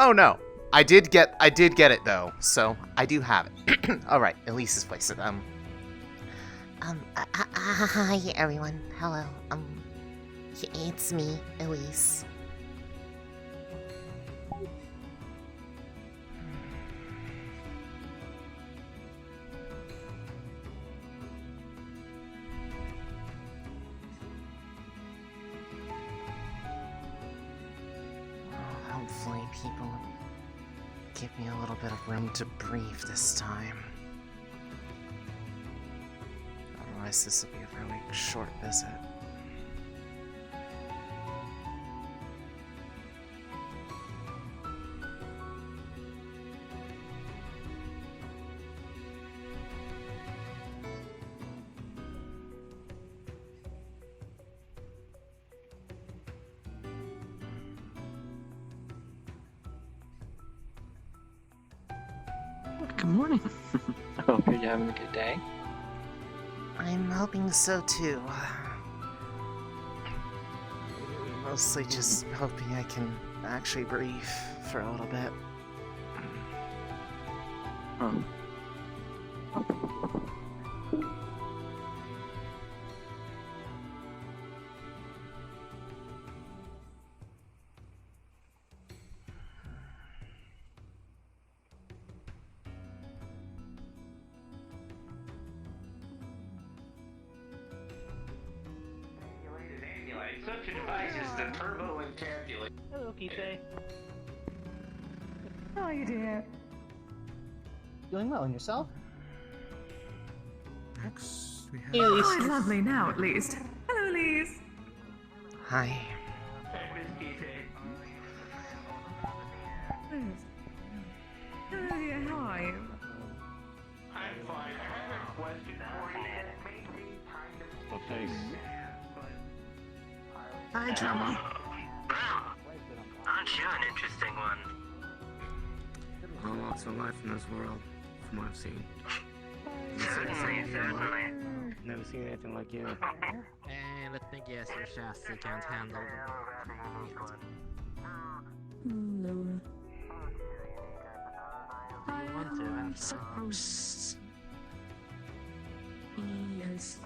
Oh no, I did get it though, so I do have it. All right, Elise's place. Hi everyone. Hello. It's me, Elise. Hopefully people give me a little bit of room to breathe this time. Otherwise this will be a really short visit. Good morning. I hope you're having a good day. I'm hoping so too. Mostly just hoping I can actually breathe for a little bit. Oh. Such a device is the turbo encapsulator. Hello, Kise. How are you doing? Doing well, and yourself? Next, we have... Hey, Elise. Quite lovely now, at least. Hello, Elise. Hi. Yes. Hello, dear. How are you? I'm fine. I have a question for you that may be kind of... Oh, thanks. Hi, Drama. Well, aren't you an interesting one? All walks of life in this world, from what I've seen. Certainly. Never seen anything like you. And let me guess, your chassis can't handle No. you want to, I'm and supposed... Yes.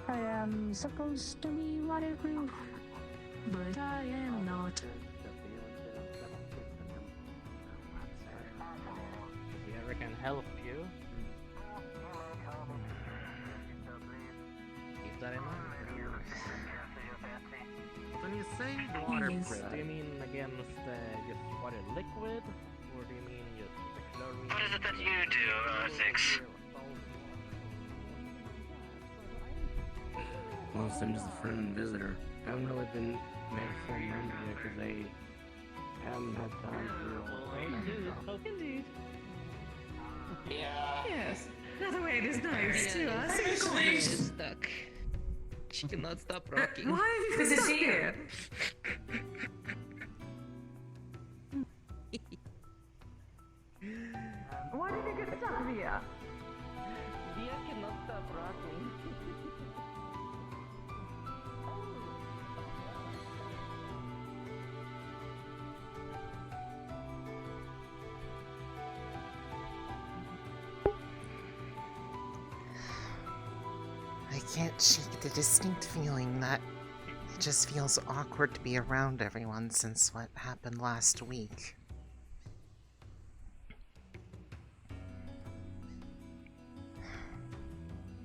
I am supposed to be waterproof, but I am not. if we ever can help you, keep that in mind. When you say waterproof, do you mean against just water liquid, or do you mean just the chlorine? What is it that you do, Six? Most I'm just a friend and visitor. I haven't really been made a full member yet because they haven't had time to... Indeed. Yes. That way it is nice to us. She's stuck. She cannot stop rocking. Why have you been stuck here? Why did you get stuck here? Via cannot stop rocking. I can't shake the distinct feeling that it just feels awkward to be around everyone since what happened last week.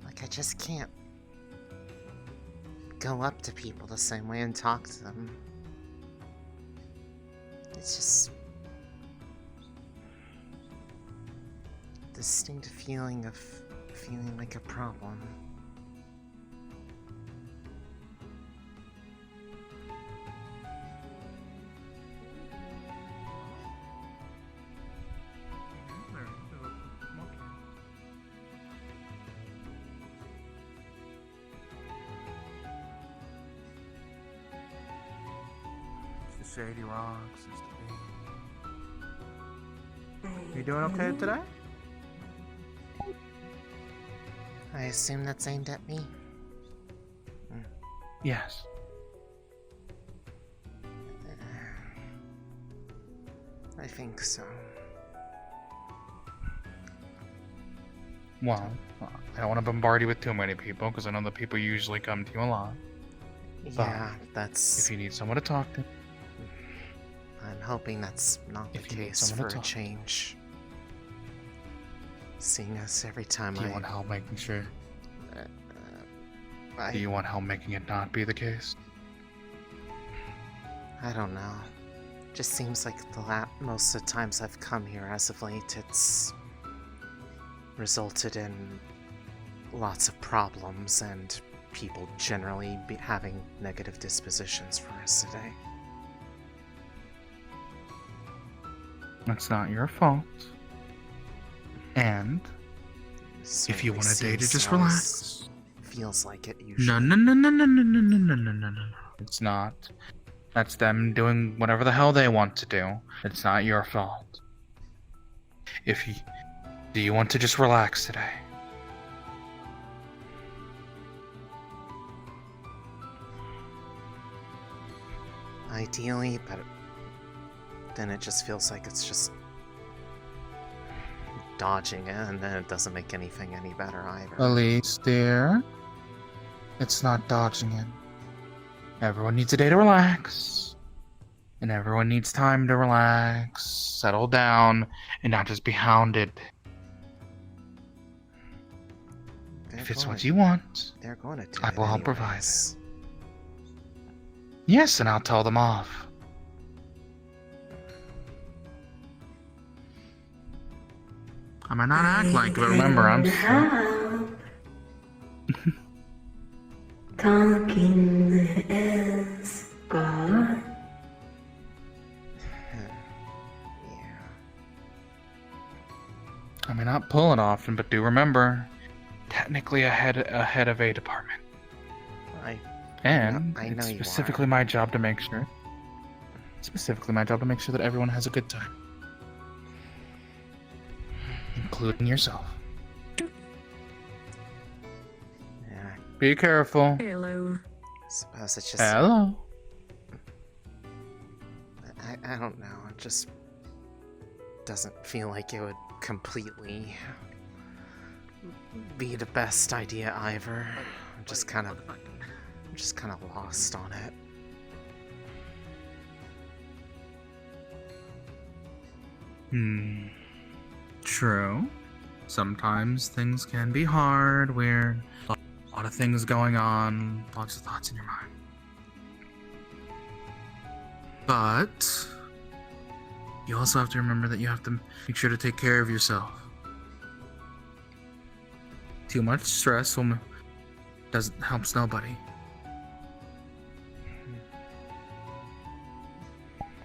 Like, I just can't go up to people the same way and talk to them. It's just... distinct feeling of feeling like a problem. Shady Rocks, You doing okay today? I assume that's aimed at me? Yes. I think so. Well, I don't want to bombard you with too many people, because I know the people usually come to you a lot. Yeah, that's... If you need someone to talk to... I'm hoping that's not the case for a change. Seeing us every time Do you want help making sure? I... Do you want help making it not be the case? I don't know. Just seems like most of the times I've come here as of late, it's resulted in lots of problems and people generally having negative dispositions for us today. That's not your fault. And if you want a day to just relax, feels like it usually. No. It's not. That's them doing whatever the hell they want to do. It's not your fault. Do you want to just relax today? Ideally, but then it just feels like it's just dodging it, and then it doesn't make anything any better either. Elise, dear, it's not dodging it. Everyone needs a day to relax. And everyone needs time to relax, settle down, and not just be hounded. If it's what you want, they're going to do I it will help provide anyways. it. Yes, and I'll tell them off. I might not act like it, but remember, I'm... Talking is good. I may not pull it often, but do remember, technically a head of a department. And I know it's you specifically my job to make sure. Specifically my job to make sure that everyone has a good time. Including yourself. Yeah. Be careful. Hello. Suppose it's just... Hello. I don't know, it just doesn't feel like it would completely be the best idea either. I'm just kind of lost on it. True. Sometimes things can be hard, weird, a lot of things going on, lots of thoughts in your mind. But you also have to remember that you have to make sure to take care of yourself. Too much stress helps nobody.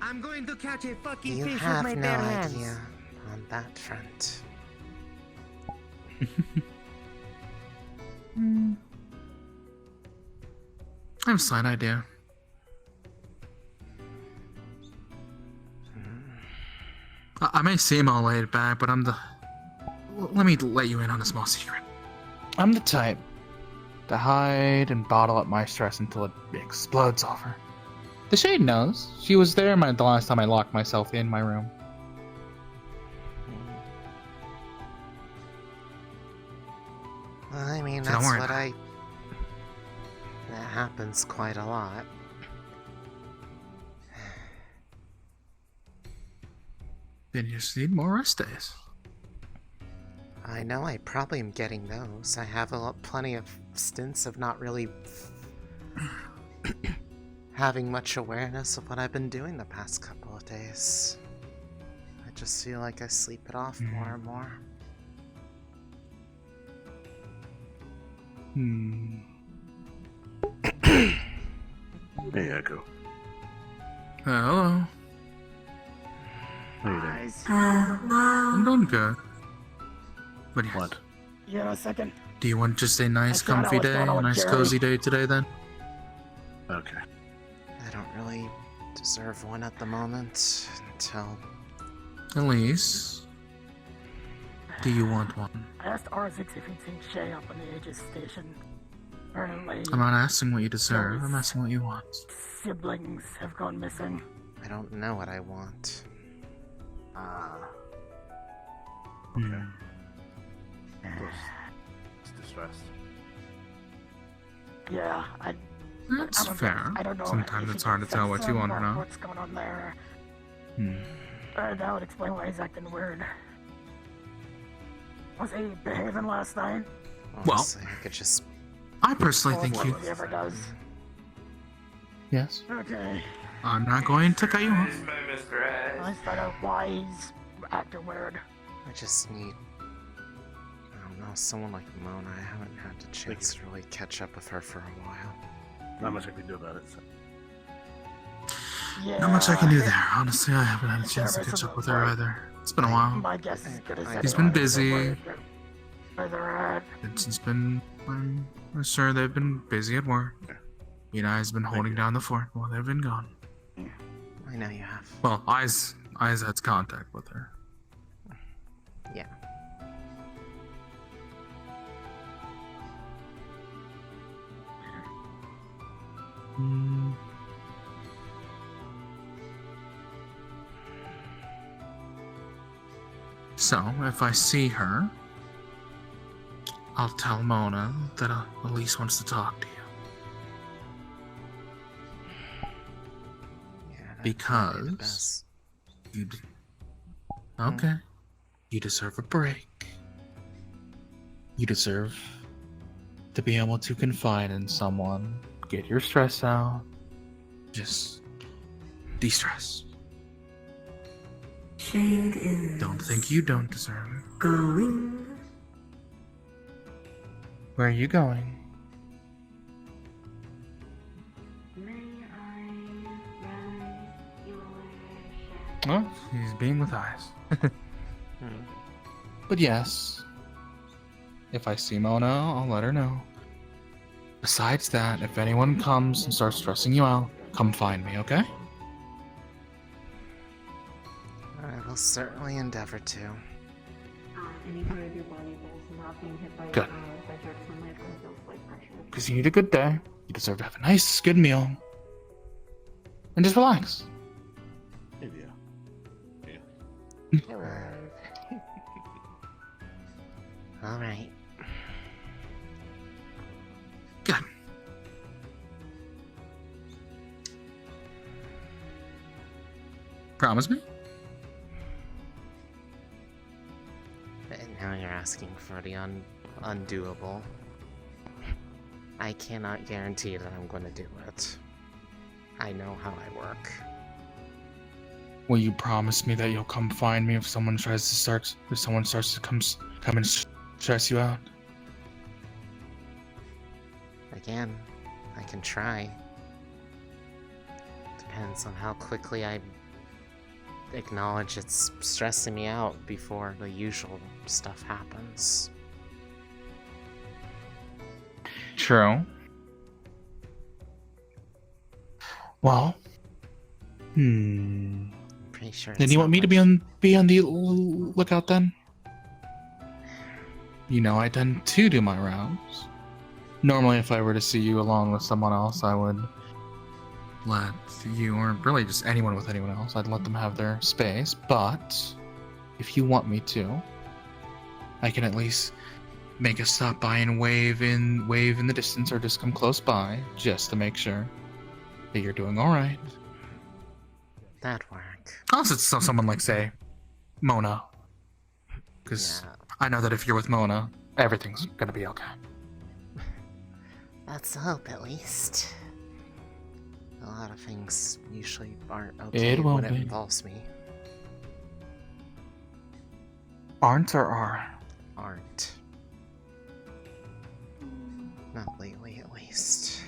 I'm going to catch a fucking You fish have with my no bare hands. idea on that front. I have a slight idea. I may seem all laid back, but let me let you in on a small secret. I'm the type to hide and bottle up my stress until it explodes over. The Shade knows. She was there the last time I locked myself in my room. I mean, So don't that's worry what about it. That happens quite a lot. Then you just need more rest days. I know I probably am getting those. I have plenty of stints of not really having much awareness of what I've been doing the past couple of days. I just feel like I sleep it off more and more. Hey, Echo. Hello. How you doing? I'm doing good. But yes. What? Yeah, a second. Do you want just a nice, I thought I comfy was day? going A with nice, Jerry. cozy day today, then? Okay. I don't really deserve one at the moment until... Elise, do you want one? I asked R6 if he'd seen Shay up on the Aegis station. Apparently, I'm not asking what you deserve, I'm asking what you want. siblings have gone missing. I don't know what I want. Okay. It's distressed. Yeah, That's fair. I don't know. Sometimes if it's he hard to can tell fix what you him want or or not. What's going on there? Hmm. That would explain why he's acting weird. Was he behaving last night? Honestly, I could just... I personally think Well, you... he ever does. Yes. Okay. I'm not going to cut you off. I thought out why he's acting weird. I just need... I don't know, someone like Mona. I haven't had the chance to really catch up with her for a while. Not much I can do about it. So. Yeah. Not much I can do there. Honestly, I haven't had a chance to catch up with her either. It's been a while. My guess is as good as He's been busy. Where they're at. It's been... I'm sure they've been busy at work. You know, I's been holding down the fort while they've been gone. I know you have. Well, I's had contact with her. Yeah. So, if I see her, I'll tell Mona that Elise wants to talk to you. Because you okay, you deserve a break. You deserve to be able to confide in someone, get your stress out, just de-stress. Shade is Don't think you don't deserve it. going. Where are you going? Oh, he's being with eyes. But yes, if I see Mona, I'll let her know. Besides that, if anyone comes and starts stressing you out, come find me, okay? I will certainly endeavor to. Any part of your body that is not being hit by Good. by direct sunlight or feels like pressure. Because you need a good day. You deserve to have a nice, good meal. And just relax. Maybe, Alright. Good. Promise me? And now you're asking for the undoable. I cannot guarantee that I'm going to do it. I know how I work. Will you promise me that you'll come find me if someone starts to come and stress you out? Again, I can try. Depends on how quickly I acknowledge it's stressing me out before the usual stuff happens. True. Well, Pretty sure. Then you want me to be on the lookout then? You know, I tend to do my rounds. Normally, if I were to see you along with someone else, I would let you, or really just anyone with anyone else, I'd let them have their space. But if you want me to, I can at least make a stop by and wave in the distance, or just come close by, just to make sure that you're doing all right. That'd work. Also, it's someone like, say, Mona. Because I know that if you're with Mona, everything's gonna be okay. That's the hope, at least. A lot of things usually aren't okay It won't when it be. involves me. Aren't or are? Aren't. Not lately, at least.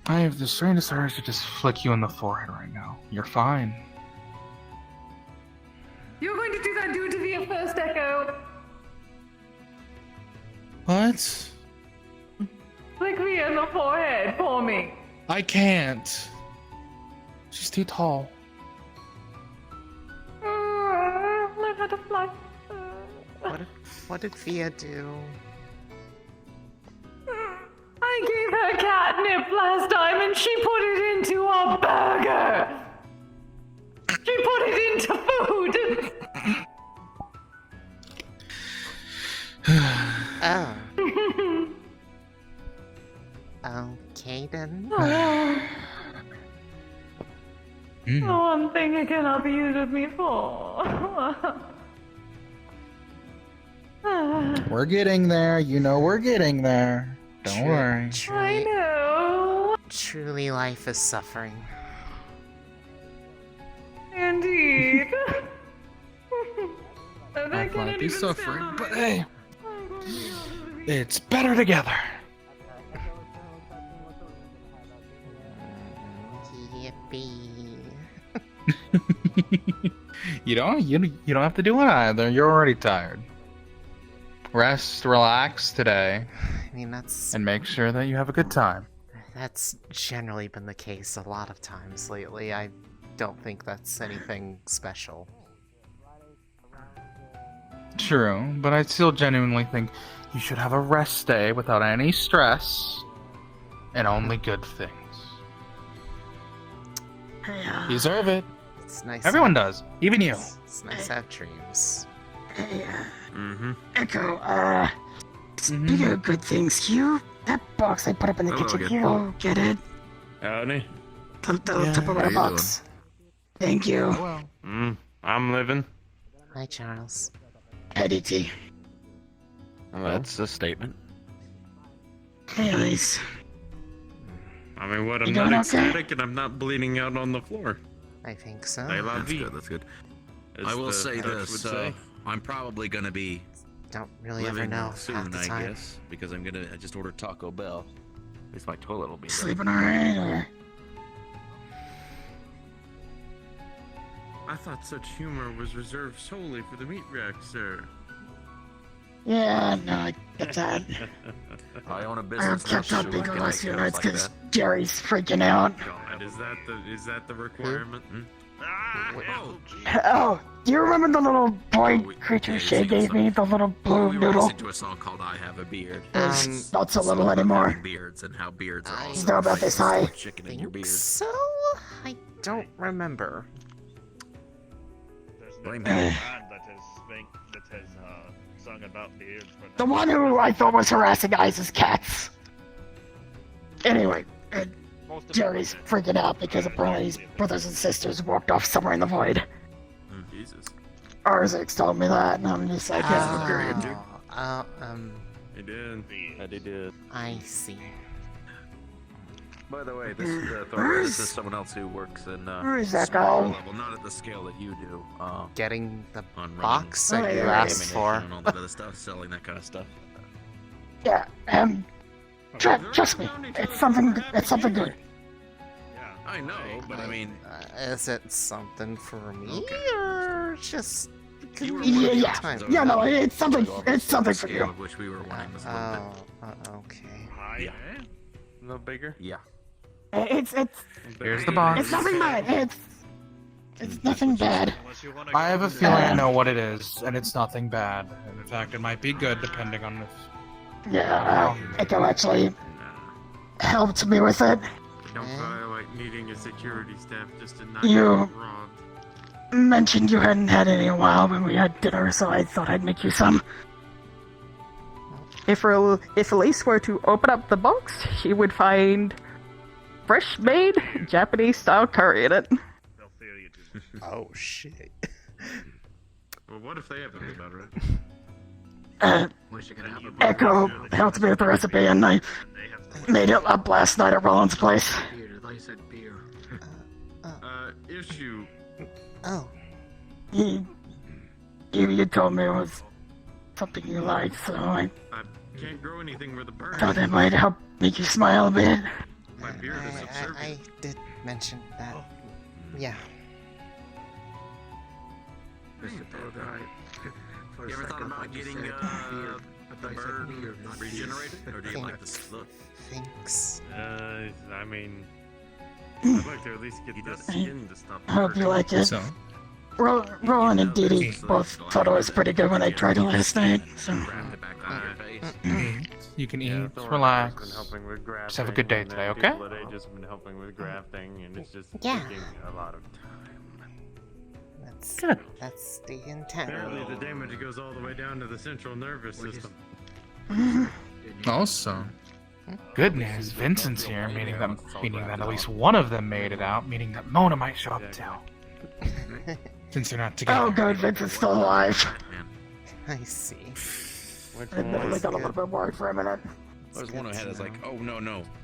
I have the strangest urge to just flick you in the forehead right now. You're fine. You're going to do that, do it to the first echo. What? Flick me in the forehead for me. I can't. She's too tall. Learn how to fly. What did Via do? I gave her catnip last time and she put it into a burger. She put it and Mm. The one thing it cannot be used with me for. We're getting there. You know we're getting there. Don't worry. I know. Truly, life is suffering. Indeed. And I Life can't might be even suffering, stand but on hey, it's better together. Yippee. You don't have to do it either. You're already tired. Rest, relax today, I mean, and make sure that you have a good time. that's generally been the case a lot of times lately. I don't think that's anything special. True, but I still genuinely think you should have a rest day without any stress and only good things. You deserve it. It's nice. Everyone does, even you. It's nice to have dreams. Echo, speaking of good things, that box I put up in the kitchen, you get it? Howdy. The Tupperware box. Thank you. I'm living. Hi, Charles. Hey, DT. That's a statement. Hey, Elise. I mean, what? I'm You not doing okay? ecstatic and I'm not bleeding out on the floor. I think so. I love That's you. good, that's good. As I will the say Dutch this, would say. I'm probably gonna be Don't really ever living know half soon, the I time. guess, because I just ordered Taco Bell. At least my toilet will be there. Sleeping alright, or? I thought such humor was reserved solely for the meat rack, sir. Yeah, no, I get that. I own a I business. kept now, up so big I can last make few jokes nights like because that. Jerry's freaking out. God, is that the requirement? Oh, do you remember the little boy creature Shay gave me? The little blue We were noodle? listening to a song called "I Have a Beard." It's not so little anymore. Having beards and how beards are also They're about this high. chicken in your beard. So, I don't remember. Blame There's him. a band that has sung about beards. But The one who I thought was harassing Ice's cats. Anyway, Jerry's freaking out because apparently his brothers and sisters walked off somewhere in the void. Jesus. Arzik's told me that, and I'm just like, yeah. He did. He did. I see. By the way, this is someone else who works in Where is that smaller guy? level, not at the scale that you do. Getting the on box running that you yeah, asked for. and all that other stuff, selling that kind of stuff. Yeah, trust me, it's something good. I know, but I mean, Is it something for me, Okay. or just Yeah, time? yeah, no, it's something for you. of which we were wanting was a little Okay. Yeah. A little bigger? Yeah. It's Here's the box. It's nothing bad. It's nothing bad. I have a feeling I know what it is, and it's nothing bad. And in fact, it might be good depending on if. Yeah, Echo actually helped me with it. Don't violate needing a security staff just to not You- get robbed. Mentioned you hadn't had any in a while when we had dinner, so I thought I'd make you some. If Elise were to open up the box, she would find fresh-made Japanese-style curry in it. Oh shit. Well, what if they have it about it? Echo helped me with the recipe, and I made it up last night at Roland's place. Issue. Oh. You told me it was something you liked, so I Can't grow anything with a bird. thought it might help make you smile a bit. My beard is subservient. I did mention that. Yeah. You ever thought about getting the bird regenerated, or do you like this look? Thanks. I mean, I'd like to at least get the skin to stop. I hope you like it. So. Roland and Dee Dee both thought it was pretty good when I tried it last night. So. You can eat, Thor has relax. been helping with grafting, Just have a good day and today, then okay? people at Age has been helping with grafting, and it's just Yeah. taking a lot of time. That's Good. That's the intent. Apparently, the damage goes all the way down to the central nervous system. Also, Good news, Vincent's here, meaning that at least one of them made it out, meaning that Mona might show up too. Since they're not together. Oh good, Vincent's still alive. I see. I really got a little bit worried for a minute. I was one ahead. I was like, oh no,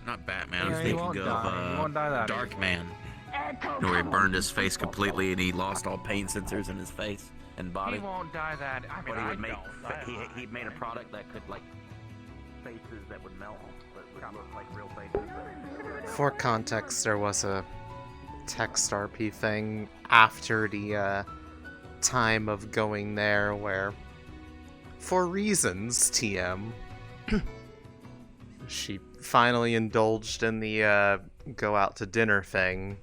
not Batman. I was Yeah, he thinking won't of die. He won't die that Dark easily. Man. Where he burned his face completely and he lost all pain sensors in his face and body. He won't die that. I mean, But he I would make don't. he made a product that could like faces that would melt, but would look like real faces. For context, there was a text RP thing after the time of going there where, for reasons, TM, she finally indulged in the go out to dinner thing.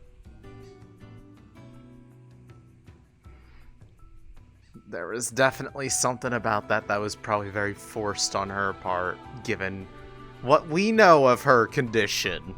There was definitely something about that was probably very forced on her part, given what we know of her condition.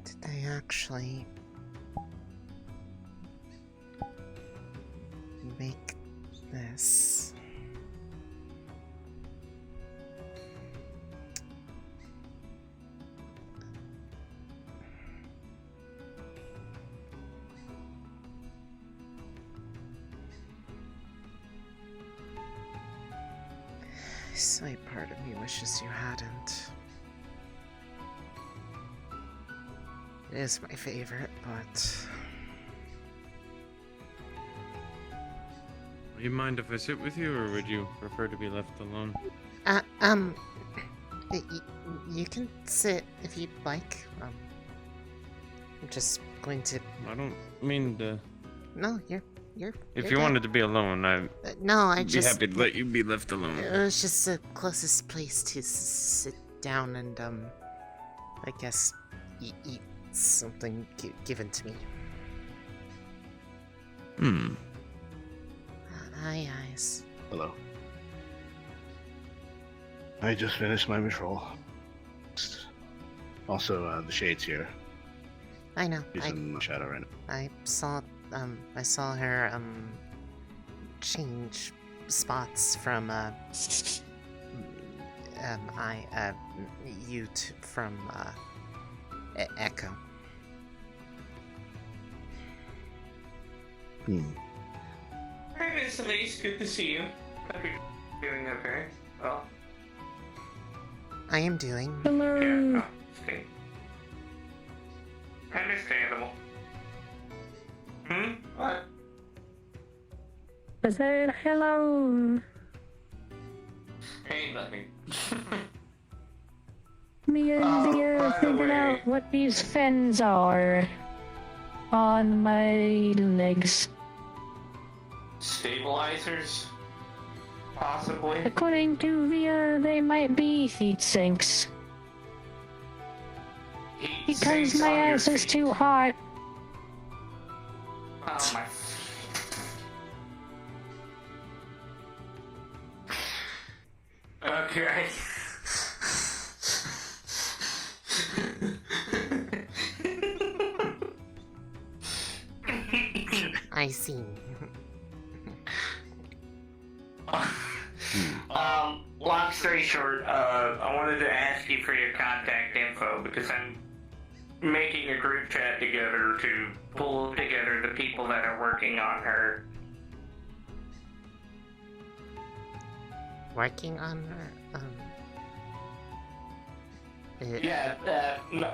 Did they actually make this? A slight part of me wishes you hadn't. It is my favorite, but Do you mind if I sit with you, or would you prefer to be left alone? You can sit if you'd like. I'm just going to. I don't mean to. No, you're. If you're you good. wanted to be alone, I'd No, I be just. happy to let you be left alone. It was just the closest place to sit down and I guess eat something given to me. Hi, eyes. Hello. I just finished my patrol. Also, the Shade's here. I know. She's in the shadow right now. I saw her change spots from from Echo. Hi, Miss Elise. Good to see you. Hope you're doing okay. Well. I am doing. Hello. Yeah. Okay. Understandable. What? I said hello. Hey, nothing. Me and by the figured way- out what these fins are on my legs. Stabilizers? Possibly. According to Via, they might be heat sinks. Because sinks my on your ass is feet. too hot. Oh my. Okay. I see. Long story short, I wanted to ask you for your contact info because I'm making a group chat together to pull together the people that are working on her. Working on her.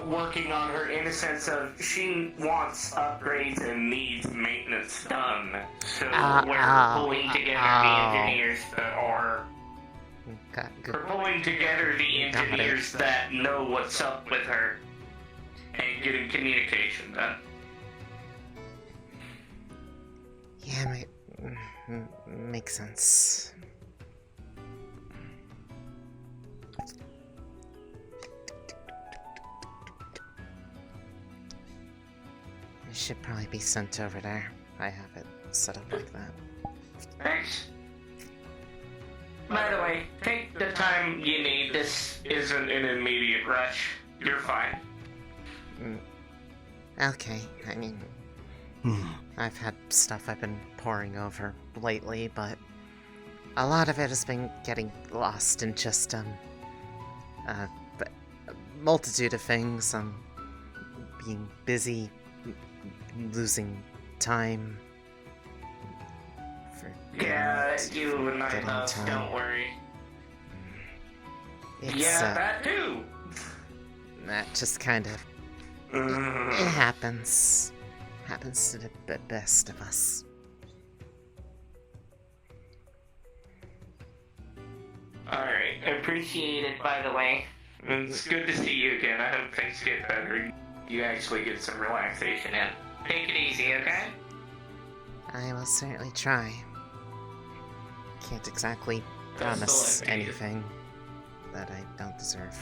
Working on her in a sense of she wants upgrades and needs maintenance done. So we're pulling together the engineers that are. We're pulling together the engineers that know what's up with her and getting communication done. Yeah, makes sense. I should probably be sent over there. I have it set up like that. Thanks. By the way, take the time you need. This isn't an immediate rush. You're fine. Okay, I mean, I've had stuff I've been poring over lately, but a lot of it has been getting lost in just, a multitude of things, being busy, losing time. Yeah, you and I both, don't worry. That too! That just kind of... It happens. Happens to the best of us. Alright, appreciate it, by the way. It's good to see you again. I hope things get better. You actually get some relaxation in. Take it easy, okay? I will certainly try. Can't exactly promise anything that I don't deserve.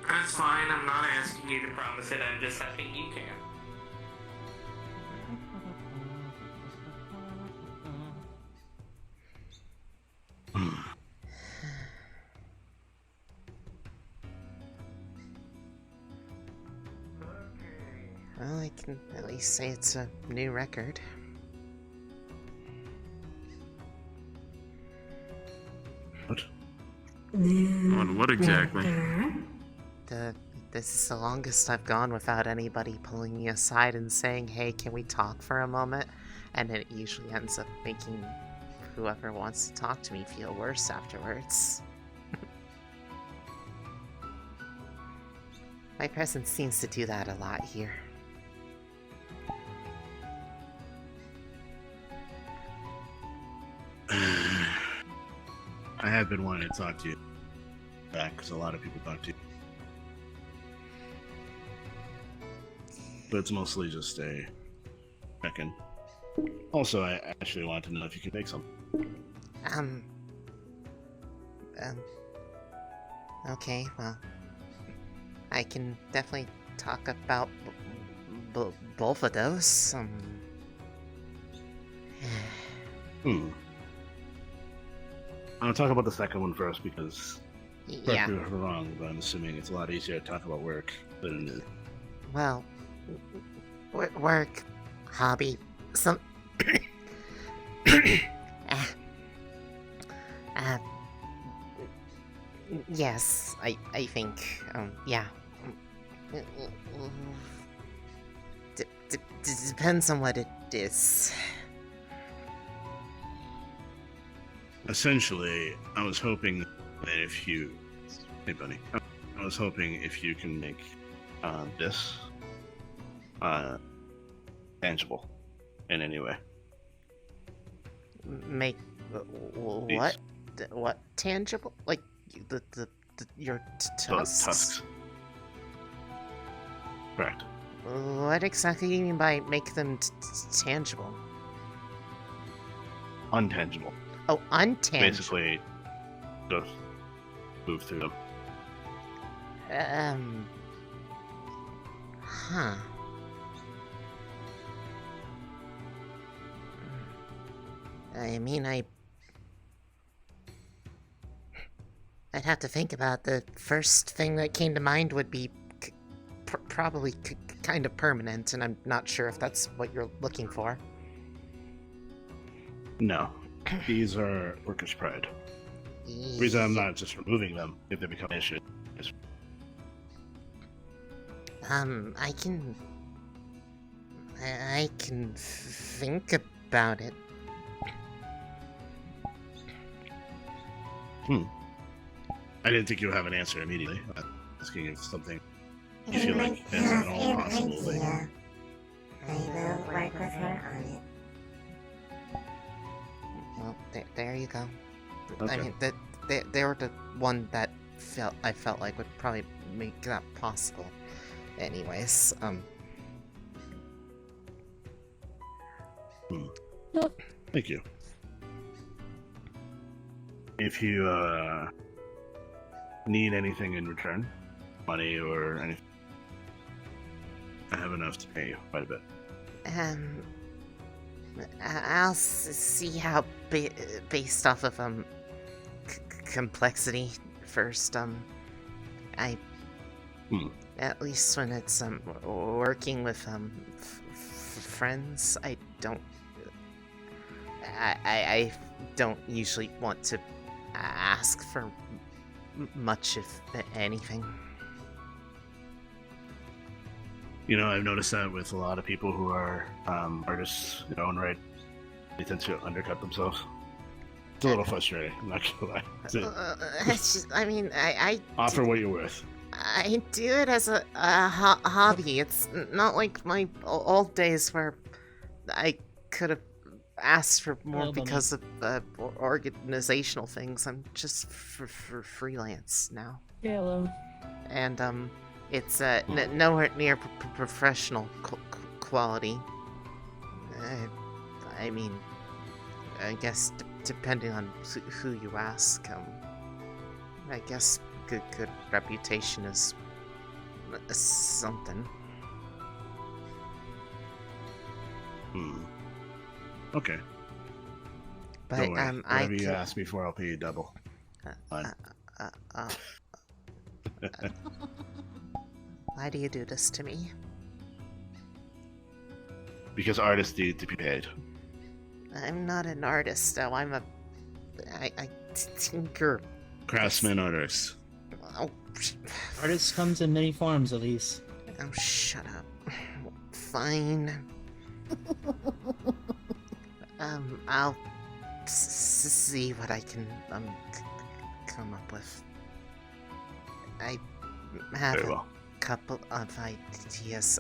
That's fine, I'm not asking you to promise it, I'm just hoping you can. Well, I can at least say it's a new record. What? On what exactly? This is the longest I've gone without anybody pulling me aside and saying, hey, can we talk for a moment? And it usually ends up making whoever wants to talk to me feel worse afterwards. My presence seems to do that a lot here. I have been wanting to talk to you back because a lot of people talk to you. But it's mostly just a check-in. Also, I actually wanted to know if you could make something. Okay, well, I can definitely talk about both of those. I'll talk about the second one first because, yeah, correct me if I'm wrong, but I'm assuming it's a lot easier to talk about work than it is. Well, work, hobby, some. Yes, I think, yeah. Depends on what it is. Essentially, I was hoping that if you... Hey, buddy. I was hoping if you can make this tangible in any way. Make what? What tangible? Like your tusks? Tusks. Correct. What exactly do you mean by make them tangible? Untangible. Oh, untangible. Basically, just move through them. Huh. I mean, I'd have to think about the first thing that came to mind would be probably kind of permanent, and I'm not sure if that's what you're looking for. No. These are workers' pride. The reason I'm not just removing them if they become an issue is... I can think about it. I didn't think you would have an answer immediately. I'm asking if something you feel like is at all possible. I will work with her on it. Well, there you go. Okay. I mean, they were the one that I felt like would probably make that possible. Anyways, Thank you. If you need anything in return, money or anything, I have enough to pay you quite a bit. I'll see how based off of complexity first. At least when it's working with friends, I don't usually want to ask for much, if anything. You know, I've noticed that with a lot of people who are artists in their own right, they tend to undercut themselves. It's a little frustrating, I'm not gonna lie. It's just, I mean, I offer what you're worth. I do it as a hobby. It's not like my old days where I could have asked for more because of organizational things. I'm just for freelance now. Hello. And it's nowhere near professional quality. I mean, I guess depending on who you ask, I guess good reputation is something. Okay. But don't worry. I Whatever you ask me for, I'll pay you double. Why do you do this to me? Because artists need to be paid. I'm not an artist, though. I tinker. Craftsman artists. Oh, Artists comes in many forms, Elise. Oh, shut up. Fine. I'll see what I can come up with. I have Very well. Couple of ideas.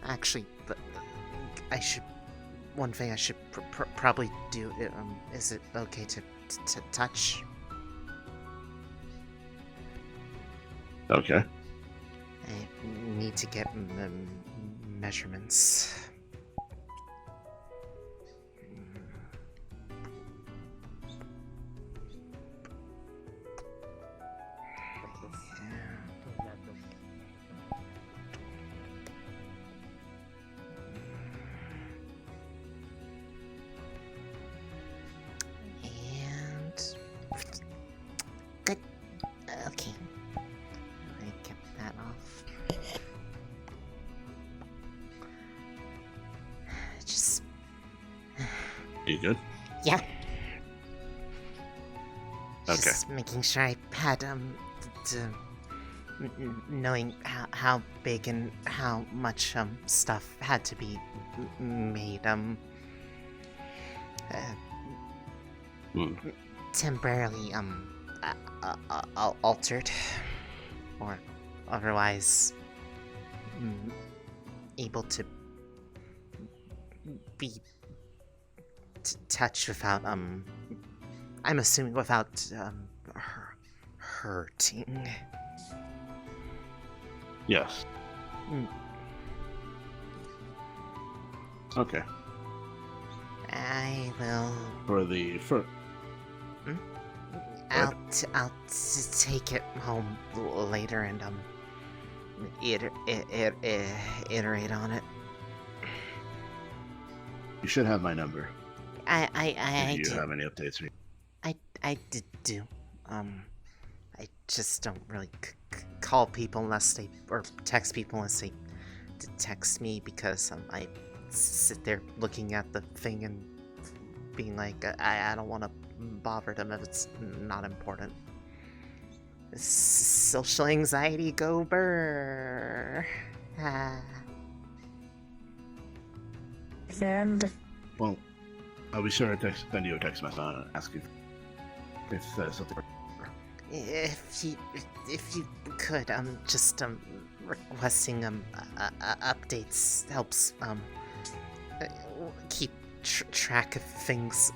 Actually, one thing I should probably do. Is it okay to touch? Okay. I need to get measurements. Okay. I kept that off. Just... You good? Yeah. Okay. Just making sure I had, knowing how big and how much, stuff had to be made, temporarily, altered, or otherwise able to be touched without, I'm assuming without, hurting. Yes. Okay. I will... For the first... I'll take it home later and iterate on it. You should have my number. I Do you have any updates? I do. I just don't really call people unless they, or text people unless they text me, because I sit there looking at the thing and being like, I don't want to bother them if it's not important. Social anxiety go brr. And Well, I'll be sure to send you a text message and ask you if something. If you could, just requesting updates helps keep track of things.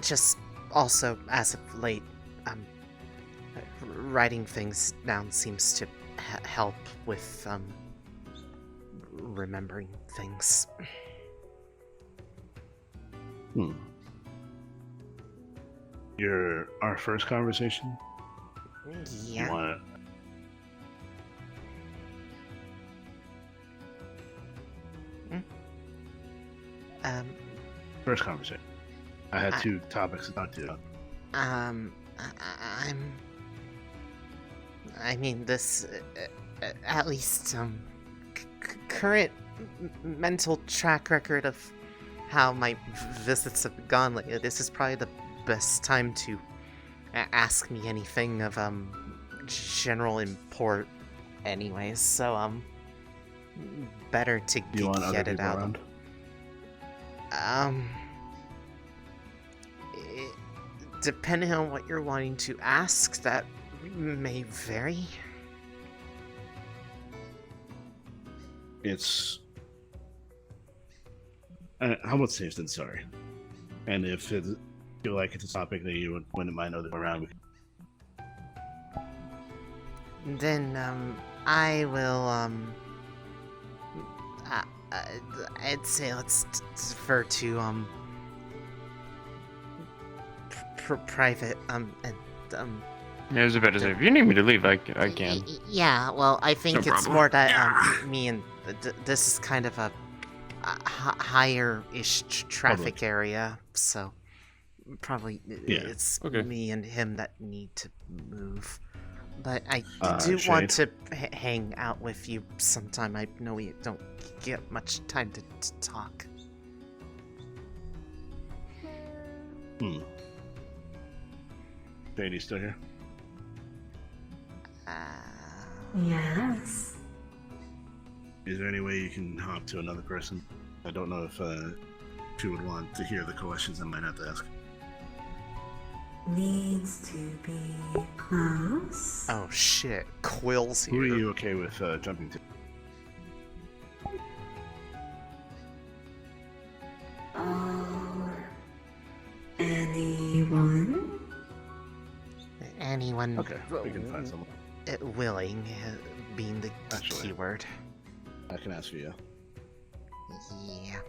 Just also as of late, writing things down seems to help with remembering things. Our first conversation? Yeah. First conversation. I had two topics to talk to you about. I mean, this, at least, current mental track record of how my visits have gone lately, this is probably the best time to ask me anything of, general import anyways, so, better to You want get other it people out. around? Depending on what you're wanting to ask, that may vary. It's... how about safe than sorry? And if you feel like it's a topic that you wouldn't mind other around, Then, I will, I'd say let's defer to, private, Yeah, I was about to say, if you need me to leave, I can. Yeah, well, I think No it's problem. more that, me and, this is kind of a higher-ish traffic area, so probably it's me and him that need to move. But I do want to hang out with you sometime. I know we don't get much time to talk. Sadie's still here? Yes. Is there any way you can hop to another person? I don't know if she would want to hear the questions I might have to ask. Needs to be close. Oh shit, Quill's here. Who are you okay with jumping to? Anyone? Anyone Okay, we can find someone. Willing, being the keyword. I can ask for you. Yeah.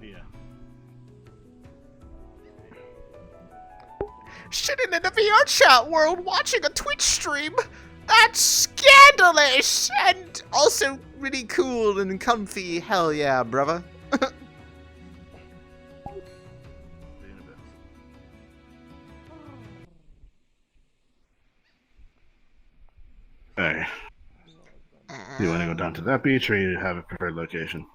Yeah. Sitting in the VR chat world watching a Twitch stream? That's scandalous! And also really cool and comfy. Hell yeah, brother. Hey. Do you want to go down to that beach, or you have a preferred location?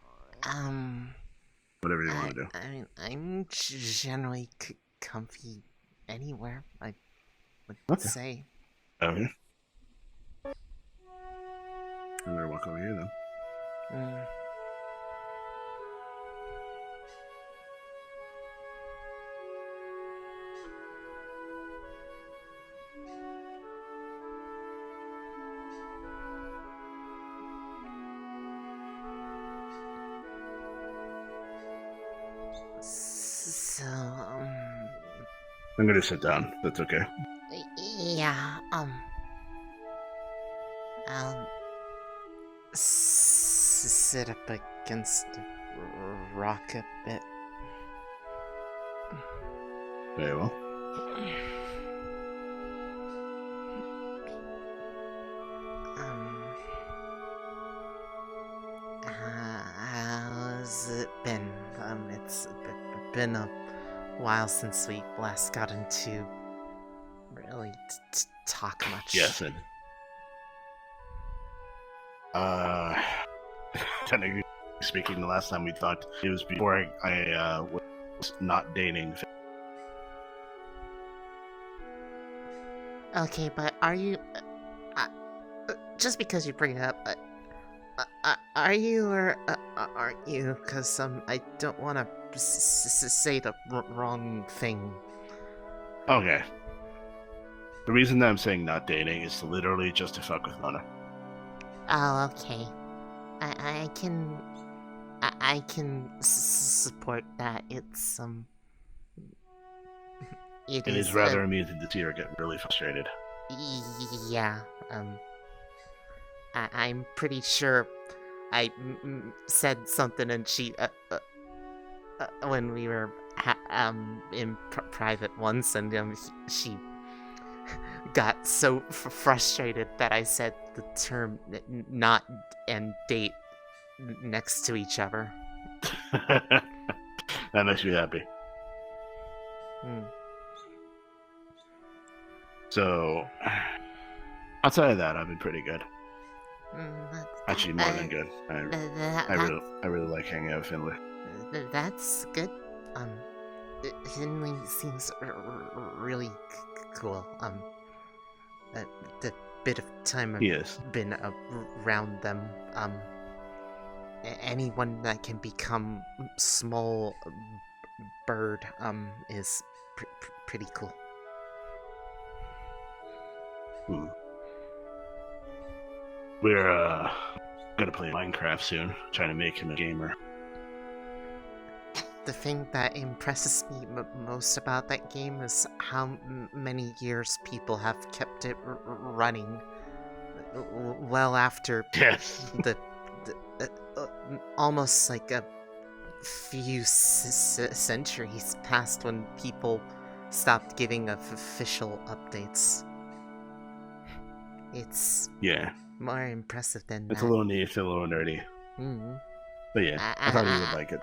Whatever you want to do. I mean, I'm generally comfy anywhere, I would say. Okay. I'm gonna walk over here then. So, I'm gonna sit down. That's okay. yeah, I'll sit up against the rock a bit. Very well. How's it been? It's been a while since we last got into really talk much. Yes, and technically speaking, the last time we talked, it was before I was not dating. Okay, but are you just because you bring it up? Are you or aren't you? Because I don't want to say the wrong thing. Okay. The reason that I'm saying not dating is literally just to fuck with Mona. Oh, okay. I can support that. It's It is rather amusing to see her get really frustrated. Yeah. I'm pretty sure I said something and she when we were in private once, and she got so frustrated that I said the term not and date next to each other. That makes me happy. So, outside of that, I've been pretty good. Actually, more than good. I really like hanging out with Finley. That's good. Finley seems really cool. The bit of time I've been around them, anyone that can become small bird, is pretty cool. We're gonna play Minecraft soon, trying to make him a gamer. The thing that impresses me most about that game is how many years people have kept it running. Well after the almost like a few centuries passed when people stopped giving official updates. It's more impressive than It's that. a little neat, a little nerdy. But yeah, I thought you would like it.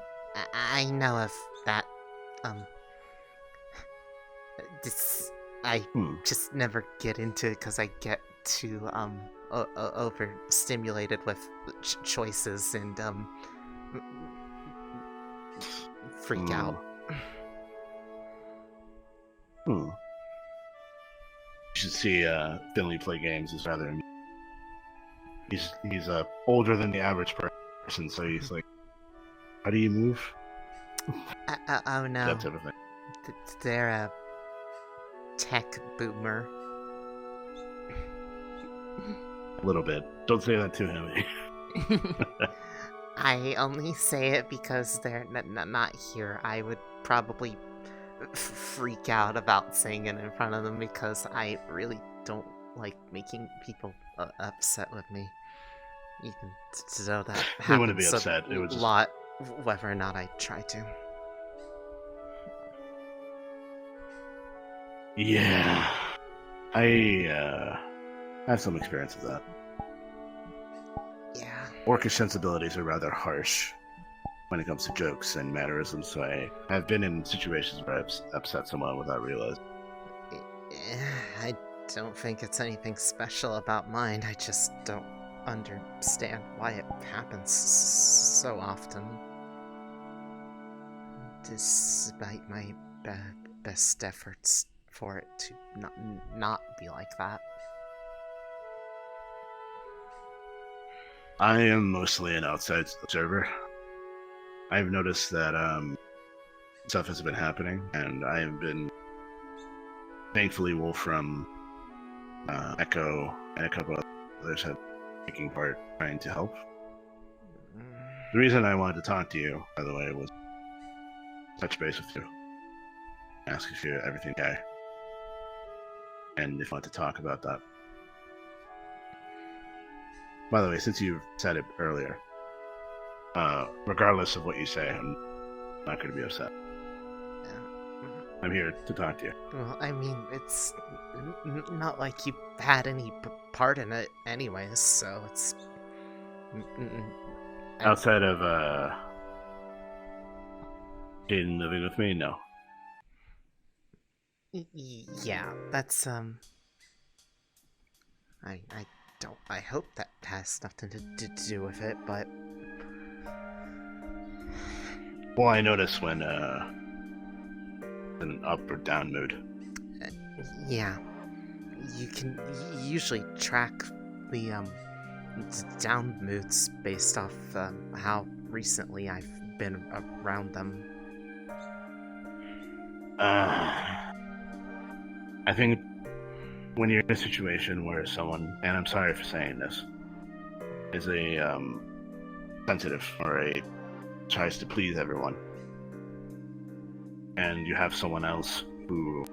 I know of that. I just never get into it because I get too overstimulated with choices and freak out. You should see Finley play games. Is rather he's older than the average person, so he's like, how do you move? Oh no, that type of thing. They're a tech boomer. A little bit. Don't say that too heavy. I only say it because they're not here. I would probably freak out about saying it in front of them because I really don't like making people upset with me. Even though that They wouldn't happens be upset. It would a just... lot, whether or not I try to. Yeah, I have some experience with that. Yeah. Orcish sensibilities are rather harsh when it comes to jokes and mannerisms, so I have been in situations where I've upset someone without realizing. I don't think it's anything special about mine. I just don't understand why it happens so often. Despite my best efforts for it to not be like that. I am mostly an outside observer. I've noticed that stuff has been happening, and I have been, thankfully, Wolfram, Echo, and a couple of others have taken part trying to help. The reason I wanted to talk to you, by the way, was touch base with you, ask if you everything okay, and if you want to talk about that. By the way, since you said it earlier, regardless of what you say, I'm not going to be upset. I'm here to talk to you. Well, I mean, it's not like you had any part in it anyways, so it's... Outside of, Jaden living with me? No. Yeah, that's, I hope that has nothing to do with it, but... Well, I notice when, in an up or down mood. Yeah. You can usually track the, down moods based off, how recently I've been around them. I think when you're in a situation where someone, and I'm sorry for saying this, is a sensitive or tries to please everyone, and you have someone else who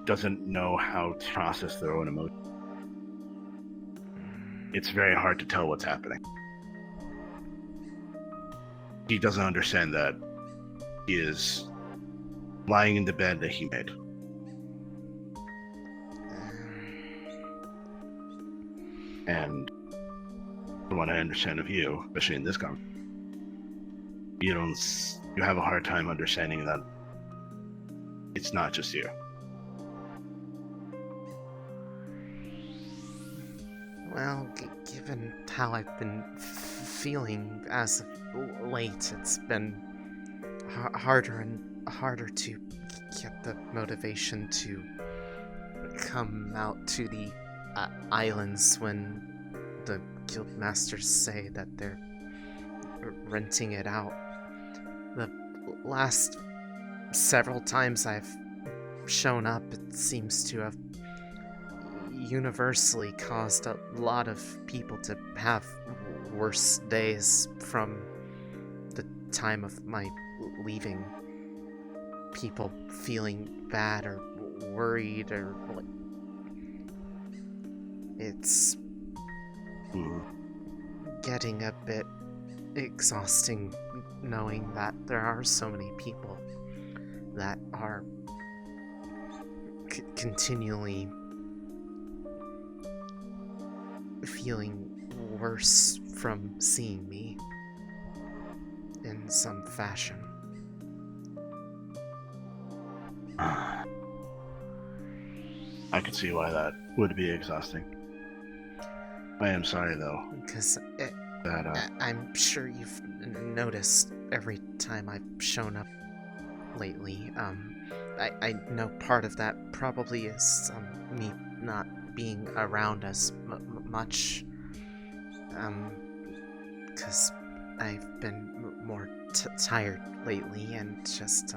doesn't know how to process their own emotions, it's very hard to tell what's happening. He doesn't understand that he is lying in the bed that he made. And from what I understand of you, especially in this conversation, you have a hard time understanding that it's not just you. Well, given how I've been feeling as of late, it's been harder and harder to get the motivation to come out to the islands when the guildmasters say that they're renting it out. The last several times I've shown up, it seems to have universally caused a lot of people to have worse days from the time of my leaving. People feeling bad or worried or like... It's getting a bit exhausting knowing that there are so many people that are continually feeling worse from seeing me in some fashion. I could see why that would be exhausting. I am sorry, though. Because I'm sure you've noticed every time I've shown up lately. I know part of that probably is me not being around as much. Because I've been more tired lately and just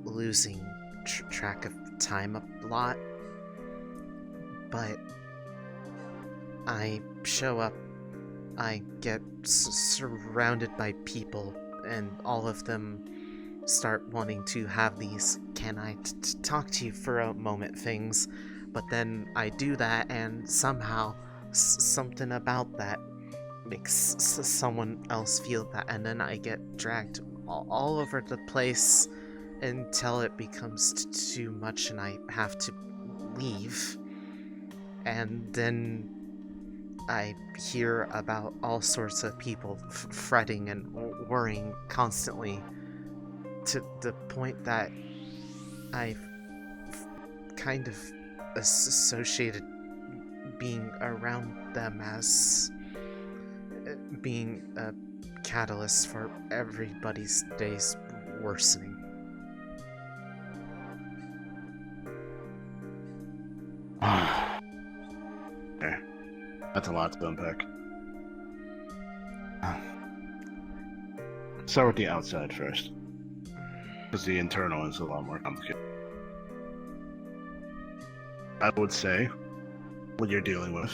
losing track of time a lot. But I show up, I get surrounded by people, and all of them start wanting to have these "can I talk to you for a moment" things. But then I do that, and somehow something about that makes someone else feel that, and then I get dragged all over the place until it becomes too much and I have to leave. And then I hear about all sorts of people fretting and worrying constantly, to the point that I've kind of associated being around them as being a catalyst for everybody's days worsening. Okay. That's a lot to unpack. Start with the outside first, because the internal is a lot more complicated. I would say what you're dealing with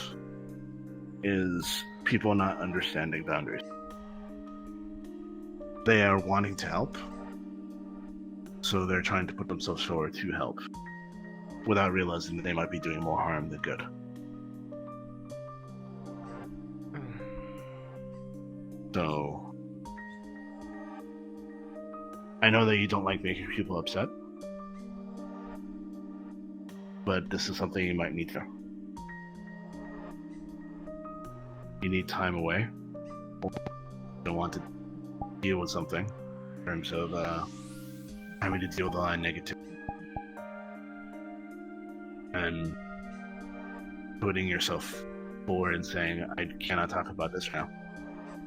is people not understanding boundaries. They are wanting to help, so they're trying to put themselves forward to help, without realizing that they might be doing more harm than good. So, I know that you don't like making people upset, but this is something you might need to. You need time away. You don't want to deal with something in terms of having to deal with a lot of negativity and putting yourself forward and saying, I cannot talk about this now.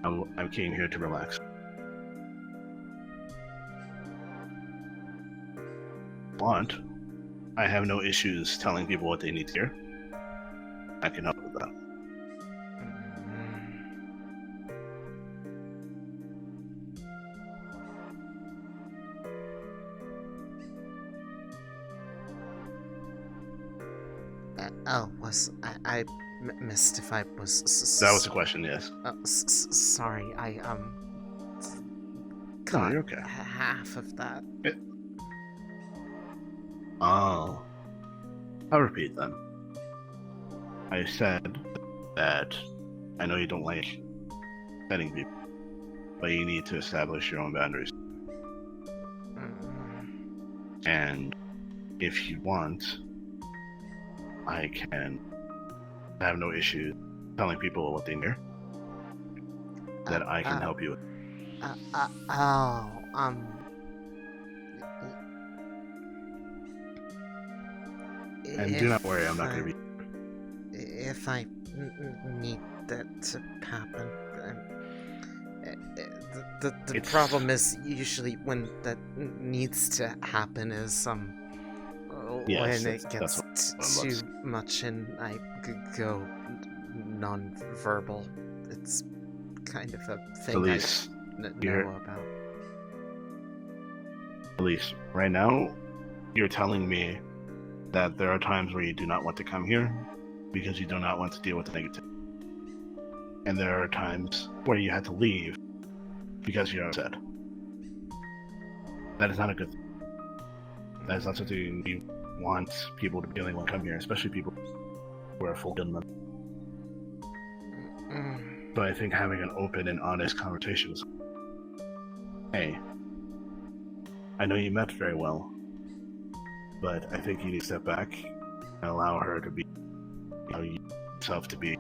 I came here to relax. I have no issues telling people what they need to hear. I can help with that. I missed if I was... That was the question, yes. Sorry, I, No, you're okay. half of that. Oh. I'll repeat then. I said that I know you don't like setting people, but you need to establish your own boundaries. And if you want, I have no issue telling people what they hear that I can help you with. And do not worry, I'm not going to be... If I need that to happen, the problem is usually when that needs to happen is Yes, when it gets that's too much and I go non-verbal. It's kind of a thing Elise, I know about. Elise, right now, you're telling me that there are times where you do not want to come here because you do not want to deal with the negativity. And there are times where you had to leave because you're upset. That is not a good thing. That is not something you want people to be feeling when they come here, especially people who are full of them. But I think having an open and honest conversation is, hey, I know you meant very well, but I think you need to step back and allow her to be, yourself to be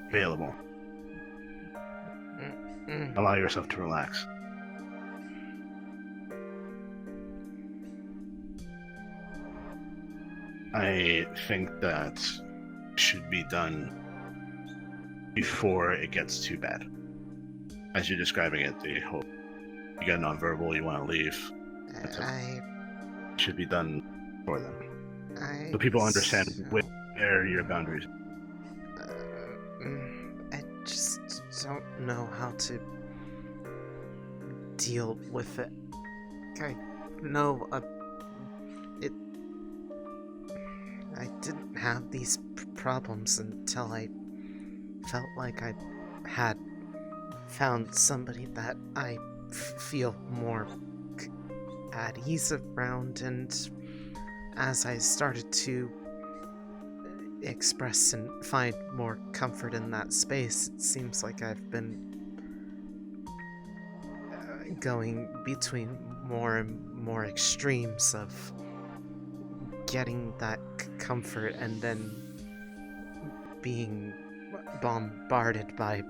available. Allow yourself to relax. I think that should be done before it gets too bad. As you're describing it, the whole you got nonverbal, you want to leave. It should be done for them. So people understand where your boundaries. I just don't know how to deal with it. I know I didn't have these problems until I felt like I had found somebody that I feel more at ease around, and as I started to express and find more comfort in that space, it seems like I've been going between more and more extremes of getting that comfort and then being bombarded by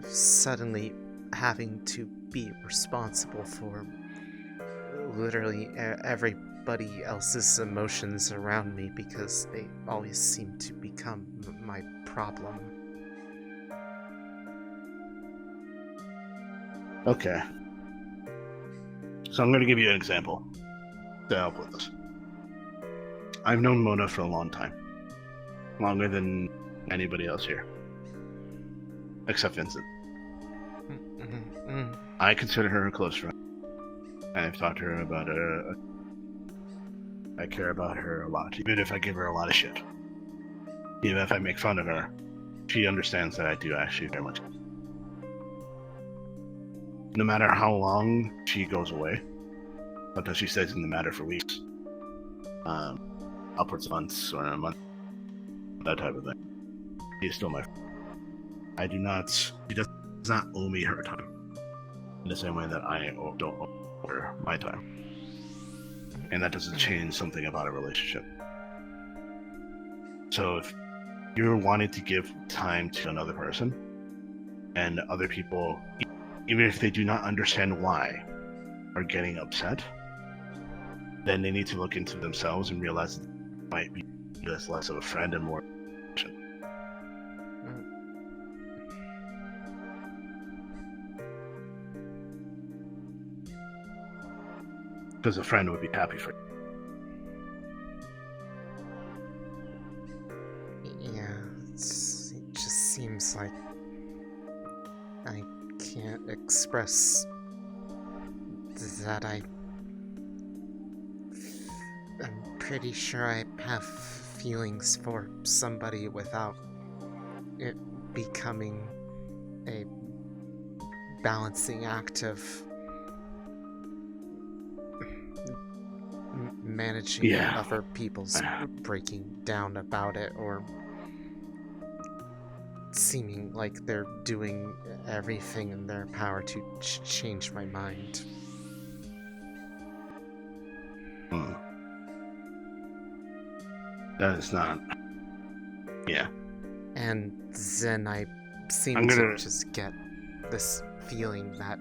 suddenly having to be responsible for literally everybody else's emotions around me because they always seem to become my problem. Okay. So I'm going to give you an example to help with this. I've known Mona for a long time. Longer than anybody else here. Except Vincent. I consider her a close friend. I've talked to her about it. I care about her a lot, even if I give her a lot of shit. Even if I make fun of her, she understands that I do actually very much. No matter how long she goes away, sometimes she stays in the matter for weeks, upwards of months or a month, that type of thing. She's still my friend. She does not owe me her time in the same way that I don't owe her my time. And that doesn't change something about a relationship. So if you're wanting to give time to another person, and other people, even if they do not understand why, are getting upset, then they need to look into themselves and realize that it might be less of a friend and more. Because a friend would be happy for you. Yeah, it just seems like I can't express that I'm pretty sure I have feelings for somebody without it becoming a balancing act of managing other people's breaking down about it or seeming like they're doing everything in their power to change my mind. That is not. Yeah. And then I seem I'm gonna- to just get this feeling that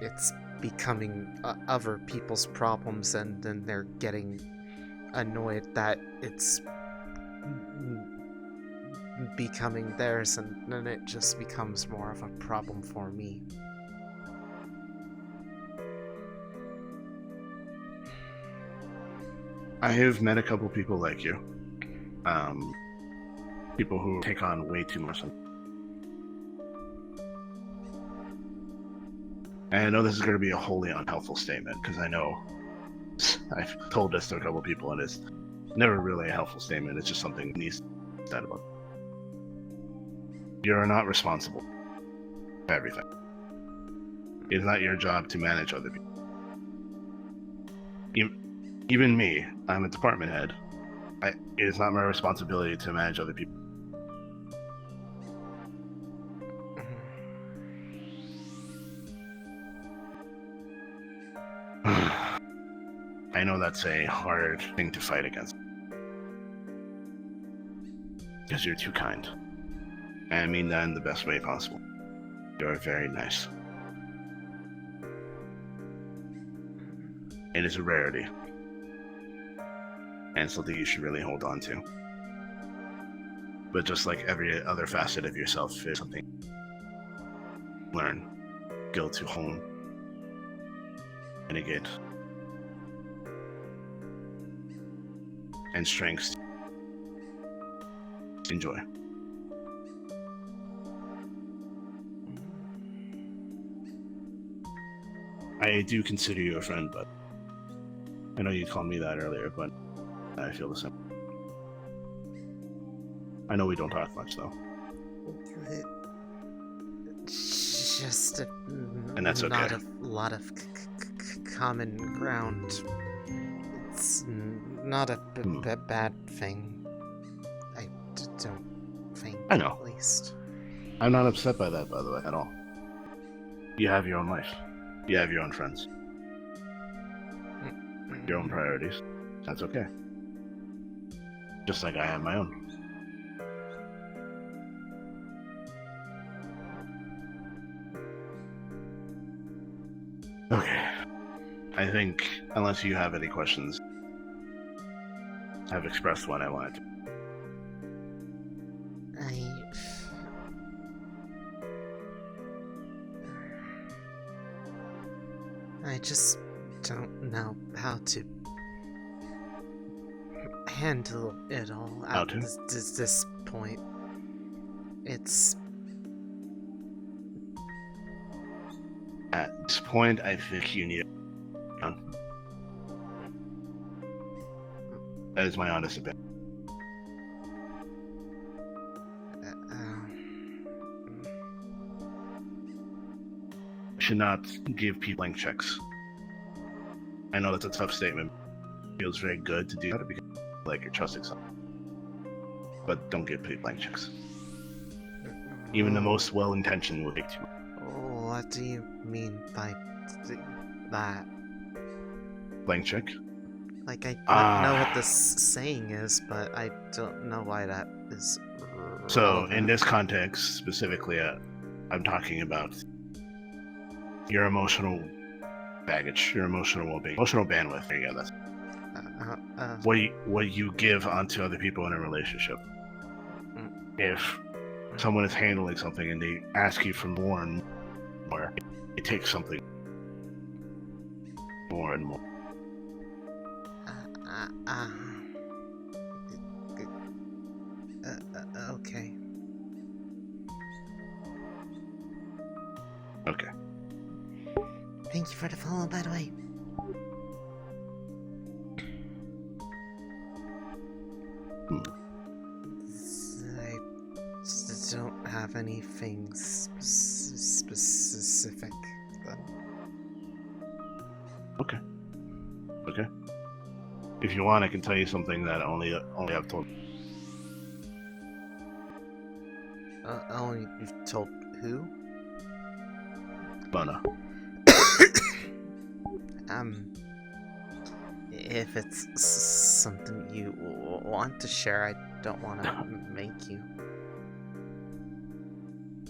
it's becoming other people's problems, and then they're getting annoyed that it's becoming theirs, and then it just becomes more of a problem for me. I have met a couple people like you. People who take on way too much. And I know this is going to be a wholly unhelpful statement, because I know I've told this to a couple people, and it's never really a helpful statement. It's just something that needs to be said about. You're not responsible for everything. It's not your job to manage other people. Even me, I'm a department head. It is not my responsibility to manage other people. I know that's a hard thing to fight against. Because you're too kind. And I mean that in the best way possible. You're very nice. It is a rarity. And something you should really hold on to. But just like every other facet of yourself, is something you learn, go to hone, mitigate, and strengths enjoy. I do consider you a friend, but I know you called me that earlier, but I feel the same. I know we don't talk much, though. Just And that's okay. not a lot of common ground. It's not a bad thing. I don't think. I know. At least. I'm not upset by that, by the way, at all. You have your own life. You have your own friends. Your own priorities. That's okay. Just like I have my own. Okay. I think, unless you have any questions, I've expressed what I wanted to. I just don't know how to handle it all at this point. It's... At this point, I think you need... That is my honest opinion. Should not give people blank checks. I know that's a tough statement. It feels very good to do that because like you're trusting someone. But don't give people blank checks. Even the most well-intentioned will take too much. What do you mean by that? Blank check? Like, I know what this saying is, but I don't know why that is So, relevant. in this context, specifically, I'm talking about your emotional baggage, your emotional well-being, emotional bandwidth. There you go. That's what you give onto other people in a relationship. If someone is handling something and they ask you for more and more, it takes something more and more. Okay. Okay. Thank you for the follow, by the way. I just don't have anything specific. Okay. Okay. If you want, I can tell you something that only I've told. Only you've told who? if it's something you want to share, I don't want to make you.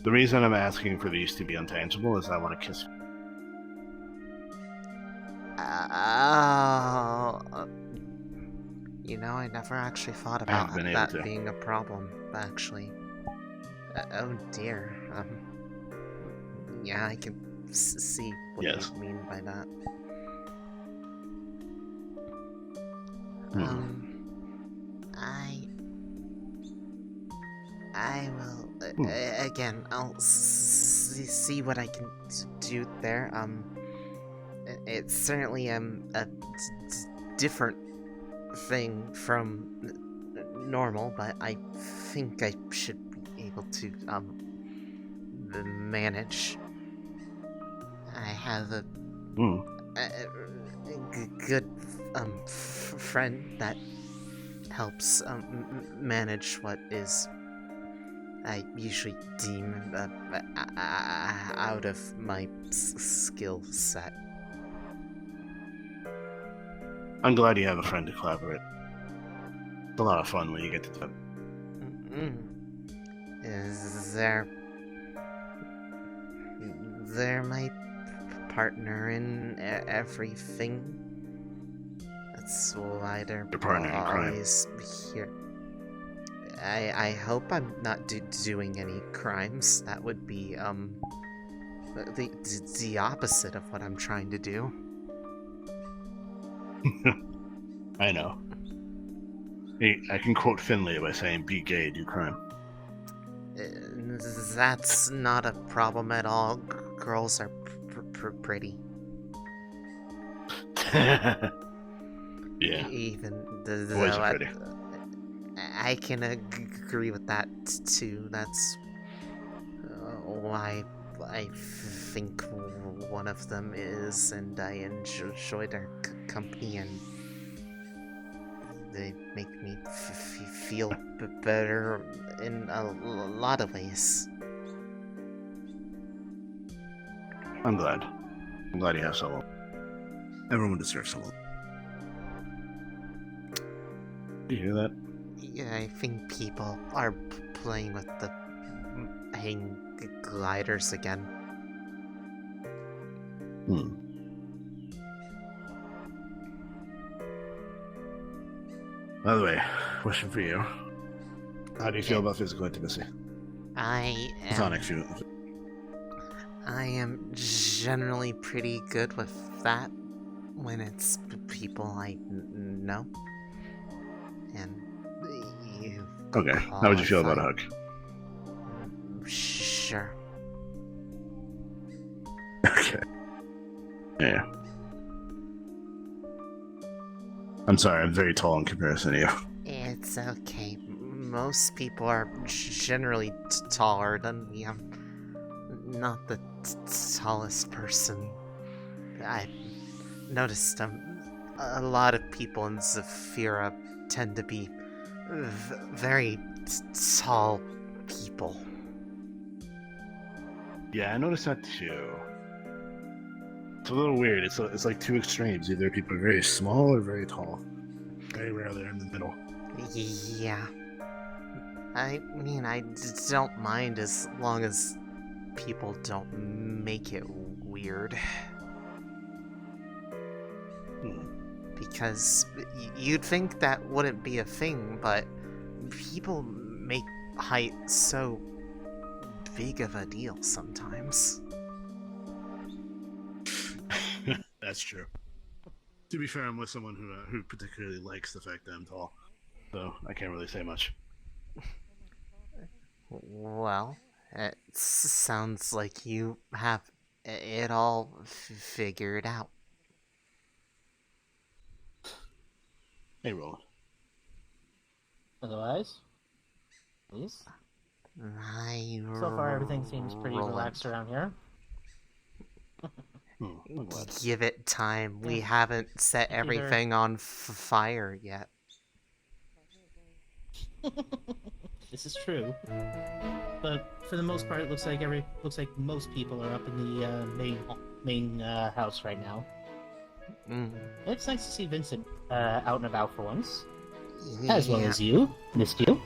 The reason I'm asking for these to be untangible is I want to kiss you. You know, I never actually thought about that being a problem, actually. Oh dear. Yeah, I can see what you mean by that. I will, again, I'll see what I can do there. It's certainly a different thing from normal, but I think I should be able to manage. I have a good friend that helps manage what is I usually deem out of my skill set. I'm glad you have a friend to collaborate. It's a lot of fun when you get to do it. Is they're my partner in everything. That's why they're always here. I hope I'm not doing any crimes. That would be the opposite of what I'm trying to do. I know. Hey, I can quote Finlay by saying, "Be gay, do crime." That's not a problem at all. Girls are pretty. Yeah. Even boys are pretty. I can agree with that too. That's why I think one of them is, and I enjoy their company, and they make me feel better in a lot of ways. I'm glad. I'm glad you have someone. Everyone deserves someone. Do you hear that? Yeah, I think people are playing with the hang gliders again. By the way, question for you. How do you feel about physical intimacy? I am generally pretty good with that when it's people I know. And you... Okay, how would you feel about a hug? Sure. Okay. Yeah. I'm sorry, I'm very tall in comparison to you. It's okay. Most people are generally taller than me. I'm not the tallest person. I've noticed a lot of people in Zafira tend to be very tall people. Yeah, I noticed that too. It's a little weird. It's like two extremes. Either people are very small or very tall. Very rare they're in the middle. Yeah. I mean, I don't mind as long as people don't make it weird. Because you'd think that wouldn't be a thing, but people make height so big of a deal sometimes. That's true. To be fair, I'm with someone who particularly likes the fact that I'm tall, so I can't really say much. Well, it sounds like you have it all figured out. Hey, Roland. Otherwise, please. So far, everything seems pretty relaxed around here. Give it time. We haven't set everything on fire yet. This is true, but for the most part, it looks like most people are up in the main house right now. It's nice to see Vincent out and about for once. As well as you. Missed you.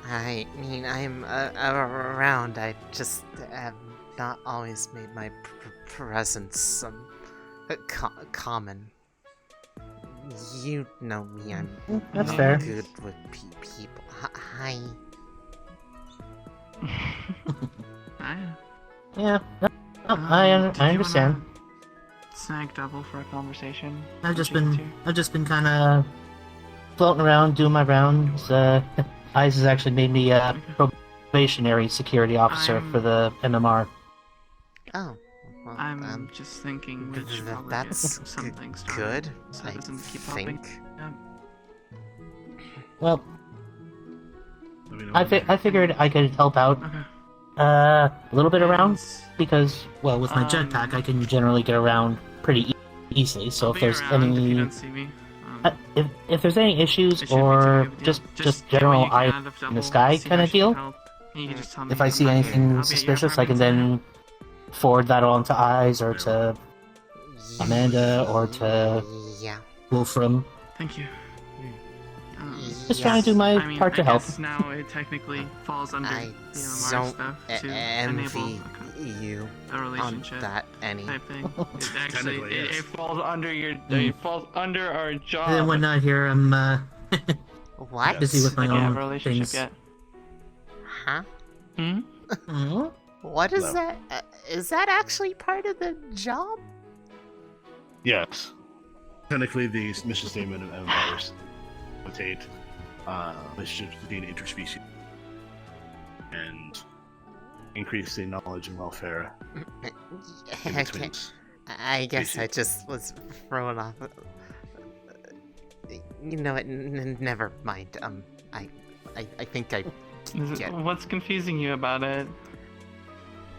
I mean, I'm around. I just have not always made my presence common. You know me, I'm That's not fair. good with people. Hi. Yeah, I understand. Snag double for a conversation. I've just been kind of floating around, doing my rounds. Eyes has actually made me a probationary security officer for the MMR. Oh. Well, I'm just thinking we should probably that's get something started good, so it doesn't keep think. popping. Yeah. Well, I figured I could help out a little bit around because, well, with my jetpack, I can generally get around pretty easily. So if there's any, if there's any issues or just general eye in the sky kind of deal, if I see anything suspicious, I can then forward that on to Eyes or to Amanda or to Wolfram. Thank you. Just trying to do my part to help. Guess now it technically falls under the MMR don't stuff to envy enable you a relationship on that any. type thing. It actually it falls under your Mm. it falls under our job. And then when not here, I'm What? busy with my Like, have own a relationship things. yet? Huh? Hmm? What is No. that? Is that actually part of the job? Yes. Technically, the mission statement of Metaverse notate relationships between interspecies and increase the knowledge and welfare in between. I guess I just was thrown off. You know what? Never mind. I think I get. What's confusing you about it?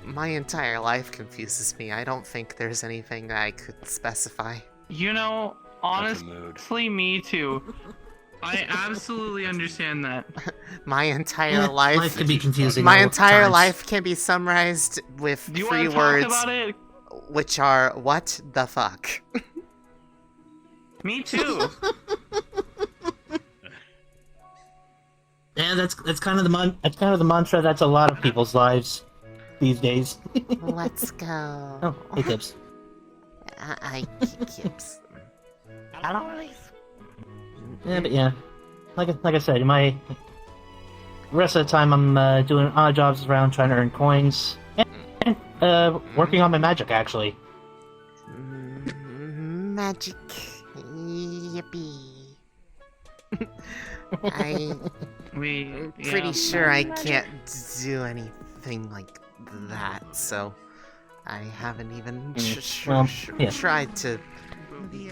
My entire life confuses me. I don't think there's anything I could specify. You know, honestly, me too. I absolutely understand that. My entire Yeah, life. life can be confusing My all entire times. life can be summarized with Do you 3 want to talk words, about it? which are "What the fuck." Me too. Yeah, that's kind of the mantra. That's a lot of people's lives these days. Let's go. Oh, hey Tips. I Kips. Hello, Elise. Yeah, but yeah, like I said, my rest of the time I'm doing odd jobs around trying to earn coins and working on my magic actually. Magic. Yippee. I'm pretty sure I can't do anything like that, so I haven't even tried to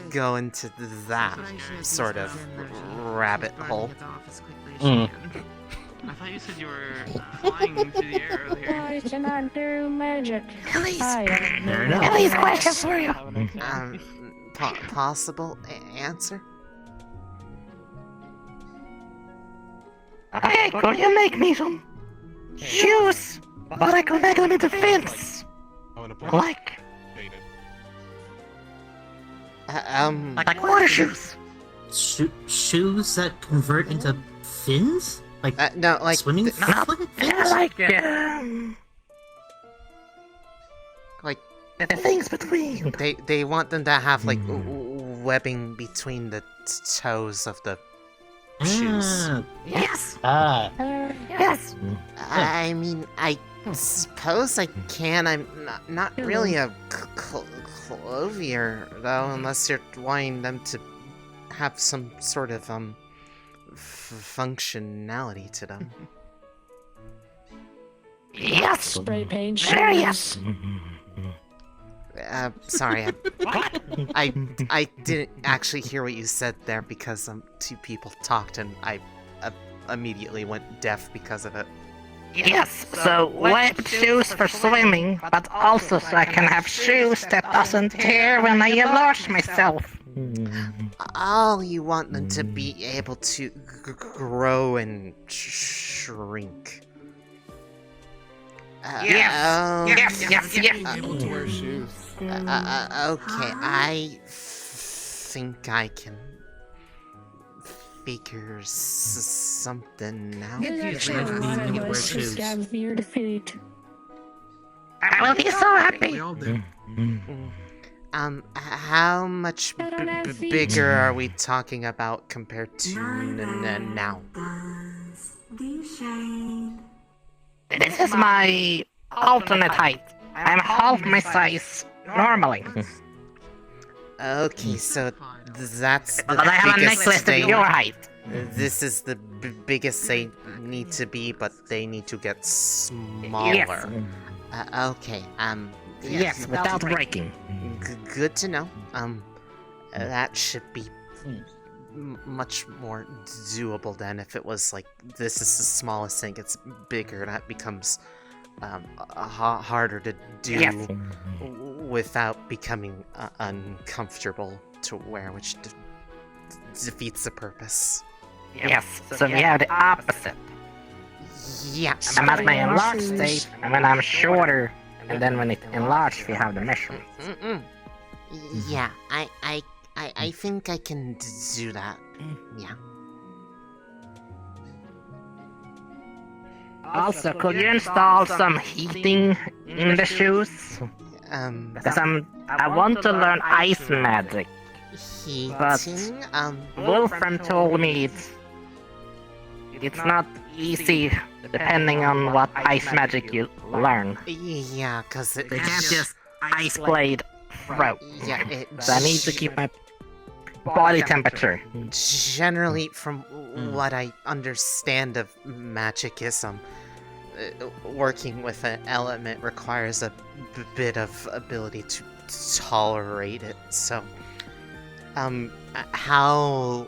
go into that sort of rabbit hole. I thought you said you were flying through the air earlier. I cannot do magic. Elise, Fair enough. Elise, question for you. Possible answer? Okay, could you make me some shoes, but I could make them into fins? Like water shoes. Shoes that convert into fins? Like no, like swimming fins? Like like the things between. They want them to have like webbing between the toes of the shoes. Yes. Yes. I mean, I suppose I can. I'm not really a clothier though, unless you're wanting them to have some sort of functionality to them. Yes. Spray paint shoes. Very yes. Sorry, I didn't actually hear what you said there because 2 people talked and I immediately went deaf because of it. Yes, so wet shoes for swimming, but also so I can have shoes that doesn't tear when I enlarge myself. Oh, you want them to be able to grow and shrink. Yes. Able to wear shoes. Okay, I think I can figure something out. There's actually a lot of us who scavenge near defeat. I will be so happy. We all do. How much bigger are we talking about compared to now? This is my alternate height. I'm half my size normally. Okay, so that's the But I have a necklace biggest to be your height. This is the biggest they need to be, but they need to get smaller. Yes. Okay, Yes, without breaking. Good to know. That should be much more doable than if it was like, this is the smallest thing, it's bigger, that becomes harder to do without becoming uncomfortable to wear, which defeats the purpose. Yes, so we have the opposite. Yes. I'm at my enlarged state, and when I'm shorter, and then when it enlarged, we have the measurement. Yeah, I think I can do that. Yeah. Also, could you install some heating in the shoes? Because I want to learn ice magic. But Wolfram told me it's not easy depending on what ice magic you learn. Yeah, because They can't just ice blade throw. Yeah, So I need to keep my body temperature. Generally, from what I understand of magic is, working with an element requires a bit of ability to tolerate it. So, how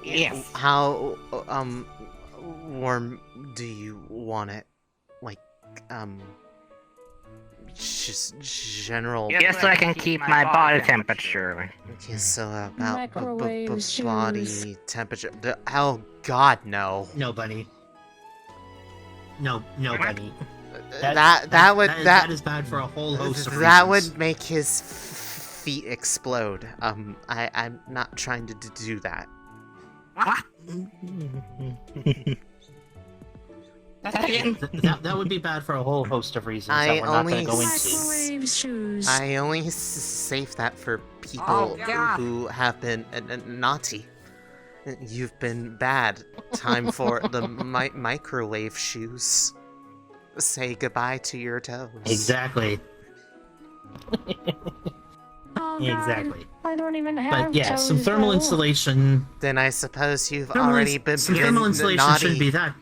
warm do you want it? Like, just general. Just so I can keep my body temperature. Okay, so about Microwave body shoes. temperature. Oh God, no. No, Bunny. No, Bunny. That is bad for a whole host of that reasons. would make his feet explode. I'm not trying to do that. That would be bad for a whole host of reasons that we're not going to go into. Microwave shoes. I only save that for people who have been naughty. You've been bad. Time for the microwave shoes. Say goodbye to your toes. Exactly. Oh, God. Exactly. I don't even have But yeah, some toes, thermal though. insulation. Then I suppose you've Thermal already been some thermal insulation naughty. shouldn't be that.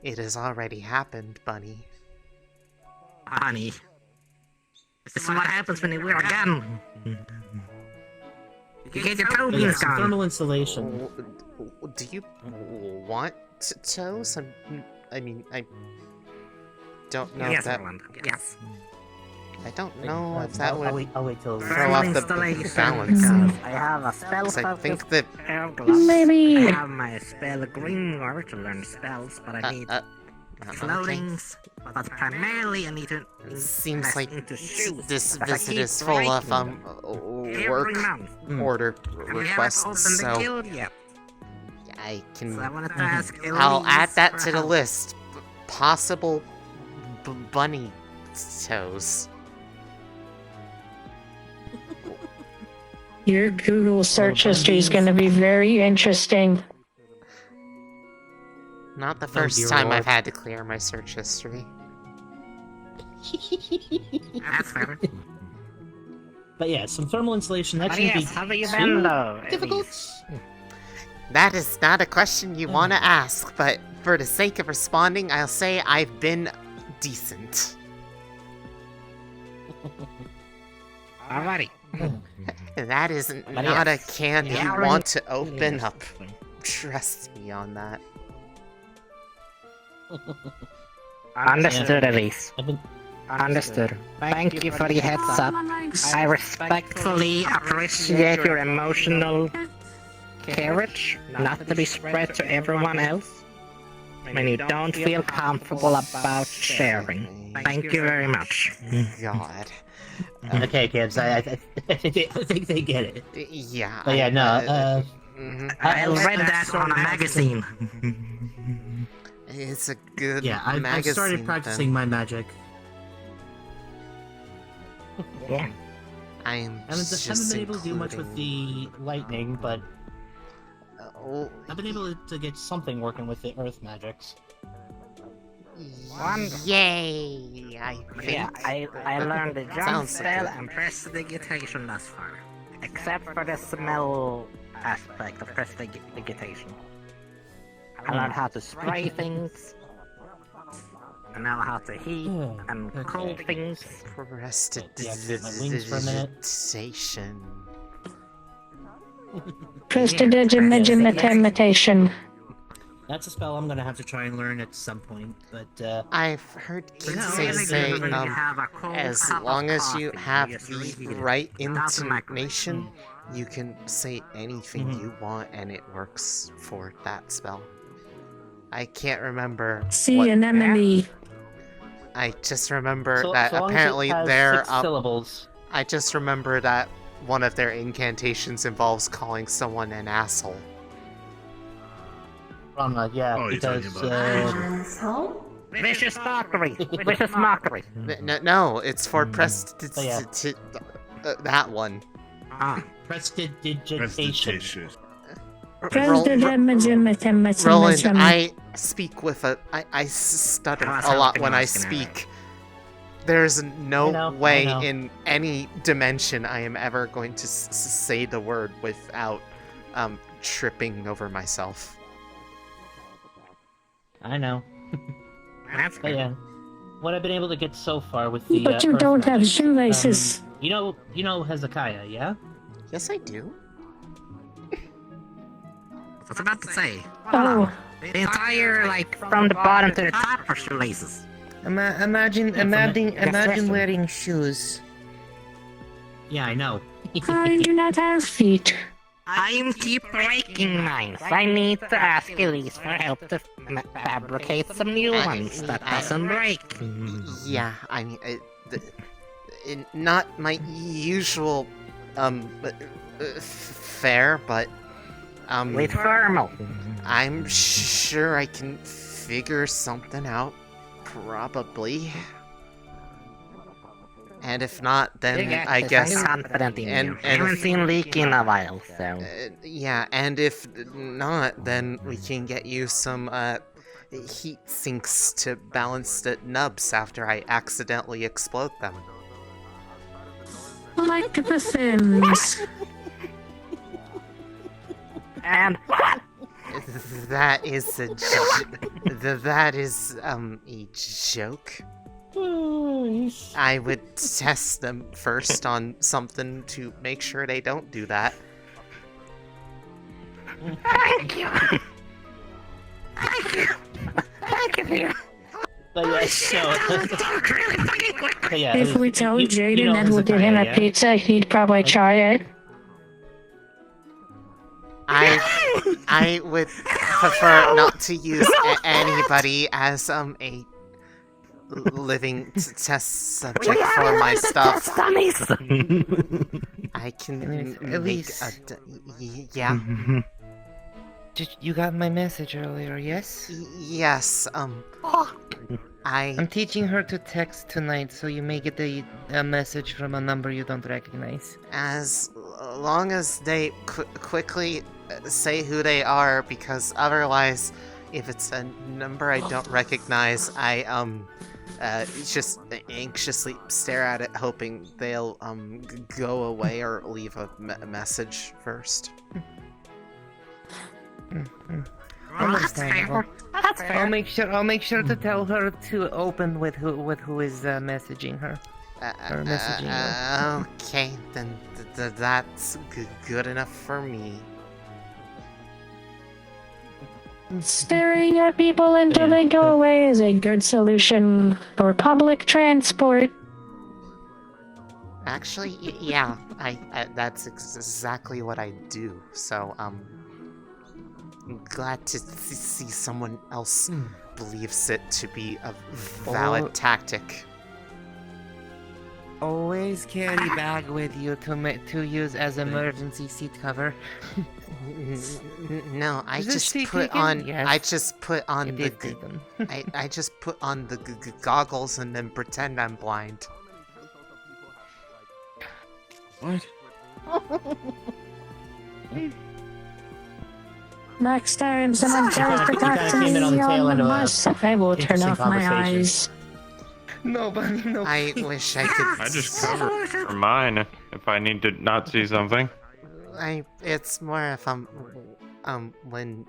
It has already happened, Bunny. Honey. This is what happens when you wear a gun. You get your toe Yeah, beans some gone. thermal insulation. Do you want toes? I mean, I don't know Yes, if that. Roland. Yes. I don't know if that would I'll wait till throw off the balance. I have a spell 'Cause I focus think that Maybe. I have my spell Grimoire to learn spells, but I need floatings. But primarily I need to seems like into shoes. this because I visit keep is full of breaking them work every month. order And we haven't requests. opened the So guild yet. I can. So I wanted to ask I'll Elise add that for to the help. list. Possible bunny toes. Your Google search history is going to be very interesting. Not the Oh, first dear time Lord. I've had to clear my search history. That's fair. But yeah, some thermal insulation, that But shouldn't yes, be how have you too been though? difficult. That is not a question you want to ask, but for the sake of responding, I'll say I've been decent. Alrighty. That is But not yes, a can yeah, you right. want to open Yes. up. Trust me on that. Understood, Elise. Understood. Thank you for the heads up. I respectfully appreciate your emotional carriage, not to be spread to everyone else. when you don't feel comfortable about sharing. Thank you very much. God. Okay, kids, I think they get it. Yeah. But yeah, no. I read that on a magazine. It's a good I've magazine. started practicing my magic. Yeah. I haven't been able to do much with the lightning, but I've been able to get something working with the earth magics. Yay! I learned the jump Sounds spell good. and prestidigitation thus far. Except for the smell aspect of prestidigitation. I learned how to spray things. I know how to heat and cool things. Prestidigitation. Prestidigitation. That's a spell I'm gonna have to try and learn at some point, but I've heard kids say as long as you have the right intonation, you can say anything you want and it works for that spell. I can't remember. See an enemy. I just remember So that long as it apparently has they're 6 syllables. I just remember that one of their incantations involves calling someone an asshole. Because Vicious mockery. Vicious mockery. No, it's for that one. Prestidigitation. Roland, I speak with I stutter a lot when I speak. There's no way in any dimension I am ever going to say the word without tripping over myself. I know. But yeah, what I've been able to get so far with the. But you earth don't have magic, shoelaces. You know Hezekiah, yeah? Yes, I do. I was about to say. Oh. The entire, from the bottom to the top are shoelaces. Imagine wearing shoes. Yeah, I know. I do not have feet. I keep breaking mine. I need to ask Elise for help to fabricate some new ones that doesn't break. Yeah, I mean, not my usual fare, but with thermal. I'm sure I can figure something out, probably. And if not, then I guess. I'm confident in you. I haven't seen Leak in a while, so. Yeah, and if not, then we can get you some heat sinks to balance the nubs after I accidentally explode them. Like the Sims. And what? That is a joke. I would test them first on something to make sure they don't do that. Thank you. Thank you. But yeah, If we tell Jaden that we'll give him a pizza, he'd probably try it. I would prefer not to use anybody as a living test subject for my stuff. I can Elise. yeah. You got my message earlier, yes? Yes. I'm teaching her to text tonight, so you may get a message from a number you don't recognize. As long as they quickly say who they are, because otherwise, if it's a number I don't recognize, I just anxiously stare at it, hoping they'll go away or leave a message first. Understandable. That's fair. I'll make sure to tell her to open with who is messaging her. Or messaging her. Okay, then that's good enough for me. Staring at people until they go away is a good solution for public transport. Actually, yeah, I that's exactly what I do. So, glad to see someone else believes it to be a valid tactic. Always carry bag with you to use as emergency seat cover. No, I Is this just seat put taken? on. Yes. I just put on It the. is taken. I just put on the goggles and then pretend I'm blind. What? Next time someone tries to talk to me on the bus, I will turn off my eyes. Nobody, no. I wish I could. I just cover it for mine if I need to not see something. It's more if when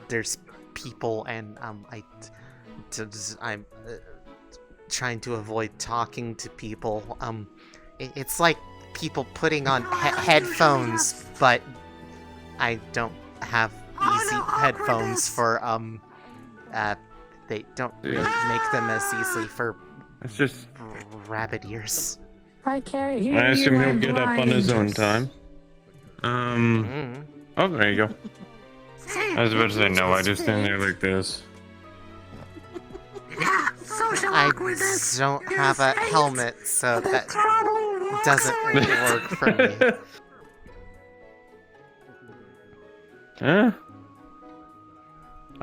there's people and I'm trying to avoid talking to people. It's like people putting on headphones, but I don't have easy headphones for they don't really make them as easily for It's just rabbit ears. I can't hear I assume you, he'll I'm get up on his own time. Oh, there you go. I was about to say no. I just stand there like this. I don't have a helmet, so that doesn't really work for me. Huh?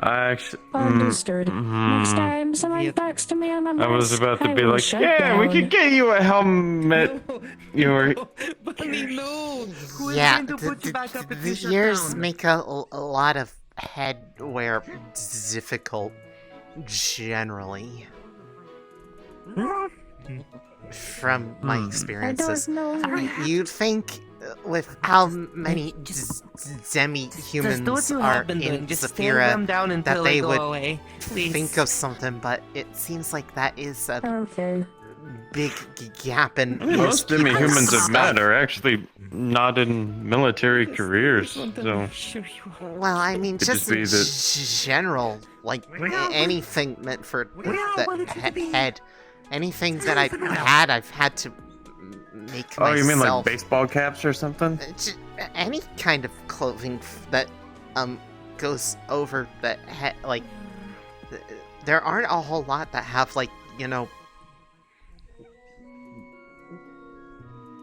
I actually. Understood. Next time someone talks to me on the bus, I was about to I be will like, shut yeah, we down. could get you a helmet. You're. Bunny, no! Who is Yeah, going to put you back up if the you shut ears down? make a lot of head wear difficult, generally. From my experiences. I don't know. You'd think with how many demi-humans Just do what you are have been doing. in Just stare them Zafira down that until they go would away. Please. think of something, but it seems like that is a Okay. big gap in Most people's demi-humans I've stuff. met are actually not in military careers, so. Well, I mean, Could just just be in that- general, like anything meant for the head, anything that I've had to make Oh, myself. you mean like baseball caps or something? Any kind of clothing that goes over the head, like there aren't a whole lot that have like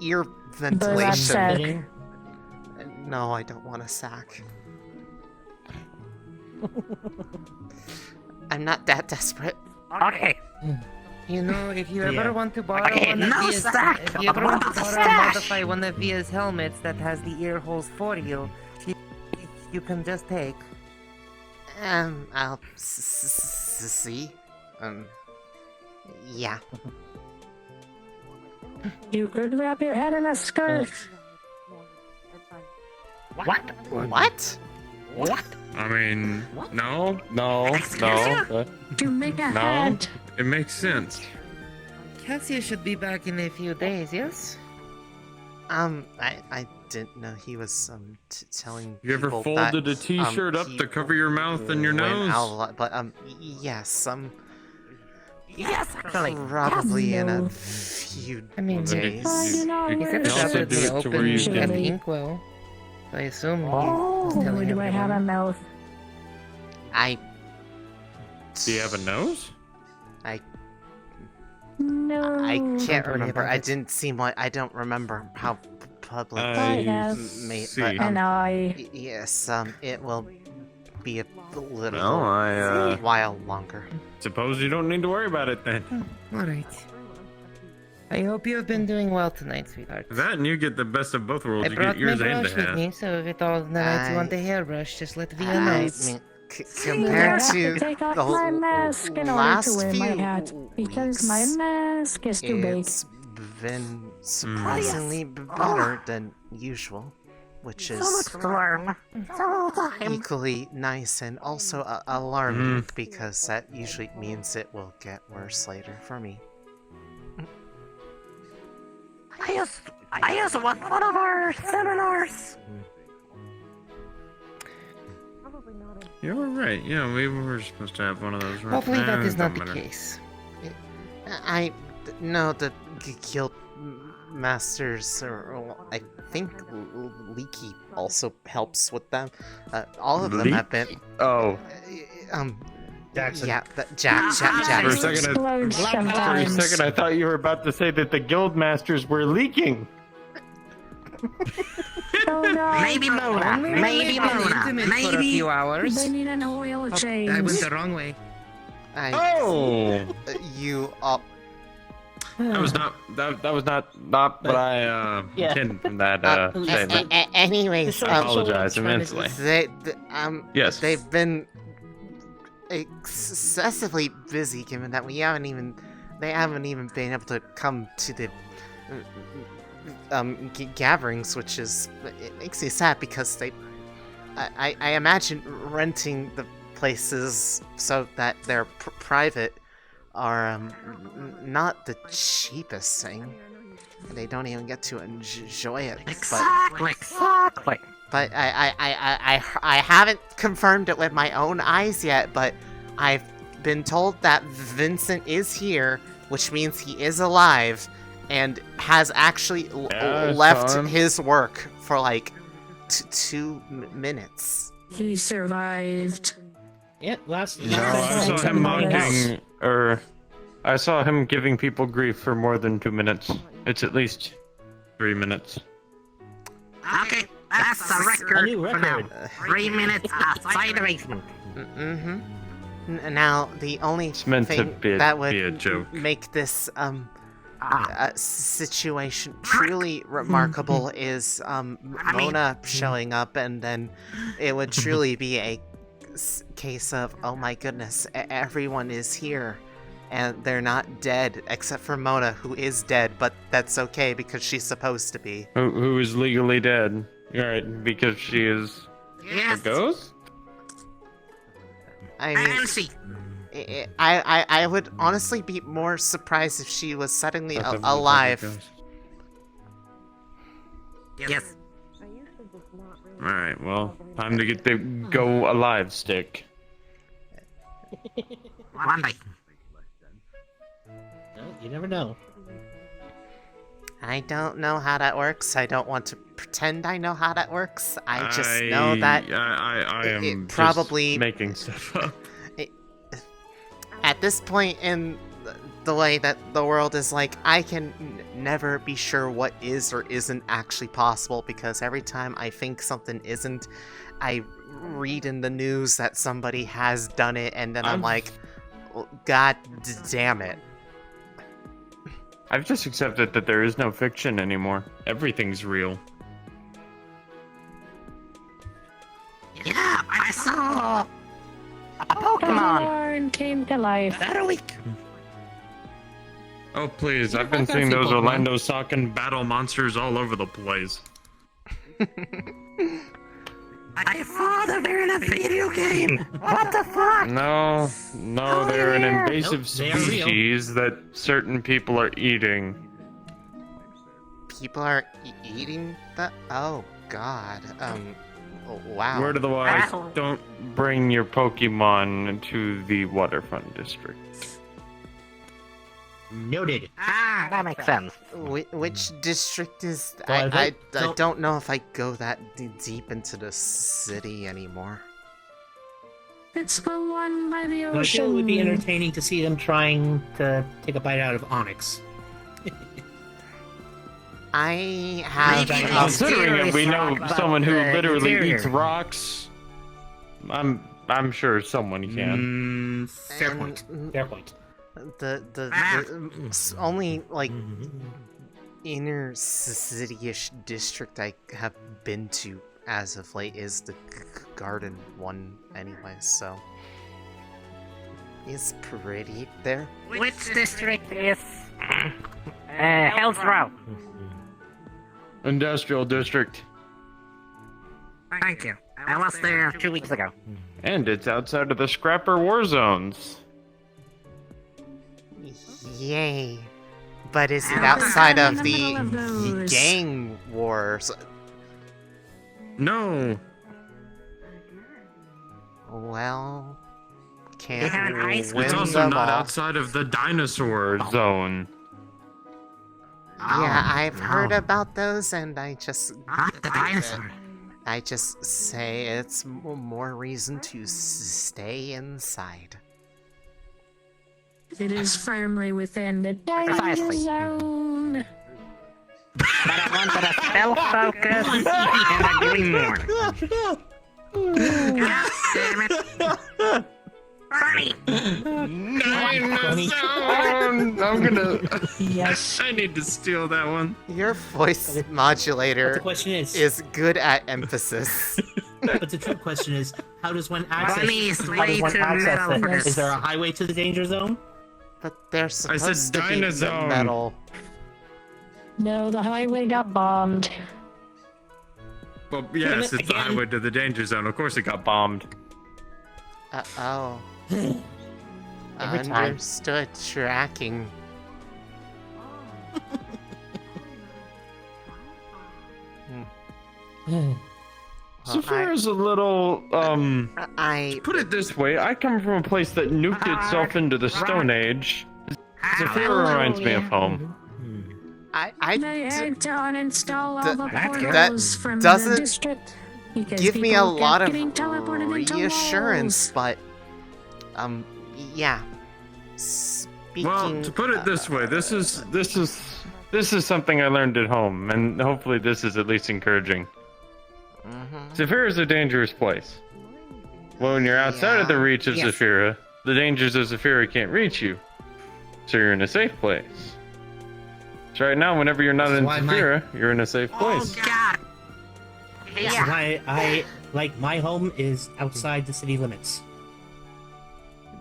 ear ventilation. sack. No, I don't want a sack. I'm not that desperate. Okay. You know, if you ever want to borrow Okay, one of no Via's, sack. if you ever want to borrow Stash. and modify one of Via's helmets that has the ear holes for you, you can just take. I'll see. Yeah. You could wrap your head in a scarf. What? What? What? I mean, no. To make a No, hat. it makes sense. Cassia should be back in a few days, yes? I didn't know he was telling You ever people folded that, a T-shirt up he to cover your mouth and your went nose? out a lot, but yes, Yes, actually. probably in a Yes, few mean, days. I do not He wear said also that do would be it to open where you to can- the inkwell. So I assume Oh, he's telling do I have a everyone. mouth? Do you have a nose? No. I can't worry remember. about I it. didn't seem like I don't remember how public I have. see. but And I. yes, it will be a little Well, I while longer. suppose you don't need to worry about it then. Alright. I hope you have been doing well tonight, sweetheart. That and you get the best of both worlds. I You brought get ears my and brush a with hat. me, so if all the nights you want a hairbrush, just let Via know. I mean, compared I to have to take off the my mask in order to last wear my few hat because my weeks, mask is too big. it's been surprisingly better than usual, which is to learn. equally nice and also alarming because that usually means it will get worse later for me. I used one of our seminars. You were right. Yeah, we were supposed to have one of those. Right? Hopefully that is not Doesn't the matter. case. I know the guild masters, I think Leaky also helps with them. All of them have been. Oh. Jackson. Yeah, Jackson. For a second, I thought you were about to say that the guild masters were leaking. Maybe Mona. Maybe Mona. For a few hours. They need an oil change. I went the wrong way. You up. That was not what I intended from that statement. Anyways, I apologize immensely. Yes. They've been excessively busy, given that they haven't even been able to come to the gatherings, which is, it makes me sad because I imagine renting the places so that they're private are not the cheapest thing. They don't even get to enjoy it. Exactly. But I haven't confirmed it with my own eyes yet, but I've been told that Vincent is here, which means he is alive, and has actually left his work for like 2 minutes. He survived. Yeah, last. No, I saw him mocking, or I saw him giving people grief for more than 2 minutes. It's at least 3 minutes. Okay, that's a record for now. 3 minutes outside the basement. Now, the only thing that would make this situation truly remarkable is Mona showing up, and then it would truly be a case of, oh my goodness, everyone is here and they're not dead except for Mona, who is dead, but that's okay because she's supposed to be. Who is legally dead? Alright, because she is a ghost? I mean, I would honestly be more surprised if she was suddenly alive. Yes. Alright, well, time to get the go alive stick. One day. No, you never know. I don't know how that works. I don't want to pretend I know how that works. I just know that I am probably just making stuff up. At this point in the way that the world is, like, I can never be sure what is or isn't actually possible, because every time I think something isn't, I read in the news that somebody has done it, and then I'm like, God damn it. I've just accepted that there is no fiction anymore. Everything's real. Yeah, I saw a Pokemon came to life. That a week. Oh please, I've been seeing those Orlando Socken battle monsters all over the place. I thought they're in a video game. What the fuck? No, they're an invasive species that certain people are eating. People are eating that? Oh god. Wow. Word of the wise, don't bring your Pokemon to the waterfront district. Noted. That makes sense. Which district is... Well, I don't know if I go that deep into the city anymore. It's the one by the But ocean. it would be entertaining to see them trying to take a bite out of Onyx. I have... Considering we know someone who literally eats rocks, I'm sure someone can. Fair point. Fair point. The only, like, inner city-ish district I have been to as of late is the garden one anyway, so... It's pretty there. Which district is... Hell's Row? Industrial district. Thank you. I was there 2 weeks ago. And it's outside of the Scrapper war zones. Yay. But is it outside of the gang wars? No. Well, can't win It's also them not all. outside of the dinosaur zone. Yeah, I've heard about those, and I just... the dinosaur. I just say it's more reason to stay inside. It is firmly within the danger zone. But I wanted a spell focus and a grimoire. God damn it. Bernie! I'm gonna... Yes. I need to steal that one. Your voice modulator the question is good at emphasis. But the true question is, how does one access? Bunny's How way does one too access loud for it? this. Is there a highway to the danger zone? But they're supposed to be Dinozone. metal. No, the highway got bombed. Well, yes, it's the highway to the danger zone. Of course it got bombed. Oh. Every time. Understood. Tracking. Saphira's a little, put it this way, I come from a place that nuked itself into the Stone Age. Saphira reminds me of home. They had to uninstall all the that portals from the doesn't district. because give me a people lot kept of getting teleported into reassurance, walls. but, yeah. Speaking... Well, to put it this way, this is something I learned at home, and hopefully this is at least encouraging. Saphira is a dangerous place. Well, when you're outside of the reach of Saphira, the dangers of Saphira can't reach you. So you're in a safe place. So right now, whenever you're not in Saphira, you're in a safe place. Oh, God! That's why my home is outside the city limits.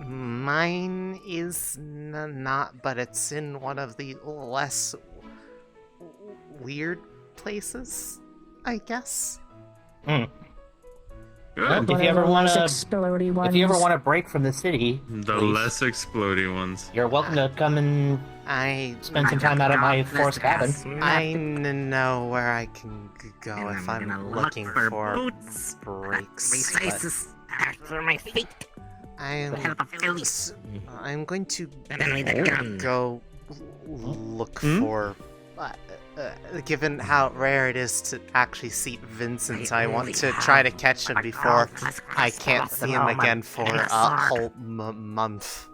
Mine is not, but it's in one of the less weird places, I guess. Well, if you ever want to break from the city, The less explodey ones. you're welcome to come and spend some time out at my forest cabin. I know where I can go if I'm looking for breaks. Places for my feet. I'm going to go look for... given how rare it is to actually see Vincent, I want to try to catch him before I can't see him again for a whole month.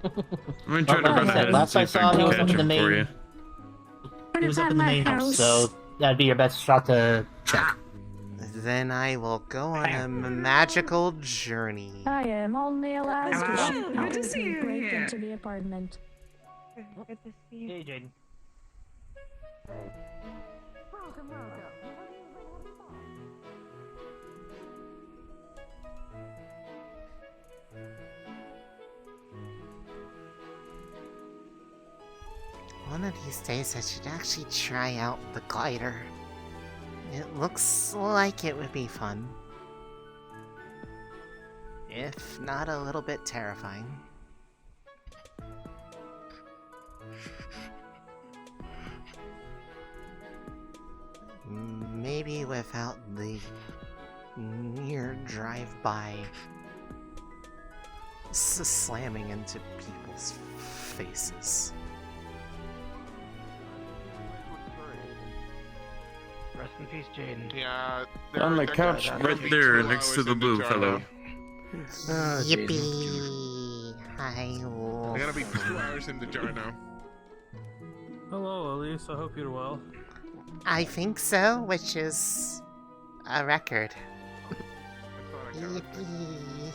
I'm gonna try to run ahead and Last see I if saw, I he can was up catch in the him for main. you. He was up in the main house, so that'd be your best shot to check. Then I will go on a magical journey. I am only allowed to Hello. shoot Good to see you break here. into the apartment. Good to see you. Hey, Jaden. One of these days I should actually try out the glider. It looks like it would be fun. If not a little bit terrifying. Maybe without the near drive-by slamming into people's faces. Rest in peace, Jaden. Yeah. On the couch right there next to the blue fellow. Yippee! Hi. They gotta be 2 hours in the jar now. Hello, Elise. I hope you're well. I think so, which is a record. Yippee!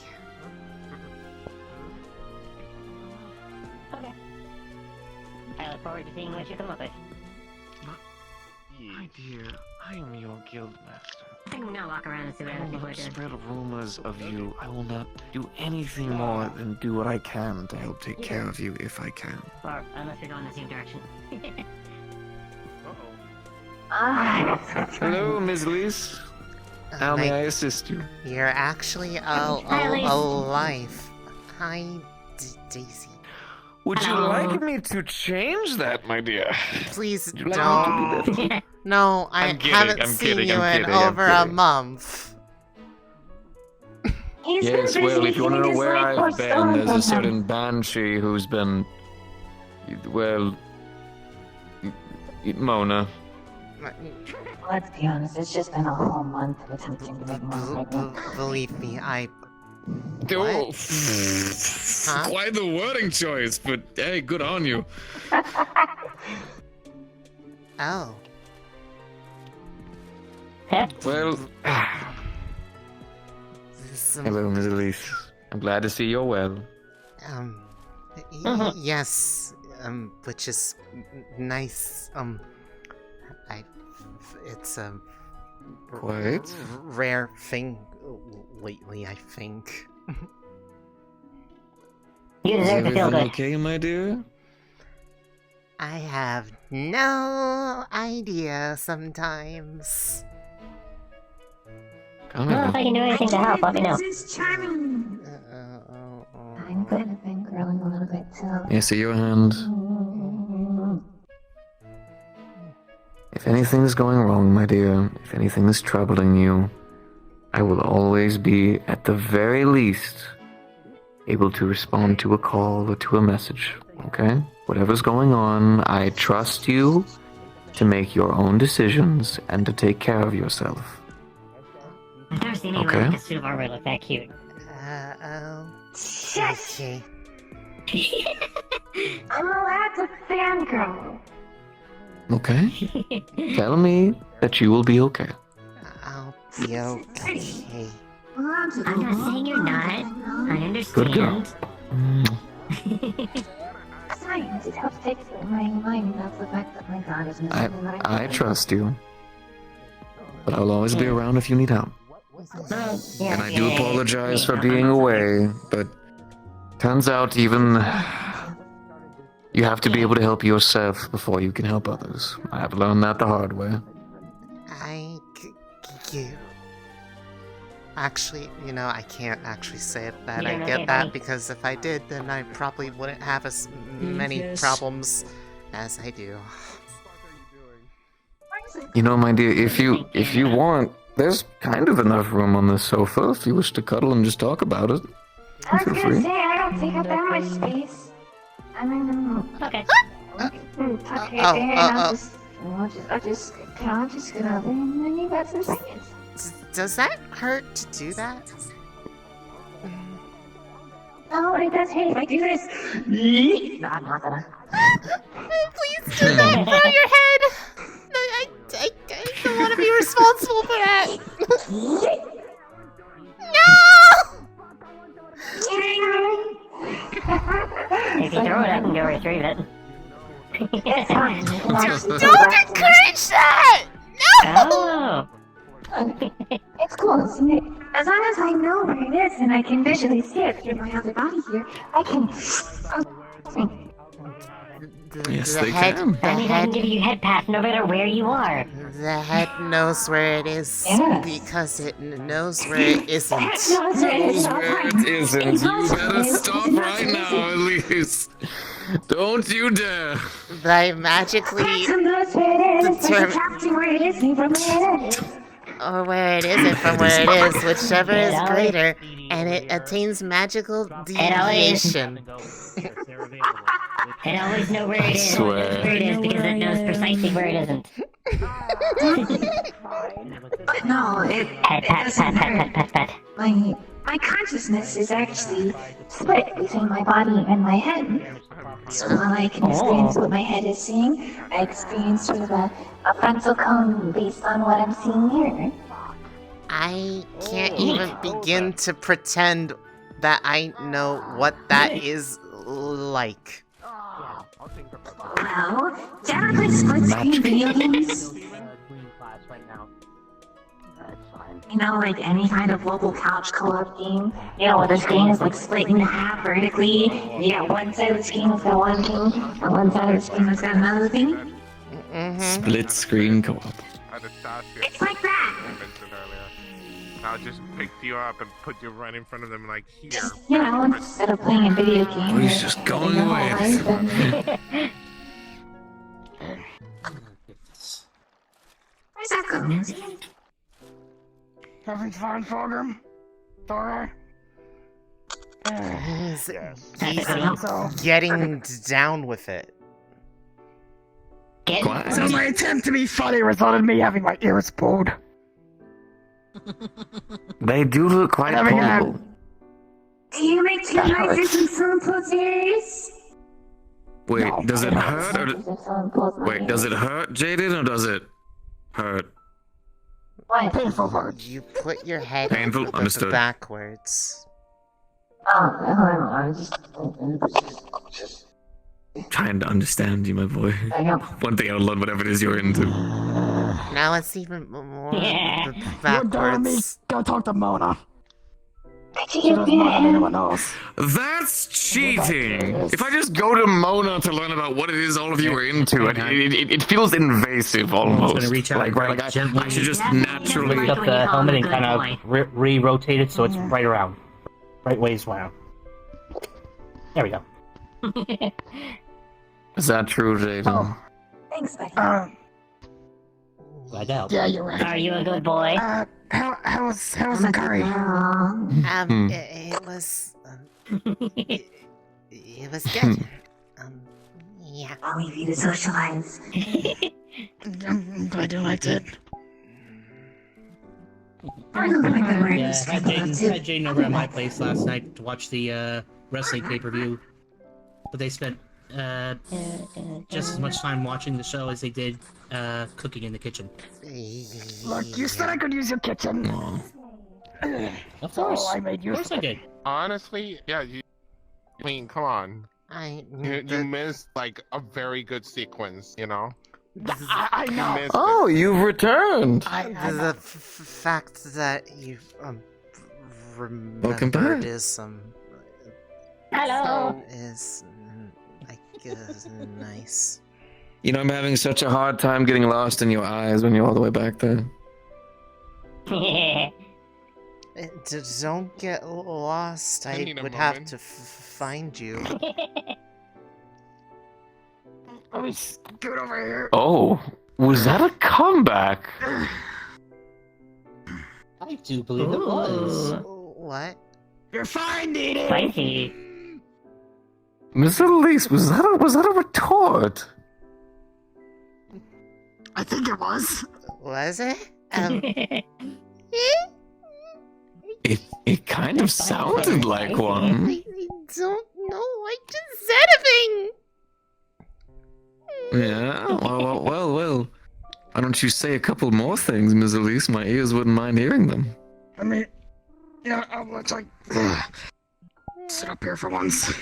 Okay. I look forward to seeing what you come up with. My dear, I am your guild master. I'm gonna walk around and see what other I will people are not doing. spread rumors of you. I will not do anything more than do what I can to help take care of you if I can. Or unless you're going the same direction. Hello, Ms. Elise. How may I assist you? You're actually alive. Hi, Daisy. Would you like me to change that, my dear? Please Would you like me to do don't. that? No, I I'm kidding, haven't I'm seen kidding, you I'm in kidding, I'm over a kidding. month. Yes, well, if you want to know where I've been, there's a certain banshee who's been, well, Mona. Let's be honest, it's just been a whole month of attempting to make money right now. Believe me, Oh, quite the wording choice, but hey, good on you. Oh. Well, hello, Miss Elise. I'm glad to see you're well. Yes, which is nice. It's a Quite rare thing lately, I think. You deserve to feel good. Okay, my dear? I have no idea sometimes. Well, if I can do anything to help, let me know. This is charming. I'm good. I've been growing a little bit, so... Yeah, see your hand. If anything's going wrong, my dear, if anything is troubling you, I will always be, at the very least, able to respond to a call or to a message, okay? Whatever's going on, I trust you to make your own decisions and to take care of yourself. I've never seen anyone in a suit of armor look that cute. Okay. I'm allowed to fangirl. Okay? Tell me that you will be okay. I'll be okay. I'm not saying you're not. I understand. Good girl. Science, it helps take my mind off the fact that my god is missing. I trust you. But I'll always be around if you need help. And I do apologize for being away, but turns out even you have to be able to help yourself before you can help others. I have learned that the hard way. Actually, I can't actually say that I get that, because if I did, then I probably wouldn't have as many problems as I do. My dear, if you want, there's kind of enough room on this sofa if you wish to cuddle and just talk about it. I was gonna say, I don't take up that much space. I mean, okay. Tuck it there, and I'll just get over and then you got some seconds. Does that hurt to do that? No, it does hurt if I do this. No, I'm not gonna. Please do not throw your head! I don't want to be responsible for that! No! If you throw it, I can go retrieve it. Don't encourage that! No! Oh. It's cool, isn't it? As long as I know where it is and I can visually see it through my other body here, I can... Yes, they can. That means I can give you head pass no matter where you are. The head knows where it is because it knows where it isn't. Knows where it isn't. You better stop right now, Elise. Don't you dare. By magically determine where it is from where it is. Or where it isn't from where it is, whichever is greater, and it attains magical deviation. It always knows where it is. Where it is because it knows precisely where it isn't. But no, it doesn't hurt. My consciousness is actually split between my body and my head. So while I can experience what my head is seeing, I experience sort of a frontal cone based on what I'm seeing here. I can't even begin to pretend that I know what that is like. Well, generally split screen video games. Like any kind of local couch co-op game, where the screen is split in half vertically. You got one side of the screen that's got one thing, and one side of the screen that's got another thing. Split screen co-op. It's like that. I'll just pick you up and put you right in front of them, here. Instead of playing a video game. Oh, he's just going away. Where's that going? Having fun, Thorgrim? Thor? He's getting down with it. quiet. So my attempt to be funny resulted in me having my ears pulled. They do look quite portable. Do you make Toymaker some food ears? Wait, does it hurt or wait, does it hurt, Jaden, or does it hurt? What? Painful hurt. You put your head Painful? Understood. backwards. I'm just Trying to understand you, my boy. One thing I'll learn whatever it is you're into. Now it's even more You're done with me. backwards. Go talk to Mona. She knows more than anyone else. That's cheating! If I just go to Mona to learn about what it is all of you are into, it feels invasive almost. Gonna reach out like, and I gently should just naturally... pick up the helmet and kind of re-rotate it so it's right around. Right ways around. There we go. Is that true, Jaden? Thanks, buddy. Glad to help. Yeah, you're right. Are you a good boy? How's the curry? It was it was good. Yeah. I'll leave you to socialize. I'm glad you liked it. Yeah, had Jaden over at my place last night to watch the wrestling pay-per-view, but they spent just as much time watching the show as they did cooking in the kitchen. Look, you said I could use your kitchen. Of course, I made use of course I did. Honestly, yeah. I mean, come on. You missed like a very good sequence, you know. I know. You missed Oh, you've returned. The fact that you Welcome back. remembered is Hello. is I guess nice. You know, I'm having such a hard time getting lost in your eyes when you're all the way back there. Don't get lost. I would have to find you. Let me scoot over here. Oh, was that a comeback? I do believe it was. What? You're fine, Dee Spicy. Miss Elise, was that a retort? I think it was. Was it? It kind of sounded like one. I don't know. I just said a thing. Yeah, well. Why don't you say a couple more things, Miss Elise? My ears wouldn't mind hearing them. I mean, yeah, let's like sit up here for once.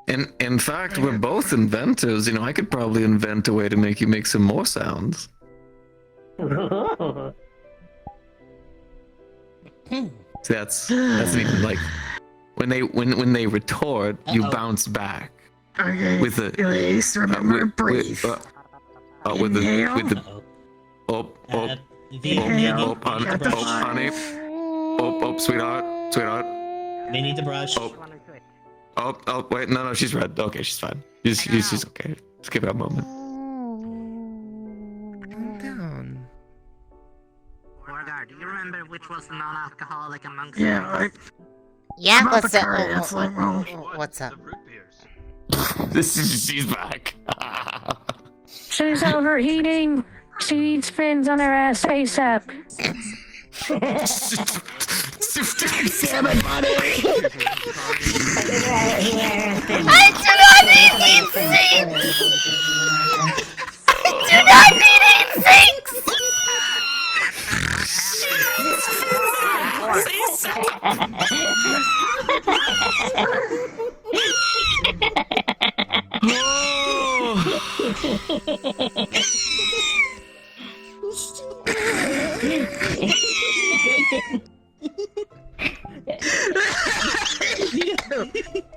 In fact, we're both inventors. You know, I could probably invent a way to make you make some more sounds. See, that's even like when they retort, you bounce back. Okay. With the Elise, remember breathe. With the honey. Sweetheart. They need the brush. Wait, no, she's red. Okay, she's fine. She's okay. Just give her a moment. Calm down. Borgar, do you remember which was the non-alcoholic amongst Yeah, right. Yeah, About what's the up? curry, that's like, well, What's up? She's back. She's overheating. She needs fins on her ass ASAP. Damn it, buddy! I do not need these things! I do not need these things!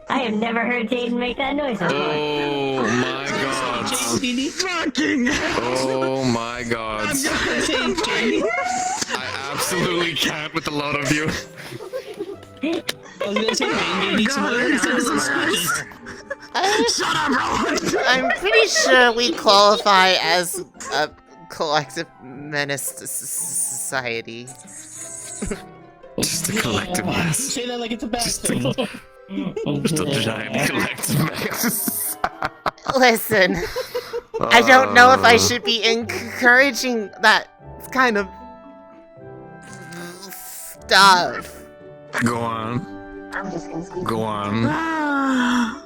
I have never heard Jaden make that noise before. Oh my god. Fucking Oh my god. I absolutely can't with a lot of you. I was gonna say, Jaden needs some other Shut up, bro! I'm pretty sure we qualify as a collective menace to society. Just a collective mess. Say that like it's a bad thing. Just a giant collective mess. Listen, I don't know if I should be encouraging that kind of stuff. Go on. Go on.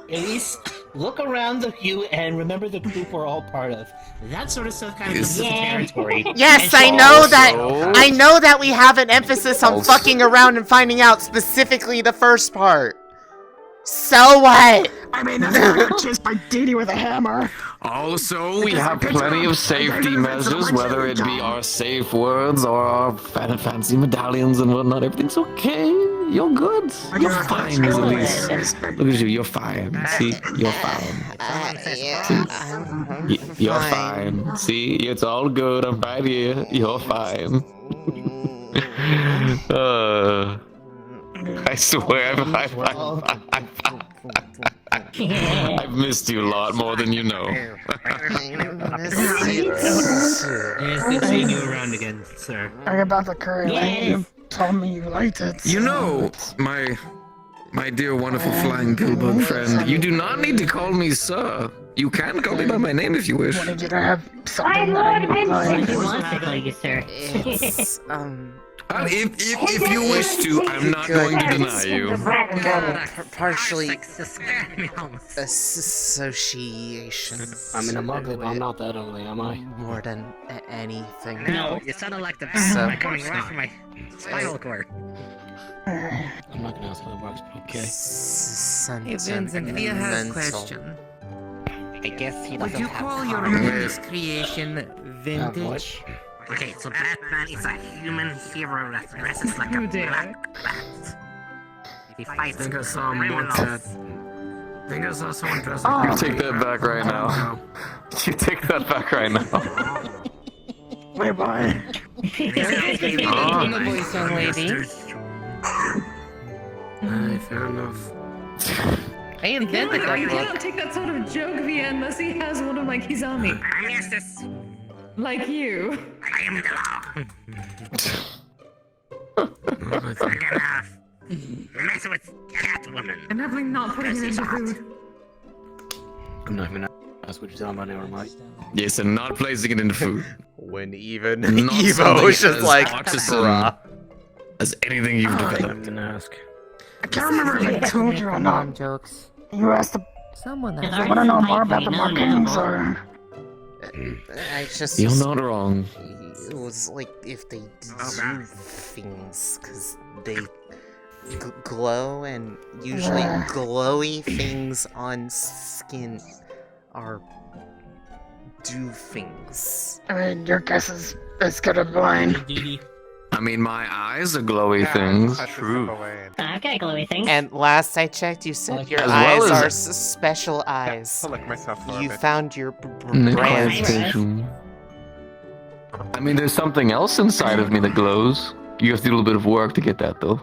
Elise, look around the queue and remember the group we're all part of. That sort of stuff kind of comes with the territory. Yes, And I know that. I know that we have an emphasis on fucking around and finding out specifically the first part. So what? I mean, that's why I got chased by Didi with a hammer. Also, we have plenty of safety measures, whether it be our safe words or our fancy medallions and whatnot. Everything's okay. You're good. You're fine, Elise. Look at you. You're fine. See? You're fine. See? You're fine. See? It's all good. I'm right here. You're fine. I swear, I've missed you a lot more than you know. It's good seeing you around again, sir. Sorry about the curry. You told me you liked it. You know, my dear wonderful flying Gilbug friend, you do not need to call me sir. You can call me by my name if you wish. Wanted you to have something that I If you want to call you sir. It's, if you wish to, I'm not going to deny you. Partially association. I mean, I'm ugly, but I'm not that ugly, am I? More than anything. No, you sounded like the coming right from my spinal cord. I'm not gonna ask how it works, but okay. Hey, Vincent, Via has a question. I guess he Would doesn't you have call your latest creation vintage? Okay, so Batman is a human hero that dresses like a black bat. He fights I think I saw more criminals. cat. I think I saw someone dressed You like take that back right now. You take that back right now. Bye bye. Voice, young lady. Fair enough. I invented that You book. cannot take that sort of joke, Via, unless he has one of my Kizami. I'm Eustace. Like you. I am the law. You're messing with Catwoman. And definitely not putting it into food. I'm not even gonna ask what you're talking about now, am I? Yes, and not placing it into food. When even Not Evo something was just as like, autism bruh. as anything you've developed. I'm gonna ask. I can't remember if I told you or not. Jokes. You asked the... Someone I want to know more about the markings, or... I just. You're not wrong. It was like if they do things, because they glow, and usually glowy things on skin are do things. I mean, your guess is as good as mine. I mean, my eyes are glowy things. True. I've got glowy things. And last I checked, you said your As well eyes as- are special eyes. You found your Nikolai brand. Station. I mean, there's something else inside of me that glows. You have to do a little bit of work to get that, though.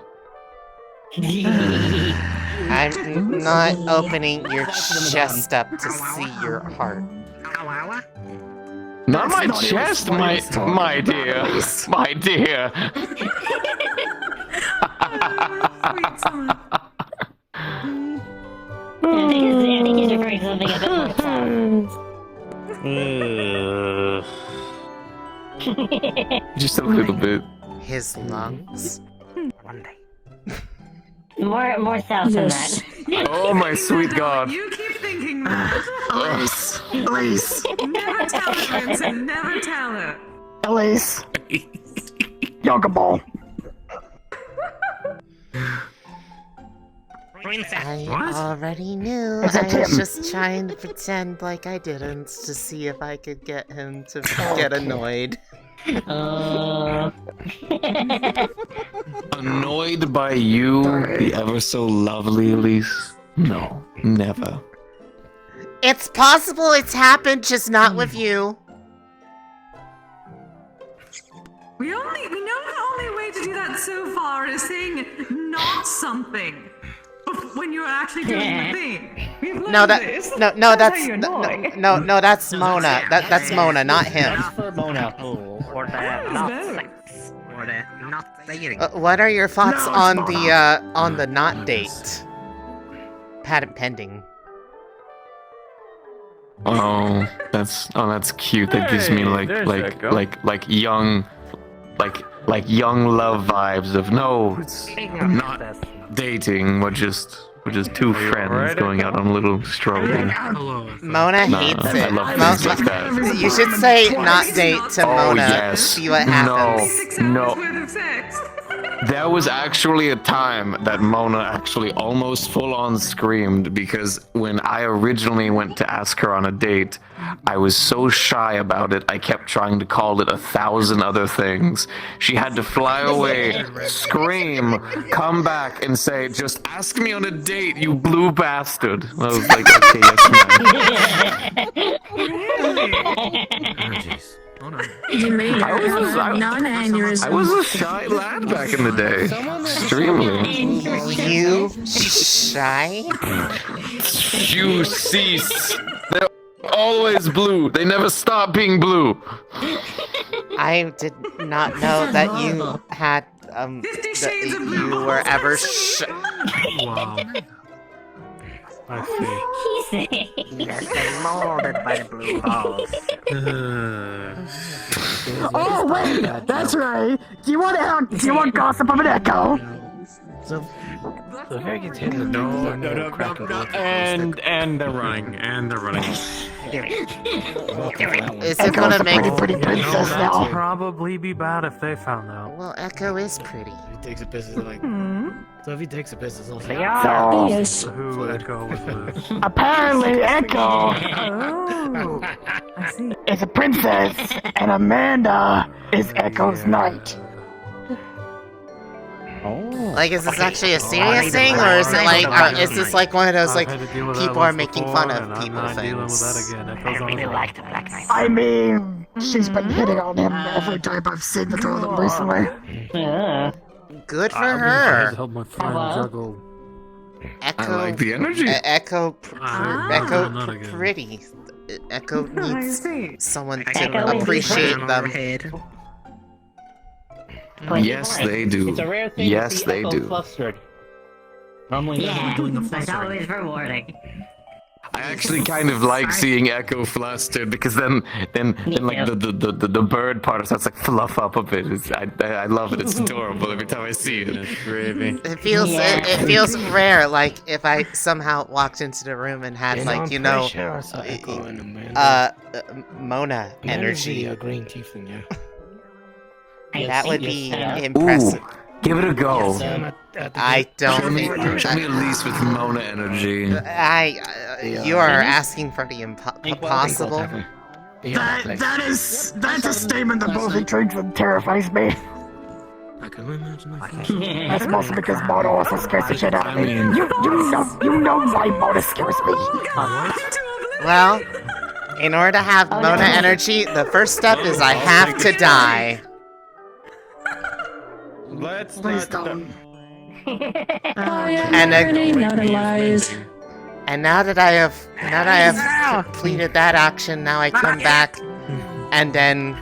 I'm not opening your chest up to see your heart. Not my chest, my dear. My dear. I think he's referring to something a bit more soft. Just a little bit. His lungs. One day. More south than that. Oh my sweet god. You keep thinking that. Elise. Elise. Never tell it, Vincent. Never tell it. Elise. Yoga ball. I already knew. Is I it was him? just trying to pretend like I didn't to see if I could get him to get annoyed. Annoyed by you, the ever so lovely Elise? No, never. It's possible it's happened, just not with you. We know the only way to do that so far is saying not something when you're actually doing the thing. We've learned No, this. that's how you annoy. no, that's Mona. That's Mona, not him. For Mona. Or the not sex. Or the not dating. What are your thoughts on the not date? Patent pending. Oh, that's cute. That gives me Hey, there's Echo. young love vibes of no, it's not dating. We're just two friends alright, going out on a little stroll. Mona Nah, hates I it. love things like that. You should say not date to Oh Mona. yes. See what happens. No. There was actually a time that Mona actually almost full-on screamed because when I originally went to ask her on a date, I was so shy about it, I kept trying to call it 1,000 other things. She had to fly away, scream, come back, and say, "Just ask me on a date, you blue bastard." I was like, okay, yes, ma'am. You made her have a non-aneurysm. I was a shy lad back in the day. Extremely. You shy? You cease. They're always blue. They never stop being blue. I did not know that you had that you were ever Wow. I see. Yes, they molded by the blue balls. Oh wait, that's right. Do you want gossip of an echo? So very content. No. And they're running. Is it gonna make pretty princess That'd now? probably be bad if they found out. Well, Echo is pretty. He takes a piss, like. So if he takes a piss, it's also. Yes. Who Echo was with? Apparently, Echo Oh, I see. is a princess, and Amanda is Echo's knight. Like, is this actually a serious thing, or is it like, is this like one of those like people are making fun of people things? I mean, she's been hitting on him every time I've seen the two of them recently. Good for I her. help my friend juggle. Echo, I like the energy. Echo, not again. pretty. Echo I needs see. someone Echo to is appreciate them. Yes, they do. It's a rare thing Yes, to see they Echo do. flustered. Normally, Yeah, doing the that's flustering. always rewarding. I actually kind of like seeing Echo flustered because then like the bird part starts like fluff up a bit. I love it. It's adorable every time I see it. It's gravy. It feels it feels rare. Like if I somehow walked into the room and had like Mona energy. Green tiefling, yeah. That would be impressive. Ooh, give it a go. I don't Show me think. Elise with Mona energy. You are asking for the impossible. That's a statement that both intrigues and terrifies me. I can imagine. That's mostly because Mona also scares the shit out of me. You know why Mona scares me. Well, in order to have Mona energy, the first step is I have to die. Let's Please not. don't. And now that I have completed that action, now I come back, and then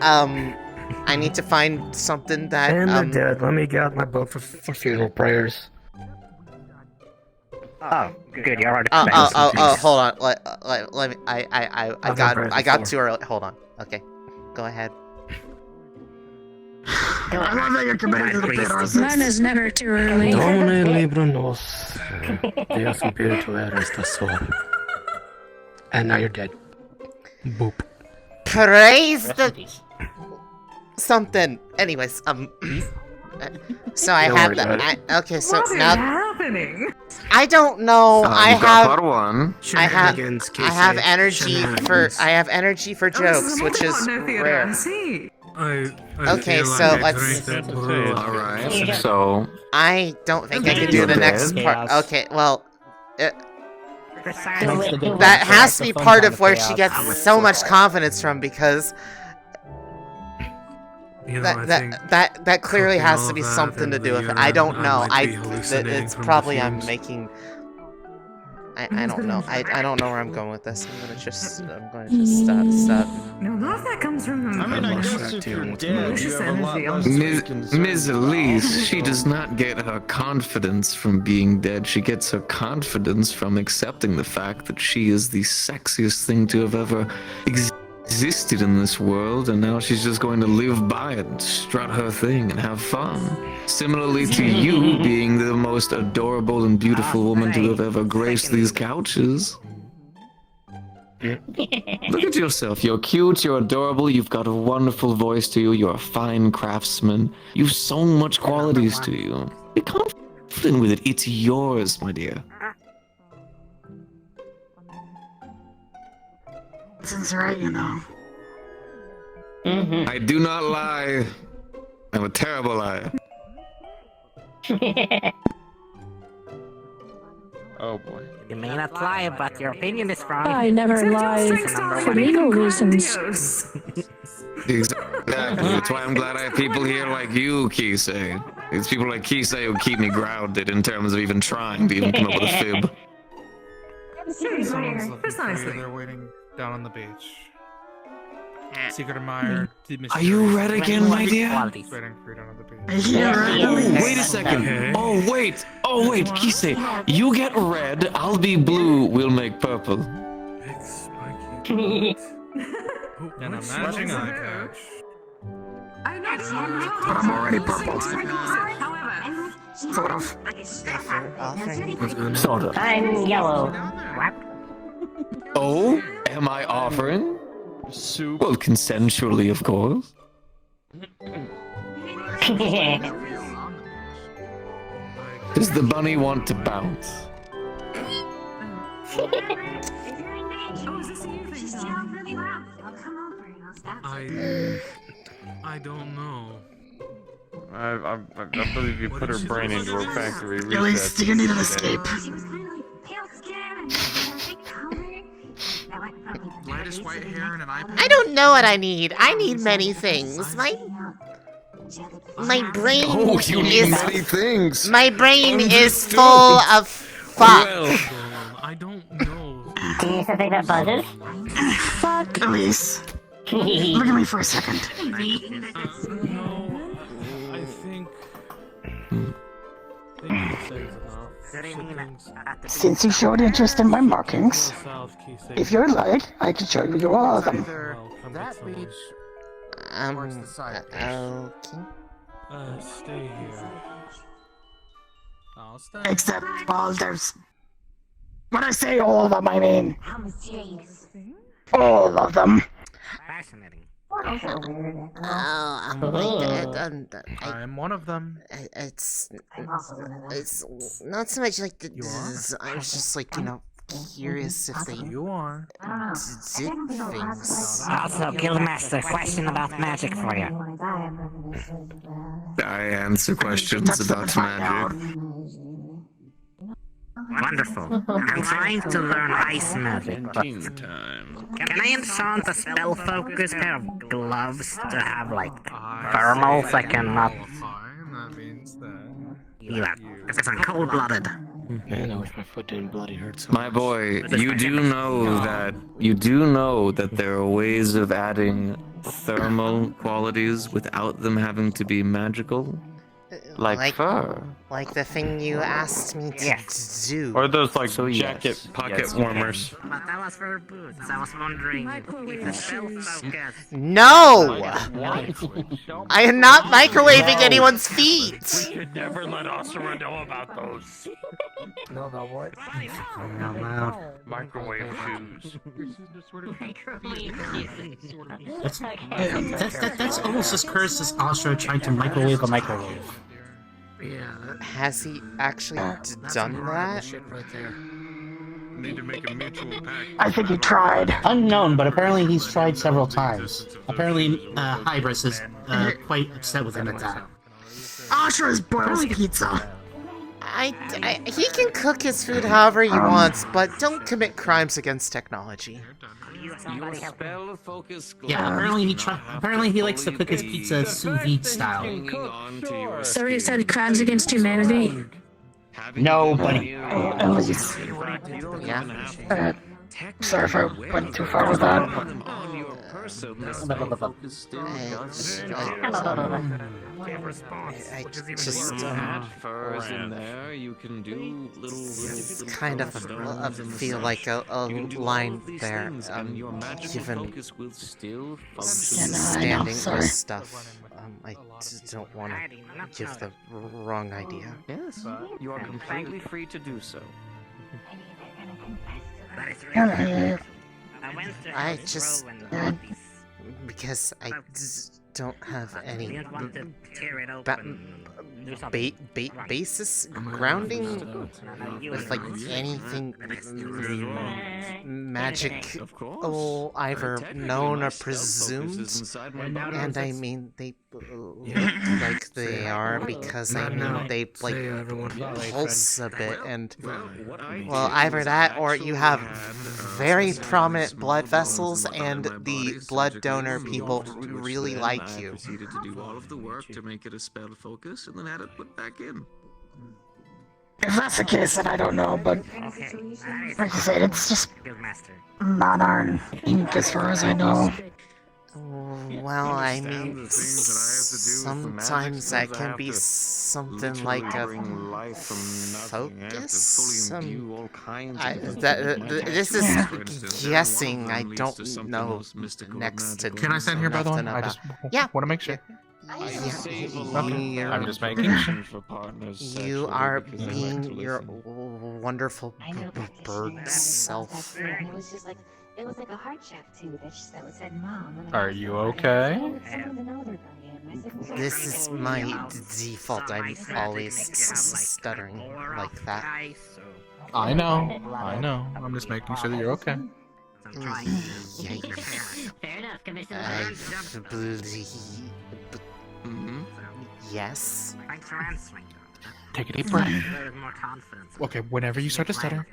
I need to find something that And they're dead. Let me get out my book for funeral prayers. Oh, good, you're already hold on. Let me. I got too early. Hold on. Okay, go ahead. I love that you're committed to the pit, Mine is never too early. Done libro nos. Deo spiritu eres da sol. And now you're dead. Boop. Praise the something. Anyways, so I have that. Okay, so What is now happening? I don't know. I have energy for jokes, which is rare. Okay, so let's. Alright, so. I don't think I can do the next part. Okay, well. That has to be part of where she gets so much confidence from, because that clearly has to be something to do with it. I don't know. It's probably I'm making. I don't know. I don't know where I'm going with this. I'm gonna just stop. No, a lot of that comes from. I mean, I guess if you're dead, you have a lot less Ms. Elise, she does not get her confidence from being dead. She gets her confidence from accepting the fact that she is the sexiest thing to have ever existed in this world, and now she's just going to live by it and strut her thing and have fun. Similarly to you being the most adorable and beautiful woman to have ever graced these couches. Look at yourself. You're cute, you're adorable, you've got a wonderful voice to you, you're a fine craftsman. You've so much qualities to you. Be confident with it. It's yours, my dear. Since right, you know. I do not lie. I'm a terrible liar. Oh boy. You may not lie, but your opinion is wrong. I never lie for legal reasons. Exactly. That's why I'm glad I have people here like you, Kisei. It's people like Kisei who keep me grounded in terms of even trying to even come up with a fib. Someone's looking they're waiting down on the beach. Secret admirer. Are you red again, my dear? Waiting for you down on the beach. Oh, wait a second. Okay. Oh, wait, Kisei. You get red, I'll be blue, we'll make purple. And a matching eye patch. I'm already purple. Sort of. Sort of. I'm yellow. What? Oh, am I offering? Soup. Well, consensually, of course. Does the bunny want to bounce? I don't know. I believe you put her brain into her factory reset. Elise, do you need an escape? Lightest white hair and an eye patch? I don't know what I need. I need many things. My brain Oh, you need is many things. my brain is Understood. full of fuck. Well, I don't know. Do you something that buzzes? Fuck, Elise. Look at me for a second. No, I think you said enough. Since you showed interest in my markings, if you'd like, I can show you all of them. Okay. Stay here. I'll stay. Except, well, there's... When I say all of them, I mean... all of them. Fascinating. I'm one of them. It's not so much like the. I was just like, curious if they You are. did things. Also, Guildmaster, question about magic for you. I answer questions about magic. Wonderful. I'm trying to learn ice magic, but can I enchant a spell focus pair of gloves to have like thermals I cannot That means that. be that? Because I'm cold-blooded. Man, I wish my foot didn't bloody hurt so My boy, you do know that there are ways of adding thermal qualities without them having to be magical? Like fur. Like the thing you asked me to do. Or those like So, jacket yes. pocket Yes. warmers. But that was for boots. I was wondering if the spell focus. No! I am not microwaving anyone's feet! We should never let Asura know about those. No, no, what? Microwave shoes. That's almost as cursed as Astra trying to microwave a microwave. Has he actually done that? Need to make a mutual pact. I think he tried. Unknown, but apparently he's tried several times. Apparently, Hybris is quite upset with him at that. Ashra's boils pizza. He can cook his food however he wants, but don't commit crimes against technology. Yeah, apparently he likes to cook his pizza sous vide style. So you said crimes against humanity? No, buddy. Yeah? Sorry if I went too far with that. I just furs in there. You can do it's kind of feel like a line there, given standing with stuff. I don't want to give the wrong idea. Yes, you are completely free to do so. I just because I don't have any basis grounding with like anything magic either known or presumed, and I mean they like they are because I mean they like pulse a bit, and well either that or you have very prominent blood vessels and the blood donor people really like you. Proceeded to do all of the work to make it a spell focus, and then had it put back in. If that's the case, then I don't know, but like I said, it's just non-iron ink as far as I know. Well, I mean, sometimes that can be something like a focus. This is guessing. I don't know next to. Can I stand here, by the way? I just want to make sure. I'm just making sure. You are being your wonderful bird self. It was like a heart shape too that was said mom. Are you okay? This is my default. I'm always stuttering like that. I know. I'm just making sure that you're okay. Fair enough, Commissioner. I believe. Yes. Thanks for answering. Take a deep breath. There is more confidence. Okay, whenever you start to stutter,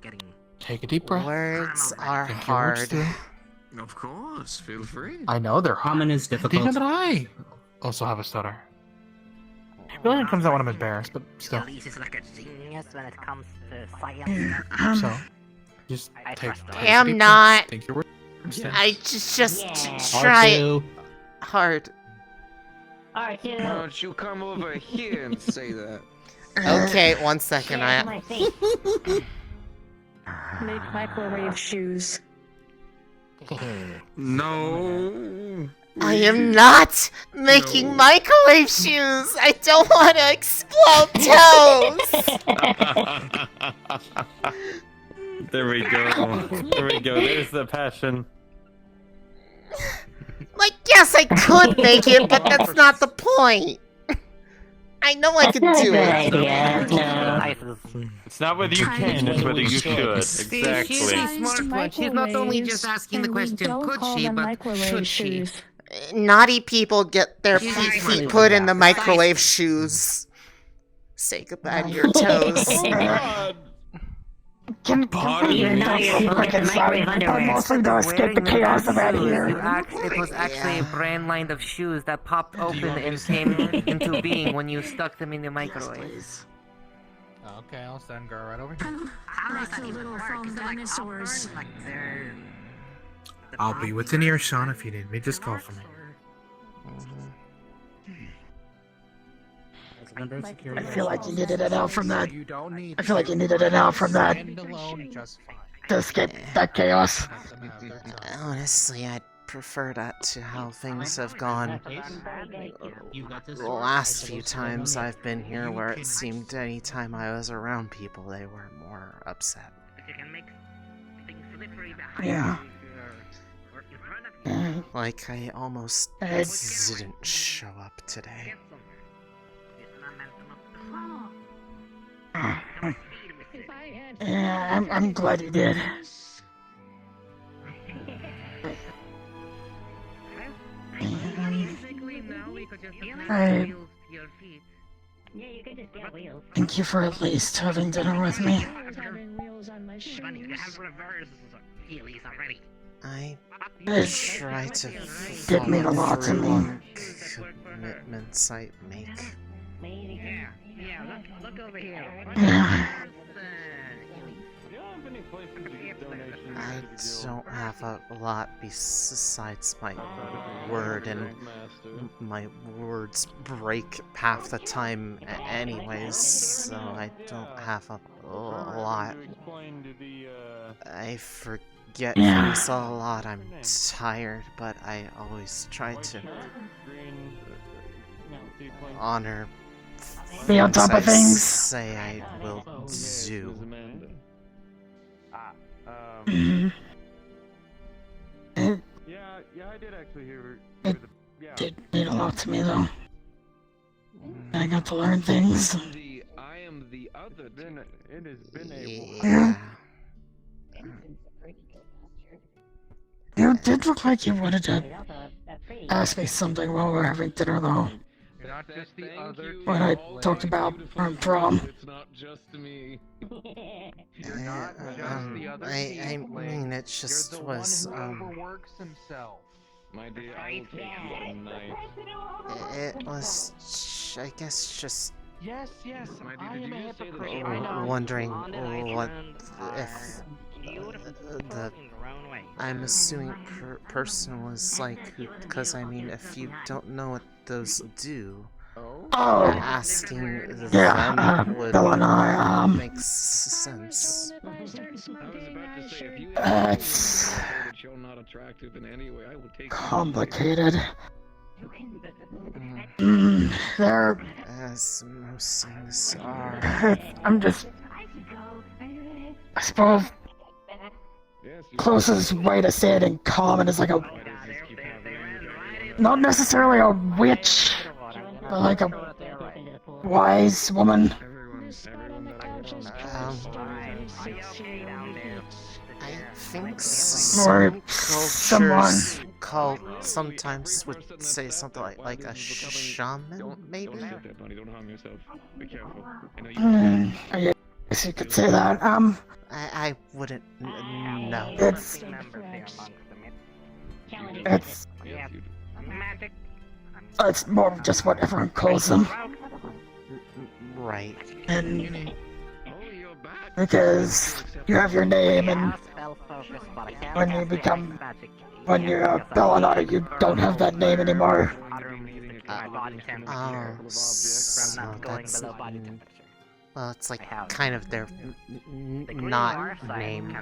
take a deep breath. Words are hard. Of course, feel free. I know they're hard. Common is difficult. Even that I also have a stutter. It really comes out when I'm embarrassed, but still. Elise is like a genius when it comes to science. So, just take. I'm not. Think your words. I just try hard. Why don't you come over here and say that? Okay, 1 second. Make microwave shoes. No. I am not making microwave shoes. I don't want to explode toes. There we go. There we go. There's the passion. Like, yes, I could make it, but that's not the point. I know I could do it. It's not whether you can, it's whether you should. Exactly. She's a smart one. She's not only just asking the question, could she, but should she? Naughty people get their feet put in the microwave shoes. Say goodbye to your toes. Can we mostly to escape the chaos of out here? It was actually a brand line of shoes that popped open and came into being when you stuck them in the microwave. Okay, I'll stand girl right over here. Like the little foam dinosaurs. I'll be within earshot if you need me. Just call for me. I feel like you needed an out from that. I feel like you needed an out from that to escape that chaos. Honestly, I'd prefer that to how things have gone the last few times I've been here, where it seemed any time I was around people, they were more upset. Yeah. Like I almost didn't show up today. Yeah, I'm glad you did. Thank you for at least having dinner with me. I It try to did mean a lot to me. Commitments I make. Look over here. Yeah. I don't have a lot besides my word, and my words break half the time anyways, so I don't have a lot. I forget things a lot. I'm tired, but I always try to honor Be on top of things. Say I will do. Yeah, I did actually hear. It did mean a lot to me, though. I got to learn things. I am the other. It has been a Yeah. You did look like you wanted to ask me something while we were having dinner, though. Not just the other. When I talked about our prom. It's not just me. I mean, it just was, overworks himself. My dear, I will take you tonight. It was, I guess, just Yes, My dear, I did am a you just say that hypocrite. I I know. wondering what if the I'm assuming person was like, because I mean, if you don't know what those do, asking them would make sense. I was about to say, if you It's that you're not attractive in any way, I will take complicated. There. As most things are. I'm just. I suppose. Closest way to say it in common is like a. Not necessarily a witch, but like a wise woman. I think Or some someone. cultures sometimes would say something like a shaman, maybe? Don't harm yourself. Be careful. I guess you could say that. I wouldn't know. It's more of just what everyone calls them. Right. And because you have your name, and when you're a Belladonna, you don't have that name anymore. So that's well, it's like kind of their not name.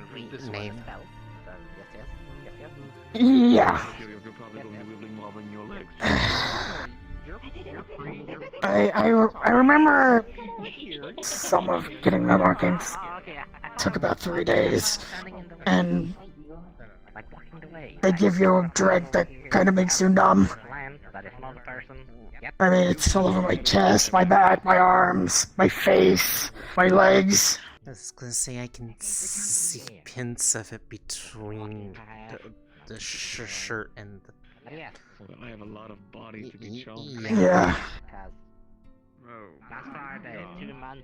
Yeah. I remember some of getting the markings. Took about 3 days, and they give you a drug that kind of makes you numb. I mean, it's all over my chest, my back, my arms, my face, my legs. I was gonna say I can see hints of it between the shirt and the. I have a lot of body to be shown. Yeah.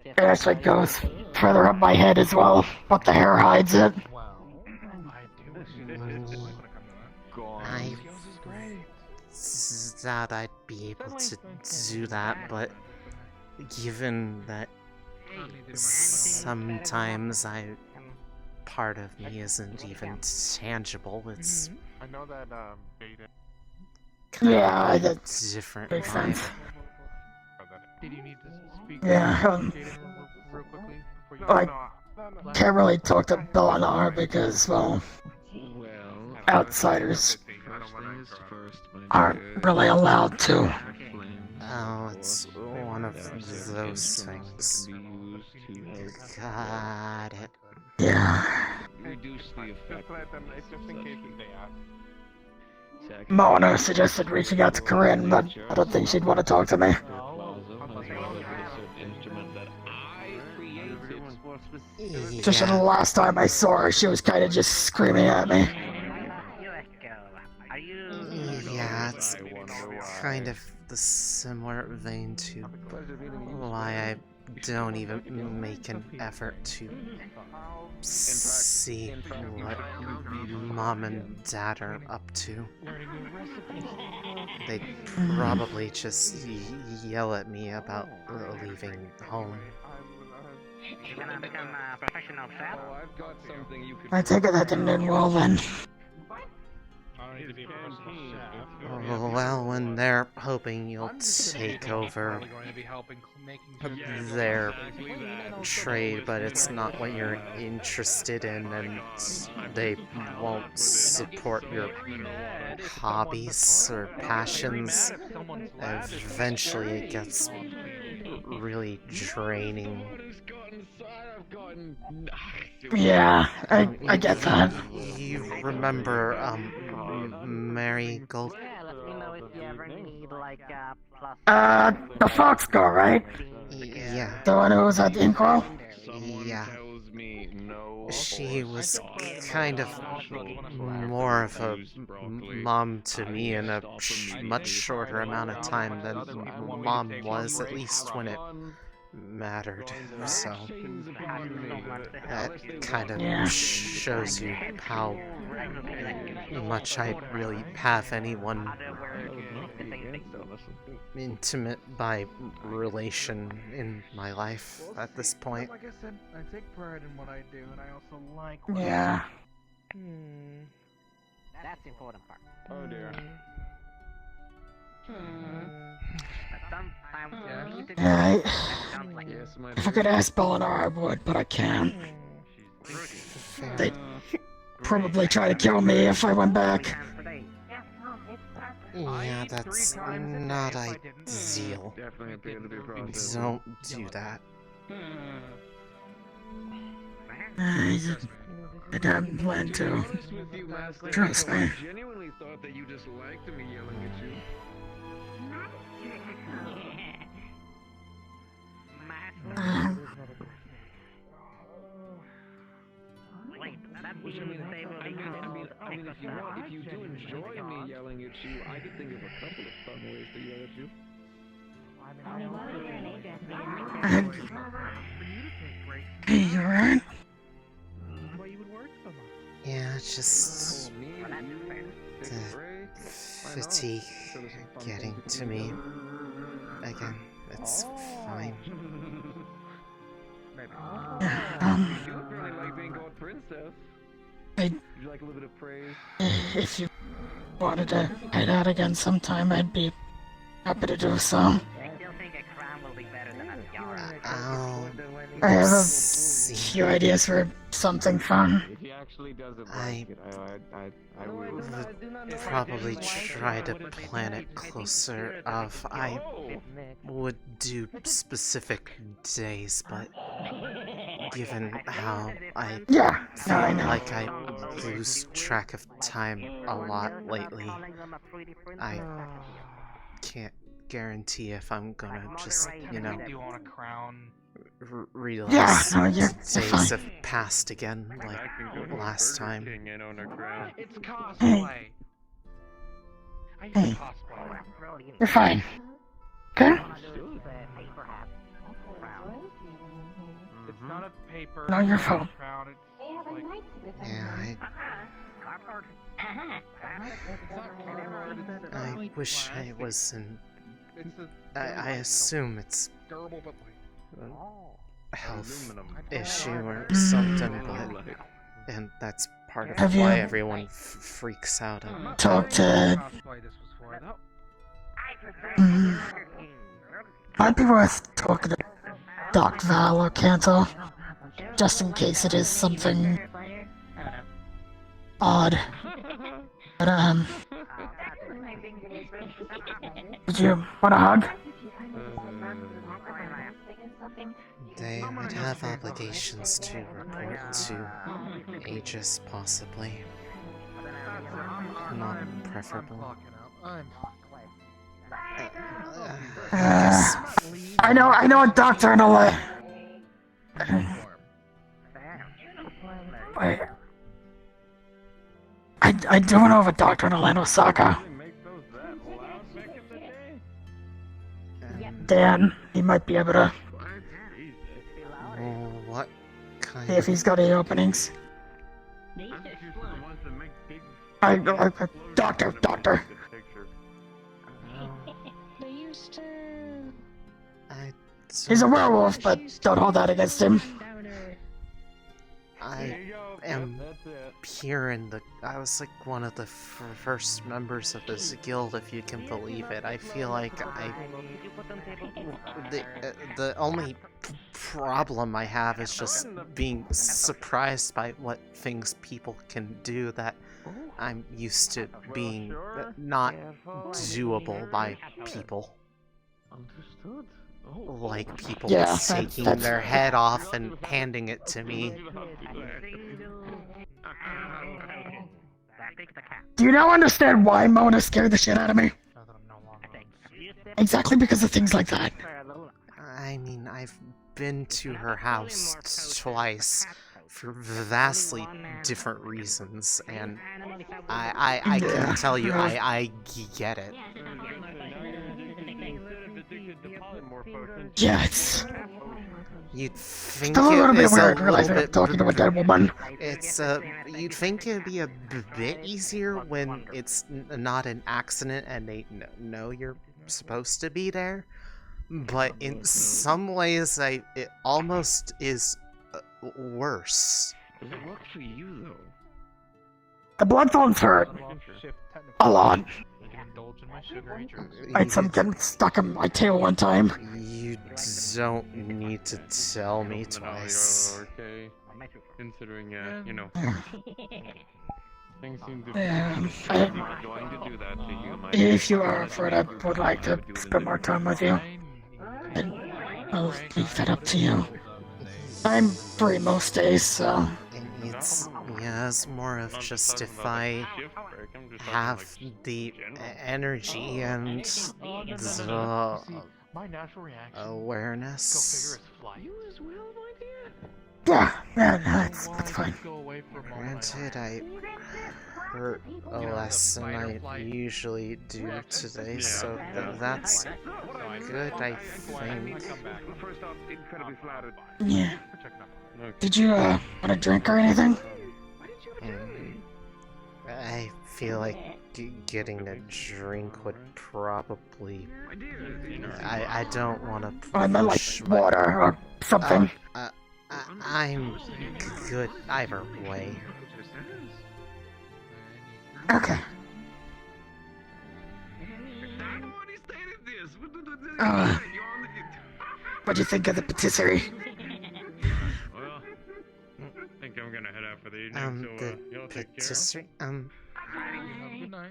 It actually goes further up my head as well, but the hair hides it. I thought I'd be able to do that, but given that sometimes part of me isn't even tangible, it's I know that Beta. Yeah, that's different. Makes sense. Did you need to speak Yeah, to Jaden real quickly? I can't really talk to Belladonna because, well, outsiders aren't really allowed to. Oh, it's one of those things. Got it. Yeah. Reduce the effect. Just in case they ask. Mona suggested reaching out to Corinne, but I don't think she'd want to talk to me. Just the last time I saw her, she was kind of just screaming at me. Yeah, it's kind of the similar vein to why I don't even make an effort to see what Mom and Dad are up to. They'd probably just yell at me about leaving home. You're gonna become a professional chef? Oh, I've got something you could. I take it that didn't end well then. Well, when they're hoping you'll take over their trade, but it's not what you're interested in, and they won't support your hobbies or passions, eventually it gets really draining. Yeah, I get that. You remember, Marigold? The Fox girl, right? Yeah. The one who was at the Inquel? Yeah. She was kind of more of a mom to me in a much shorter amount of time than Mom was, at least when it mattered. So that kind of shows you how much I really have anyone intimate by relation in my life at this point. Like I said, I take pride in what I do, and I also like. Yeah. That's the important part. Oh dear. Yeah, if I could ask Belinar, I would, but I can't. They'd probably try to kill me if I went back. Yeah, that's not ideal. Don't do that. I didn't plan to. Trust me. I genuinely thought that you just liked me yelling at you. If you do enjoy me yelling at you, I could think of a couple of fun ways to yell at you. Hey, you alright? Yeah, just the fatigue getting to me again. It's fine. You really like being called princess. Would you like a little bit of praise? If you wanted to head out again sometime, I'd be happy to do so. I still think a crown will be better than a tiara. I have a few ideas for something fun. If he actually doesn't I would probably try to plan it closer of. I would do specific days, but given how I feel I know. like I lose track of time a lot lately, I can't guarantee if I'm gonna just, you know, realize days have passed again like last time. It's cosplay. Hey, you're fine. Okay? It's not a paper. No, you're fine. Crown. It's like... Yeah, I wish I was in... I assume it's a health issue or something, but... And that's part of Have why you everyone freaks out. talk to... Might be worth talking to Doc Val or Cantor, just in case it is something odd. But, did you want a hug? They might have obligations to report to Aegis, possibly. Not preferable. I know a doctor in LA. Wait. I do know of a doctor in Atlanta, Osaka. Dan, he might be able to What kind see if he's got any openings. Doctor. They used to. I He's a werewolf, but don't hold that against him. I am here in the... I was like one of the first members of this guild, if you can believe it. I feel like the only problem I have is just being surprised by what things people can do that I'm used to being not doable by people. Understood. Like people Yeah, taking that's- their head off and handing it to me. Do you now understand why Mona scared the shit out of me? Exactly because of things like that. I mean, I've been to her house twice for vastly different reasons, and I can tell you, I get it. Yeah, it's... You'd think still a little bit is weird a realizing little I'm talking to a dead woman. It's you'd think it'd be a bit easier when it's not an accident and they know you're supposed to be there, but in some ways, it almost is worse. Does it work for you though? The bloodstones hurt. A lot. I had some getting stuck in my tail one time. You don't need to tell me twice. Okay. Considering, you know, things seem to be going to do that to you. If you are afraid, I would like to spend more time with you. And I'll leave that up to you. I'm free most days, so... It's more of just if I have the energy and the awareness. Yeah, that's fine. Granted, I hurt less than I usually do today, so that's good, I think. Yeah. Did you, want a drink or anything? I feel like getting a drink would probably... I don't want to I meant like water or something. I'm good either way. Okay. What'd you think of the patisserie? Well, I think I'm gonna head out for the evening, so y'all take care. Patisserie? Good night.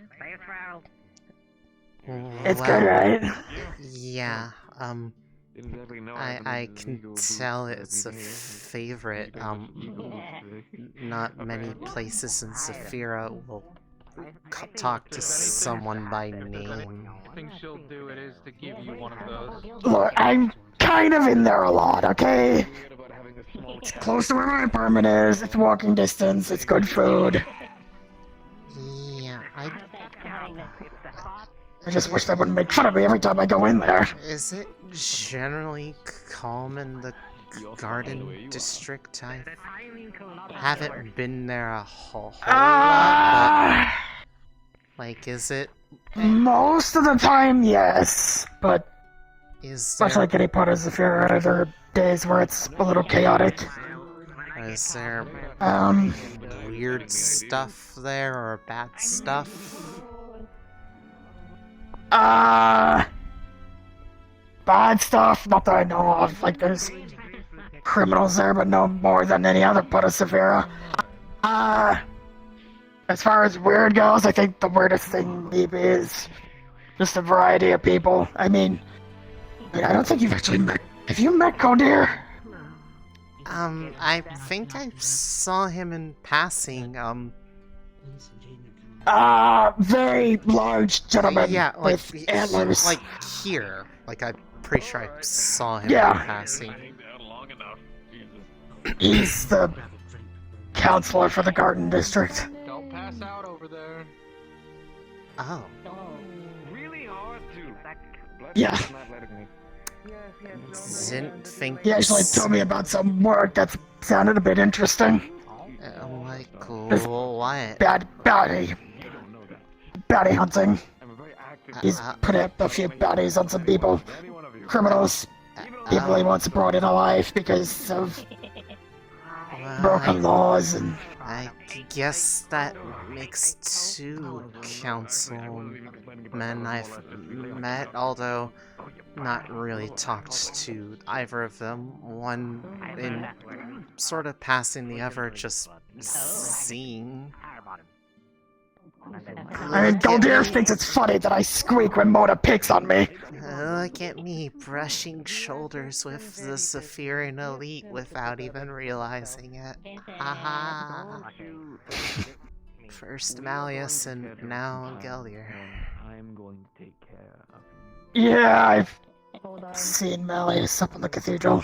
It's good, right? Yeah, I can tell it's a favorite. Not many places in Saphira will talk to someone by name. I think she'll do it is to give you one of those. Look, I'm kind of in there a lot, okay? It's close to where my apartment is, it's walking distance, it's good food. Yeah, I just wish they wouldn't make fun of me every time I go in there. Is it generally calm in the garden district? I haven't been there a whole lot, but... Like, is it... Most of the time, yes, but... Is much there... like any part of Saphira, there are days where it's a little chaotic. Is there... weird stuff there, or bad stuff? Bad stuff, not that I know of. Like, there's criminals there, but no more than any other part of Saphira. As far as weird goes, I think the weirdest thing maybe is just a variety of people. I mean, I don't think you've actually met... Have you met Kodir? I think I saw him in passing, very large gentleman with antlers. Like here. Like, I'm pretty sure I saw him Yeah. in passing. He's the counselor for the Garden District. Don't pass out over there. Oh. Really hard to. Yeah. Didn't think... He actually told me about some work that sounded a bit interesting. Like, what? Bounty hunting. He's put up a few bounties on some people. Criminals. people he once brought into life because of broken laws and... I guess that makes 2 councilmen I've met, although not really talked to either of them. One in sort of passing, the other just seeing. I mean, Goldir thinks it's funny that I squeak when Mona picks on me. Look at me brushing shoulders with the Zephyrian elite without even realizing it. Haha. First Malleus and now Geldir. I'm going to take care of Yeah, I've seen Malleus up in the cathedral.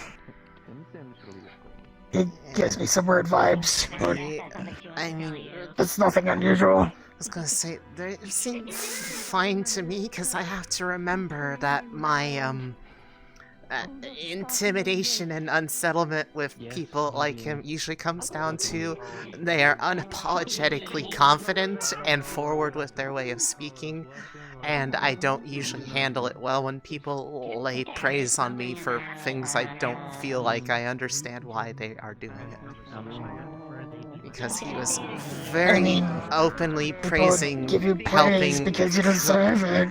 He gives me some weird vibes, but I mean, it's nothing unusual. I was gonna say, they seem fine to me, because I have to remember that my, intimidation and unsettlement with people like him usually comes down to they are unapologetically confident and forward with their way of speaking, and I don't usually handle it well when people lay praise on me for things I don't feel like I understand why they are doing it. Because he was very openly praising give you praise helping because you deserve it.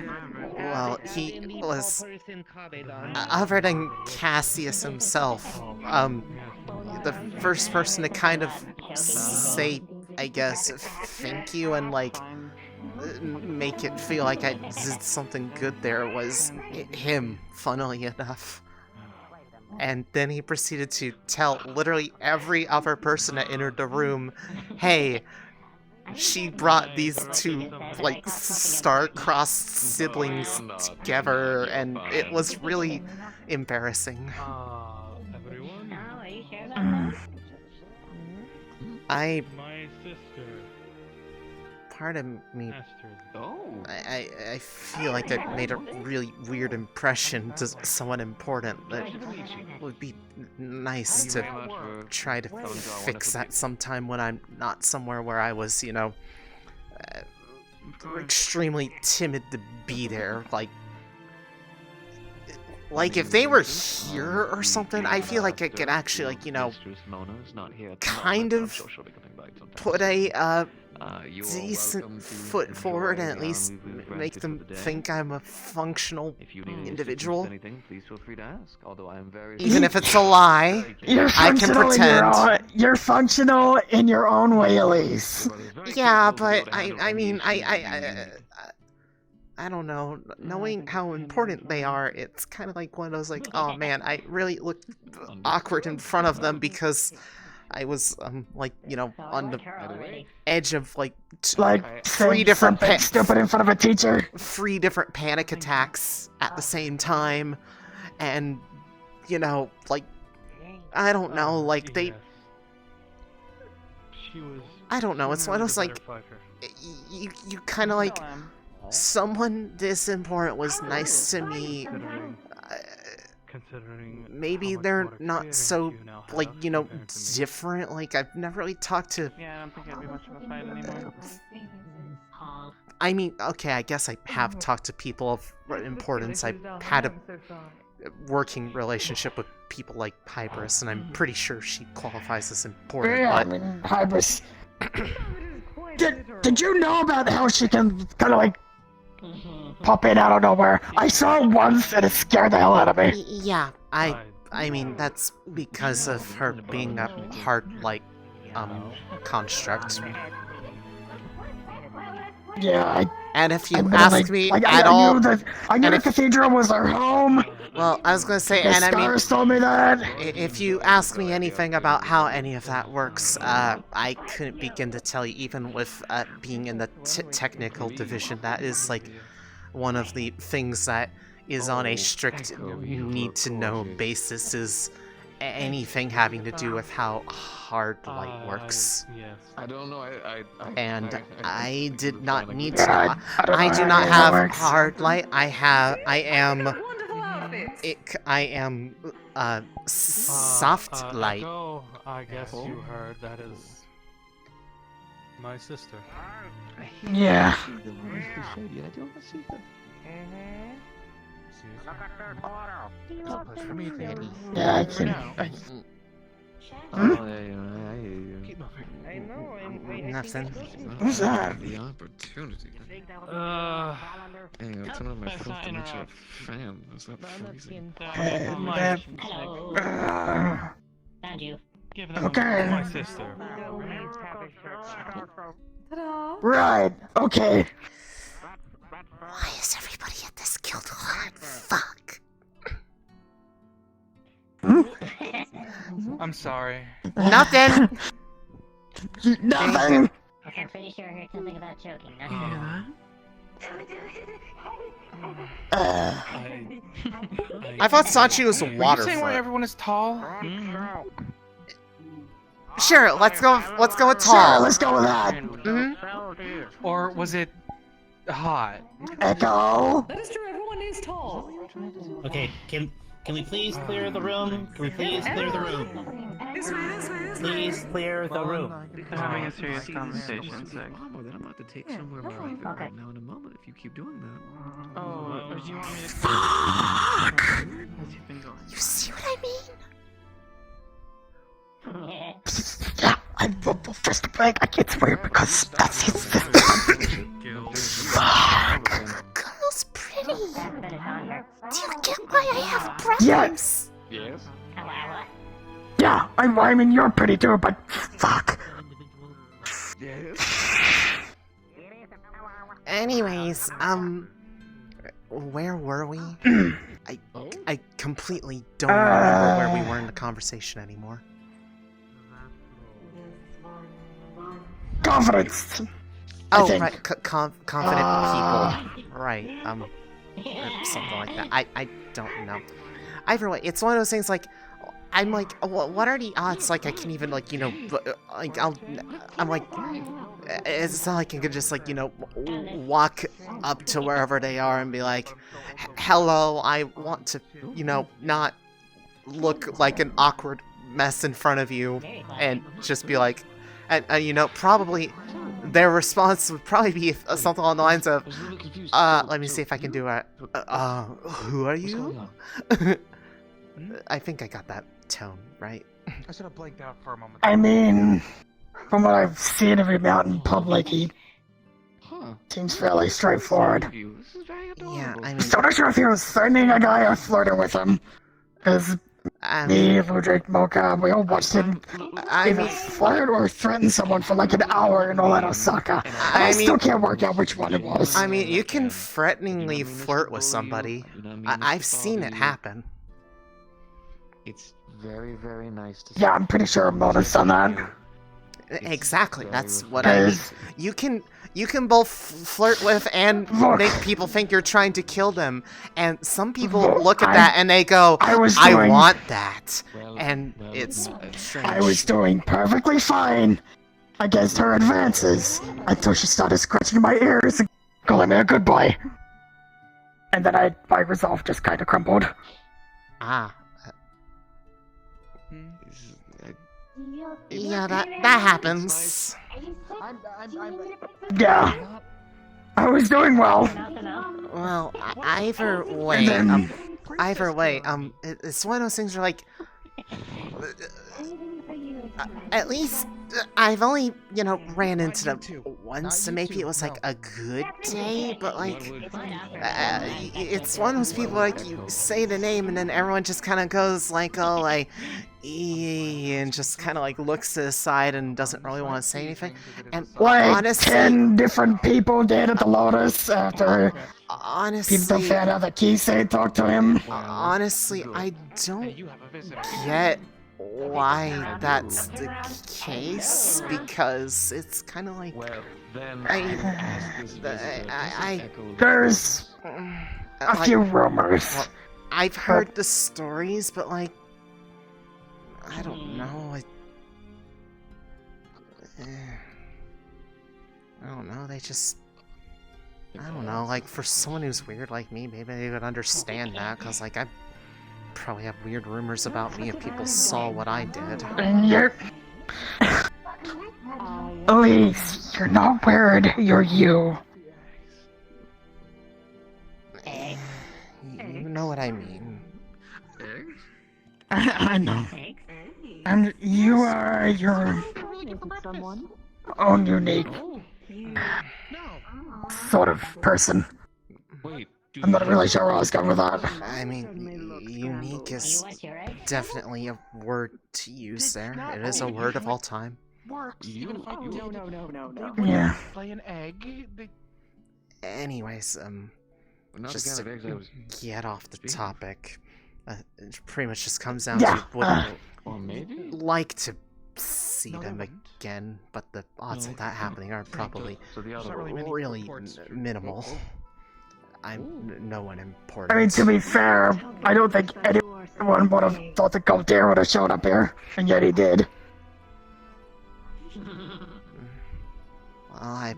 Well, he was, other than Cassius himself, the first person to kind of say, I guess, thank you and, like, make it feel like I did something good there was him, funnily enough. And then he proceeded to tell literally every other person that entered the room, hey, she brought these 2, like, star-crossed siblings together, and it was really embarrassing. My sister. Part of me, I feel like I made a really weird impression to someone important. That would be nice to try to fix that sometime when I'm not somewhere where I was, you know, extremely timid to be there. Like if they were here or something, I feel like I could actually, like, you know, kind of put a decent foot forward and at least make them think I'm a functional individual. Even if it's a lie, I can pretend. You're functional in your own way, Elise. Yeah, but I mean, I don't know, knowing how important they are, it's kind of like one of those, like, oh man, I really looked awkward in front of them because I was, like, you know, on the edge of, like, three different stupid in front of a teacher. 3 different panic attacks at the same time, and, you know, like, I don't know, like, I don't know, it's one of those, like, you kind of, like, someone this important was nice to me. Maybe they're not so, like, you know, different. Like, I've never really talked to. Yeah, I don't think I'd be much of a fight anymore. I mean, okay, I guess I have talked to people of importance. I've had a working relationship with people like Hybris, and I'm pretty sure she qualifies as important. Yeah, but... I mean, Hybris. Did you know about how she can kind of like pop in out of nowhere? I saw it once and it scared the hell out of me. Yeah, I mean, that's because of her being a hard-like, construct. Yeah, and if you ask me at all... I knew the cathedral was her home! Well, I was gonna say, and I mean... told me that! If you ask me anything about how any of that works, I couldn't begin to tell you, even with being in the technical division. That is, like, one of the things that is on a strict need-to-know basis, is anything having to do with how hard light works. Yes. I don't know, I did not need to. I do not have hard light. I am soft light. I guess you heard that is my sister. Yeah. Yeah, I can. Oh, yeah, I hear you. I know, I'm Nothing. Who's that? The opportunity. Hang on, turn on my Let's phone not to make sure interrupt. fan is not freezing. Found you. Give them Okay. my sister. Right. Okay. Why is everybody at this guild hall? Fuck. I'm sorry. Nothing. Nothing. Okay, I'm pretty sure I heard something about choking. That's I thought Sachi was a Were you water saying why flirt. everyone is tall? Sure, let's go with tall. Sure, let's go with that. Or was it hot? Echo. That is true, everyone is tall. Okay, can we please clear the room? Can we please clear the room? This way, this way, this way. Please clear the room. They're having a serious conversation, Zach. Then I'm about to take somewhere private right now in a moment if you keep doing that. Oh, do you want me to... Fuck. How's you been going? You see what I mean? Yeah, I'm first break. I can't swear because that's his sister. Fuck. Girl's pretty. Do you get why I have problems? Yes. Yes? Yeah, I mean you're pretty too, but fuck. Yes? Anyways, where were we? I completely don't remember where we were in the conversation anymore. Confidence. Oh, right, confident people. Right, or something like that. I don't know. Either way, it's one of those things like, I'm like, what are the odds, like, I can even, like, you know, like, I'm like, it's not like I could just, like, you know, walk up to wherever they are and be like, hello, I want to, you know, not look like an awkward mess in front of you, and just be like, and you know, probably their response would probably be something along the lines of, let me see if I can do it. Who are you? I think I got that tone, right? I should have blanked out for a moment. I mean, from what I've seen of him out in public, he seems fairly straightforward. Yeah, I mean... So I'm not sure if he was threatening a guy or flirting with him. Because me, Ludwig, Mocha, we all watched him either flirt or threaten someone for like an hour in all that Osaka. And I still can't work out which one it was. I mean, you can threateningly flirt with somebody. I've seen it happen. It's very, very nice to see. Yeah, I'm pretty sure I'm noticed on that. Exactly, that's what I mean. You can both flirt with and make people think you're trying to kill them, and some people look at that and they go, I want that, and it's strange. I was doing perfectly fine against her advances until she started scratching my ears and calling me a good boy. And then my resolve just kind of crumbled. Ah. Yeah, that happens. Yeah. I was doing well. Well, either way, it's one of those things where, like, at least I've only, you know, ran into them once, and maybe it was like a good day, but like, it's one of those people, like, you say the name and then everyone just kind of goes like, oh, like, and just kind of like looks to the side and doesn't really want to say anything. And like honestly, 10 different people did at the Lotus after people found out that Kisei talked to him. Honestly, I don't get why that's the case, because it's kind of like, there's a few rumors. Well, I've heard the stories, but like, I don't know. I don't know. They just, I don't know. Like, for someone who's weird like me, maybe they would understand that, because like I probably have weird rumors about me if people saw what I did. You're... Elise, you're not weird, you're you. know what I mean. I know. And you are your own unique sort of person. I'm not really sure where I was going with that. I mean, unique is definitely a word to use there. It is a word of all time. Yeah. Lay an egg. Anyways, just to get off the topic, it pretty much just comes down to would like to see them again, but the odds of that happening are probably really minimal. I'm no one important. I mean, to be fair, I don't think anyone would have thought the Goldar would have showed up here, and yet he did. Well, I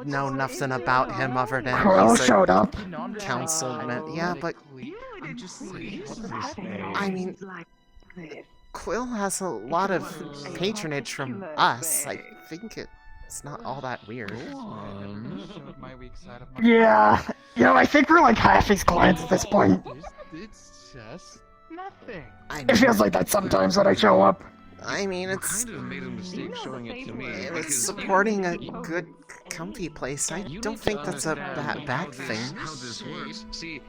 know nothing about him other than Quill he's a showed up. councilman. Yeah, but I mean, Quill has a lot of patronage from us. I think it's not all that weird. Yeah, I think we're like half his clients at this point. It's just nothing. It feels like that sometimes when I show up. I mean, it's kind of made a mistake showing it to me. It's supporting a good, comfy place. I don't think that's a bad thing. How this works? See,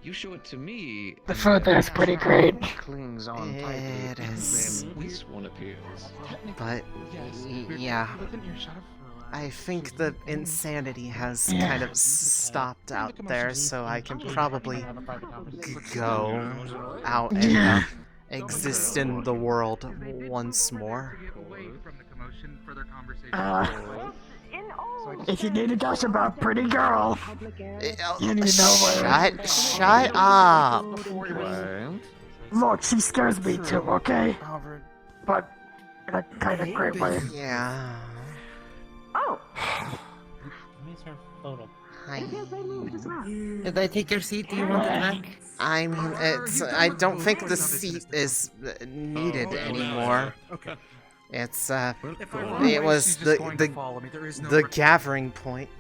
you show it to me. The food there's pretty great. Clings on It is. Then this one appears. But yeah, I think the insanity has kind of stopped out there, so I can probably go out and exist in the world once more. If you need to gush about pretty girl, you need to know where. Shut up! Look, she scares me too, okay? But in a kind of great way. Yeah. Oh! Hi. Did I take your seat? Do you want it back? I mean, I don't think the seat is needed anymore. Okay. It's, it was the gathering point.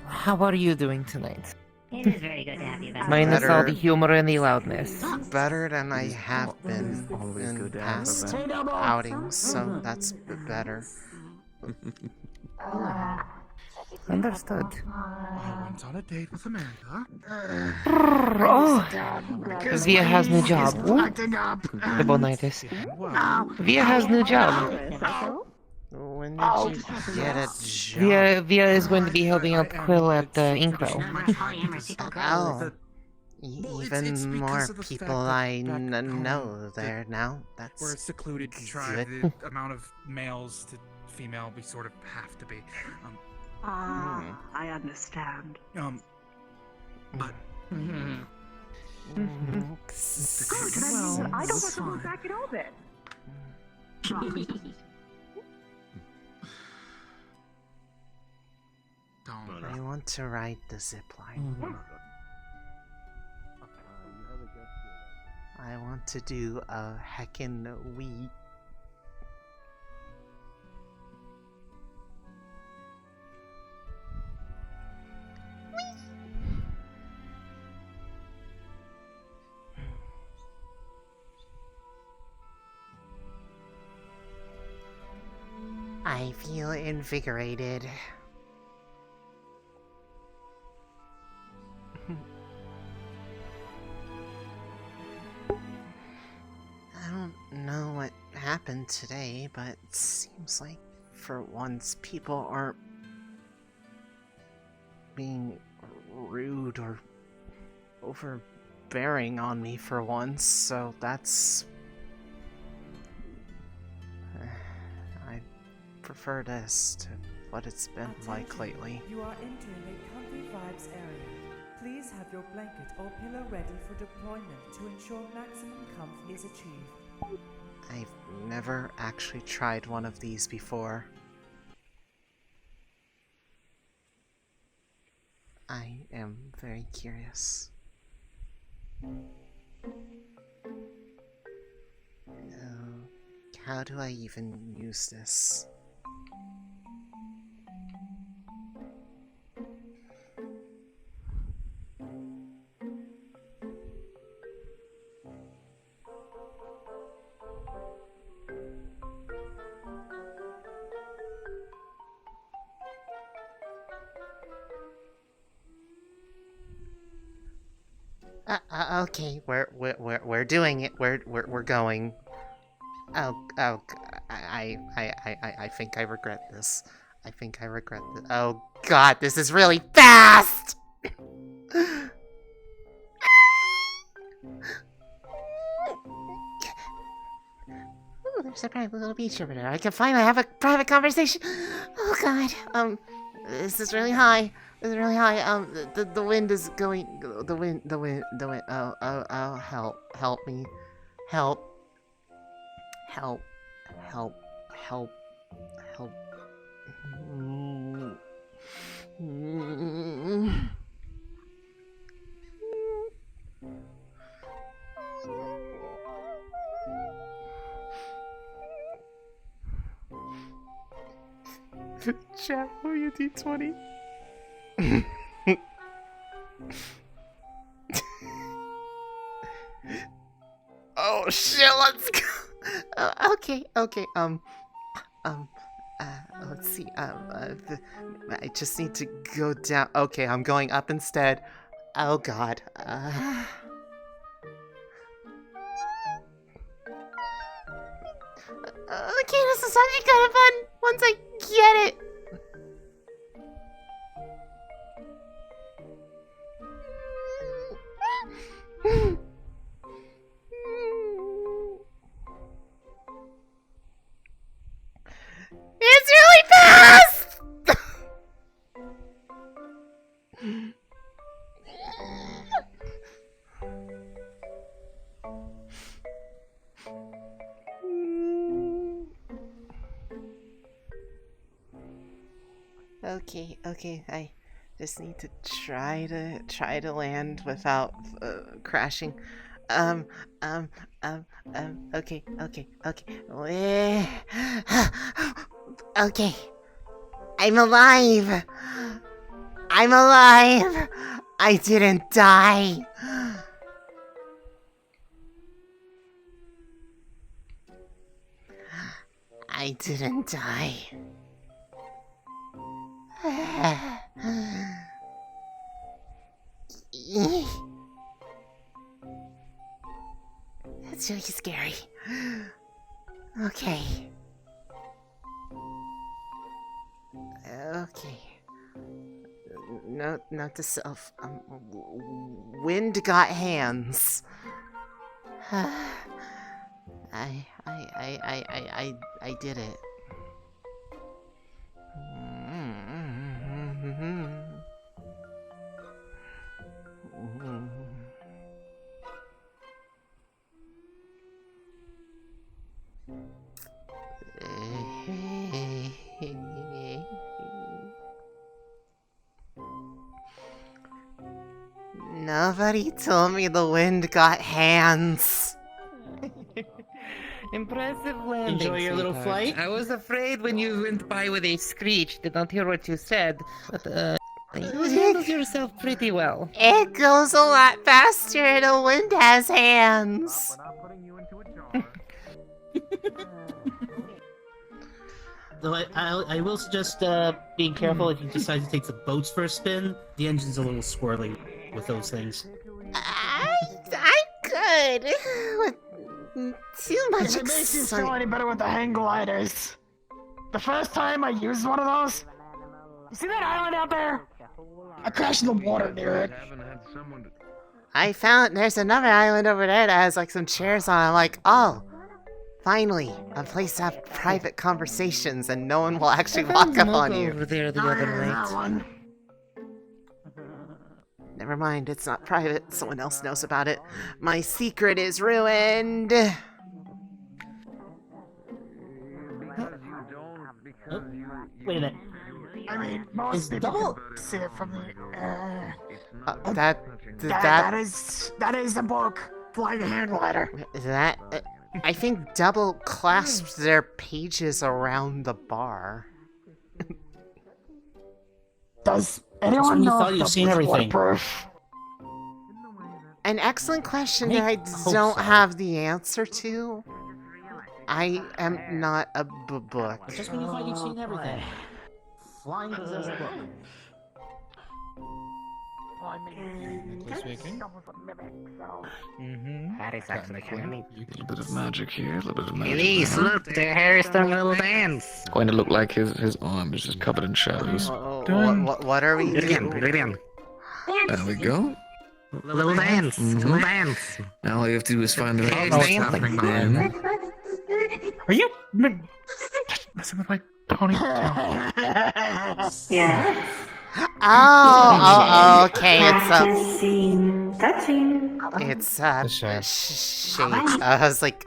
How are you doing tonight? It is very good to have you back. Minus all the humor and the loudness. Better than I have been in past outings, so that's better. Understood. I went on a date with Amanda. Oh! Via has new job. The bonitis. Via has new job. When did you get a job? Via is going to be helping out Quill at Inkwell. Oh. Even more people I know there now. That's We're a secluded tribe. good. The amount of males to female we sort of have to be. I understand. But. Good, I don't have to move back at all then. I want to ride the zip line. I want to do a heckin' wee. I feel invigorated. I don't know what happened today, but it seems like for once people aren't being rude or overbearing on me for once, so that's... I prefer this to what it's been like lately. You are entering a comfy vibes area. Please have your blanket or pillow ready for deployment to ensure maximum comfort is achieved. I've never actually tried one of these before. I am very curious. How do I even use this? Okay, we're doing it. We're going. I think I regret this. I think I regret this. Oh God, this is really fast! Ooh, there's a private little beach over there. I can finally have a private conversation. Oh God, this is really high. This is really high. The wind is going. The wind. Oh, help me, help. Chat, will you D20? Oh shit, let's go. Okay. Let's see. I just need to go down. Okay, I'm going up instead. Oh God. Okay, this is actually kind of fun once I get it. It's really fast! Okay, I just need to try to land without crashing. Okay. Okay. I'm alive! I didn't die! I didn't die. That's really scary. Okay. Note to self. Wind got hands. I did it. Nobody told me the wind got hands. Impressive landing. Enjoy your little sweetheart. flight? I was afraid when you went by with a screech. Did not hear what you said, but you handled yourself pretty well. It goes a lot faster and the wind has hands. Though I will suggest being careful if you decide to take the boats for a spin. The engine's a little squirrely with those things. I'm good. With too much If it makes you feel any better with the hang gliders. The first time I used one of those, you see that island out there? I crashed in the water near it. I found there's another island over there that has like some chairs on it. I'm like, oh, finally, a place to have private conversations and no one will actually walk up on you. Over there the other night. Never mind, it's not private. Someone else knows about it. My secret is ruined. Wait a minute. I mean, most people see it from the air. That is a book. Flying hand glider. Is that? I think double clasped their pages around the bar. Does anyone know if you've seen everything? An excellent question that I don't have the answer to. I am not a book. Just when you thought you've seen everything. Flying possessed book. Harry's actually kind of neat. A little bit of magic here, a little bit of magic. Elise, there. look, Harry's doing a little dance. It's going to look like his arm is just covered in shadows. What are we doing? There we go. Little dance, little dance. Now all you have to do is find the right Dance. then. Are you messing with my ponytail? Yeah. Oh, okay. It's shades. I was like.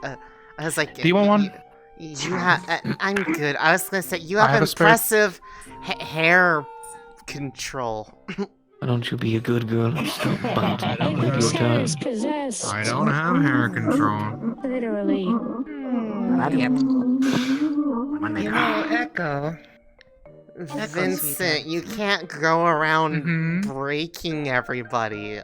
Do you want one? You have. I'm good. I was gonna say you I have have a spare- impressive hair control. Why don't you be a good girl and stop biting out with your tongue? I don't have hair control. Literally. Not yet. You know, Echo. Vincent, you can't go around breaking everybody.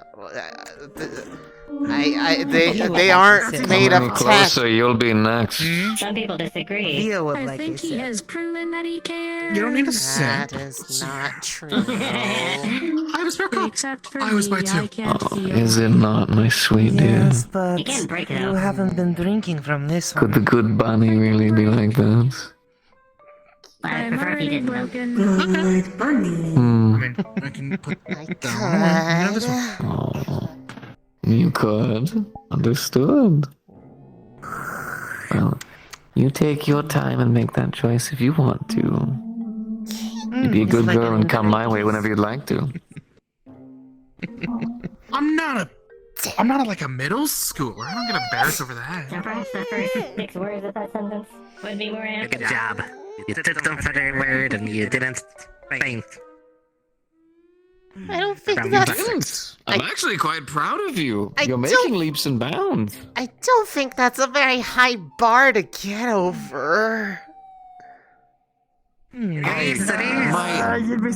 They aren't made of tech. Closer, you'll be next. Some people disagree. I think he has proven that he cares. You don't need to sit. That is not true. I was Except for I was by me, I two. can't feel. Is it not, my sweet dear? Yes, but You can't break it you out. haven't been drinking from this one. Could the good bunny really be like that? I prefer if he already didn't. broken. I can put I down. This one. Oh, you could. Understood. Well, you take your time and make that choice if you want to. You be a good girl and come my way whenever you'd like to. I'm not like a middle schooler. I don't get embarrassed over that. Perhaps the first 6 words of that sentence would be more apt. Good job. You took them for their word and you didn't faint. I don't think You that's. didn't. I'm actually quite proud of you. I You're don't- making leaps and bounds. I don't think that's a very high bar to get over. Yes, it is. You'd be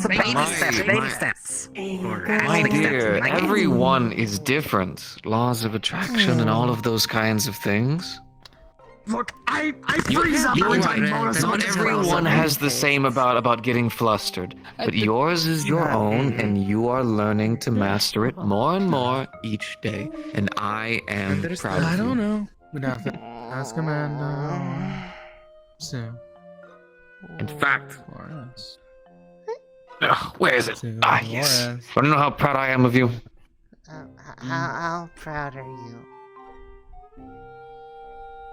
Baby steps. My dear, everyone is different. Laws of attraction and all of those kinds of things. Look, I freeze up when I notice Not everyone has the same about getting flustered, but yours is your own, and you are learning to master it more and more each day. And I am proud of I you. don't know. We'd have to ask Amanda. Soon. In fact, Or us. where is it? Soon Ah, or yes. us. Want to know how proud I am of you? How proud are you?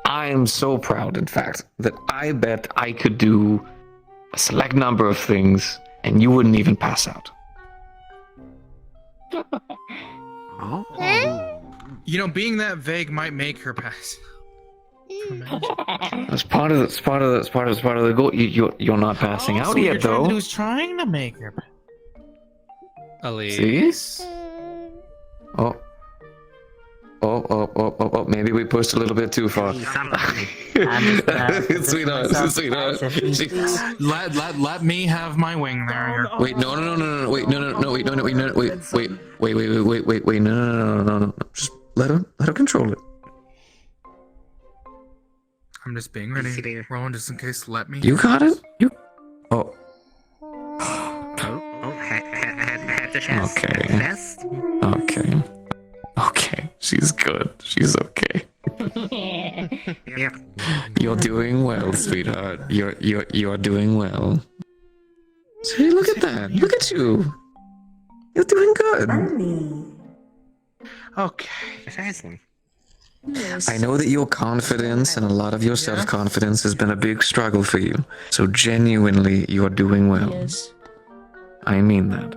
I am so proud, in fact, that I bet I could do a select number of things, and you wouldn't even pass out. You know, being that vague might make her pass. That's part of the goal. You're not passing out yet, though. Who's trying to make her? See? Oh. Maybe we pushed a little bit too far. Sweetheart. Let me have my wing there. Wait, no. Wait, no. Just let her control it. I'm just being ready. Rowan, just in case, let me. You got it? Oh. Head to chest. Okay. Chest. Okay. She's good. She's okay. Yep. You're doing well, sweetheart. You're doing well. See, look at that. Look at you. You're doing good. Okay. I know that your confidence and a lot of your self-confidence has been a big struggle for you. So genuinely, you're doing well. Yes. I mean that.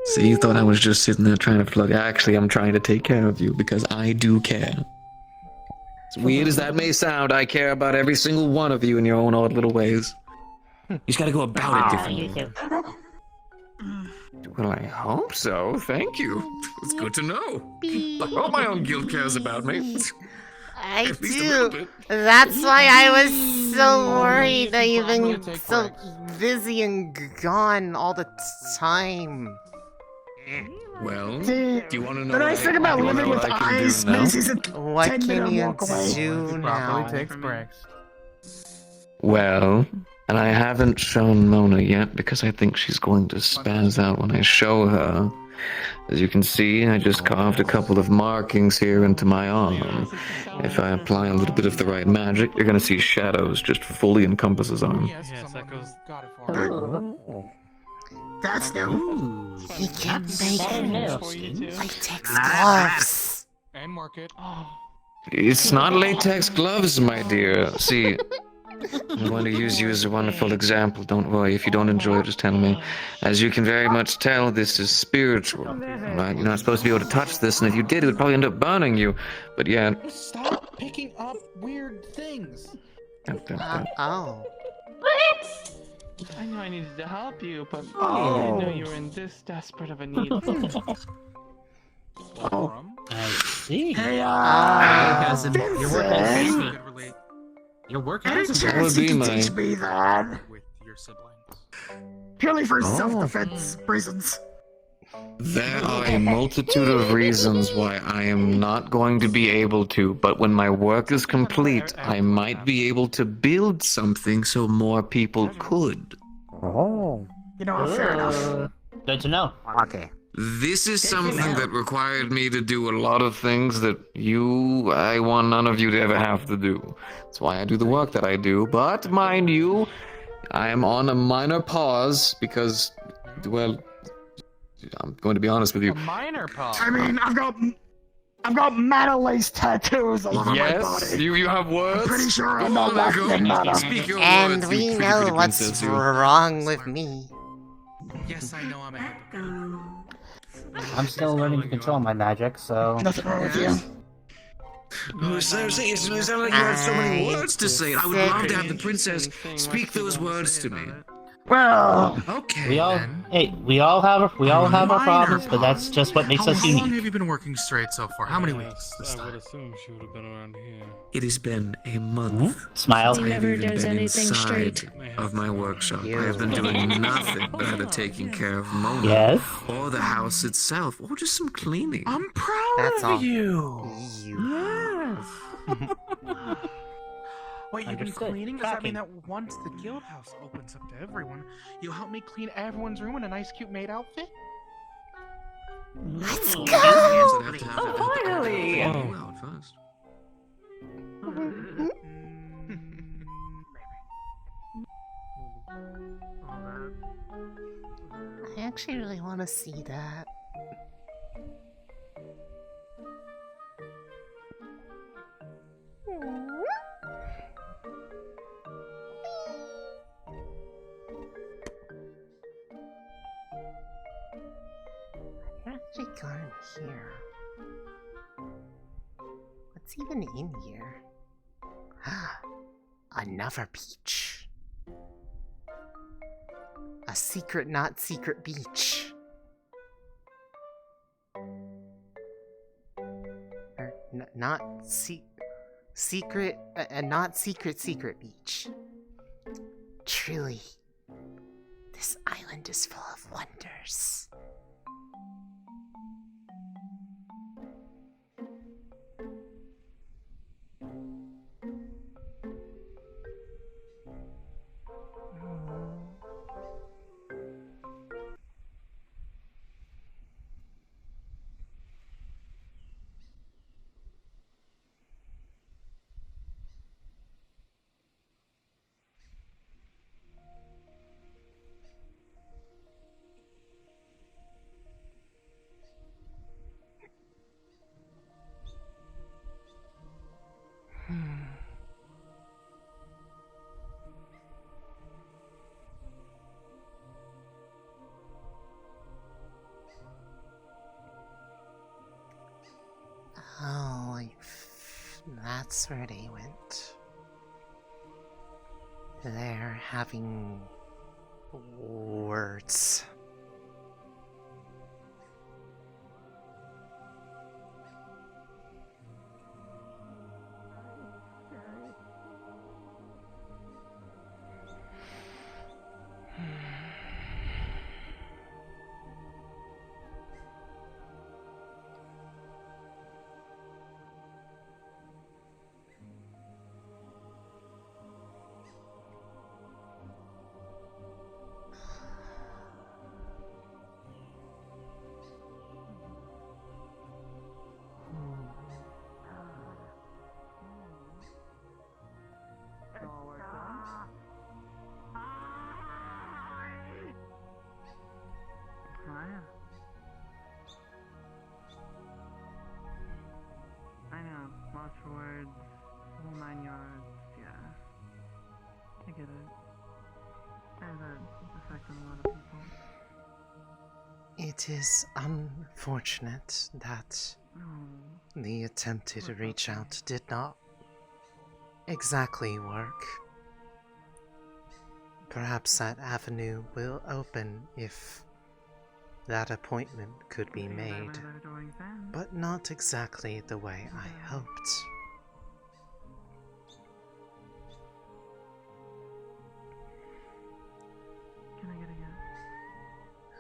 See, you thought I was just sitting there trying to plug. Actually, I'm trying to take care of you because I do care. As weird as that may sound, I care about every single one of you in your own odd little ways. You just gotta go about it differently. Well, I hope so. Thank you. It's good to know. I hope my own guild cares about me. I At least a little do. bit. That's why I was so worried that you've been so busy and gone all the time. Well, See, do you want to know the nice thing about living with eyes means he's a What 10-minute can you walk away. do now? Probably takes breaks. Well, and I haven't shown Mona yet because I think she's going to spaz out when I show her. As you can see, I just carved a couple of markings here into my arm. If I apply a little bit of the right magic, you're gonna see shadows just fully encompass his arm. Yes, that goes. Got it for Oh. That's new. He can That's make so new. latex gloves. And mark it. It's not latex gloves, my dear. See, I'm going to use you as a wonderful example. Don't worry. If you don't enjoy it, just tell me. As you can very much tell, this is spiritual. Right? You're not supposed to be able to touch this, and if you did, it would probably end up burning you. But yeah. Stop picking up weird things. Oh. I know I needed to help you, but I Oh. didn't know you were in this desperate of a need. I see. Hey, cousin, you're working with me. You're working Any with me. chance you can teach me that? With your siblings. Purely for self-defense reasons. There are a multitude of reasons why I am not going to be able to, but when my work is complete, I might be able to build something so more people could. Oh. You know, fair enough. Good to know. Okay. This is something that required me to do a lot of things that I want none of you to ever have to do. That's why I do the work that I do. But mind you, I am on a minor pause because, well, I'm going to be honest with you. Minor pause. I mean, I've got metal lace tattoos all over my body. Yes, you have words. I'm pretty sure I'm not left in metal. Speak your And words, we you know pretty what's princess, you. wrong with me. Yes, I know I'm a hypocrite. I'm still learning to control my magic, so. Nothing wrong with you. You sound like you had so many words to say. I would love to have the princess speak those words to me. Well, okay. We all have our problems, but that's just what makes us How long unique. have you been working straight so far? How many weeks this I would time? assume she would have been around here. It has been a month. Smile. I have never even does been anything inside straight. of my workshop. I have been doing nothing but either taking care of Mona Yes. or the house itself, or just some cleaning. I'm proud That's of all. you. You. Wait, you've been Understood. cleaning? Does that mean Tracking. that once the guild house opens up to everyone, you'll help me clean everyone's room in a nice, cute maid outfit? Let's Finally! Out first. I actually really want to see that. I've actually gone here. What's even in here? Another beach. A secret, not secret beach. Or not secret, not secret beach. Truly, this island is full of wonders. Oh, that's where they went. They're having words. get it. And it's affecting a lot of people. It is unfortunate that the attempted reach out did not exactly work. Perhaps that avenue will open if that appointment could be made, but not exactly the way I hoped. Can I get a yes?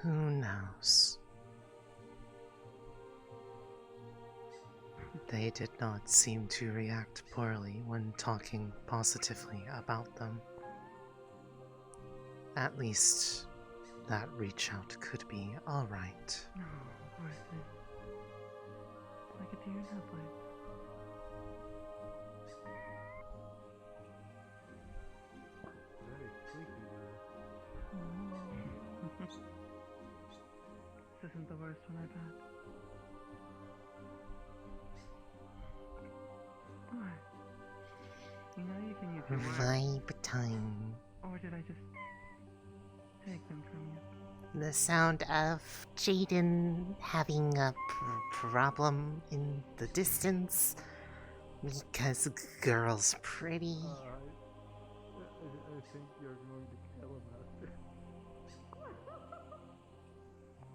Who knows? They did not seem to react poorly when talking positively about them. At least that reach out could be alright. No, worth it. Like a deer in headlights. This isn't the worst one I've had. What? You know you can use your words. Vibe time. Or did I just take them from you? The sound of Jaden having a problem in the distance because girl's pretty. I think you're going to kill him after.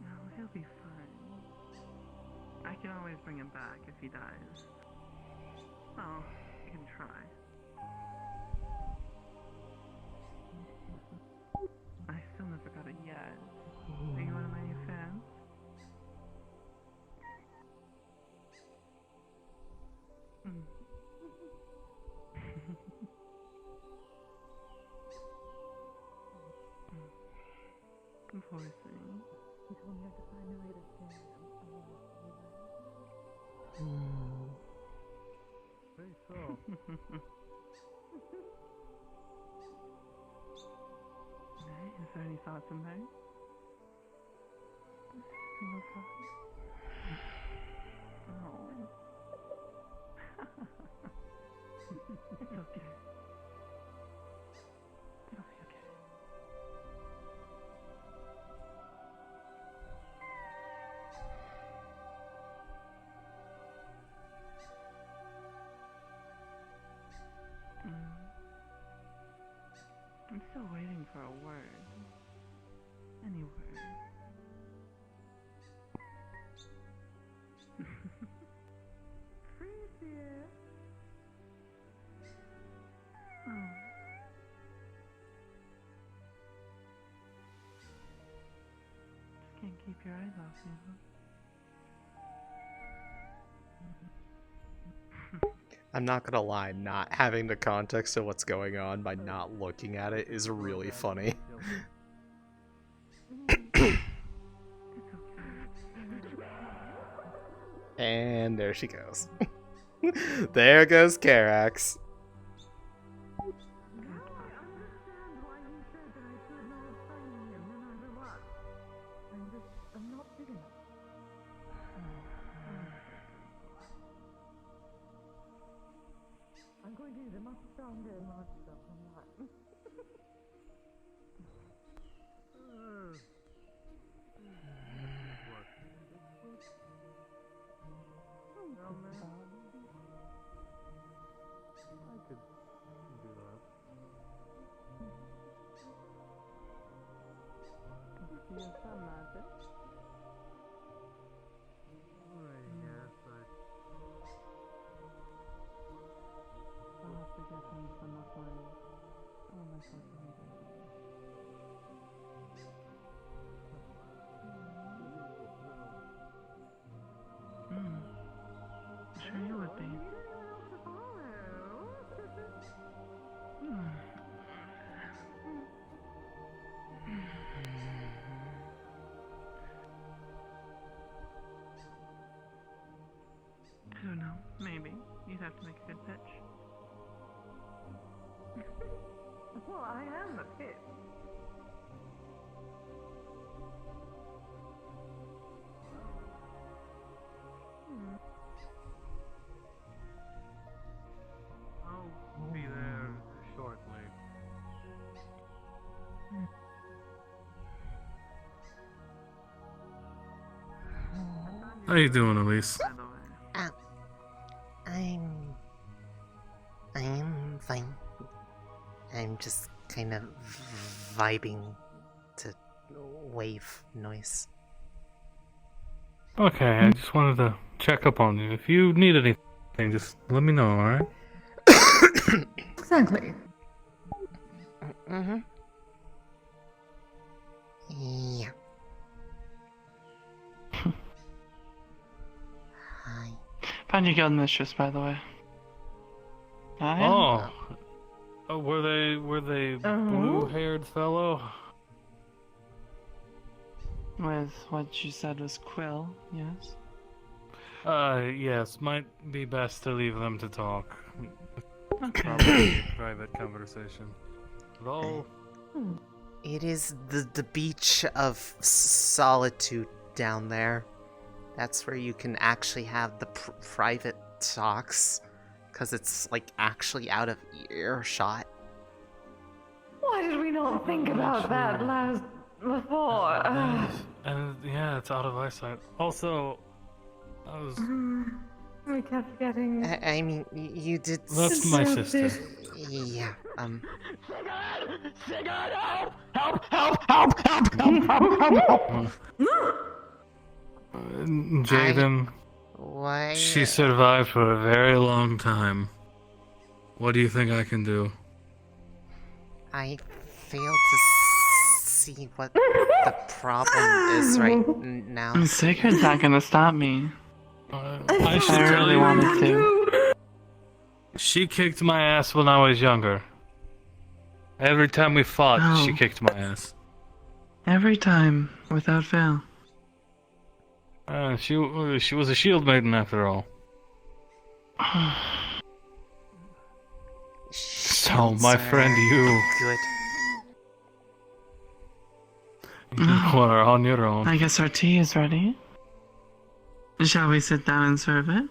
No, he'll be fine. I can always bring him back if he dies. Oh, I can try. I still never got a yes. Are you one of my new fans? Poor thing. He told me I could find a way to stand Hey, so. Is there any thoughts in there? Single thought? No. It's okay. It'll be okay. I'm still waiting for a word. Any word. Freeze here. Oh. Just can't keep your eyes off me, huh? I'm not gonna lie, not having the context of what's going on by not looking at it is really funny. And there she goes. There goes Karax. I'm going to use a much stronger monster than that. I could do that. Do you have some magic? Yes, I'll have to get him some of my fucking sure you would be. I don't know. Maybe. You'd have to make a good pitch. Well, I am the pitch. I'll be there shortly. How you doing, Elise? I'm fine. I'm just kind of vibing to wave noise. Okay, I just wanted to check up on you. If you need anything, just let me know, alright? Exactly. Mm-hmm. Yeah. Hi. Found your guild mistress, by the way. Oh, were they blue-haired fellow? With what you said was Quill, yes? Yes, might be best to leave them to talk. Okay. Probably a private conversation. But all... It is the beach of solitude down there. That's where you can actually have the private talks, because it's like actually out of earshot. Why did we not think about that before? And yeah, it's out of eyesight. Also, I was... We kept getting... I mean, you did... That's my sister. Yeah, Jaden, why? she survived for a very long time. What do you think I can do? I fail to see what the problem is right now. Sacred's not gonna stop me. I should I tell really you. wanted to. She kicked my ass when I was younger. Every time we fought, she kicked my ass. Every time, without fail. She was a shield maiden after all. So, my friend, you are on your own. I guess our tea is ready. Shall we sit down and serve it?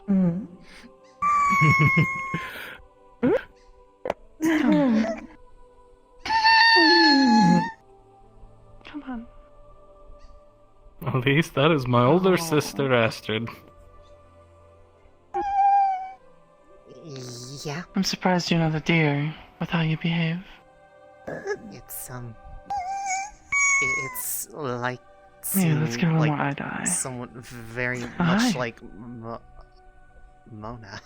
Come on. At least that is my older sister, Astrid. Yeah. I'm surprised you're not a deer with how you behave. It's like Yeah, let's get a little like more eye-to-eye. someone very Hi. much like Mona.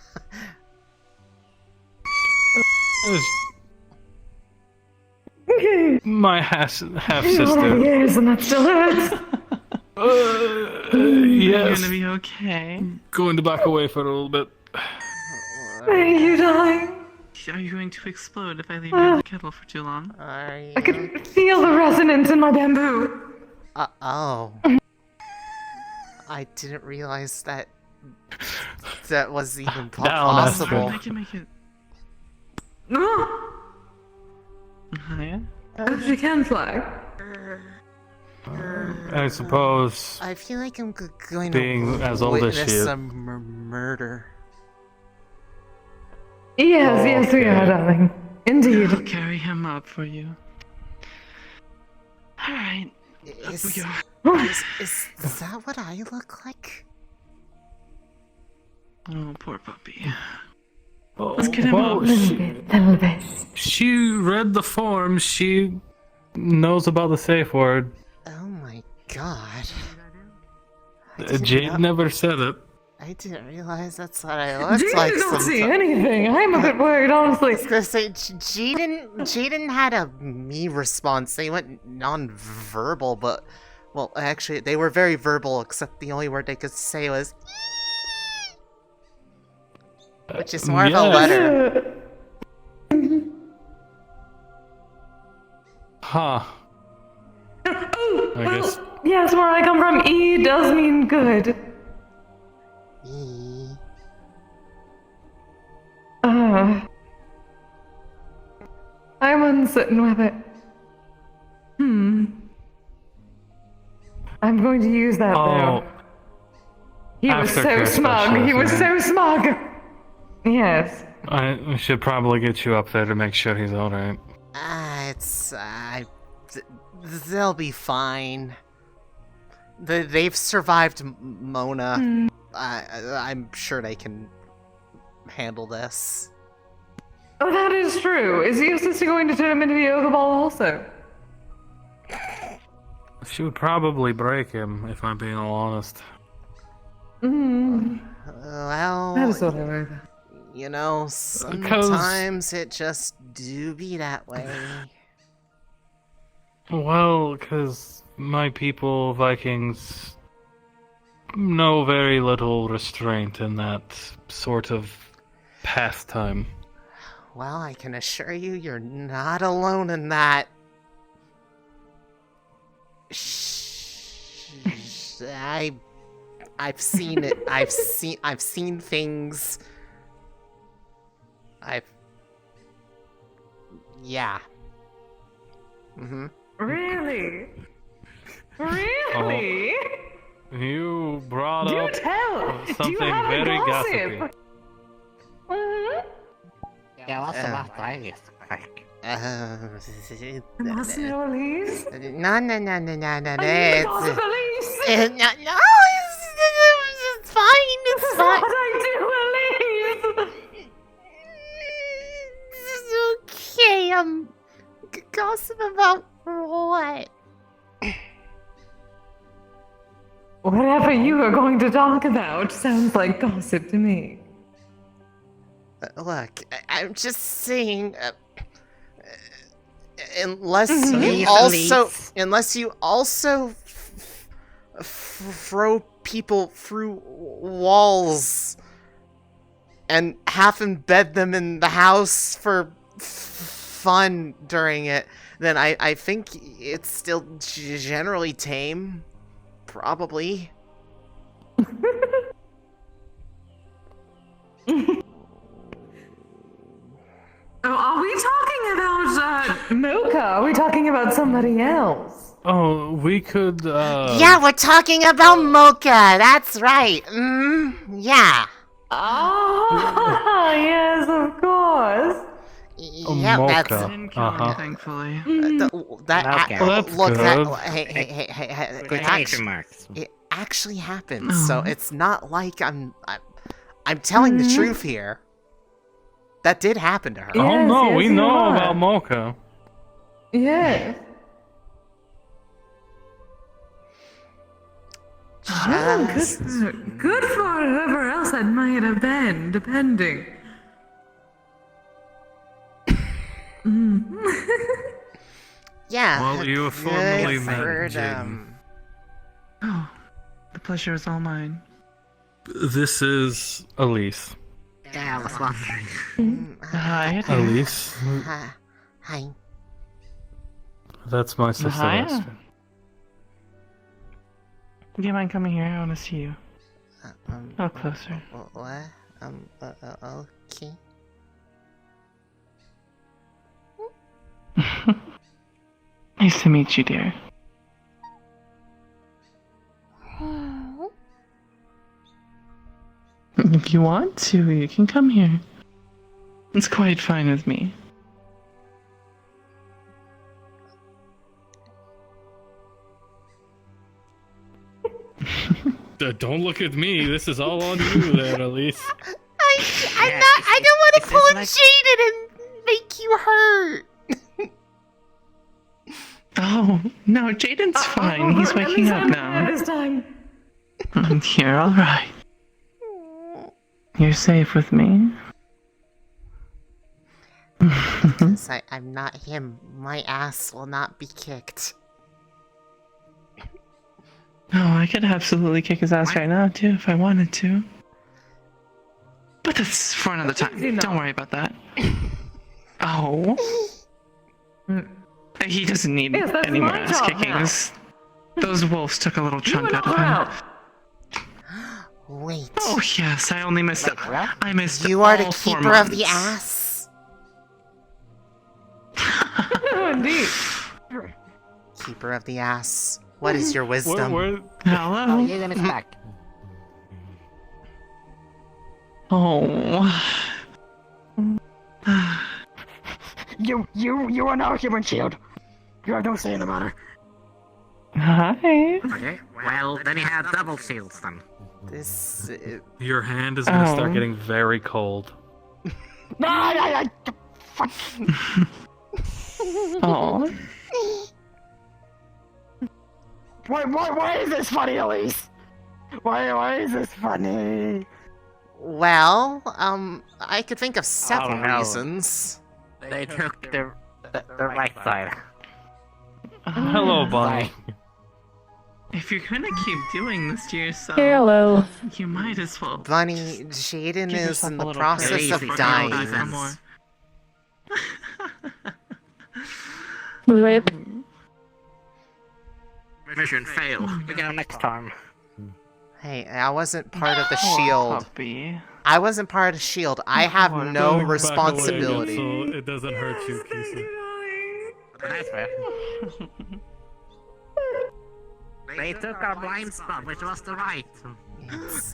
My half sister. Years and that still hurts. Yes. You're gonna be okay. Going to back away for a little bit. Thank you, darling. Are you going to explode if I leave you in the kettle for too long? I could feel the resonance in my bamboo. Oh. I didn't realize that was even possible. I can make it. Hiya? She can fly. I suppose. I feel like I'm going being to as old as she witness is. some murder. Yes, yes, we are, darling. Indeed. I'll carry him up for you. Alright. Is that what I look like? Oh, poor puppy. Let's get him up. She read the form. She knows about the safe word. Oh my god. Jade never said it. I didn't realize that's what I looked Jaden like. don't see anything. I'm a bit worried, honestly. I was gonna say, Jaden had a me response. They went non-verbal, but... Well, actually, they were very verbal, except the only word they could say was... Which is more of a letter. Huh. I guess. Yes, where I come from, E does mean good. E. I'm uncertain with it. I'm going to use that though. He was so Aftercare smug. He was so smug. Yes. I should probably get you up there to make sure he's alright. They'll be fine. They've survived Mona. I'm sure they can handle this. Oh, that is true. Is your sister going to turn him into the Yoga Ball also? She would probably break him, if I'm being all honest. Well, that is what I heard. You know, sometimes it just do be that way. Well, because my people, Vikings, know very little restraint in that sort of pastime. Well, I can assure you, you're not alone in that. I've seen it. I've seen things. Yeah. Really? Really? Oh, you brought Do up tell. something Do you have very a gossipy. gossip? Yeah, what's the last idea? Must know, Elise? No. Are you the boss of Elise? No, it's fine. It's fine. What I do, Elise? It's okay. Gossip about what? Whatever you are going to talk about sounds like gossip to me. Look, I'm just saying. Unless you also throw people through walls and half embed them in the house for fun during it, then I think it's still generally tame. Probably. Are we talking about Mocha? Are we talking about somebody else? Oh, we could, Yeah, we're talking about Mocha. That's right. Yeah. Oh, yes, of course. Yeah, Mocha. that's Thankfully. Look, that's hey, Quotation marks. it actually happens. So it's not like I'm telling the truth here. That did happen to her. Oh no, we know about Mocha. Yes. Good for whoever else that might have been, depending. Yeah. Well, you have formally met heard, Jaden. Oh, the pleasure is all mine. This is Elise. Yeah, I was wondering. Hi. Elise. Hi. That's my sister. Hi. Esther. Do you mind coming here? I want to see you. Oh, closer. What? Okay. Nice to meet you, dear. If you want to, you can come here. It's quite fine with me. Don't look at me. This is all on you there, Elise. I don't want to pull a Jaden and make you hurt. Oh, no, Jaden's fine. He's waking up now. This time. You're alright. You're safe with me. Because I'm not him. My ass will not be kicked. Oh, I could absolutely kick his ass right now, too, if I wanted to. But that's for another time. Don't worry about that. Oh. He doesn't need any more ass kickings. Those wolves took a little chunk out of him. Wait. Oh yes, I only missed it. I missed You are all the 4 keeper of the months. ass. Indeed. Keeper of the ass. What is your wisdom? Hello? Oh, Jaden is back. Oh. You are now human shield. You have no say in the matter. Hi. Okay, well, then you have double shields then. This. Your hand is gonna start getting very cold. Fuck. Oh. Why is this funny, Elise? Why is this funny? Well, I could think of several no. reasons. They took the right side. Hello, Bunny. If you're gonna keep doing this to yourself, Hello. you might as well. Bunny, Jaden Give is yourself in a the little process praise of for dying. realizing more. Wait. Mission failed. We go next time. Hey, I wasn't part of the shield. Puppy. I wasn't part of the shield. I have no responsibility. So it doesn't hurt you, Kisa. That's fair. They took our blind spot, which was the right.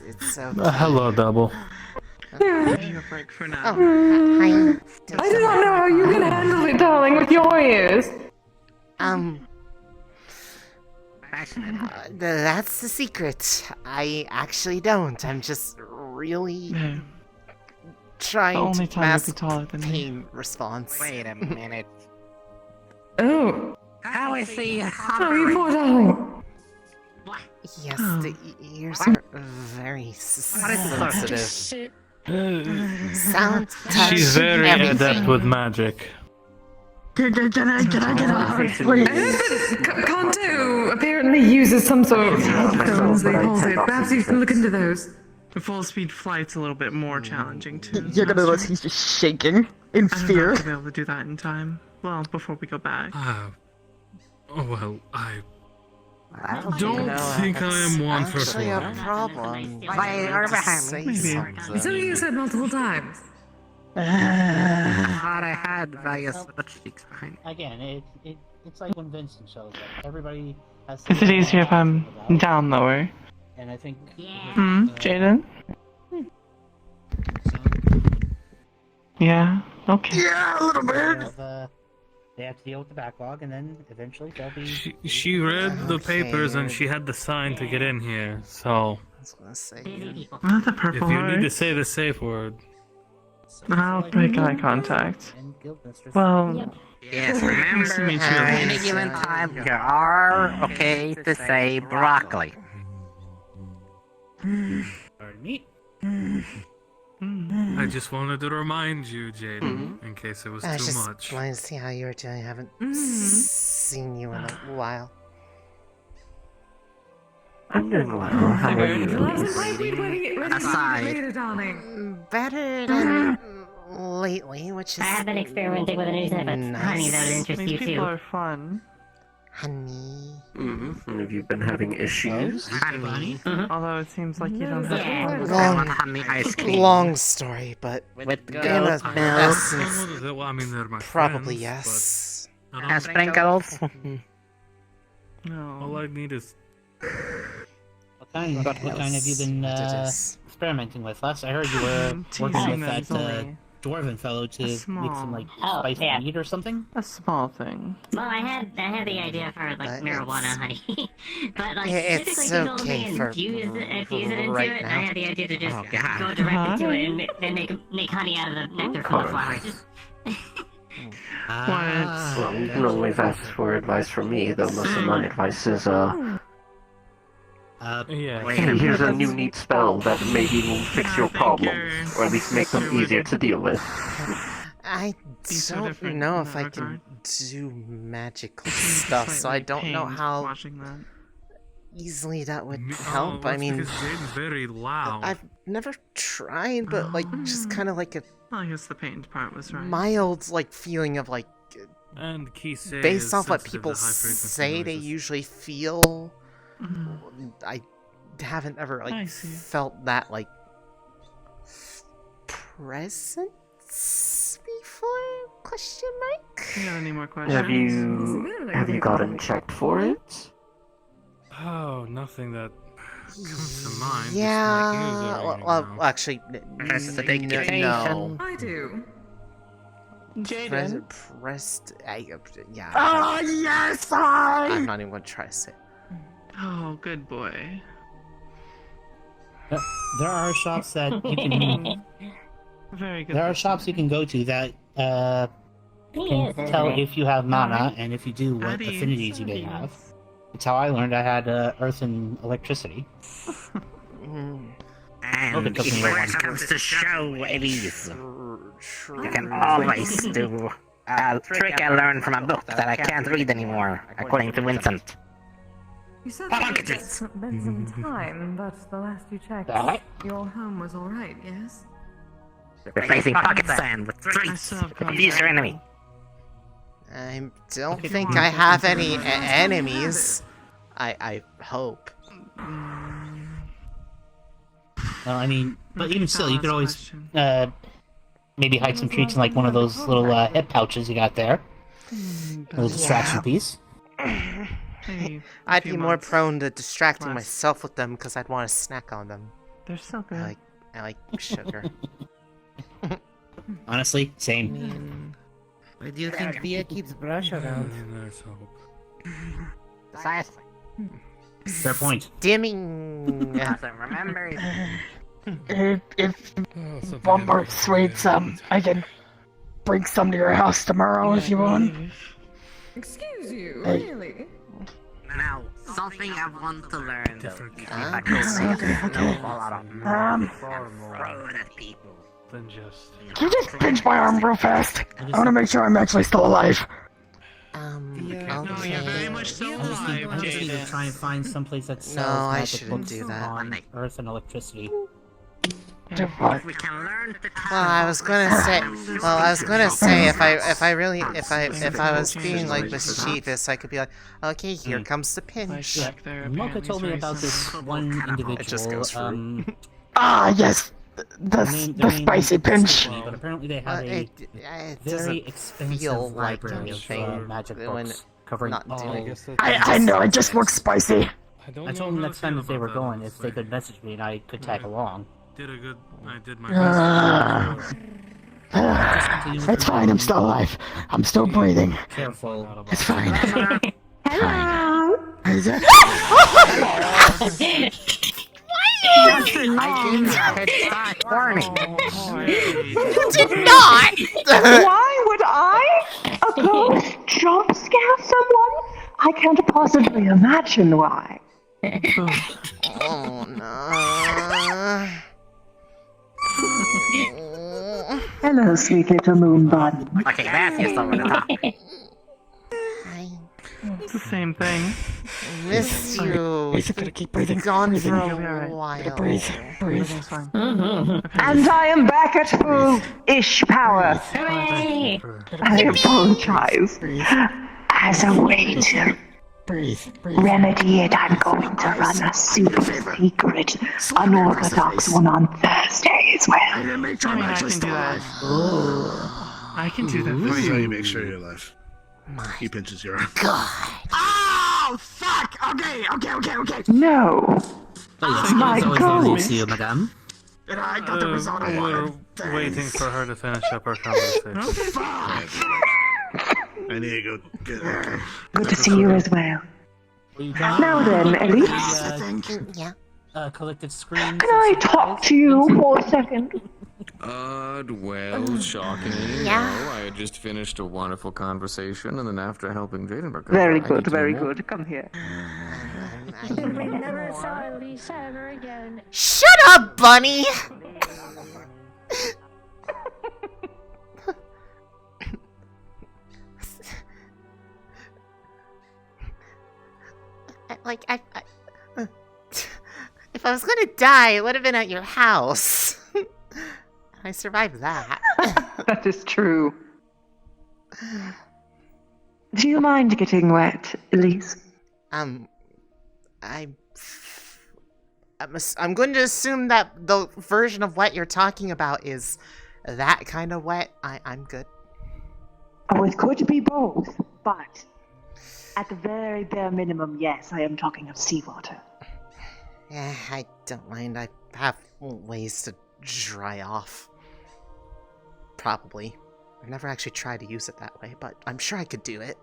It's okay. Hello, Double. Give you a break for now. Oh, hi. I do not know how you can handle it, darling, with your ears. That's the secret. I actually don't. I'm just really trying to mask pain response. Wait a minute. Oh. How is he? Oh, you poor darling. Yes, the ears are very sensitive. Sound, touch, She's very everything. adept with magic. Can I get out, please? Kanto apparently uses some sort of headphones they hold it. Perhaps you can look into those. The full speed flight's a little bit more challenging too. You're gonna notice he's just shaking in I don't fear. know if I'll be able to do that in time. Well, before we go back. Oh well, I don't think I am one for Actually, a flying. problem. So you said multiple times. Thought I had various cheeks behind. Again, it's like when Vincent shows up. Everybody has. Is it easier if I'm down lower? And I think. Jaden? Yeah, okay. Yeah, a little bit. They have to deal with the backlog, and then eventually they'll be. She read the papers and she had the sign to get in here, so. I was gonna say. Not the purple If you need to heart. say the safe word. I'll break eye contact. Well, Yes, remember, at any given time, you are okay to say broccoli. Pardon me. I just wanted to remind you, Jaden, in case it was I was too just much. wanted to see how you were doing. I haven't seen you in a while. I'm doing well. How are you? Later, darling. Better than lately, which is. I have been experimenting with a new snippet. Honey, that would interest these you people too. are fun. Honey. Have you been having issues? Honey. Although it seems like you don't have Long, honey ice cream. long story, but With in goat milk. essence, Well, I mean, they're my probably friends, yes. but And sprinkles. No. all I need is. What kind have you been experimenting with? Last I heard you were working with that dwarven fellow to make some like spicy meat or something. A small thing. Well, I had the idea for like marijuana honey, but like It's typically people okay only for infuse it into right it. now. I had the idea to just Oh, God. go directly to it and then make honey out of the nectar from the flowers. Well, you can always ask for advice from me, though most of my advice is, Yeah. hey, here's a new neat spell that maybe will fix your problems, or at least make them easier to deal with. I don't know if I can do magical stuff, so I don't know how easily that would help. I mean, because Jaden's very loud. I've never tried, but like just kind of like a I guess the paint part was right. mild like feeling of like And Kisei based is off what sensitive to people high-frequency say they noises. usually feel. I haven't ever I like see. felt that like presence before? Question mark. You got any more questions? Have you gotten checked for it? Oh, nothing that comes to mind. just Yeah. my ears are ringing Well, now. actually, I do. Jaden. Yeah. Oh, yes, I'm not even gonna try to say it. Oh, good boy. There are shops that you can. Very good. There are shops you can go to that can tell if you have mana, and if you do, what affinities you may have. It's how I learned I had earth and electricity. And if worse comes to show, Elise, you can always do a trick I learned from a book that I can't read anymore, according to Vincent. You said Pocket that treats. it's been some time, but the last you checked, your home was alright, yes? Replacing pocket sand with treats. Confuse your enemy. I don't think I have any enemies. I hope. Well, I mean, but even still, you could always maybe hide some treats in like one of those little hip pouches you got there. A little distraction piece. I'd be more prone to distracting myself with them because I'd want to snack on them. They're so good. I like sugar. Honestly, same. Why do you think Thea keeps brush around? There's hope. Precisely. Fair point. Dimming. Remember. If one more sweets, I can bring some to your house tomorrow if you want. Excuse you, Hey. really? Now, something I want to learn. Than just. Can you just pinch my arm real fast? I want to make sure I'm actually still alive. No, you're very much so alive, I just need to Jaden. try and find someplace that sells I magic shouldn't books do that. on earth and electricity. What? We can learn to Well, I was gonna say, if I was being like mischievous, I could be like, okay, here comes the pinch. Yeah. Mocha told me about this one individual. It just goes through. Ah, yes, the spicy pinch. But apparently they have a it very doesn't expensive feel like library of anything magic when books covering not all. doing- I know, it just looks spicy. I told them next time if they were going, if they could message me and I could tag along. I did my best. It's fine, I'm still alive. I'm still breathing. Careful. It's fine. Hello. Is it? Warning. You did not! Why would I? A ghost jump scare someone? I can't possibly imagine why. Oh no. Hello, sweet little moon bun. Okay, that's just over the top. It's the same thing. Miss you. He's gonna keep breathing. Gone for Breathing. a while. Breathe. Breathe. And I am back at full-ish power. Hooray! I apologize. As a way to Breathe. remedy it, I'm going to run a super secret, unorthodox one on Thursday as well. I mean, I can do that. I can do that This for is how you. you make sure you're alive. He pinches your arm. Oh, fuck! Okay. No. Oh, My yes, always God. lovely to see you, madame. And I got the result I We're wanted. waiting for her to finish up our conversation. Fuck! I need to go get okay. Good to see you as well. Now then, Elise, Yeah. Collective screams. can I talk to you for a second? Well, shockingly, Yeah. no. I had just finished a wonderful conversation, and then after helping Jaden recover, Very I good, need to very do more. good. Come here. We never saw Elise ever again. Shut up, Bunny! If I was gonna die, it would have been at your house. I survived that. That is true. Do you mind getting wet, Elise? I'm going to assume that the version of wet you're talking about is that kind of wet. I'm good. Oh, it could be both, but at the very bare minimum, yes, I am talking of seawater. Yeah, I don't mind. I have ways to dry off. Probably. I've never actually tried to use it that way, but I'm sure I could do it.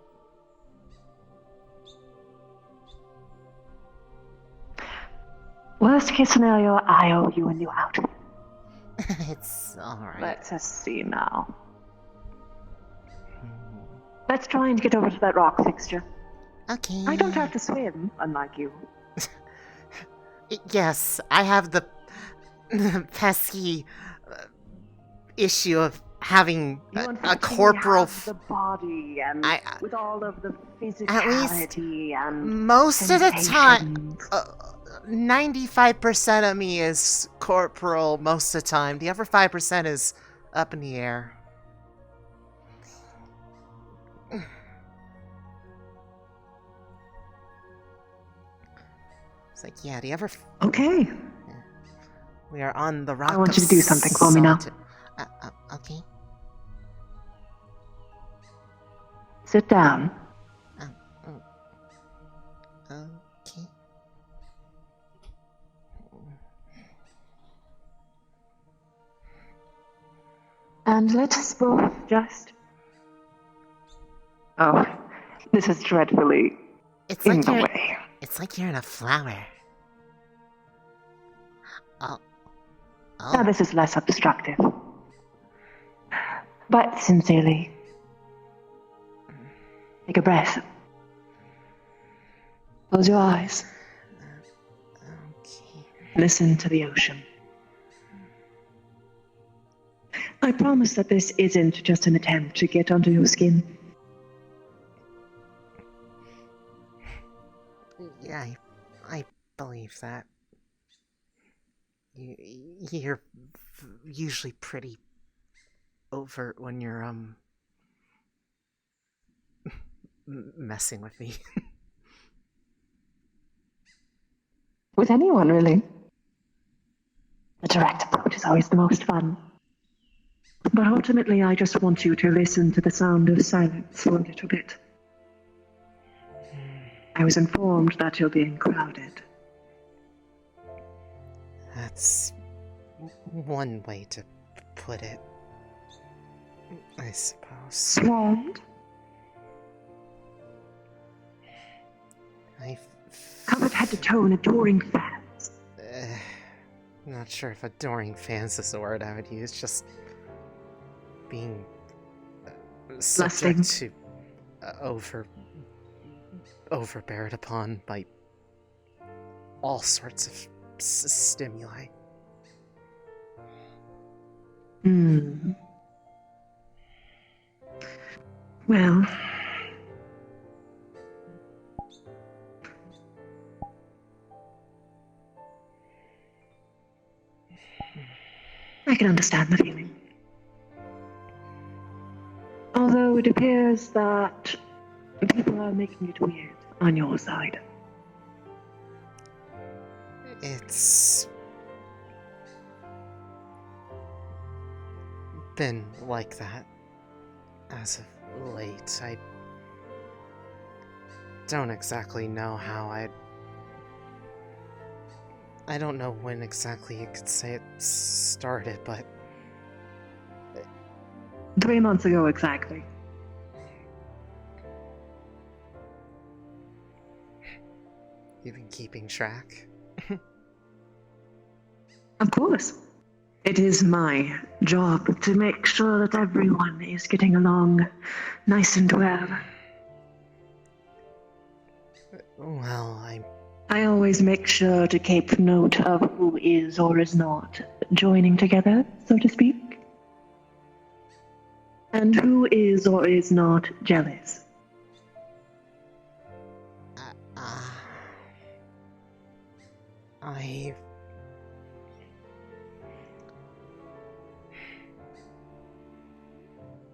Worst case scenario, I owe you a new outfit. It's alright. Let's just see now. Let's try and get over to that rock fixture. Okay. I don't have to swim, unlike you. Yes, I have the pesky issue of having a corporal. Have the body and with all of the physicality at least and most of the time, sensations. 95% of me is corporal most of the time. The other 5% is up in the air. It's like, yeah, the other... Okay. Yeah. We are on the rock. I want you to do something for me now. Okay. Sit down. Okay. And let us both just... Oh, this is dreadfully It's in like the you're, way. It's like you're in a flower. Oh. Now this is less obstructive. But sincerely, take a breath. Close your eyes. Okay. Listen to the ocean. I promise that this isn't just an attempt to get under your skin. Yeah, I believe that. You're usually pretty overt when you're, messing with me. With anyone, really. The direct approach is always the most fun. But ultimately, I just want you to listen to the sound of silence for a little bit. I was informed that you're being crowded. That's one way to put it, I suppose. Swarmed? Covered head to toe in adoring fans. Not sure if adoring fans is the word I would use, just being subject to overbeared upon by all sorts of stimuli. Well, I can understand the feeling. Although it appears that people are making it weird on your side. It's been like that as of late. I don't exactly know how I don't know when exactly you could say it started, but 3 months ago exactly. you've been keeping track. Of course. It is my job to make sure that everyone is getting along nice and well. Well, I always make sure to keep note of who is or is not joining together, so to speak. And who is or is not jealous.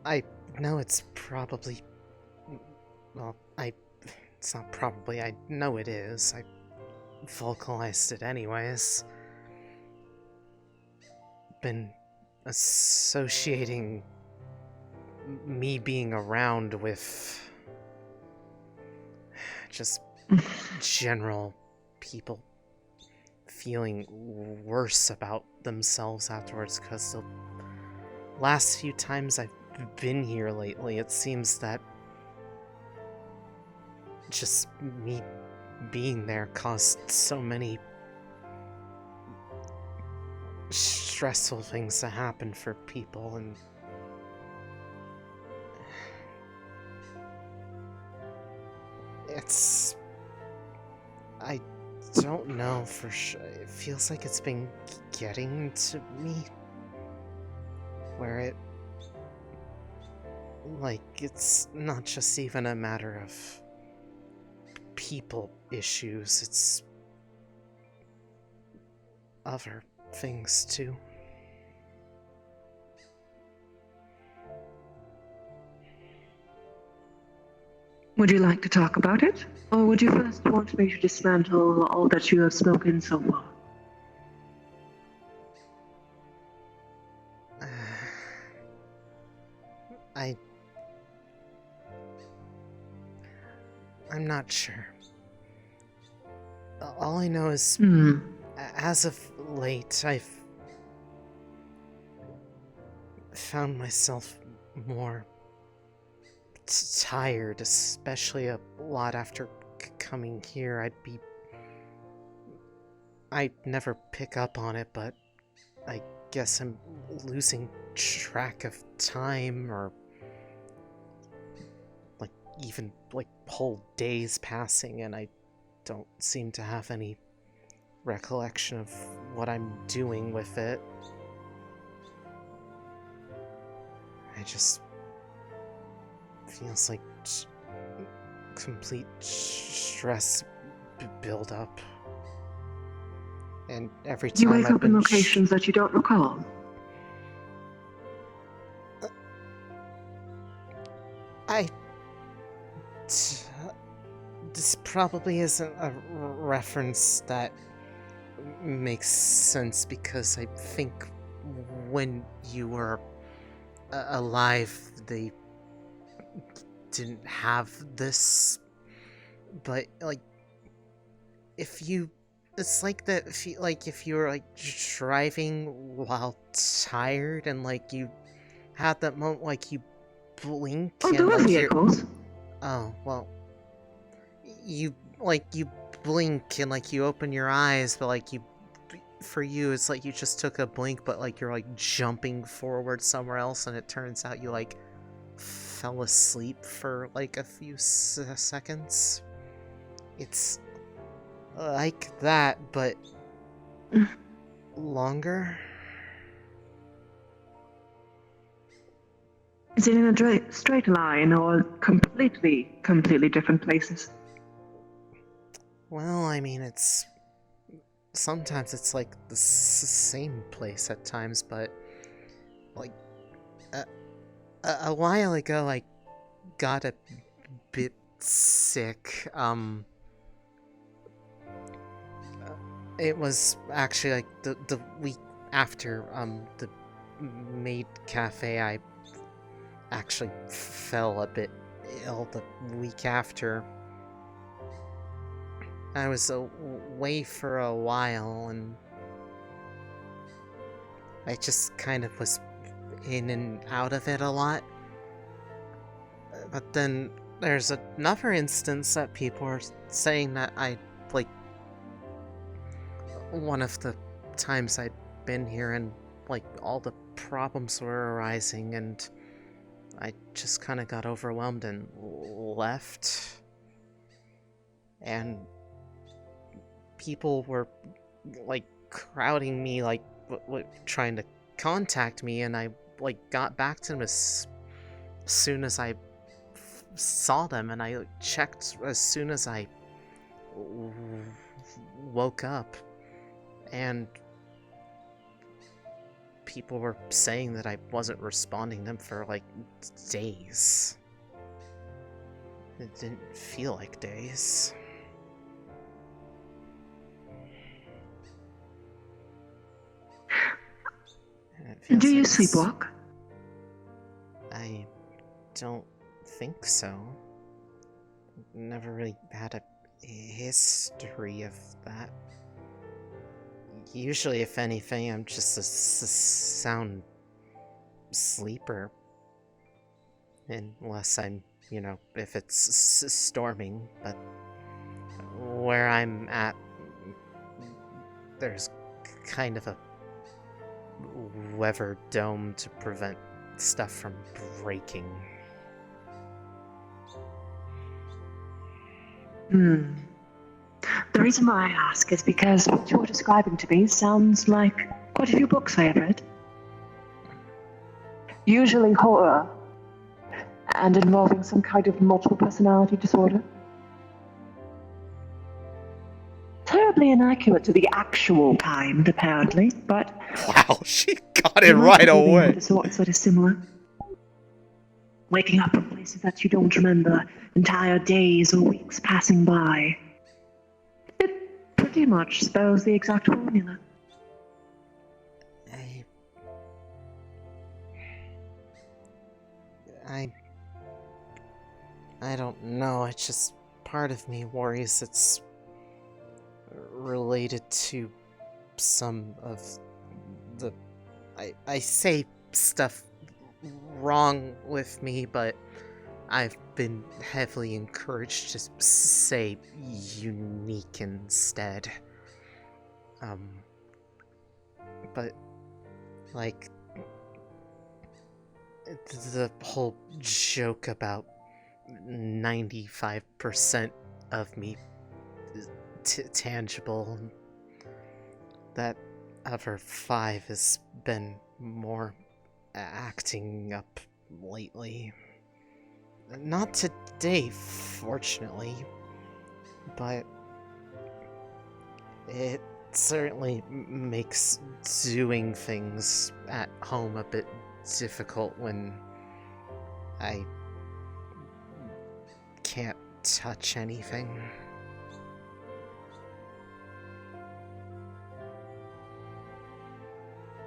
I know it's probably... Well, it's not probably, I know it is. I vocalized it anyways. Been associating me being around with just general people feeling worse about themselves afterwards, because the last few times I've been here lately, it seems that just me being there caused so many stressful things to happen for people, and I don't know for sure. It feels like it's been getting to me, where it's not just even a matter of people issues, it's other things too. Would you like to talk about it? Or would you first want me to dismantle all that you have spoken so far? I'm not sure. All I know is, as of late, I've found myself more tired, especially a lot after coming here. I'd never pick up on it, but I guess I'm losing track of time, or even whole days passing, and I don't seem to have any recollection of what I'm doing with it. I just feels like complete stress build up, and every time you wake up in locations that you don't recall. This probably isn't a reference that makes sense, because I think when you were alive, they didn't have this. But it's like that. If you were driving while tired, and you had that moment, you blink. Oh, and there were vehicles. Oh, well, you blink and you open your eyes, but for you it's you just took a blink, but you're jumping forward somewhere else, and it turns out you fell asleep for a few seconds. It's like that, but longer. Is it in a straight line, or completely different places? Well, I mean, sometimes it's the same place at times, but a while ago I got a bit sick. It was actually the week after the maid cafe. I actually fell a bit ill the week after. I was away for a while, and I just kind of was in and out of it a lot. But then there's another instance that people are saying that one of the times I'd been here, and all the problems were arising, and I just kind of got overwhelmed and left. And people were crowding me, trying to contact me, and I got back to them as soon as I saw them, and I checked as soon as I woke up, and people were saying that I wasn't responding to them for days. It didn't feel like days. Do you sleepwalk? I don't think so. Never really had a history of that. Usually, if anything, I'm just a sound sleeper. Unless I'm, if it's storming, but where I'm at, there's kind of a weather dome to prevent stuff from breaking. The reason why I ask is because what you're describing to me sounds like quite a few books I have read. Usually horror, and involving some kind of multiple personality disorder. Terribly inaccurate to the actual kind, apparently, but... Wow, she got it right away. Sort of similar. Waking up in places that you don't remember, entire days or weeks passing by. It pretty much spells the exact formula. I don't know, it's just part of me worries it's related to some of the... I say stuff wrong with me, but I've been heavily encouraged to say unique instead. But, like, the whole joke about 95% of me tangible, that other 5 has been more acting up lately. Not today, fortunately, but it certainly makes doing things at home a bit difficult when I can't touch anything.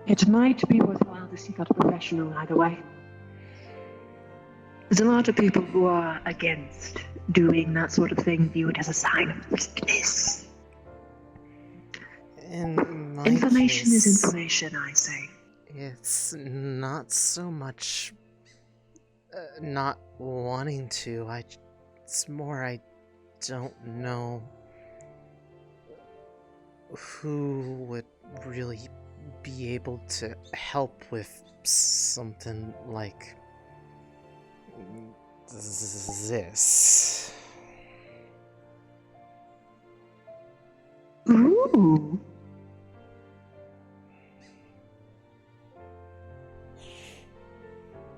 It might be worthwhile to seek out a professional either way. There's a lot of people who are against doing that sort of thing, view it as a sign of weakness. Information is information, I say. It's not so much not wanting to, it's more I don't know who would really be able to help with something like this. Ooh.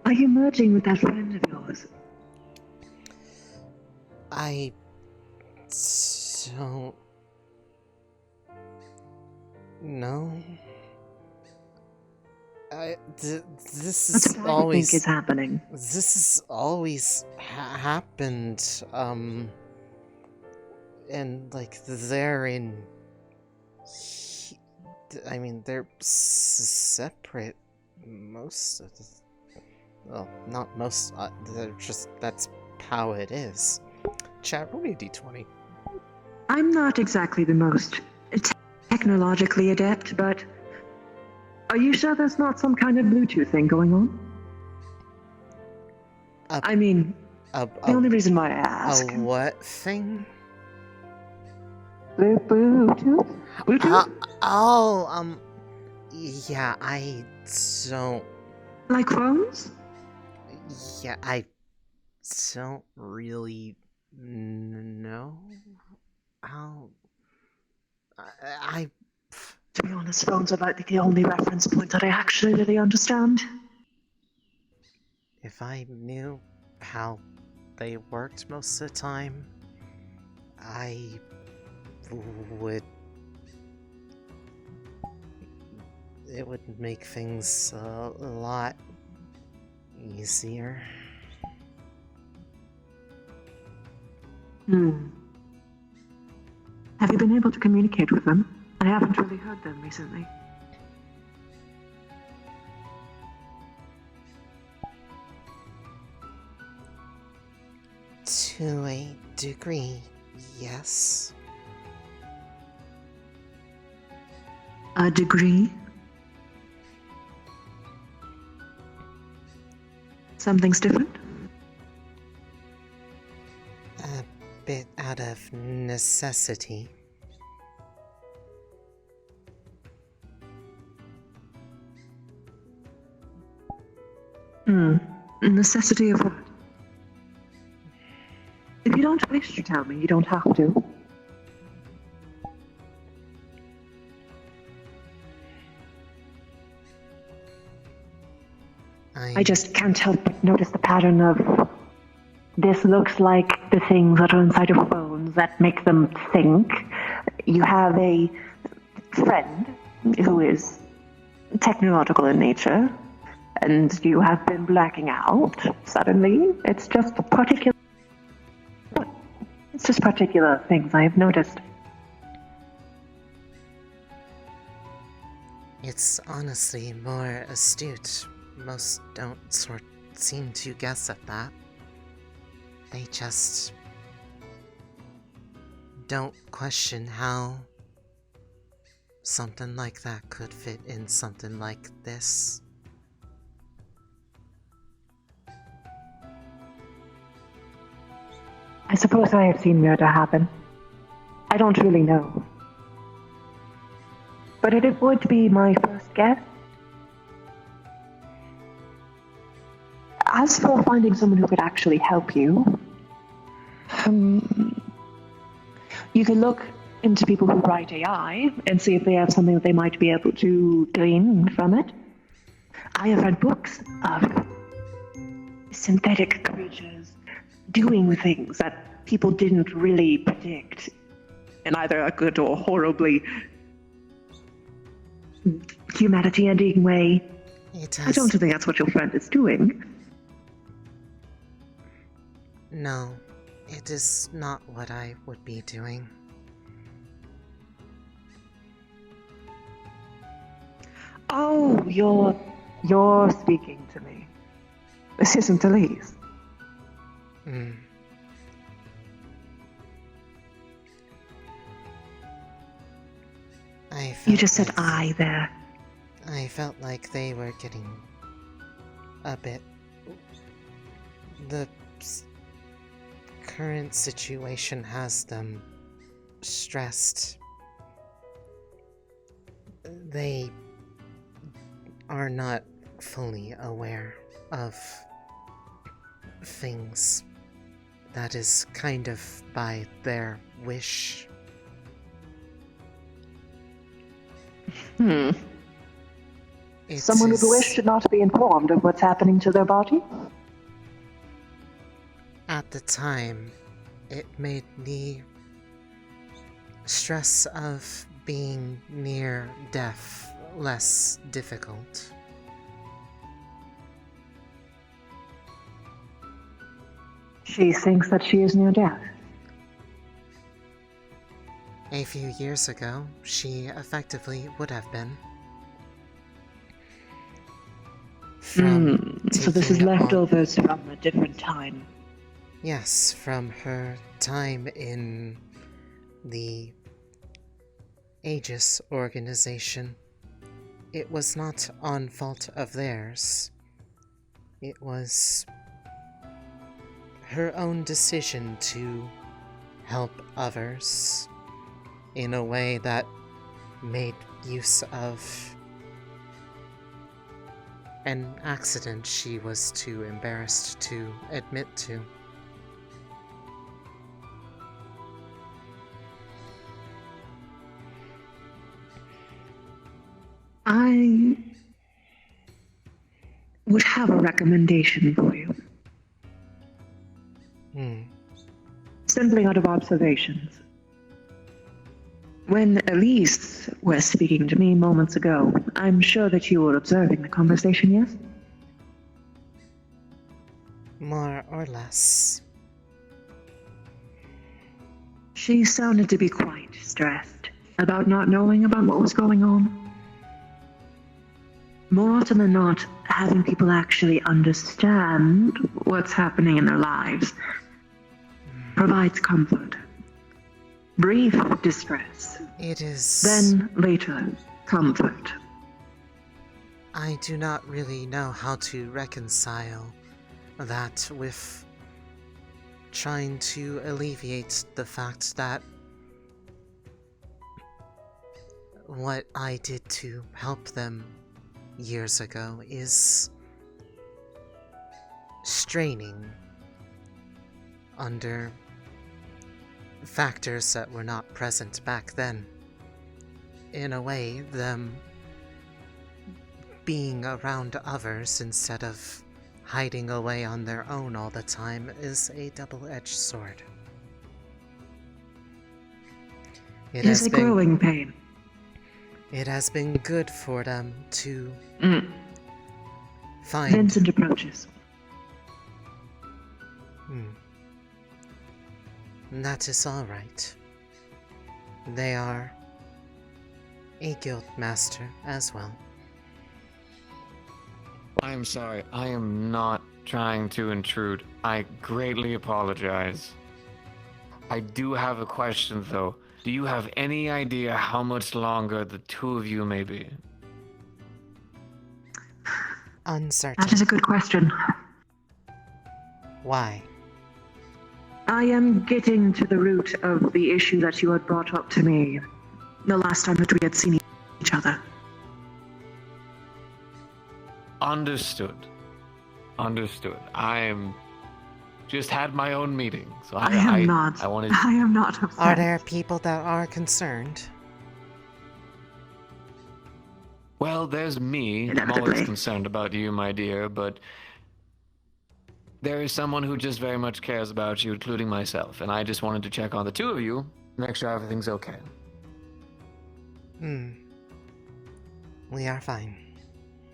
Are you merging with that friend of yours? I don't know. This is What always think is happening. This has always happened. And like they're in. I mean, they're separate most of the. Well, not most. They're just that's how it is. Chat, roll me a d20. I'm not exactly the most technologically adept, but are you sure there's not some kind of Bluetooth thing going on? I mean, the only reason why I ask. A what thing? Bluetooth? Bluetooth? Yeah, I don't... Like phones? Yeah, I don't really know how... To be honest, phones are like the only reference point that I actually really understand. If I knew how they worked most of the time, I would... It would make things a lot easier. Have you been able to communicate with them? I haven't really heard them recently. To a degree, yes. A degree? Something's different? bit out of necessity. Necessity of what? If you don't wish to tell me, you don't have to. I just can't help but notice the pattern of this looks like the things that are inside of phones that make them think. You have a friend who is technological in nature, and you have been blacking out suddenly. It's just particular things I have noticed. It's honestly more astute. Most don't seem to guess at that. They just don't question how something like that could fit in something like this. I suppose I have seen murder happen. I don't really know. But it would be my first guess. As for finding someone who could actually help you, you could look into people who write AI and see if they have something that they might be able to glean from it. I have read books of synthetic creatures doing things that people didn't really predict in either a good or horribly humanity-ending way. I don't think that's what your friend is doing. No, it is not what I would be doing. Oh, you're speaking to me. This isn't Elise. You just said I there. I felt like they were getting a bit... The current situation has them stressed. They are not fully aware of things. That is kind of by their wish. Someone with a wish should not be informed of what's happening to their body? At the time, it made the stress of being near death less difficult. She thinks that she is near death. A few years ago, she effectively would have been. So this is leftovers from a different time. Yes, from her time in the Aegis organization. It was not on fault of theirs. It was her own decision to help others in a way that made use of an accident she was too embarrassed to admit to. I would have a recommendation for you. Simply out of observations. When Elise was speaking to me moments ago, I'm sure that you were observing the conversation, yes? More or less. She sounded to be quite stressed about not knowing about what was going on. More often than not, having people actually understand what's happening in their lives provides comfort. Brief distress. It is... Then, later, comfort. I do not really know how to reconcile that with trying to alleviate the fact that what I did to help them years ago is straining under factors that were not present back then. In a way, them being around others instead of hiding away on their own all the time is a double-edged sword. It is a growing pain. It has been good for them to find Vincent approaches. That is all right. They are a guild master as well. I'm sorry, I am not trying to intrude. I greatly apologize. I do have a question though. Do you have any idea how much longer the two of you may be? Uncertain. That is a good question. Why? I am getting to the root of the issue that you had brought up to me the last time that we had seen each other. Understood. I'm just had my own meeting, so I am not upset. Are there people that are concerned? Well, there's me. I'm always concerned about you, my dear, but there is someone who just very much cares about you, including myself, and I just wanted to check on the two of you, make sure everything's okay. We are fine.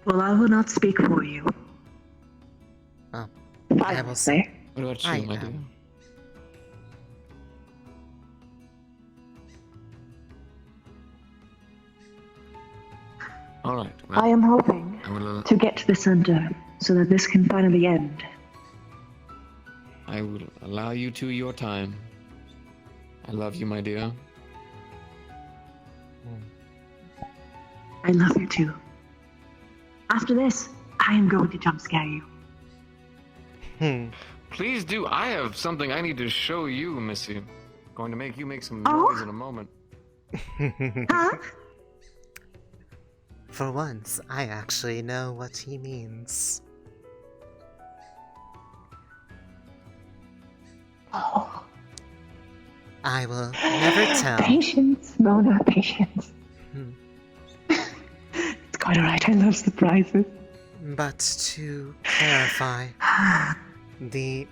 Well, I will not speak for you. Oh, I will say. What about you, my dear? All right. Well, I am hoping to get to the center so that this can finally end. I will allow you to your time. I love you, my dear. I love you too. After this, I am going to jump scare you. Please do. I have something I need to show you, Missy. Going to make you make some noise in a moment. Huh? For once, I actually know what he means. Oh. I will never tell. Patience, Mona, patience. It's quite alright, I love surprises. But to clarify, it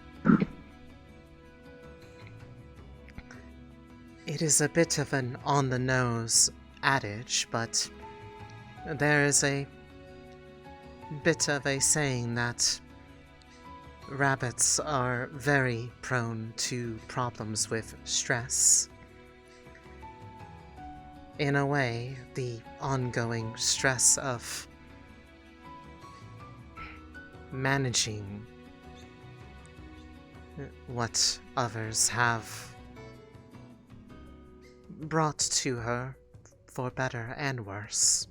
is a bit of an on-the-nose adage, but there is a bit of a saying that rabbits are very prone to problems with stress. In a way, the ongoing stress of managing what others have brought to her, for better and worse,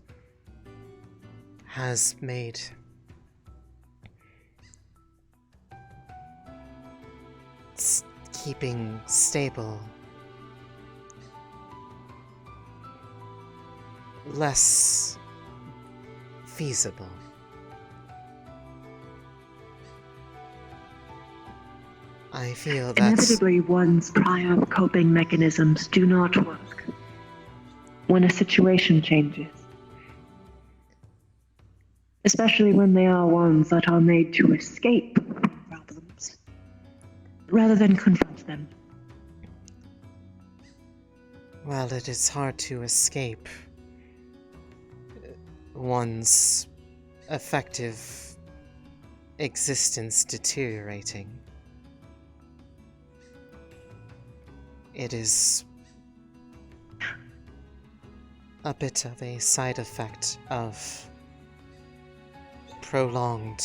has made keeping stable less feasible. I feel that inevitably one's prior coping mechanisms do not work when a situation changes. Especially when they are ones that are made to escape problems, rather than confront them. well, it is hard to escape one's effective existence deteriorating. It is a bit of a side effect of prolonged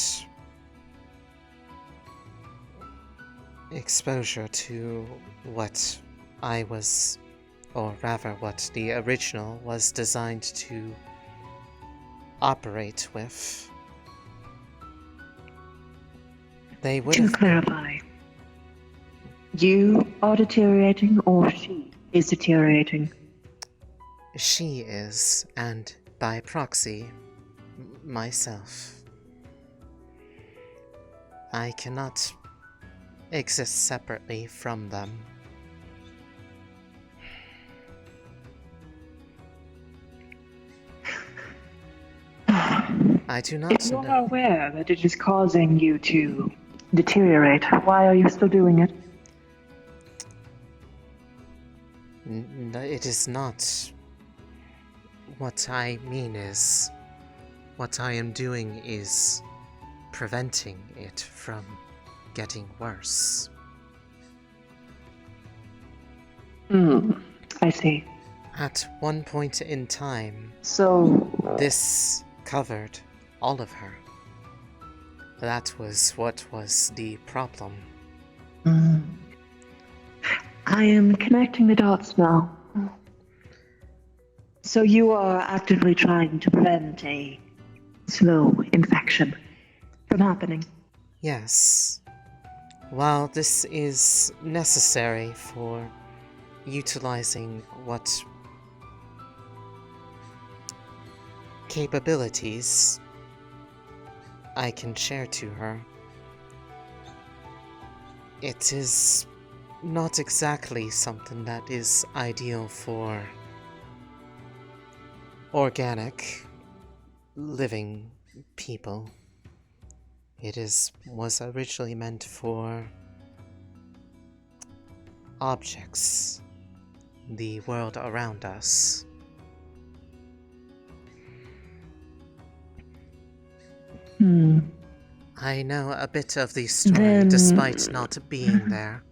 exposure to what I was, or rather what the original was designed to operate with. They would To have clarify, You are deteriorating, or she is deteriorating? She is, and by proxy, myself. I cannot exist separately from them. I do not If you are aware that it is causing you to deteriorate, why are you still doing it? It is not. What I mean is, what I am doing is preventing it from getting worse. I see. At one point in time, So, this covered all of her. That was what was the problem. I am connecting the dots now. So you are actively trying to prevent a slow infection from happening? Yes. While this is necessary for utilizing what capabilities I can share to her, it is not exactly something that is ideal for organic, living people. It was originally meant for objects, the world around us. I know a bit of the story despite not being there.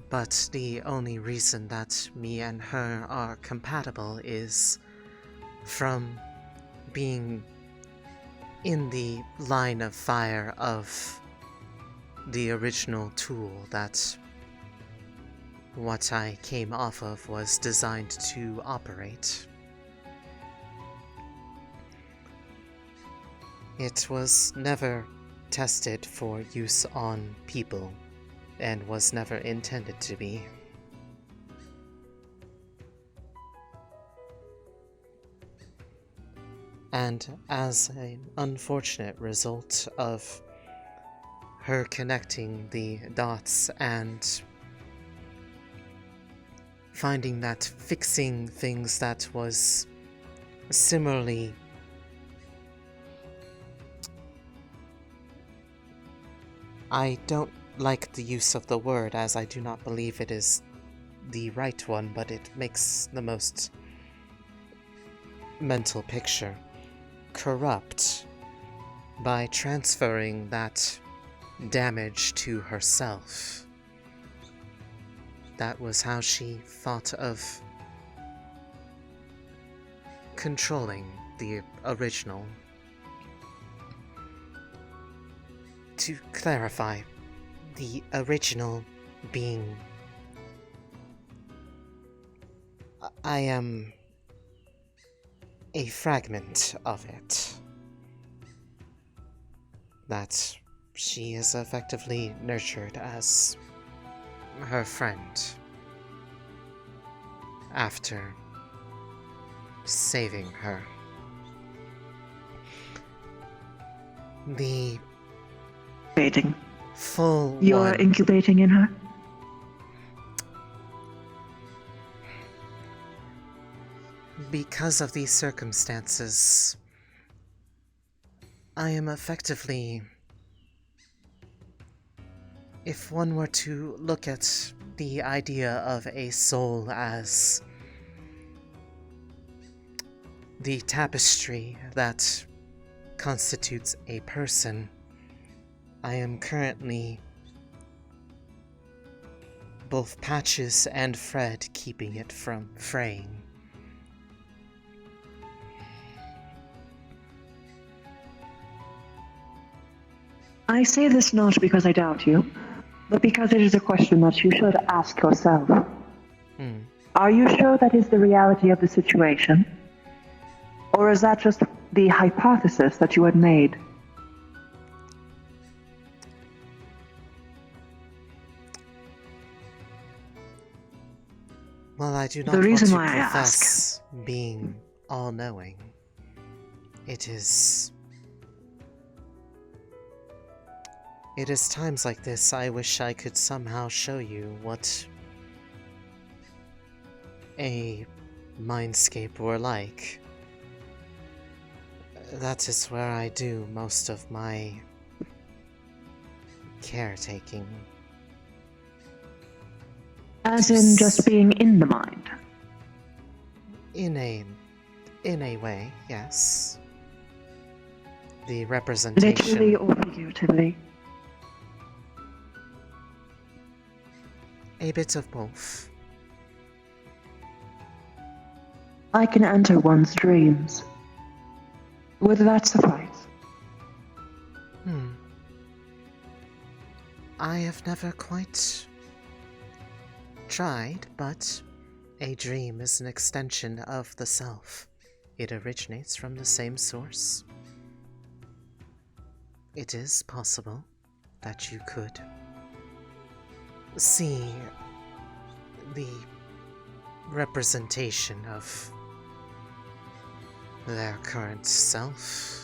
But the only reason that me and her are compatible is from being in the line of fire of the original tool that what I came off of was designed to operate. It was never tested for use on people, and was never intended to be. And as an unfortunate result of her connecting the dots and finding that fixing things that was similarly I don't like the use of the word, as I do not believe it is the right one, but it makes the most mental picture. Corrupt by transferring that damage to herself. That was how she thought of controlling the original. To clarify, the original being I am a fragment of it that she is effectively nurtured as her friend after saving her. The full You're incubating in her? Because of these circumstances, I am effectively, if one were to look at the idea of a soul as the tapestry that constitutes a person, I am currently both Patches and Fred keeping it from fraying. I say this not because I doubt you, but because it is a question that you should ask yourself. Are you sure that is the reality of the situation? Or is that just the hypothesis that you had made? Well, I do not The want reason to why I profess being all-knowing. It is times like this I wish I could somehow show you what a mindscape were like. That is where I do most of my caretaking. As in just being in the mind. In a way, yes. The representation. Literally or figuratively? A bit of both. I can enter one's dreams. Would that suffice? I have never quite tried, but a dream is an extension of the self. It originates from the same source. It is possible that you could see the representation of their current self.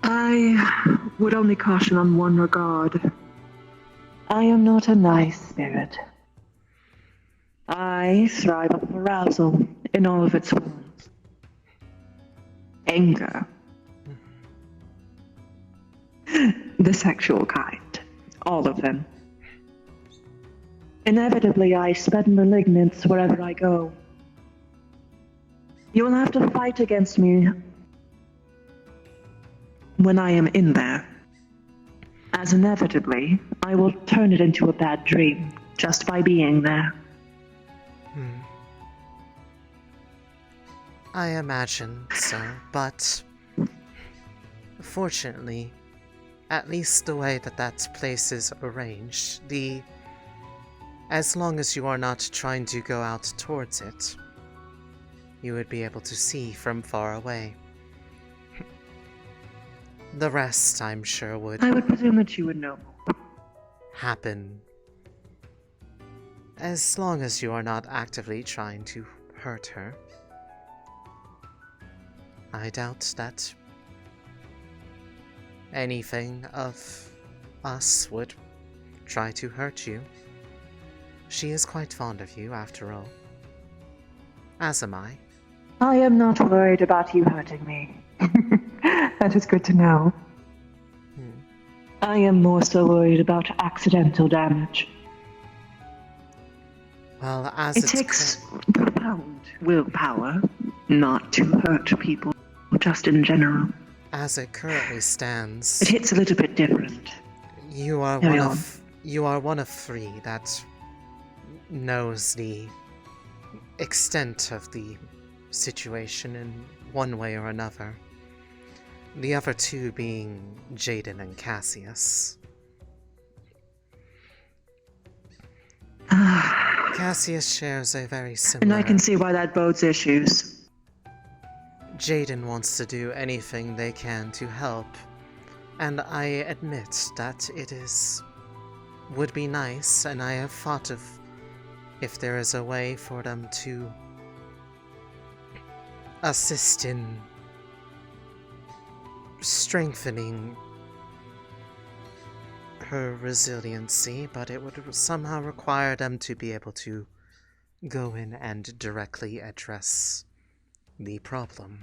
I would only caution on one regard. I am not a nice spirit. I thrive off arousal in all of its forms. Anger. The sexual kind. All of them. Inevitably, I spread malignance wherever I go. You will have to fight against me when I am in there. As inevitably, I will turn it into a bad dream just by being there. I imagine so, but fortunately, at least the way that place is arranged, as long as you are not trying to go out towards it, you would be able to see from far away. The rest, I'm sure, I would presume that you would know. happen as long as you are not actively trying to hurt her. I doubt that anything of us would try to hurt you. She is quite fond of you, after all. As am I. I am not worried about you hurting me. That is good to know. I am more so worried about accidental damage. Well, as it takes profound willpower not to hurt people, just in general. As it currently stands, it hits a little bit different. You are one of three that knows the extent of the situation in one way or another. The other two being Jaden and Cassius. Cassius shares a very similar... And I can see why that bodes issues. Jaden wants to do anything they can to help, and I admit that would be nice, and I have thought of if there is a way for them to assist in strengthening her resiliency, but it would somehow require them to be able to go in and directly address the problem.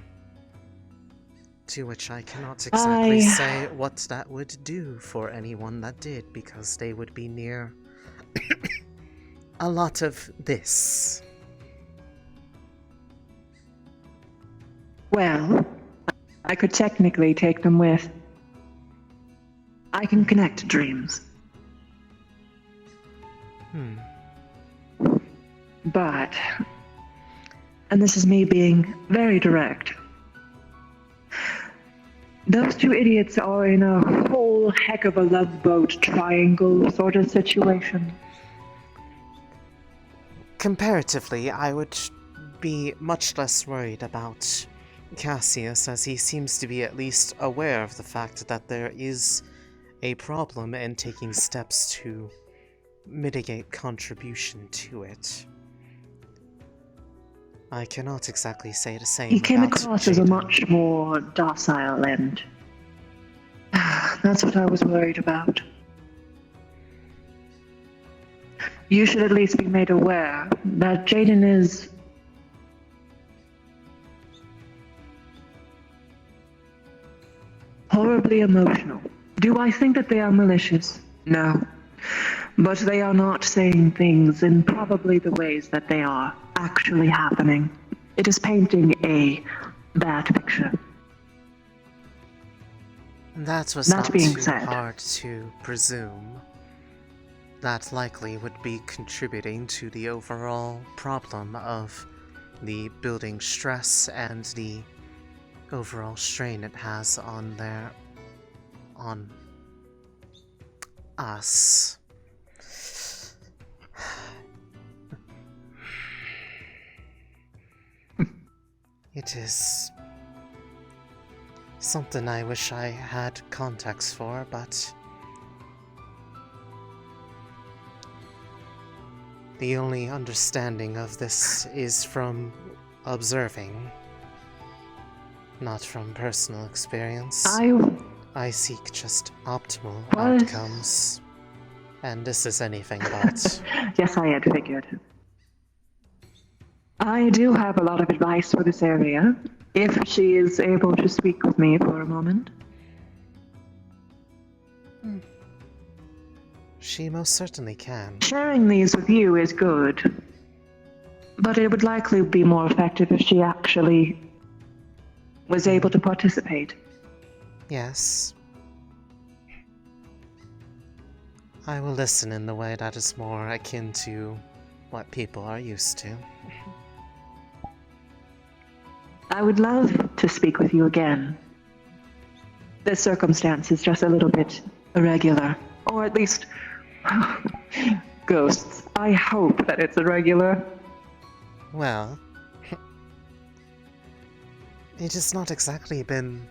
To which I cannot exactly say what that would do for anyone that did, because they would be near a lot of this. Well, I could technically take them with. I can connect dreams. But, and this is me being very direct, those two idiots are in a whole heck of a love boat triangle sort of situation. Comparatively, I would be much less worried about Cassius, as he seems to be at least aware of the fact that there is a problem and taking steps to mitigate contribution to it. I cannot exactly say the same. He came about across as a much more docile end. That's what I was worried about. You should at least be made aware that Jaden is horribly emotional. Do I think that they are malicious? No. But they are not saying things in probably the ways that they are actually happening. It is painting a bad picture. That was That not being too said, hard to presume. That likely would be contributing to the overall problem of the building stress and the overall strain it has on us. It is something I wish I had context for, but the only understanding of this is from observing, not from personal experience. I seek just optimal outcomes, and this is anything but. Yes, I had figured. I do have a lot of advice for this area, if she is able to speak with me for a moment. She most certainly can. Sharing these with you is good, but it would likely be more effective if she actually was able to participate. Yes. I will listen in the way that is more akin to what people are used to. I would love to speak with you again. The circumstance is just a little bit irregular, or at least ghosts. I hope that it's irregular. Well, it has not exactly been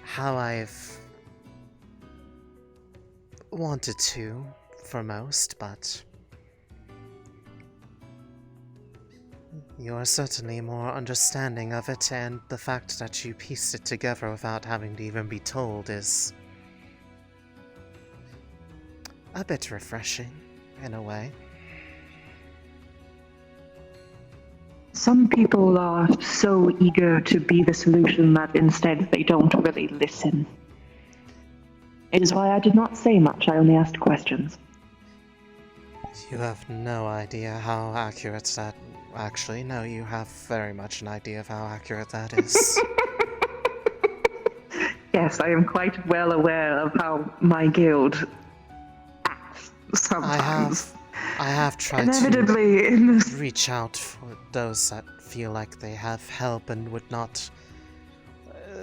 how I've wanted to for most, but you're certainly more understanding of it, and the fact that you pieced it together without having to even be told is a bit refreshing, in a way. Some people are so eager to be the solution that instead they don't really listen. It is why I did not say much, I only asked questions. You have no idea how accurate that... Actually, no, you have very much an idea of how accurate that is. Yes, I am quite well aware of how my guild acts sometimes. I have tried Inevitably, in this... to reach out for those that feel like they have help and would not...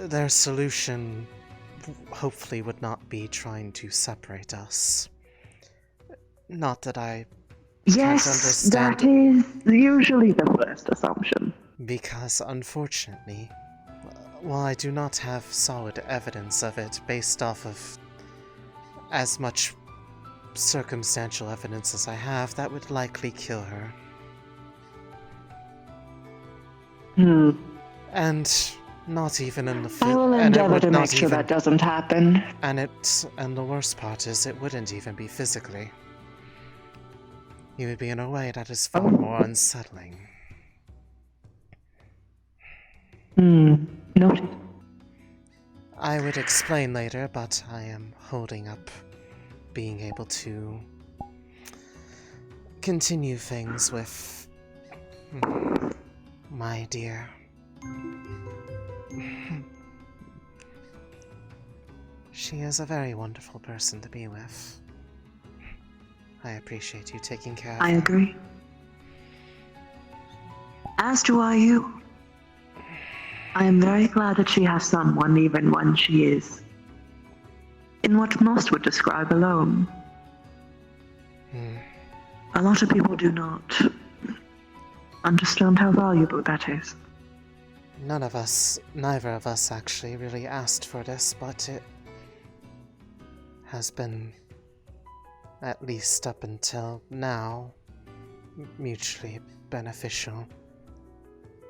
their solution hopefully would not be trying to separate us. Not that I Yes, can't understand that is usually the first assumption. Because, unfortunately, while I do not have solid evidence of it based off of as much circumstantial evidence as I have, that would likely kill her. And not even in the I will endeavor to make sure that doesn't happen. And the worst part is it wouldn't even be physically. You would be in a way that is far more unsettling. Noted. I would explain later, but I am holding up being able to continue things with my dear. She is a very wonderful person to be with. I appreciate you taking care of her. I agree. As do you. I am very glad that she has someone, even when she is in what most would describe alone. A lot of people do not understand how valuable that is. Neither of us actually really asked for this, but it has been, at least up until now, mutually beneficial.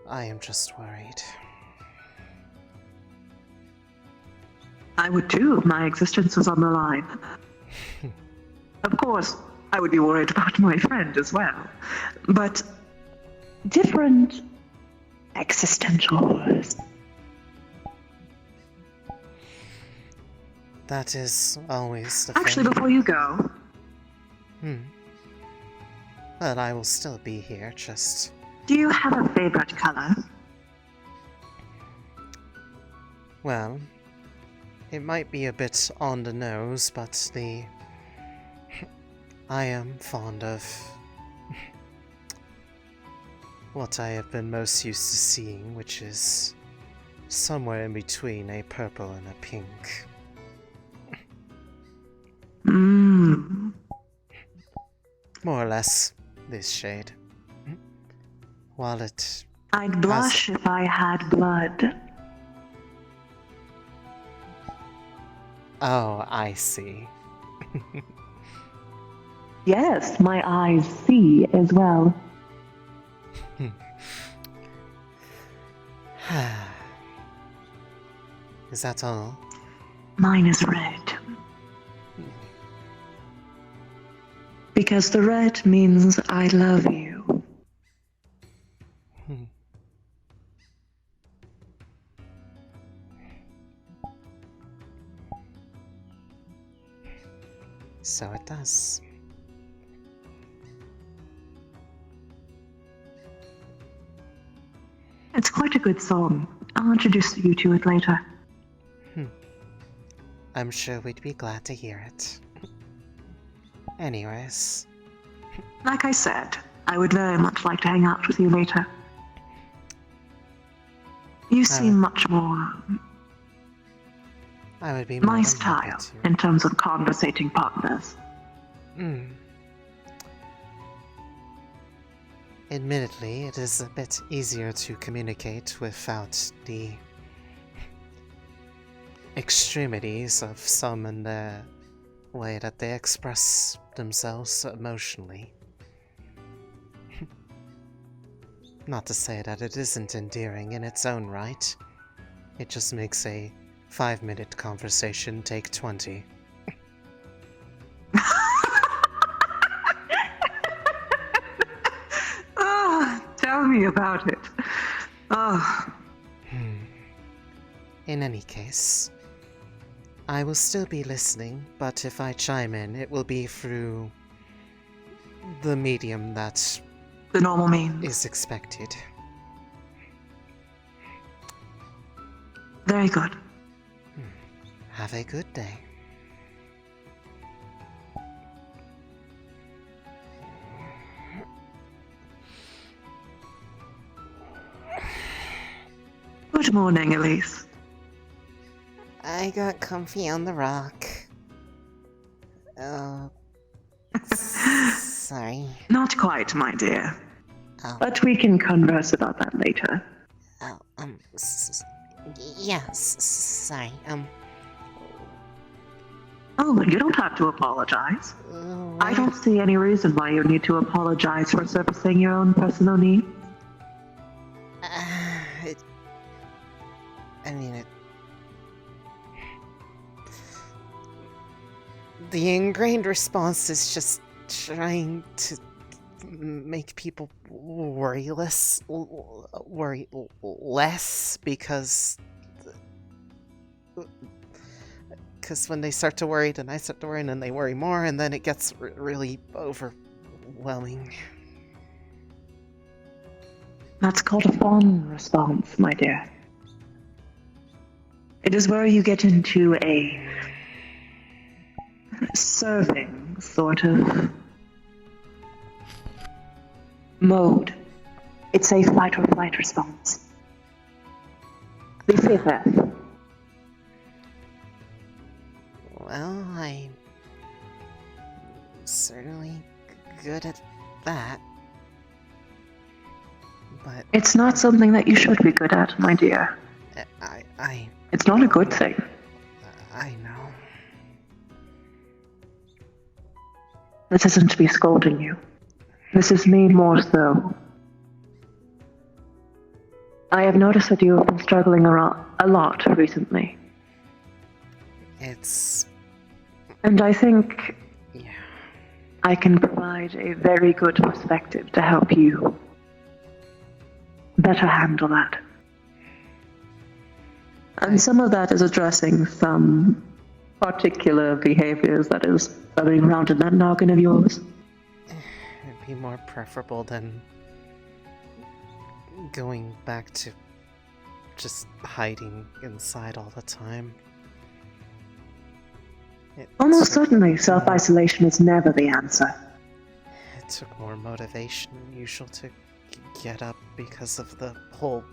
I am just worried. I would too if my existence was on the line. Of course, I would be worried about my friend as well. But different existential horrors. That is always the Actually, thing. before you go... But I will still be here, just... Do you have a favorite color? Well, it might be a bit on the nose, but I am fond of what I have been most used to seeing, which is somewhere in between a purple and a pink. More or less this shade. While it... I'd blush if I had blood. Oh, I see. Yes, my eyes see as well. Is that all? Mine is red. Because the red means I love you. So it does. It's quite a good song. I'll introduce you to it later. I'm sure we'd be glad to hear it. Anyways. Like I said, I would very much like to hang out with you later. You seem much more I would be my more than style happy to. in terms of conversating partners. Admittedly, it is a bit easier to communicate without the extremities of some in the way that they express themselves emotionally. Not to say that it isn't endearing in its own right. It just makes a 5-minute conversation take 20. Tell me about it. In any case, I will still be listening, but if I chime in, it will be through the medium that the normal means is expected. Very good. Have a good day. Good morning, Elise. I got comfy on the rock. Sorry. Not quite, my dear. Oh. But we can converse about that later. Oh, sorry, Oh, you don't have to apologize. I don't see any reason why you need to apologize for servicing your own personal needs. The ingrained response is just trying to make people worry less because when they start to worry, then I start to worry, and then they worry more, and then it gets really overwhelming. That's called a fawn response, my dear. It is where you get into a serving sort of mode. It's a fight or flight response. The fifth F. Well, I'm certainly good at that. But it's not something that you should be good at, my dear. It's not a good thing. I know. This isn't me scolding you. This is me more so. I have noticed that you have been struggling a lot recently. And I think I can provide a very good perspective to help you better handle that. And some of that is addressing some particular behaviors that is running around in that noggin of yours. It'd be more preferable than going back to just hiding inside all the time. Almost certainly, self-isolation is never the answer. It took more motivation than usual to get up because of the whole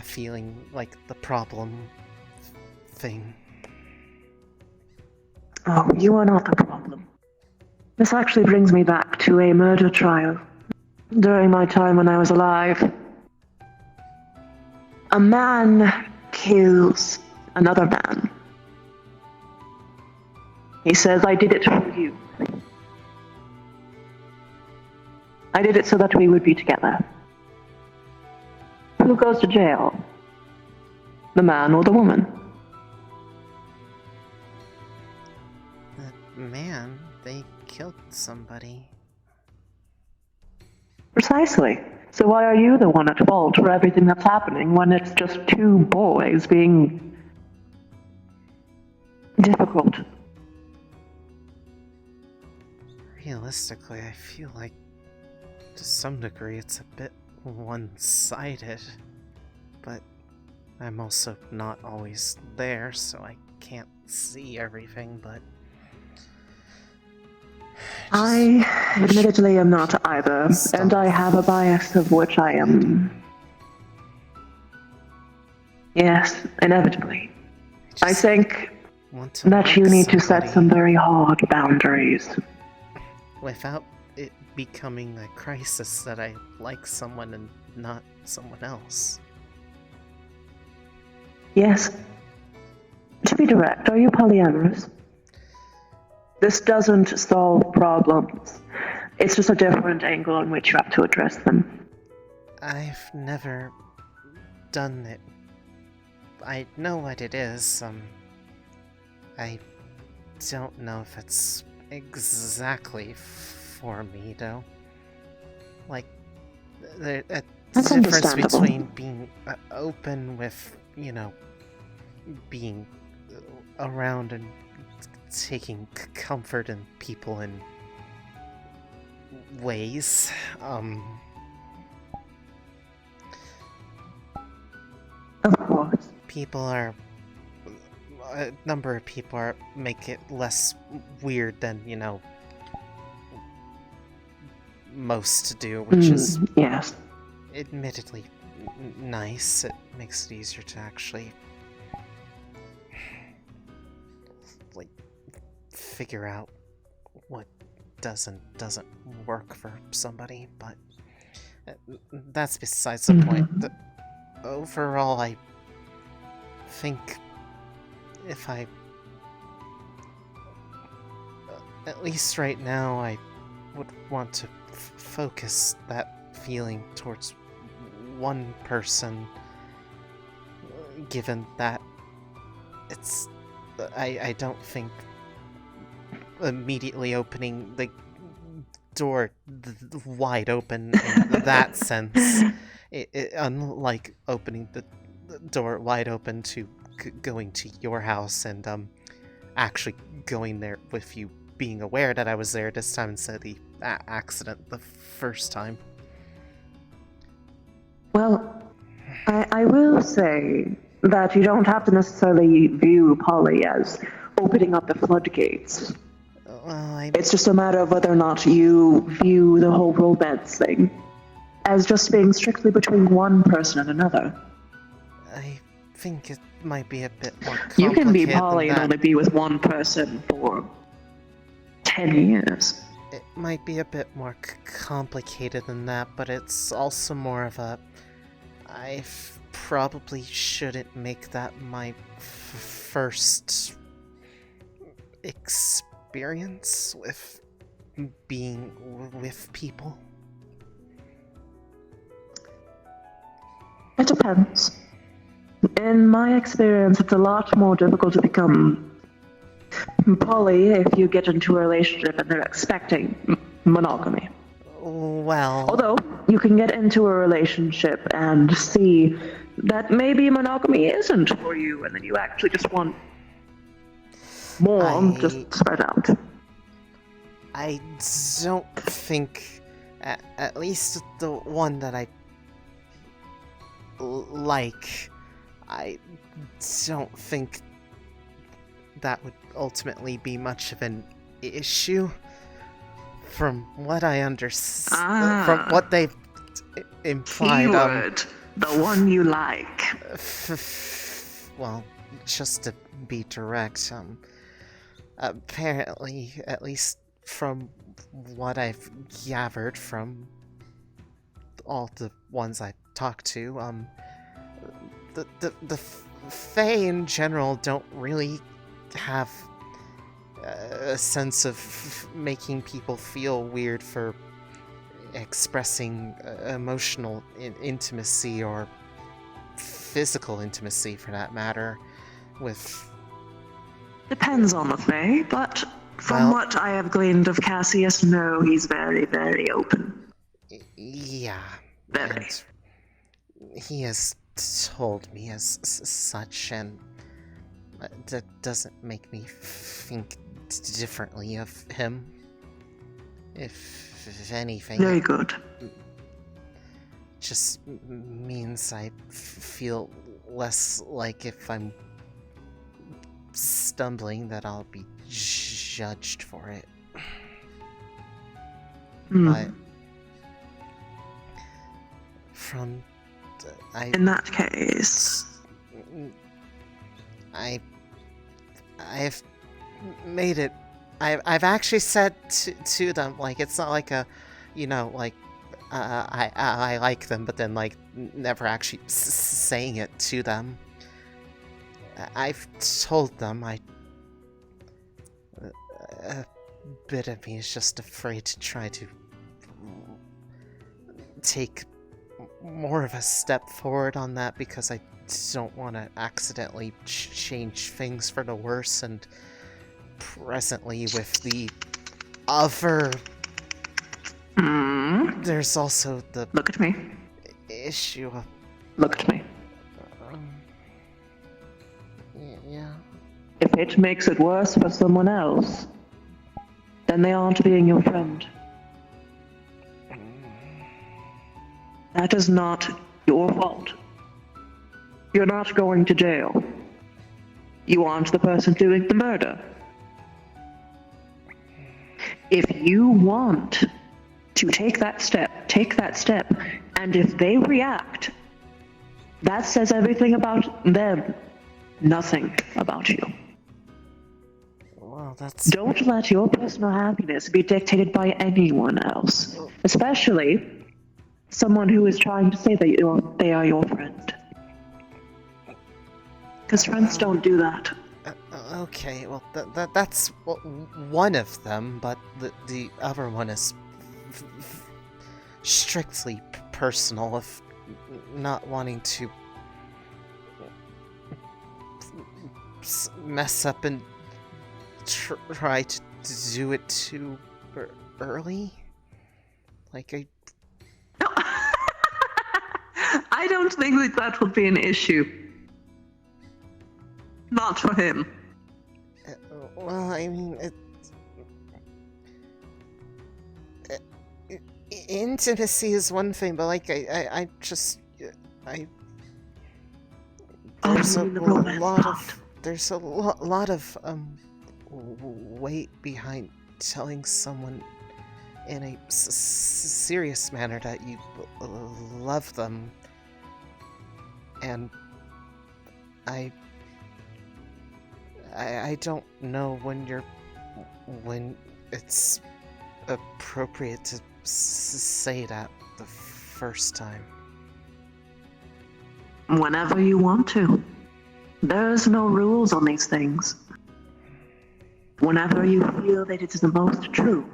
feeling like the problem thing. Oh, you are not the problem. This actually brings me back to a murder trial during my time when I was alive. A man kills another man. He says, I did it for you. I did it so that we would be together. Who goes to jail? The man or the woman? The man, they killed somebody. Precisely. So why are you the one at fault for everything that's happening when it's just two boys being difficult? Realistically, I feel like to some degree it's a bit one-sided, but I'm also not always there, so I can't see everything, but... I admittedly am not either, and I have a bias of which I am... Yes, inevitably. I think that you need to set some very hard boundaries. Without it becoming a crisis that I like someone and not someone else. Yes. To be direct, are you polyamorous? This doesn't solve problems. It's just a different angle on which you have to address them. I've never done it. I know what it is, I don't know if it's exactly for me, though. Like, there's a difference between being open with, you know, being around and taking comfort in people in ways. Of course. People are... A number of people make it less weird than, you know, most do, which is yes, admittedly nice. It makes it easier to actually like figure out what doesn't work for somebody, but that's besides the point. Overall, I think if I at least right now, I would want to focus that feeling towards one person, given that it's... I don't think immediately opening the door wide open in that sense, unlike opening the door wide open to going to your house and actually going there with you being aware that I was there this time instead of the accident the first time. Well, I will say that you don't have to necessarily view poly as opening up the floodgates. It's just a matter of whether or not you view the whole romance thing as just being strictly between one person and another. I think it might be a bit more complicated. You can be poly and only be with one person for 10 years. It might be a bit more complicated than that, but it's also more of a... I probably shouldn't make that my first experience experience with being with people? It depends. In my experience, it's a lot more difficult to become poly if you get into a relationship and they're expecting monogamy. Well... Although, you can get into a relationship and see that maybe monogamy isn't for you, and then you actually just want more, just spread out. I don't think, at least the one that I like, I don't think that would ultimately be much of an issue. From what I understand, from what they've implied, Keyword, the one you like. Well, just to be direct, apparently, at least from what I've gathered from all the ones I talked to, the Fae in general don't really have a sense of making people feel weird for expressing emotional intimacy or physical intimacy, for that matter, with... Depends on the Fae, but from what I have gleaned of Cassius, no, he's very, very open. Yeah. Very. And he has told me as such, and that doesn't make me think differently of him. If anything... Very good. Just means I feel less like if I'm stumbling that I'll be judged for it. But from in that case, I've made it. I've actually said to them, like, it's not like a, you know, like, I like them, but then, like, never actually saying it to them. I've told them a bit of me is just afraid to try to take more of a step forward on that, because I don't want to accidentally change things for the worse, and presently with the other... There's also the... Look at me. Issue of... Look at me. Yeah. If it makes it worse for someone else, then they aren't being your friend. That is not your fault. You're not going to jail. You aren't the person doing the murder. If you want to take that step, and if they react, that says everything about them, nothing about you. Well, that's... Don't let your personal happiness be dictated by anyone else, especially someone who is trying to say that they are your friend. Because friends don't do that. Okay, well, that's one of them, but the other one is strictly personal, of not wanting to mess up and try to do it too early. Like, I don't think that would be an issue. Not for him. Well, I mean, intimacy is one thing, but like, there's a lot of weight behind telling someone in a serious manner that you love them, and I don't know when it's appropriate to say that the first time. Whenever you want to. There's no rules on these things. whenever you feel that it is the most true.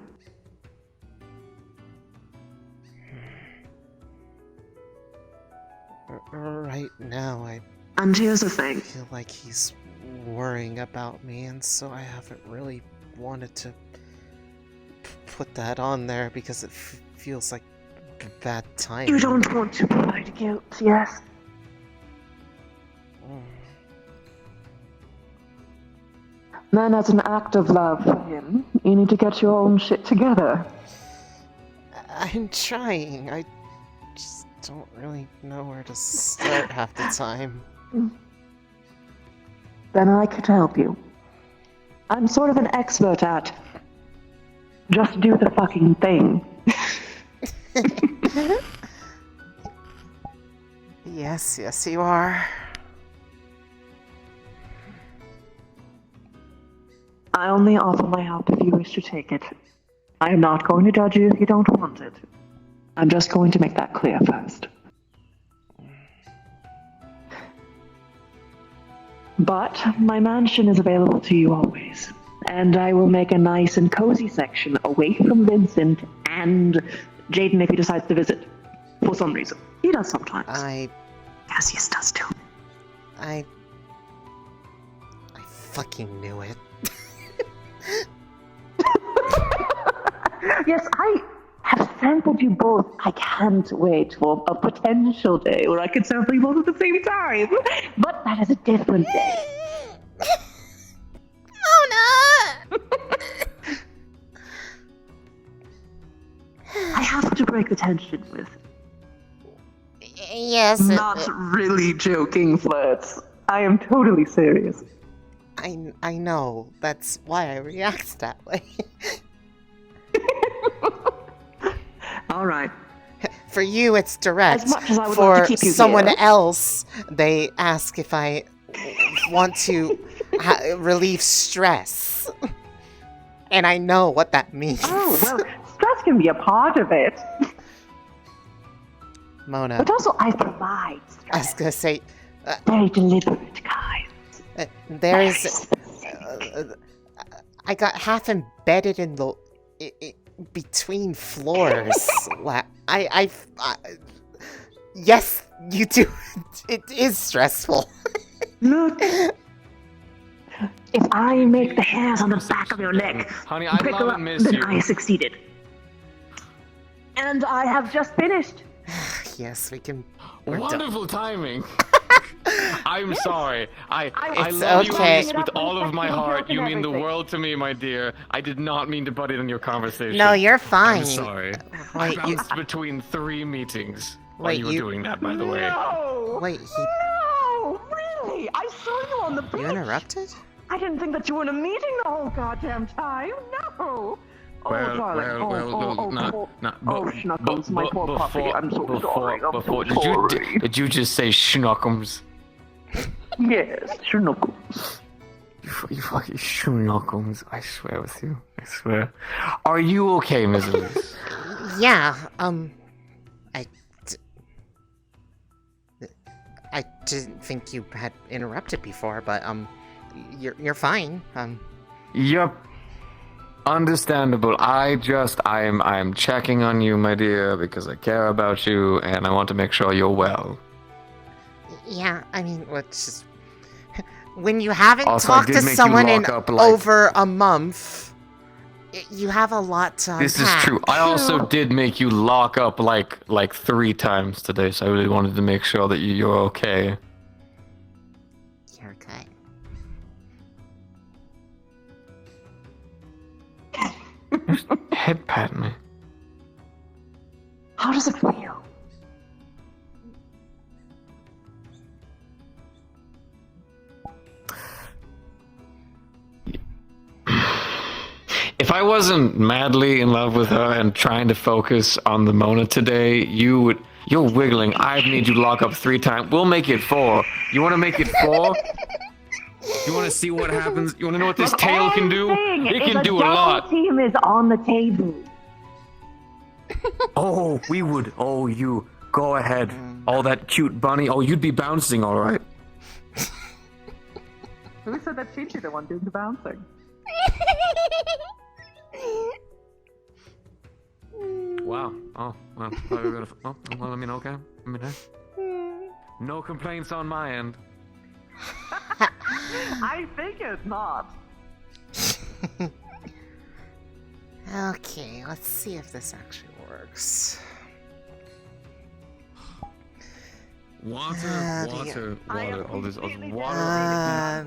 Right now, And here's the thing. feel like he's worrying about me, and so I haven't really wanted to put that on there because it feels like bad timing. You don't want to provide guilt, yes? Then, as an act of love for him, you need to get your own shit together. I'm trying. I just don't really know where to start half the time. Then I could help you. I'm sort of an expert at just do the fucking thing. Yes, you are. I only offer my help if you wish to take it. I am not going to judge you if you don't want it. I'm just going to make that clear first. But my mansion is available to you always. And I will make a nice and cozy section away from Vincent and Jaden if he decides to visit. For some reason. He does sometimes. Cassius does too. I fucking knew it. Yes, I have sampled you both. I can't wait for a potential day where I can sample you both at the same time. But that is a different day. Oh no! I have to break the tension with. Yes. Not really joking, Flirts. I am totally serious. I know. That's why I react that way. Alright. For you, it's direct. As much as I would For love to keep you someone here. else, they ask if I want to relieve stress. And I know what that means. Oh, well, stress can be a part of it. Mona. But also, I provide stress. I was gonna say. Very deliberate, guys. There is. I got half embedded in the. Between floors. Yes, you do. It is stressful. Look. If I make the hairs on the back of your neck Honey, I prickle love up, and miss then you. I succeeded. And I have just finished. Yes, we can. Wonderful timing. I'm sorry. I It's love okay. you with all of my heart. You mean the world to me, my dear. I did not mean to butt in on your conversation. No, you're fine. I'm sorry. I Wait, bounced between 3 meetings while Wait, you were doing that, by the way. No! Wait, No! Really? I saw you on the beach. You interrupted? I didn't think that you were in a meeting the whole goddamn time. No! Well, darling. Schnuckles, my poor puppy. I'm so sorry. I'm so sorry. Did you just say Schnuckums? Yes, Schnuckles. You fucking Schnuckums. I swear with you. I swear. Are you okay, Miss Elise? Yeah, I didn't think you had interrupted before, but, you're fine, Yup. Understandable. I'm checking on you, my dear, because I care about you, and I want to make sure you're well. Yeah, I mean, let's just... When you haven't Also, I talked did to make you someone in lock up, like- over a month, you have a lot to This is unpack. true. I also did make you lock up like 3 times today, so I really wanted to make sure that you're okay. You're good. Head pat me. How does it feel? If I wasn't madly in love with her and trying to focus on the Mona today, you're wiggling. I need you to lock up 3 times. We'll make it 4. You want to make it 4? You want to see what happens? You want to know what this tail can do? It can do a lot. Team is on the table. Oh, we would. Oh, you. Go ahead. Oh, that cute bunny. Oh, you'd be bouncing, all right. Who said that she'd be the one doing the bouncing? Wow. Oh, well, thought we were gonna. Oh, well, I mean, okay. I mean, hey. No complaints on my end. I think it's not. Okay, let's see if this actually works. Water. All this water.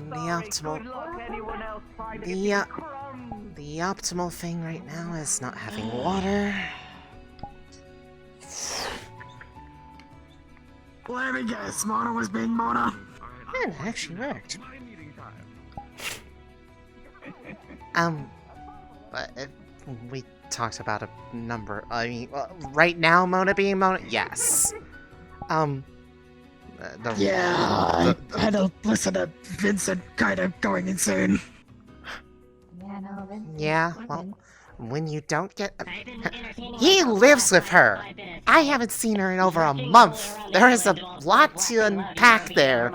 The optimal thing right now is not having water. Let me guess, Mona was being Mona. It actually worked. We talked about a number. I mean, right now, Mona being Mona. Yes. I had to listen to Vincent kind of going insane. Yeah, well, when you don't get... He lives with her! I haven't seen her in over a month! There is a lot to unpack there!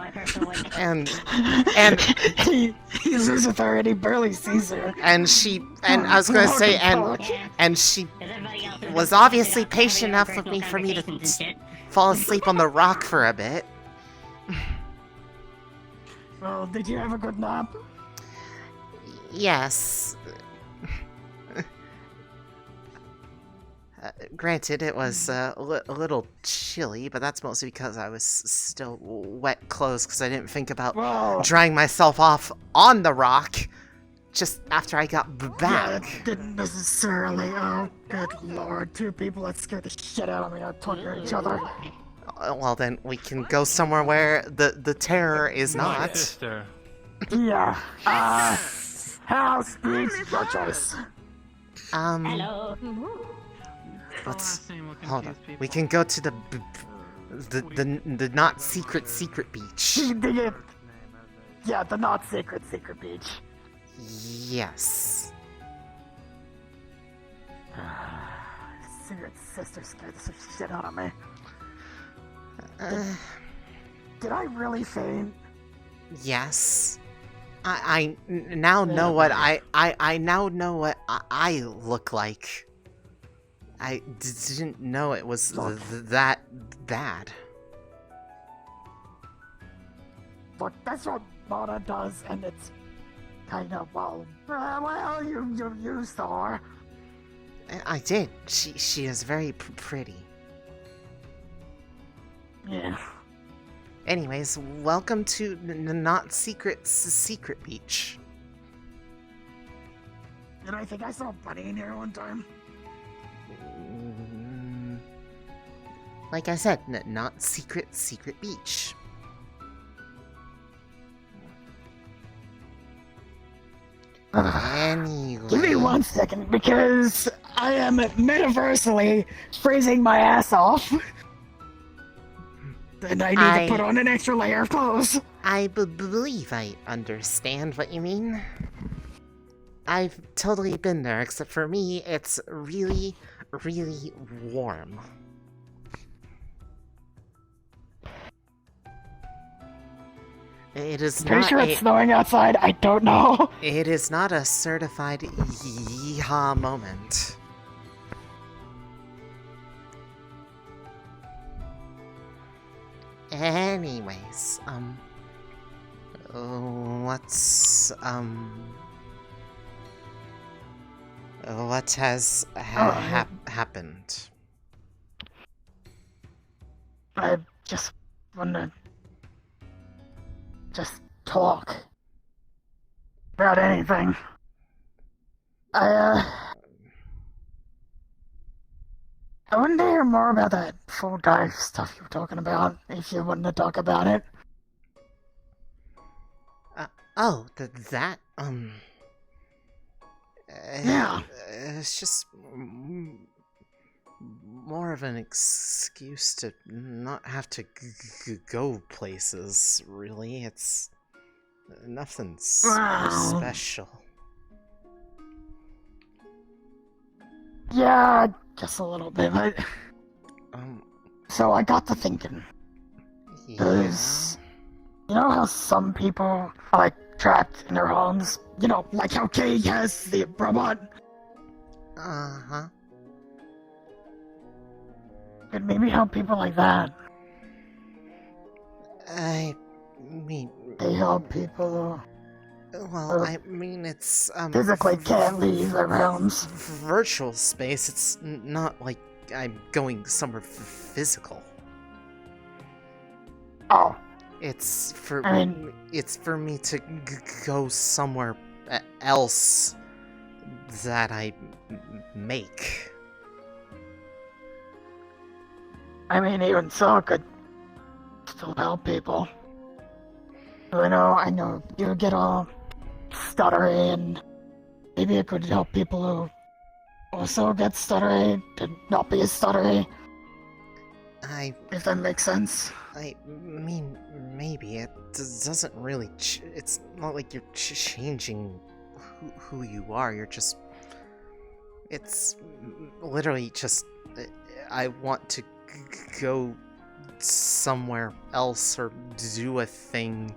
And he lives with her and he barely sees her. And I was gonna say, and she was obviously patient enough with me for me to fall asleep on the rock for a bit. Well, did you have a good nap? Yes. Granted, it was a little chilly, but that's mostly because I was still wet clothes because I didn't think about drying myself off on the rock just after I got back. Yeah, it didn't necessarily. Oh, good lord. Two people that scared the shit out of me are torturing each other. Well, then we can go somewhere where the terror is not. Sister. Yeah. House, beach, your choice. Hello. Hold on. We can go to the not secret beach. Yeah, the not secret beach. Yes. Secret sister scared the shit out of me. Did I really faint? Yes. I now know what I now know what I look like. I didn't know it was that bad. Look, that's what Mona does, and it's kind of, well, you saw her. I did. She is very pretty. Yeah. Anyways, welcome to the not secret beach. And I think I saw a bunny in here one time. Like I said, not secret beach. Anyway. Give me 1 second, because I am metaversally freezing my ass off. And I need to put on an extra layer of clothes. I believe I understand what you mean. I've totally been there, except for me, it's really, really warm. It is Pretty not sure it's snowing outside, I don't know. It is not a certified yeehaw moment. Anyways, what has happened? I just wanna talk about anything. I wanted to hear more about that full dive stuff you were talking about, if you wanted to talk about it. Yeah. It's just more of an excuse to not have to go places, really. It's nothing special. Yeah, just a little bit, but... So I got to thinking. Because... You know how some people, like, trapped in their homes. You know, like how Kay has the robot. Uh-huh. Could maybe help people like that. I mean... They help people Well, I mean, it's, physically can't leave their homes. Virtual space, it's not like I'm going somewhere physical. Oh. It's for it's for me to go somewhere else that I make. I mean, even so, it could still help people. I know you get all stuttery, and maybe it could help people who also get stuttery to not be as stuttery. If that makes sense. I mean, maybe it doesn't really. It's not like you're changing who you are. You're just. It's literally just. I want to go somewhere else or do a thing.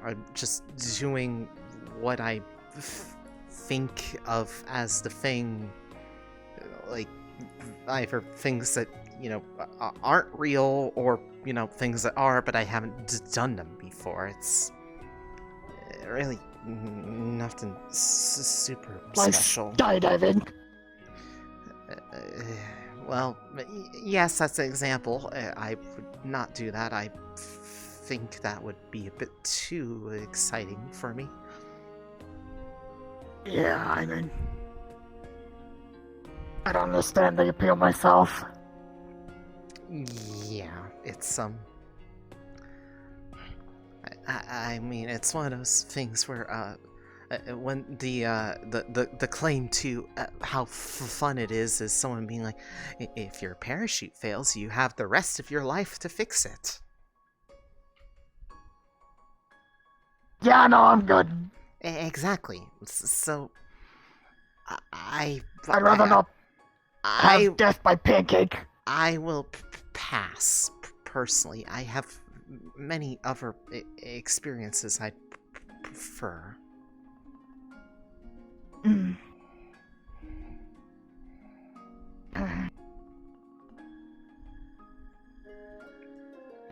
I'm just doing what I think of as the thing, like either things that, you know, aren't real or, you know, things that are, but I haven't done them before. It's really nothing super special. Like skydiving. Well, yes, that's an example. I would not do that. I think that would be a bit too exciting for me. Yeah, I mean, I don't understand the appeal myself. Yeah, it's I mean, it's one of those things where when the claim to how fun it is someone being like, if your parachute fails, you have the rest of your life to fix it. Yeah, no, I'm good. Exactly. So, I'd rather not have death by pancake. I will pass, personally. I have many other experiences I'd prefer.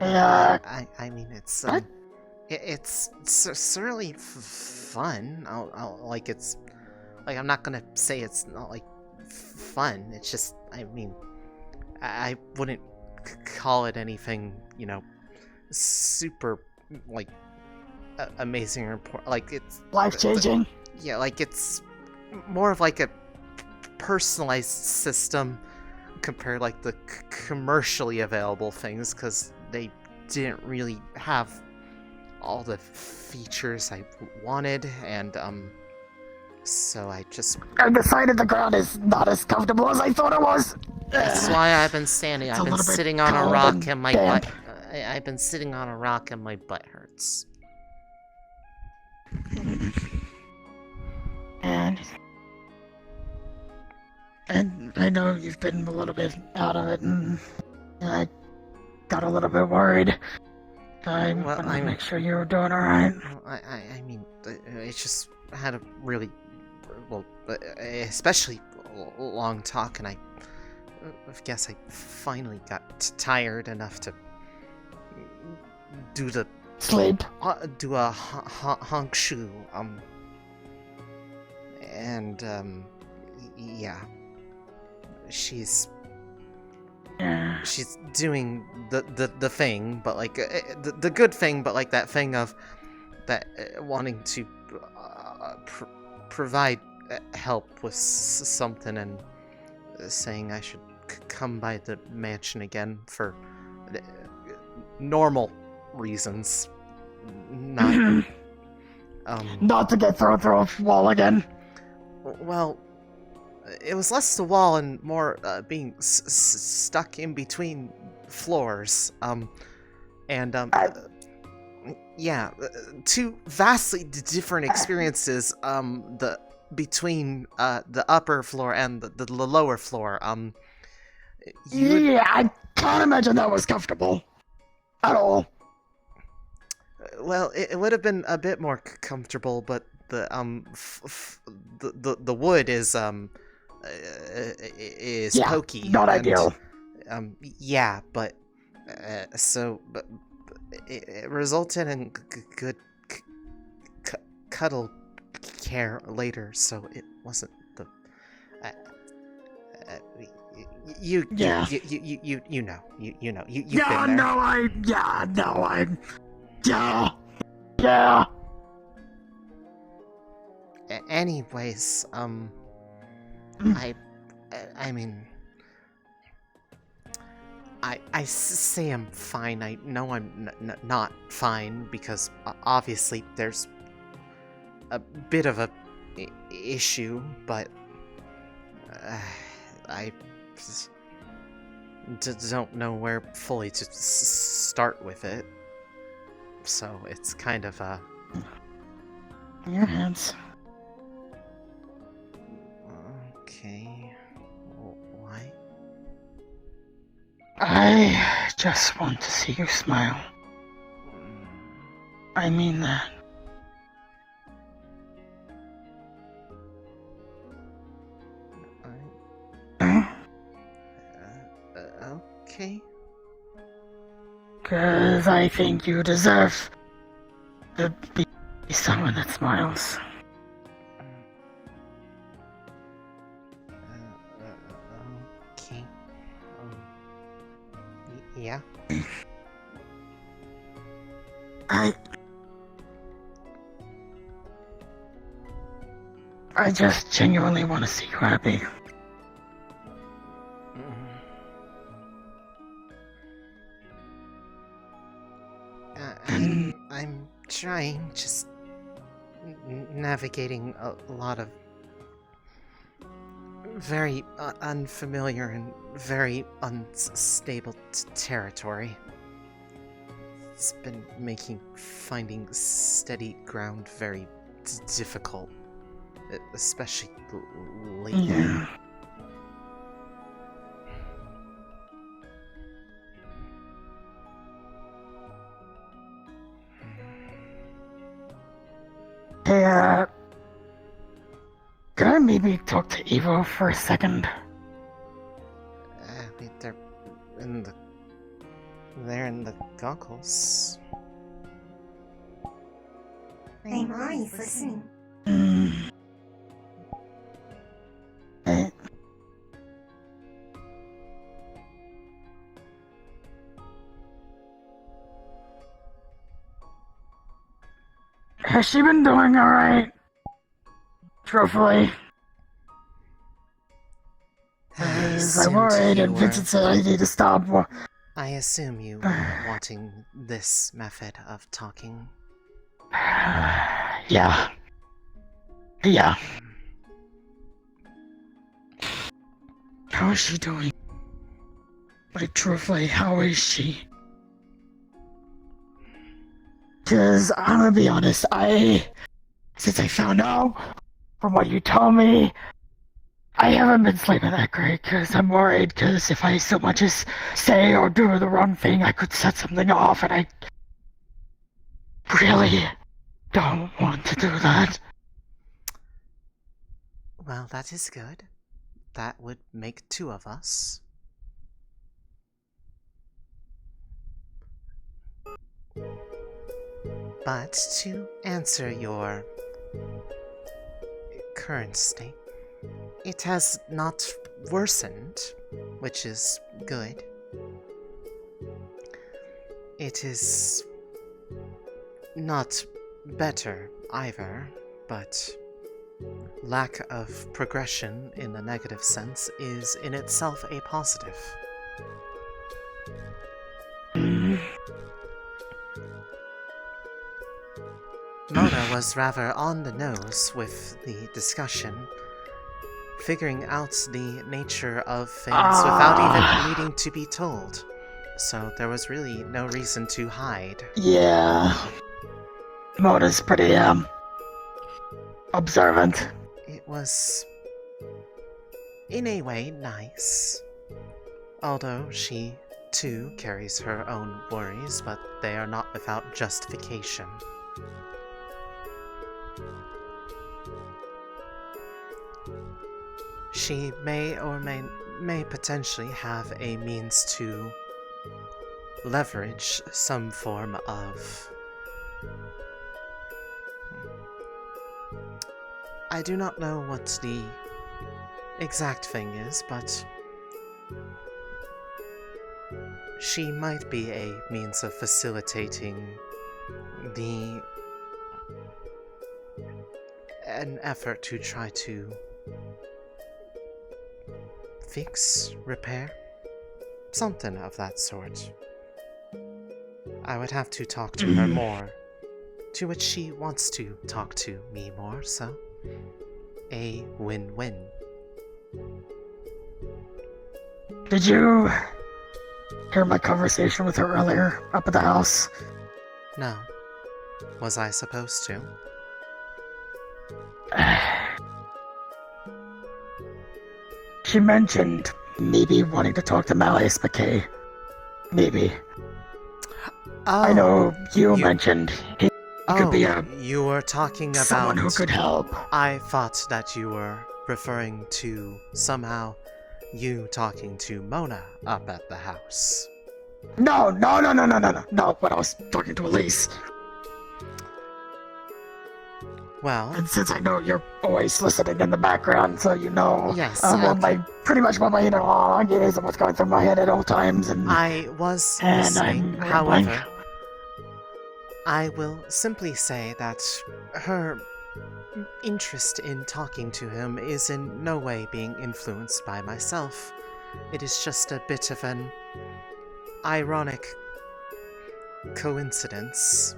Yeah. I mean, it's it's certainly fun. Like it's like I'm not gonna say it's not like fun. It's just, I mean, I wouldn't call it anything, you know, super like amazing or important. Like it's life-changing. Yeah, like it's more of like a personalized system compared like the commercially available things, because they didn't really have all the features I wanted, and so I decided the ground is not as comfortable as I thought it was. That's why I've been standing. I've been sitting on a rock and my butt. I've been sitting on a rock and my butt hurts. And I know you've been a little bit out of it, and I got a little bit worried. I want to make sure you were doing alright. I mean, I just had a really, well, especially long talk, and I guess I finally got tired enough to do the sleep, do a honk shoe, and yeah, she's doing the thing, but like the good thing, but like that thing of that wanting to provide help with something, and saying I should come by the mansion again for normal reasons, not not to get thrown through a wall again. Well, it was less the wall and more being stuck in between floors. Yeah, two vastly different experiences. The between the upper floor and the lower floor. Yeah, I can't imagine that was comfortable at all. Well, it would have been a bit more comfortable, but the the wood is Yeah, pokey. not and, ideal. Yeah, but but it resulted in good cuddle care later, so it wasn't the. You Yeah. you know you've Yeah, been there. Yeah. Anyways, I mean, I say I'm fine. I know I'm not fine because obviously there's a bit of a issue, but I don't know where fully to start with it. So it's kind of a... In your hands. Okay. Why? I just want to see you smile. I mean that. Okay. 'Cause I think you deserve to be someone that smiles. Okay. Yeah. I just genuinely want to see you happy. I'm trying, just navigating a lot of very unfamiliar and very unstable territory. It's been making finding steady ground very difficult, especially lately. Yeah. Hey, can I maybe talk to Evo for a second? Wait, they're in the goggles. Hey, Maurice, listen. Hey. Has she been doing alright? Truthfully. I worried and Vincent said I need to stop. I assume you were wanting this method of talking. Yeah. Yeah. How is she doing? Like, truthfully, how is she? 'Cause I'm gonna be honest, since I found out from what you told me, I haven't been sleeping that great, 'cause I'm worried, 'cause if I so much as say or do the wrong thing, I could set something off, and I really don't want to do that. Well, that is good. That would make two of us. But to answer your current state, it has not worsened, which is good. It is not better either, but lack of progression in a negative sense is in itself a positive. Mona was rather on the nose with the discussion, figuring out the nature of things without even needing to be told. So there was really no reason to hide. Yeah. Mona's pretty, observant. It was, in a way, nice. Although she too, carries her own worries, but they are not without justification. She may or may potentially have a means to leverage some form of... I do not know what the exact thing is, but she might be a means of facilitating an effort to try to fix, repair, something of that sort. I would have to talk to her more, to which she wants to talk to me more, so a win-win. Did you hear my conversation with her earlier up at the house? No. Was I supposed to? She mentioned maybe wanting to talk to Malleus McKay. Maybe. Oh, I know you mentioned he could be you were talking about someone who could help. I thought that you were referring to somehow you talking to Mona up at the house. No, but I was talking to Elise. Well, and since I know you're always listening in the background, so you know, yes, pretty much what my inner monologue is and what's going through my head at all times. And I was listening. However, I will simply say that her interest in talking to him is in no way being influenced by myself. It is just a bit of an ironic coincidence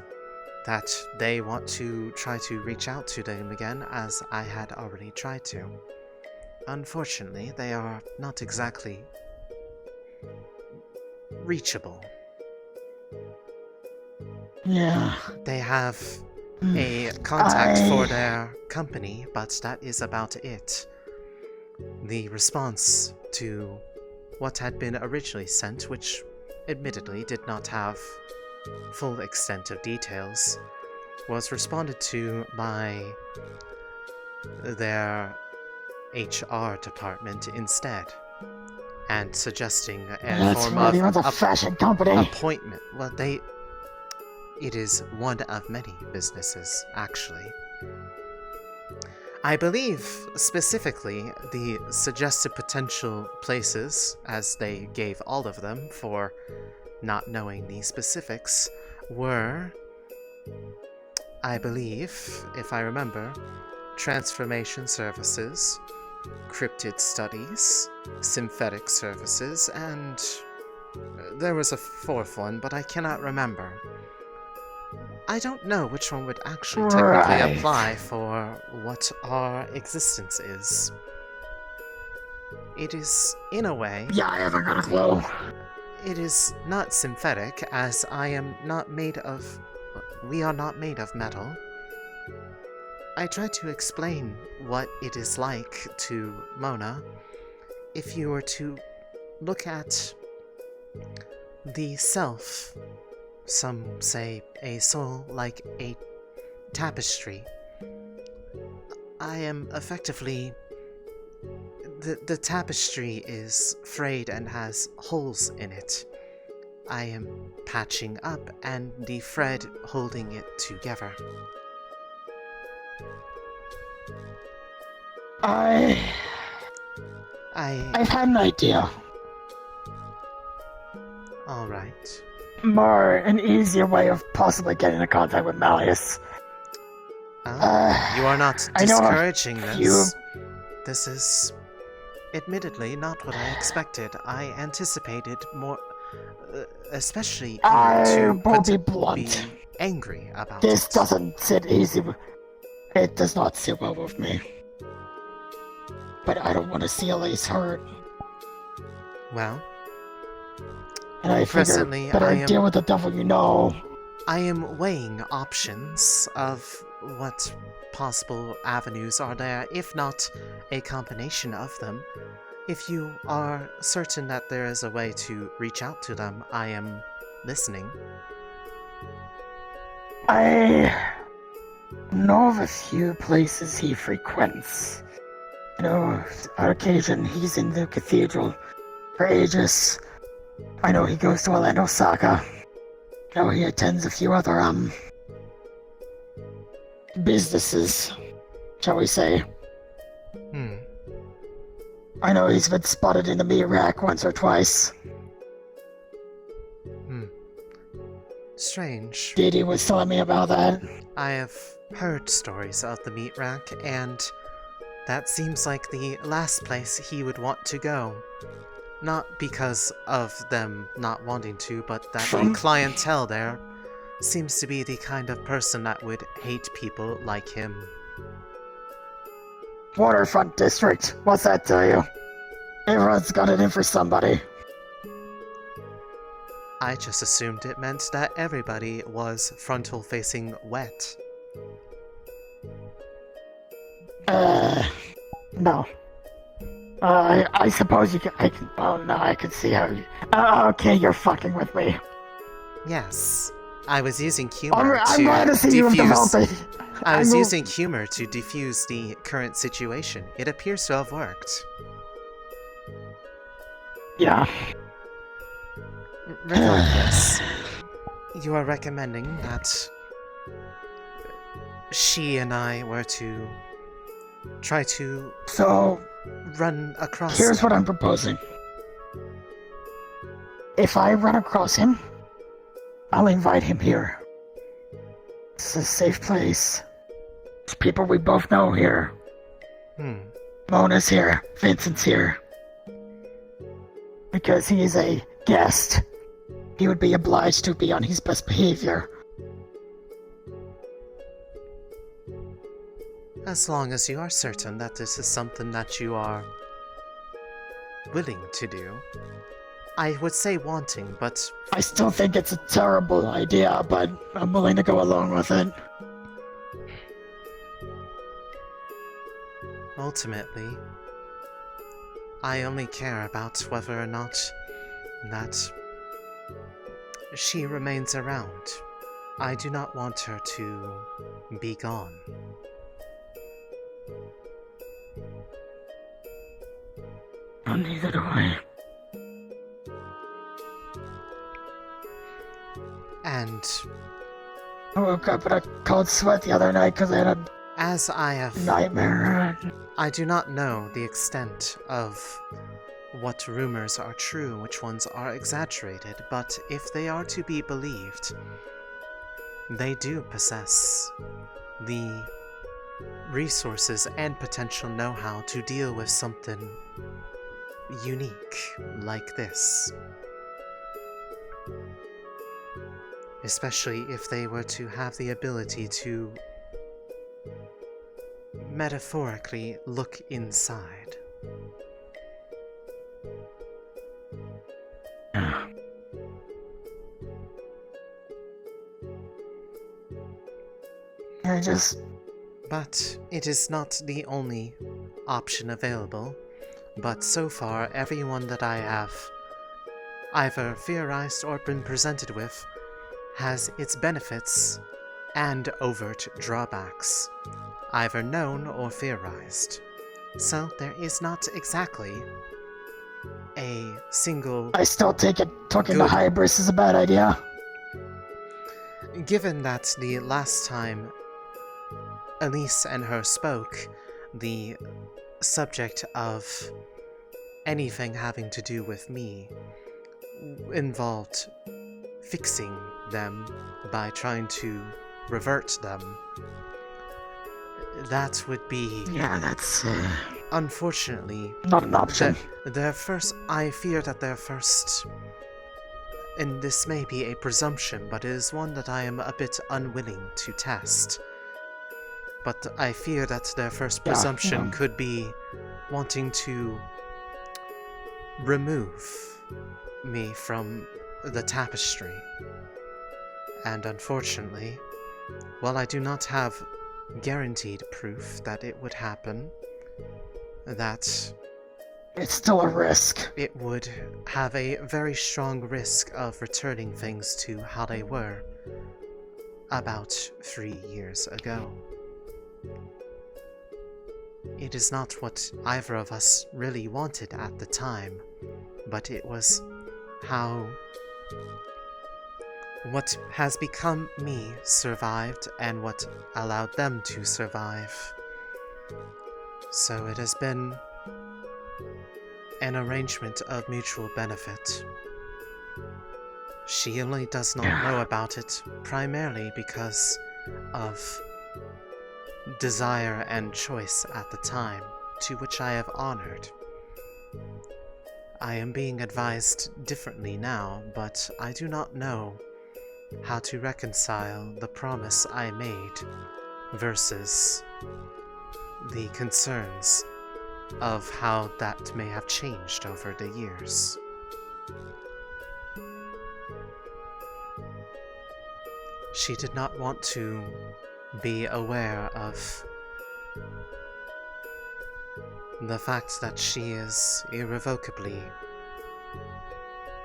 that they want to try to reach out to them again, as I had already tried to. Unfortunately, they are not exactly reachable. Yeah. They have a contact for their company, but that is about it. The response to what had been originally sent, which admittedly did not have full extent of details, was responded to by their HR department instead, and suggesting a form of a fashion company appointment. Well, it is one of many businesses, actually. I believe, specifically, the suggested potential places, as they gave all of them for not knowing the specifics, were, I believe, if I remember, transformation services, cryptid studies, synthetic services, and there was a fourth one, but I cannot remember. I don't know which one would actually technically apply for what our existence is. It is, in a way... Yeah, I haven't got a clue. It is not synthetic, as I am not made of... We are not made of metal. I tried to explain what it is like to Mona. If you were to look at the self, some say a soul like a tapestry, I am effectively... The tapestry is frayed and has holes in it. I am patching up and the thread holding it together. I've had an idea. Alright. An easier way of possibly getting in contact with Malleus. You are not discouraging this. This is admittedly not what I expected. I anticipated more, especially you to be angry about this. it. Doesn't sit easy. It does not sit well with me. But I don't want to see Elise hurt. Well, and I presently, figure better deal with the devil you know. I am weighing options of what possible avenues are there, if not a combination of them. If you are certain that there is a way to reach out to them, I am listening. I know of a few places he frequents. You know, on occasion he's in the cathedral for Aegis. I know he goes to Orlando Saga. I know he attends a few other, businesses, shall we say. I know he's been spotted in the meat rack once or twice. Strange. Didi was telling me about that. I have heard stories of the meat rack, and that seems like the last place he would want to go. Not because of them not wanting to, but that the clientele there seems to be the kind of person that would hate people like him. Waterfront District, what's that to you? Everyone's got it in for somebody. I just assumed it meant that everybody was frontal-facing wet. No. I suppose you can, oh no, I can see how you, okay, you're fucking with me. Yes. I was using humor I'm glad to see you developing. I was using humor to defuse the current situation. It appears to have worked. Yeah. Regardless, you are recommending that she and I were to try to run across here's him. what I'm proposing. If I run across him, I'll invite him here. It's a safe place. It's people we both know here. Mona's here. Vincent's here. Because he is a guest, he would be obliged to be on his best behavior. As long as you are certain that this is something that you are willing to do. I would say wanting, but... I still think it's a terrible idea, but I'm willing to go along with it. Ultimately, I only care about whether or not that she remains around. I do not want her to be gone. Neither do I. And I woke up in a cold sweat the other night because I had a as I have nightmare. I do not know the extent of what rumors are true, which ones are exaggerated, but if they are to be believed, they do possess the resources and potential know-how to deal with something unique like this. Especially if they were to have the ability to metaphorically look inside. But it is not the only option available. But so far, everyone that I have either theorized or been presented with has its benefits and overt drawbacks, either known or theorized. So there is not exactly a single... I still take it talking to Hybris is a bad idea. Given that the last time Elise and her spoke, the subject of anything having to do with me involved fixing them by trying to revert them. That would be... Yeah, that's... Unfortunately... not an option. I fear that their first... And this may be a presumption, but it is one that I am a bit unwilling to test. But I fear that their first presumption could be wanting to remove me from the tapestry. And unfortunately, while I do not have guaranteed proof that it would happen, that It's still a risk. It would have a very strong risk of returning things to how they were about 3 years ago. It is not what either of us really wanted at the time, but it was how what has become me survived and what allowed them to survive. So it has been an arrangement of mutual benefit. She only does not know about it primarily because of desire and choice at the time, to which I have honored. I am being advised differently now, but I do not know how to reconcile the promise I made versus the concerns of how that may have changed over the years. She did not want to be aware of the fact that she is irrevocably,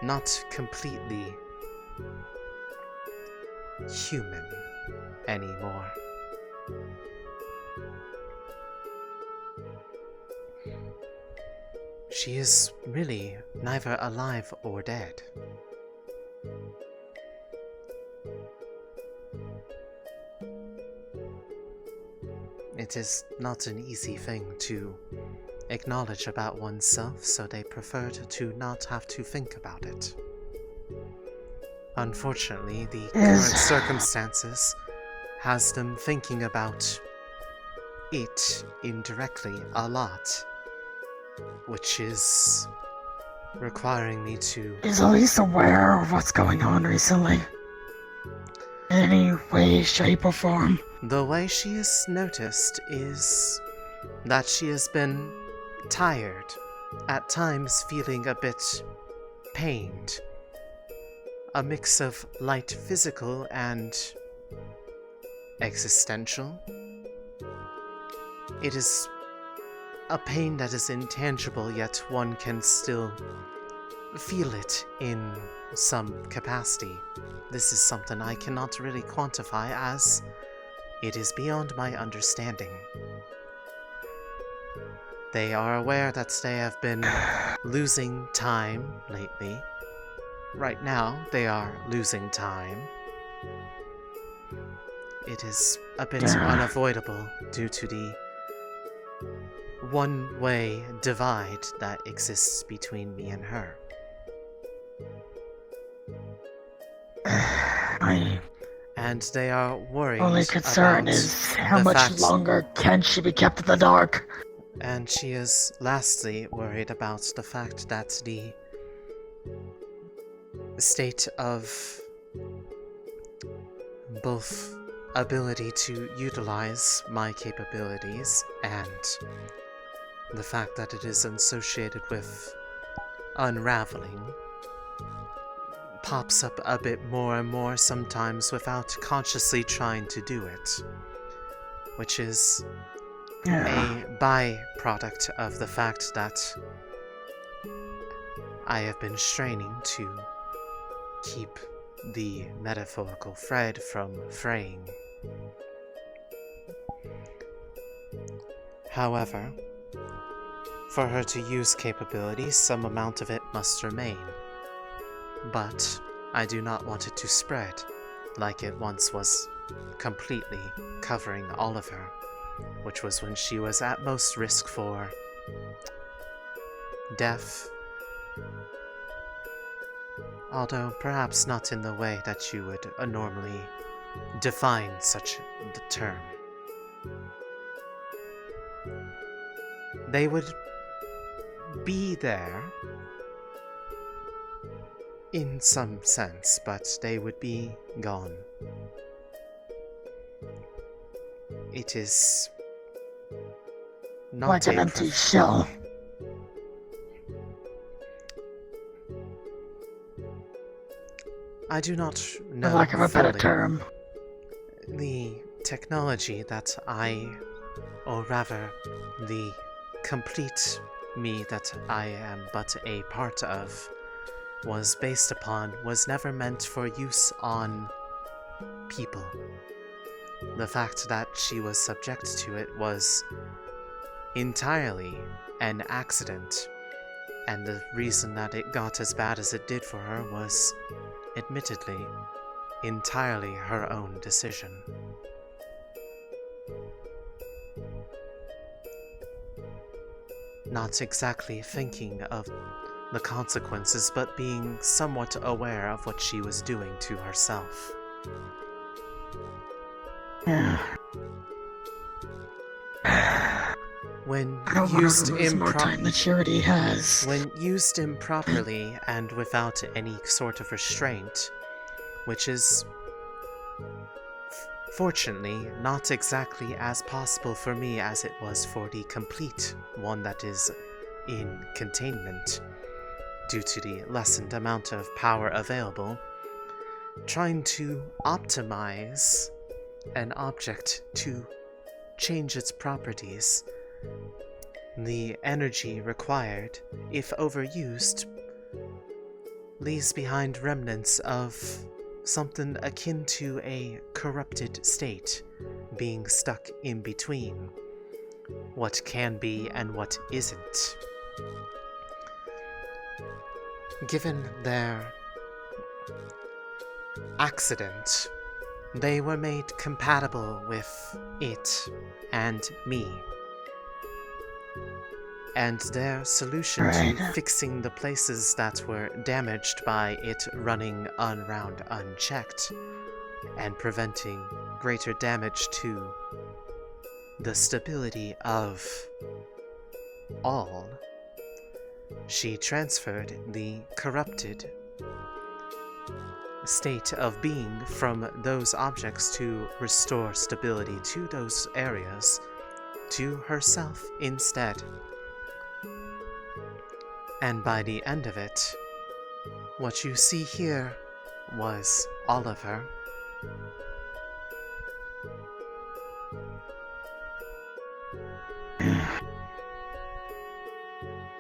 not completely human anymore. She is really neither alive or dead. It is not an easy thing to acknowledge about oneself, so they preferred to not have to think about it. Unfortunately, the current circumstances has them thinking about it indirectly a lot, which is requiring me to... Is Elise aware of what's going on recently? In any way, shape, or form? The way she has noticed is that she has been tired, at times feeling a bit pained. A mix of light physical and existential. It is a pain that is intangible, yet one can still feel it in some capacity. This is something I cannot really quantify, as it is beyond my understanding. They are aware that they have been losing time lately. Right now, they are losing time. It is a bit unavoidable due to the one-way divide that exists between me and her. And they are worried. Only concern is how much longer can she be kept in the dark? And she is lastly worried about the fact that the state of both ability to utilize my capabilities and the fact that it is associated with unraveling pops up a bit more and more sometimes without consciously trying to do it, which is a byproduct of the fact that I have been straining to keep the metaphorical thread from fraying. However, for her to use capabilities, some amount of it must remain. But I do not want it to spread, like it once was completely covering all of her, which was when she was at most risk for death. Although perhaps not in the way that you would normally define such the term. They would be there in some sense, but they would be gone. It is not like an empty shell. I do not know. For lack of a better term. The technology that or rather, the complete me that I am but a part of was based upon was never meant for use on people. The fact that she was subject to it was entirely an accident, and the reason that it got as bad as it did for her was, admittedly, entirely her own decision. Not exactly thinking of the consequences, but being somewhat aware of what she was doing to herself. When used improperly and without any sort of restraint, which is fortunately not exactly as possible for me as it was for the complete one that is in containment, due to the lessened amount of power available, trying to optimize an object to change its properties, the energy required, if overused, leaves behind remnants of something akin to a corrupted state, being stuck in between what can be and what isn't. Given their accident, they were made compatible with it and me. And their solution to fixing the places that were damaged by it running around unchecked and preventing greater damage to the stability of all, she transferred the corrupted state of being from those objects to restore stability to those areas to herself instead. And by the end of it, what you see here was Oliver.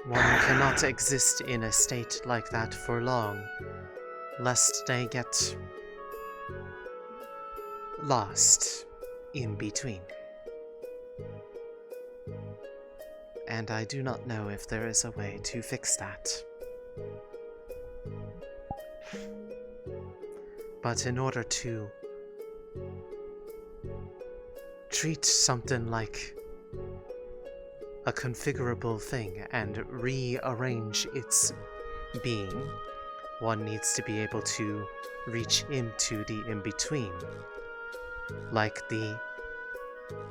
One cannot exist in a state like that for long, lest they get lost in between. And I do not know if there is a way to fix that. But in order to treat something like a configurable thing and rearrange its being, one needs to be able to reach into the in-between, like the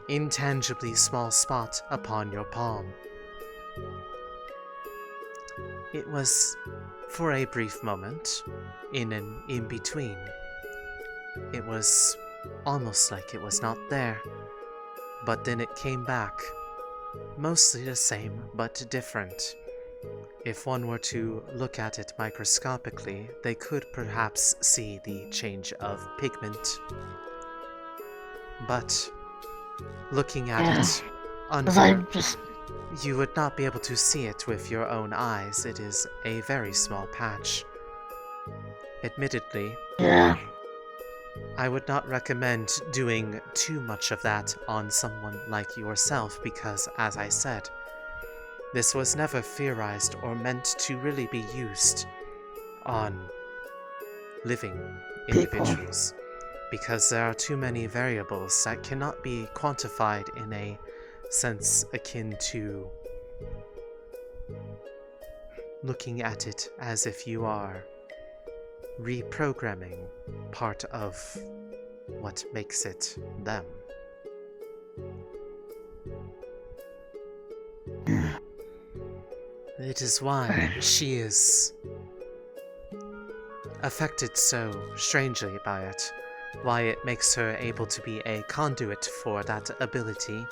intangibly small spot upon your palm. It was for a brief moment, in an in-between. It was almost like it was not there, but then it came back. Mostly the same, but different. If one were to look at it microscopically, they could perhaps see the change of pigment. But looking at it under, you would not be able to see it with your own eyes. It is a very small patch. Admittedly, I would not recommend doing too much of that on someone like yourself because, as I said, this was never theorized or meant to really be used on living individuals, because there are too many variables that cannot be quantified in a sense akin to looking at it as if you are reprogramming part of what makes it them. It is why she is affected so strangely by it, why it makes her able to be a conduit for that ability,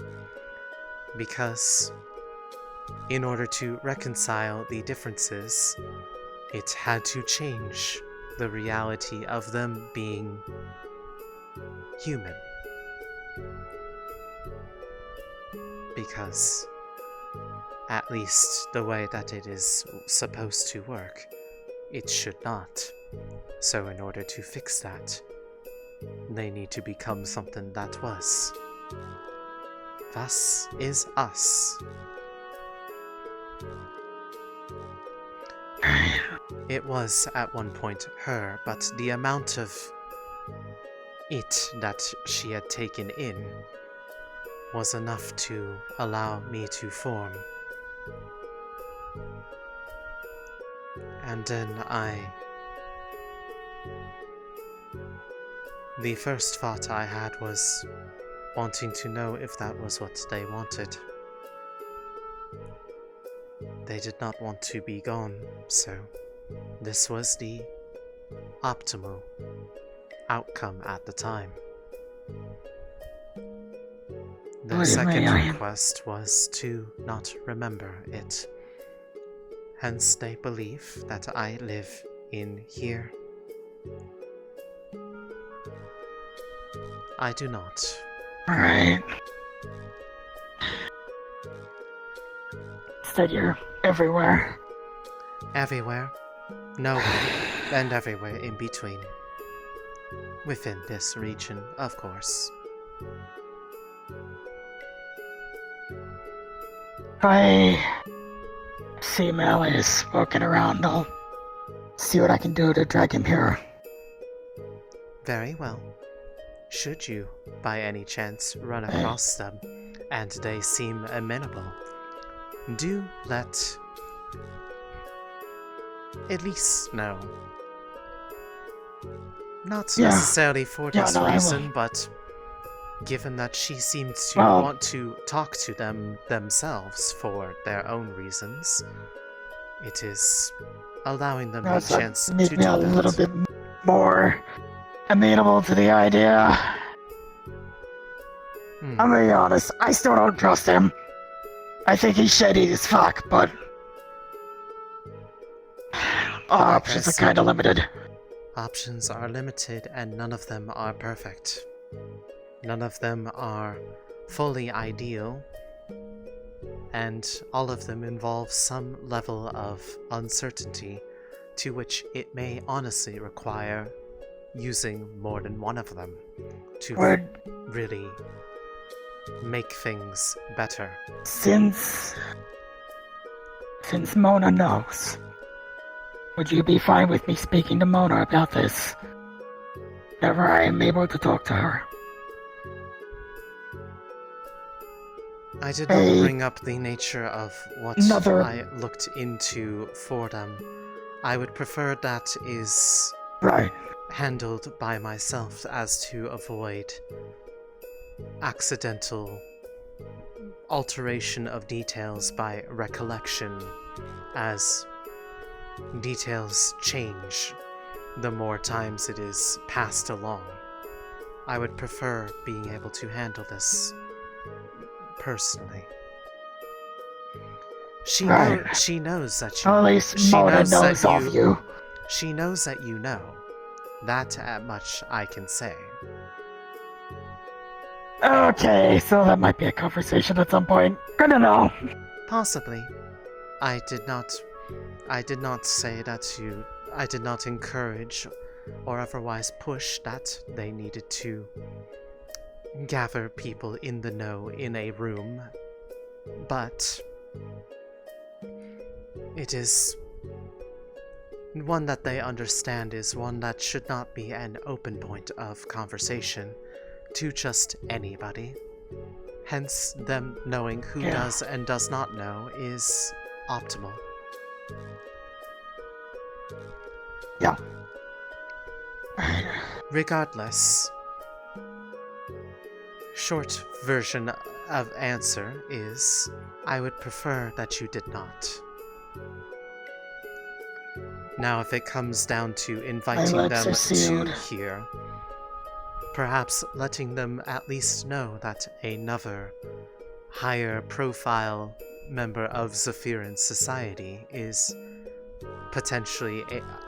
because in order to reconcile the differences, it had to change the reality of them being human. Because At least the way that it is supposed to work. It should not. So in order to fix that, they need to become something that was. Thus is us. It was at one point her, but the amount of it that she had taken in was enough to allow me to form. And then the first thought I had was wanting to know if that was what they wanted. They did not want to be gone, so this was the optimal outcome at the time. Their second request was to not remember it. Hence they believe that I live in here. I do not. Right. Instead, you're everywhere. Everywhere, nowhere, and everywhere in between. Within this region, of course. I see Mal is walking around. I'll see what I can do to drag him here. Very well. Should you, by any chance, run across them, and they seem amenable, do let Elise know. Not necessarily for this reason, but given that she seems to want to talk to them themselves for their own reasons, it is allowing them a chance to do a little bit more amenable to the idea. I'm gonna be honest, I still don't trust him. I think he's shady as fuck, but our options are kinda limited. Options are limited, and none of them are perfect. None of them are fully ideal, and all of them involve some level of uncertainty to which it may honestly require using more than one of them to really make things better. Since Mona knows, would you be fine with me speaking to Mona about this whenever I am able to talk to her? I did not bring up the nature of what I looked into for them. I would prefer that is handled by myself, as to avoid accidental alteration of details by recollection, as details change the more times it is passed along. I would prefer being able to handle this personally. She knows that you. At least Mona knows of you. She knows that you know. That much I can say. Okay, so that might be a conversation at some point. Good to know. Possibly. I did not say that you. I did not encourage or otherwise push that they needed to gather people in the know in a room, but it is one that they understand is one that should not be an open point of conversation to just anybody. Hence, them knowing who does and does not know is optimal. Yeah. Regardless, short version of answer is, I would prefer that you did not. Now, if it comes down to inviting them to here, perhaps letting them at least know that another higher profile member of Zephyrin society is potentially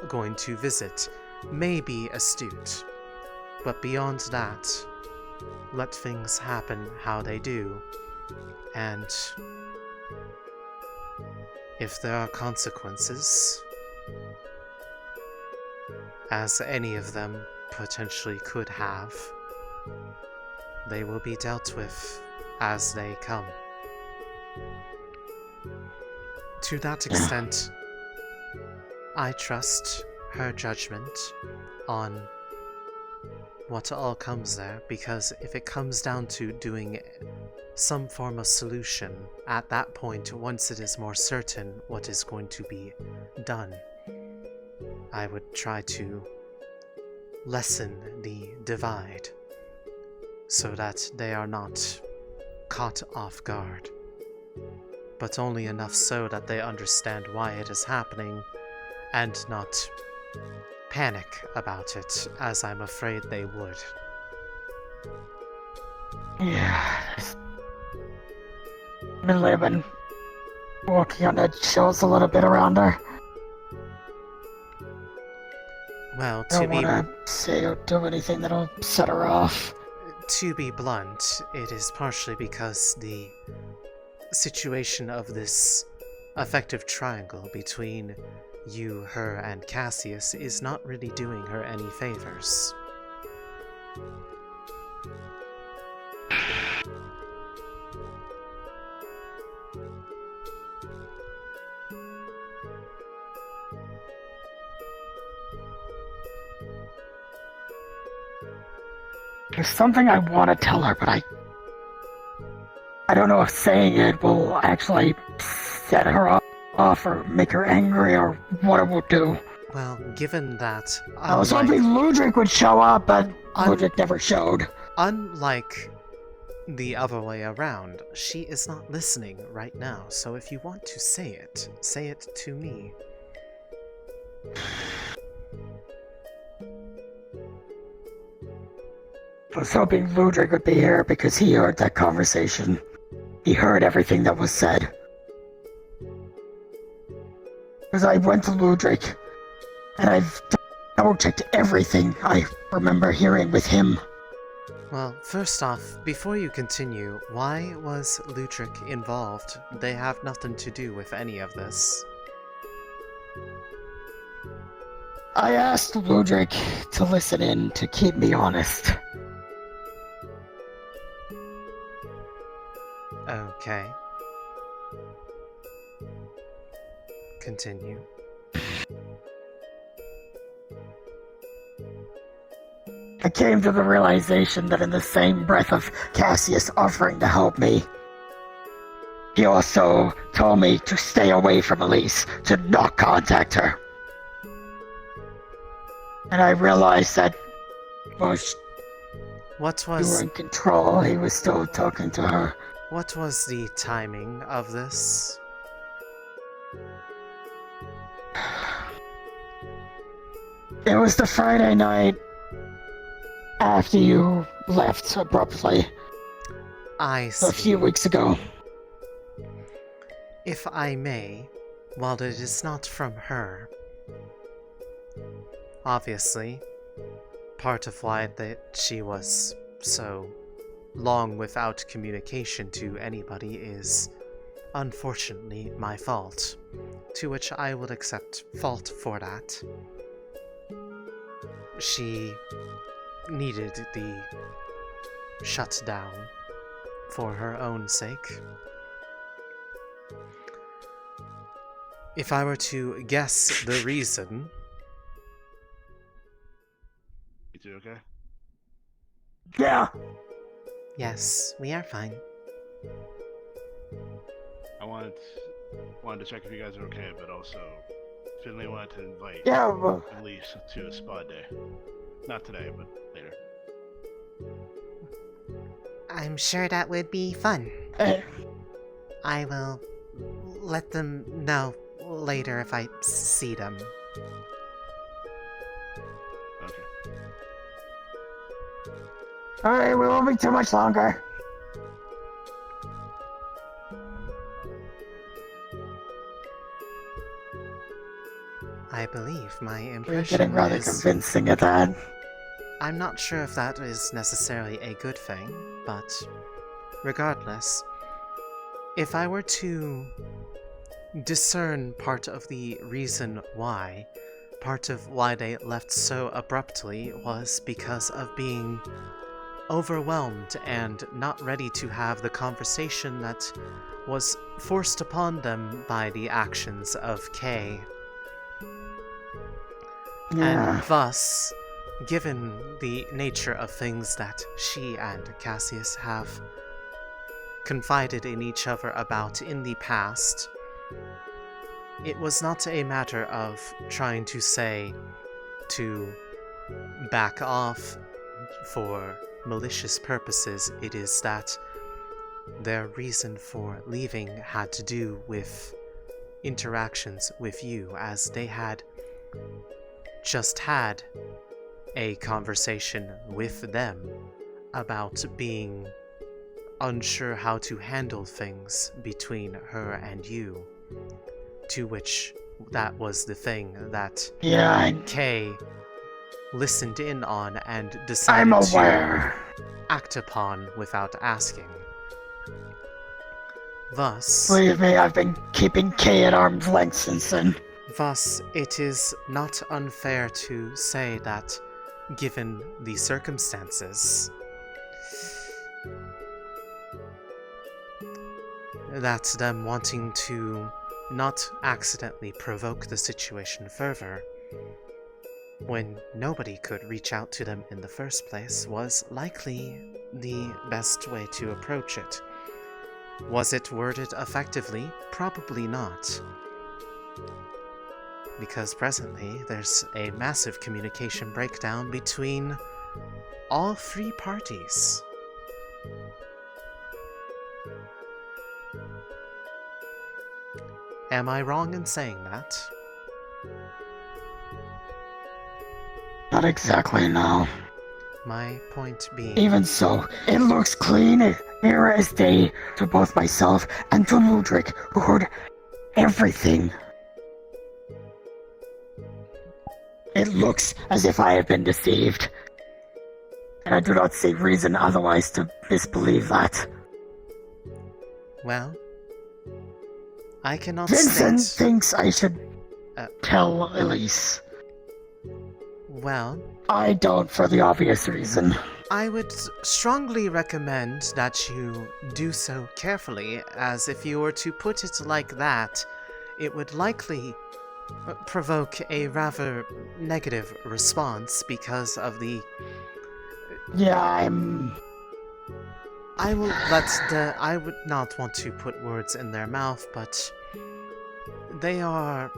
going to visit may be astute, but beyond that, let things happen how they do, and if there are consequences, as any of them potentially could have, they will be dealt with as they come. To that extent, I trust her judgment on what all comes there, because if it comes down to doing some form of solution, at that point, once it is more certain what is going to be done, I would try to lessen the divide so that they are not caught off guard, but only enough so that they understand why it is happening and not panic about it, as I'm afraid they would. Yeah. Mainly I've been walking on eggshells a little bit around her. Well, I don't want to say or do anything that'll set her off. To be blunt, it is partially because the situation of this affective triangle between you, her, and Cassius is not really doing her any favors. There's something I want to tell her, but I don't know if saying it will actually set her off or make her angry or what it will do. Well, given that... I was hoping Ludwig would show up, but Ludwig never showed. Unlike the other way around, she is not listening right now, so if you want to say it to me. I was hoping Ludwig would be here because he heard that conversation. He heard everything that was said. Because I went to Ludwig, and I've double-checked everything I remember hearing with him. Well, first off, before you continue, why was Ludwig involved? They have nothing to do with any of this. I asked Ludwig to listen in to keep me honest. Okay. Continue. I came to the realization that in the same breath of Cassius offering to help me, he also told me to stay away from Elise, to not contact her. And I realized that, well, what you was... were in control, he was still talking to her. What was the timing of this? It was the Friday night after you left abruptly. I see. A few weeks ago. If I may, while it is not from her, obviously, part of why that she was so long without communication to anybody is, unfortunately, my fault, to which I would accept fault for that. She needed the shutdown for her own sake. If I were to guess the reason... You two okay? Yeah! Yes, we are fine. I wanted to check if you guys are okay, but also Finley wanted to invite Elise to a spa day. Not today, but later. I'm sure that would be fun. I will let them know later if I see them. Alright, we won't be too much longer. I believe my You're impression getting rather convincing at that. I'm not sure if that is necessarily a good thing, but regardless, if I were to discern part of the reason why. Part of why they left so abruptly was because of being overwhelmed and not ready to have the conversation that was forced upon them by the actions of Kay. Yeah. And thus, given the nature of things that she and Cassius have confided in each other about in the past, it was not a matter of trying to say to back off for malicious purposes. It is that their reason for leaving had to do with interactions with you, as they had just had a conversation with them about being unsure how to handle things between her and you, to which that was the thing that Kay listened in on and decided to act upon without asking. Thus, believe me, I've been keeping Kay at arm's length since then. Thus, it is not unfair to say that, given the circumstances, that them wanting to not accidentally provoke the situation further, when nobody could reach out to them in the first place, was likely the best way to approach it. Was it worded effectively? Probably not. Because presently, there's a massive communication breakdown between all three parties. Am I wrong in saying that? Not exactly, no. My point being... Even so, it looks clean, clear as day to both myself and to Ludwig, who heard everything. It looks as if I have been deceived. And I do not see reason otherwise to disbelieve that. Well, I cannot Vincent state... thinks I should tell Elise. Well... I don't, for the obvious reason. I would strongly recommend that you do so carefully, as if you were to put it like that, it would likely provoke a rather negative response because of the... Yeah, I would not want to put words in their mouth, but they are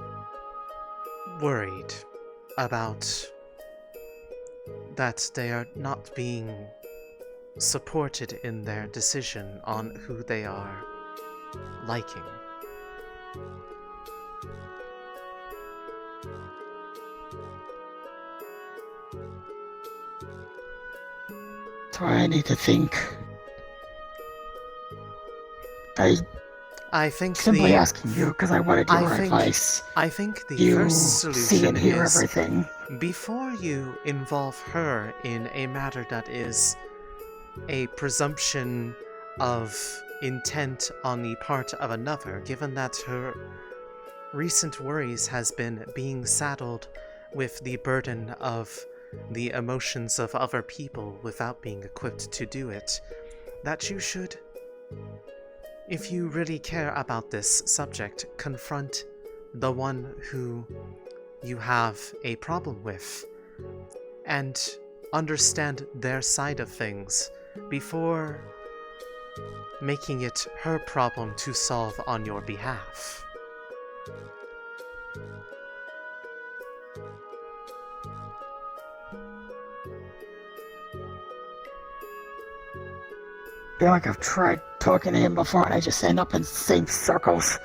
worried about that they are not being supported in their decision on who they are liking. So I need to think. I think simply asking you because I wanted your advice. I think the you first solution see and hear is everything. before you involve her in a matter that is a presumption of intent on the part of another, given that her recent worries has been being saddled with the burden of the emotions of other people without being equipped to do it, that you should, if you really care about this subject, confront the one who you have a problem with and understand their side of things before making it her problem to solve on your behalf. I feel like I've tried talking to him before and I just end up in the same circles.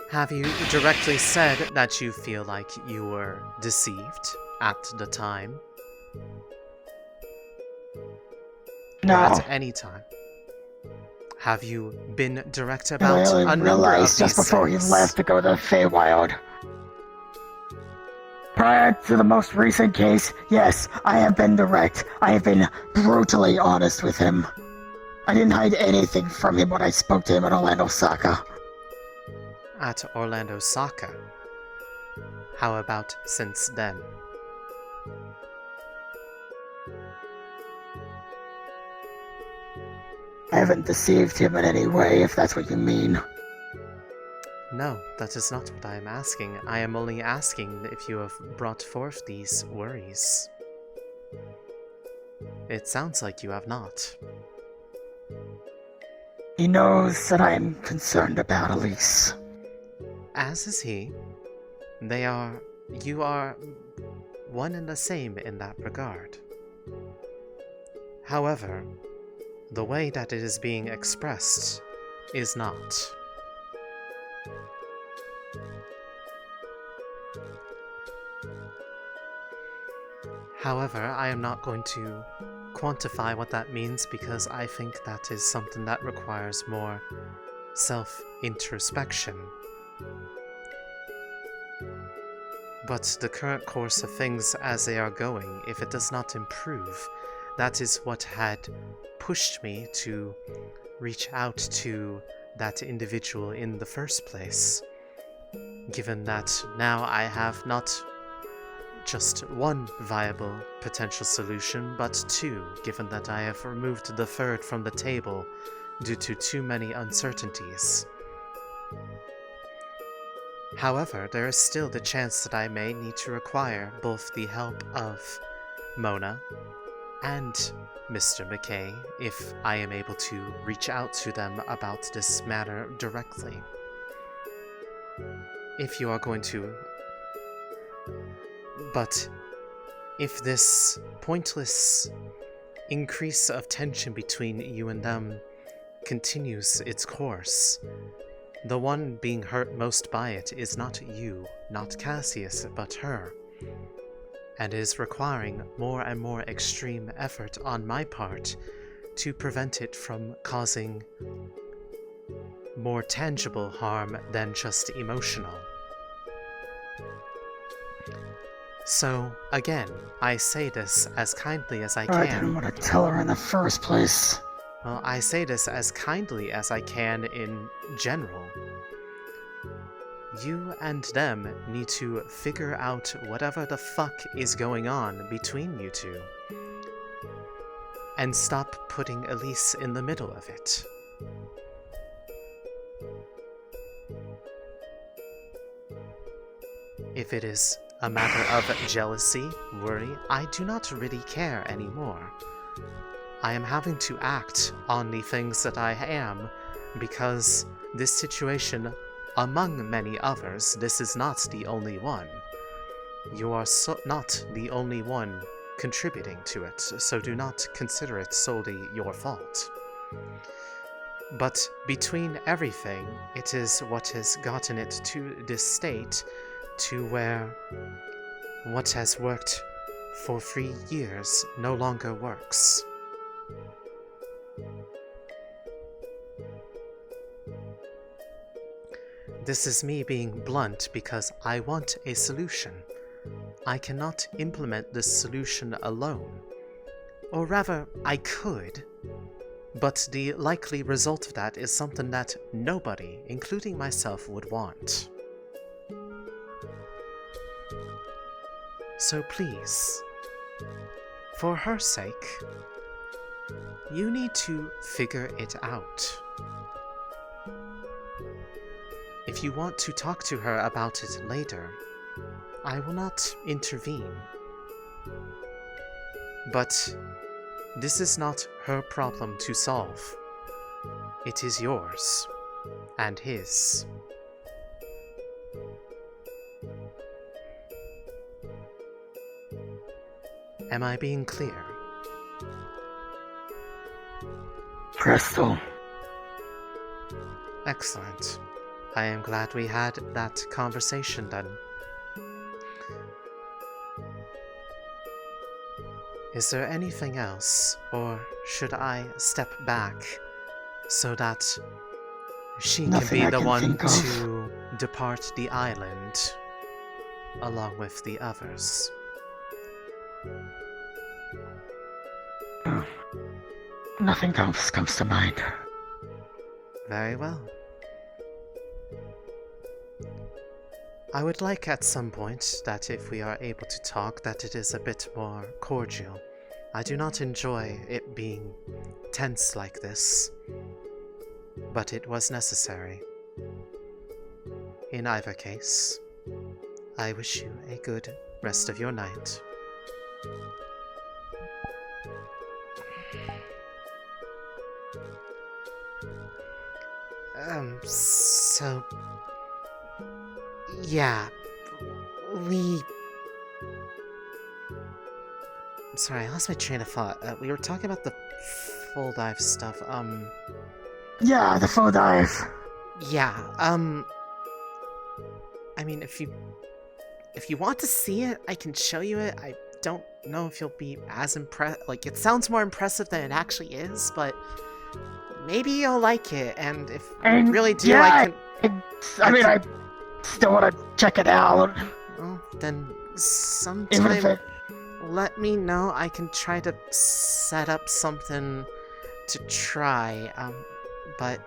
Have you directly said that you feel like you were deceived at the time? No. Or at any time? Have you been direct about I a number realized of just these before things? he left to go to the Feywild. Prior to the most recent case, yes, I have been direct. I have been brutally honest with him. I didn't hide anything from him when I spoke to him at Orlando Saka. at Orlando Soccer. How about since then? I haven't deceived him in any way, if that's what you mean. No, that is not what I am asking. I am only asking if you have brought forth these worries. It sounds like you have not. He knows that I'm concerned about Elise. As is he. You are one and the same in that regard. However, the way that it is being expressed is not. However, I am not going to quantify what that means because I think that is something that requires more self-introspection. But the current course of things as they are going, if it does not improve, that is what had pushed me to reach out to that individual in the first place. Given that now I have not just one viable potential solution, but two, given that I have removed the third from the table due to too many uncertainties. However, there is still the chance that I may need to require both the help of Mona and Mr. McKay if I am able to reach out to them about this matter directly. If you are going to... But if this pointless increase of tension between you and them continues its course, the one being hurt most by it is not you, not Cassius, but her, and is requiring more and more extreme effort on my part to prevent it from causing more tangible harm than just emotional. So, again, I say this as kindly as I can. I didn't want to tell her in the first place. Well, I say this as kindly as I can in general. You and them need to figure out whatever the fuck is going on between you two. And stop putting Elise in the middle of it. If it is a matter of jealousy, worry, I do not really care anymore. I am having to act on the things that I am because this situation, among many others, this is not the only one. You are not the only one contributing to it, so do not consider it solely your fault. But between everything, it is what has gotten it to this state to where what has worked for 3 years no longer works. This is me being blunt because I want a solution. I cannot implement this solution alone. Or rather, I could, but the likely result of that is something that nobody, including myself, would want. So please, for her sake, you need to figure it out. If you want to talk to her about it later, I will not intervene. But this is not her problem to solve. It is yours, and his. Am I being clear? Crystal. Excellent. I am glad we had that conversation then. Is there anything else, or should I step back so that she can be the one to depart the island along with the others? Nothing else comes to mind. Very well. I would like at some point that if we are able to talk, that it is a bit more cordial. I do not enjoy it being tense like this, but it was necessary. In either case, I wish you a good rest of your night. So... yeah, I'm sorry, I lost my train of thought. We were talking about the full dive stuff, Yeah, the full dive. Yeah, I mean, if you want to see it, I can show you it. I don't know if you'll be as impressed. Like, it sounds more impressive than it actually is, but maybe you'll like it. And if you really do, yeah, I still want to check it out. Well, then sometime let me know. I can try to set up something to try. But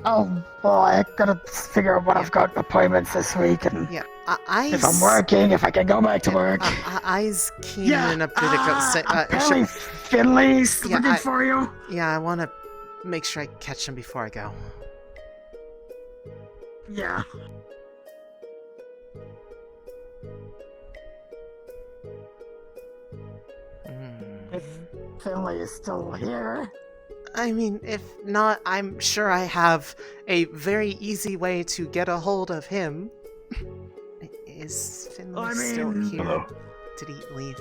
oh, well, I gotta figure out what I've got appointments this week, and if I'm working, if I can go back to work. Eyes keen in a critical state. Apparently Finley's looking for you. Yeah, I want to make sure I catch him before I go. Yeah. If Finley is still here. I mean, if not, I'm sure I have a very easy way to get a hold of him. Is Finley still here? Hello. Did he leave?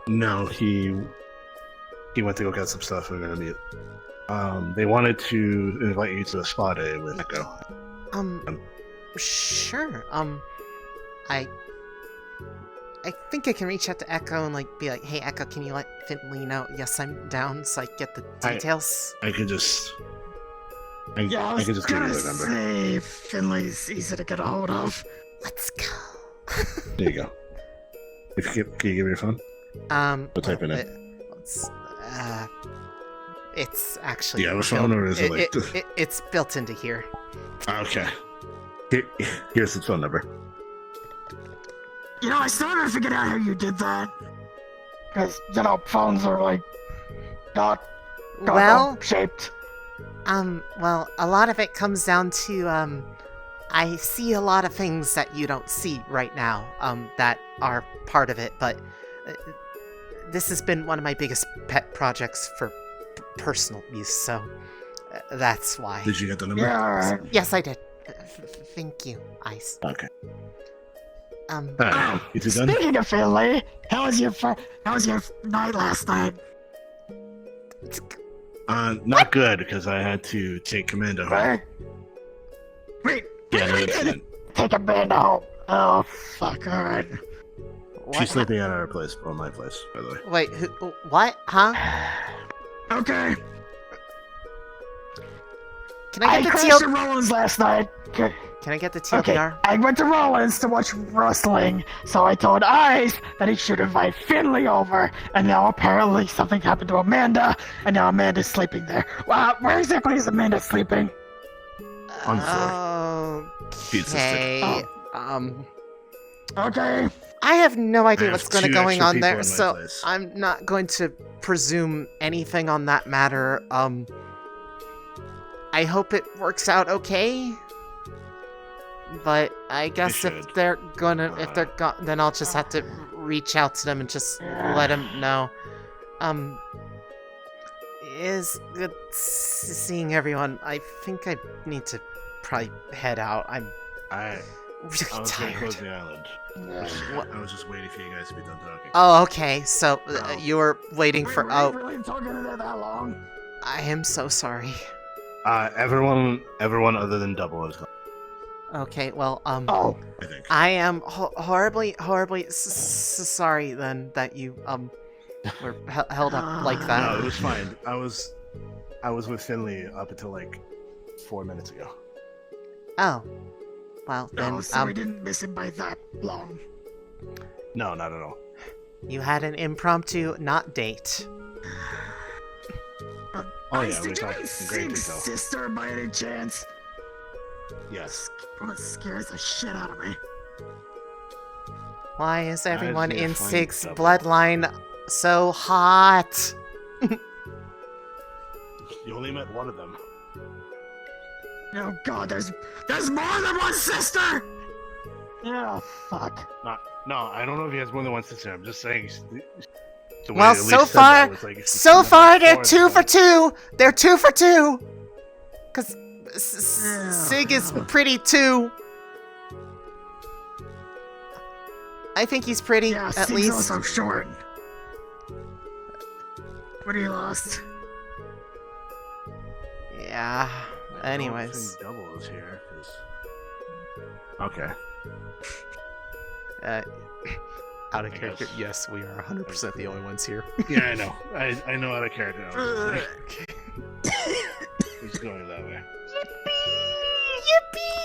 No, he went to go get some stuff. We're gonna meet. They wanted to invite you to a spa day with Echo. Sure. I think I can reach out to Echo and be like, hey Echo, can you let Finley know? Yes, I'm down, so I get the details. I could just. I was could just give you gonna the number. say Finley's easy to get a hold of. Let's go. There you go. Can you give me your phone? I'll type it in. It's actually. Do you have a phone, or is it it's built into here. Okay. Here's the phone number. I still haven't figured out how you did that. Because, phones are, not shaped. Well, a lot of it comes down to, I see a lot of things that you don't see right now, that are part of it, but this has been one of my biggest pet projects for personal use, so that's why. Did you get the number? Yeah, alright. Yes, I did. Thank you, Ice. Okay. You two done? Speaking of Finley, how was your night last night? Not good, because I had to take Amanda home. Wait, yeah, no incident. Take Amanda home. Oh, fuck, alright. She's sleeping at our place, or my place, by the way. Wait, what? Huh? Okay. Can I get the crashed at Rollins last night. Can I get the TLDR? Okay, I went to Rollins to watch wrestling, so I told Ice that he should invite Finley over, and now apparently something happened to Amanda, and now Amanda's sleeping there. Wow, where exactly is Amanda sleeping? On the floor. Okay. Okay. I have no idea what's going on there, in my so place. I'm not going to presume anything on that matter. I hope it works out okay. But I guess if they're gone, then I'll just have to reach out to them and just let them know. It is good seeing everyone. I think I need to probably head out. I'm really was tired. gonna close the island. I was just waiting for you guys to be done talking. Oh, okay. So you were waiting for. Were you really talking to her that long? I am so sorry. Everyone other than Double is gone. Okay, well, I think. I am horribly sorry then that you, were held up like that. No, it was fine. I was with Finley up until 4 minutes ago. Oh. Well, then, so we didn't miss him by that long. No, not at all. You had an impromptu not date. Oh yeah, Did we you talked mean in great Sig's detail. sister by any chance? Yes. That scares the shit out of me. Why is everyone need to in find Sig's double. bloodline so hot? You only met one of them. Oh god, there's more than one sister! Oh, fuck. No, I don't know if he has more than one sister. I'm just saying. The way Well, Elise so said far, that was like, if so you far met they're four, 2 it's for like- 2. They're 2 for 2. Cause Sig is pretty too. I think he's pretty, Yeah, at Sig's least. also short. What are you lost? Yeah. Anyways. Double is here. 'Cause- Okay. Out of character. Yes, we are 100% the only ones here. Yeah, I know. I know out of character. I was just going that way. Yippee!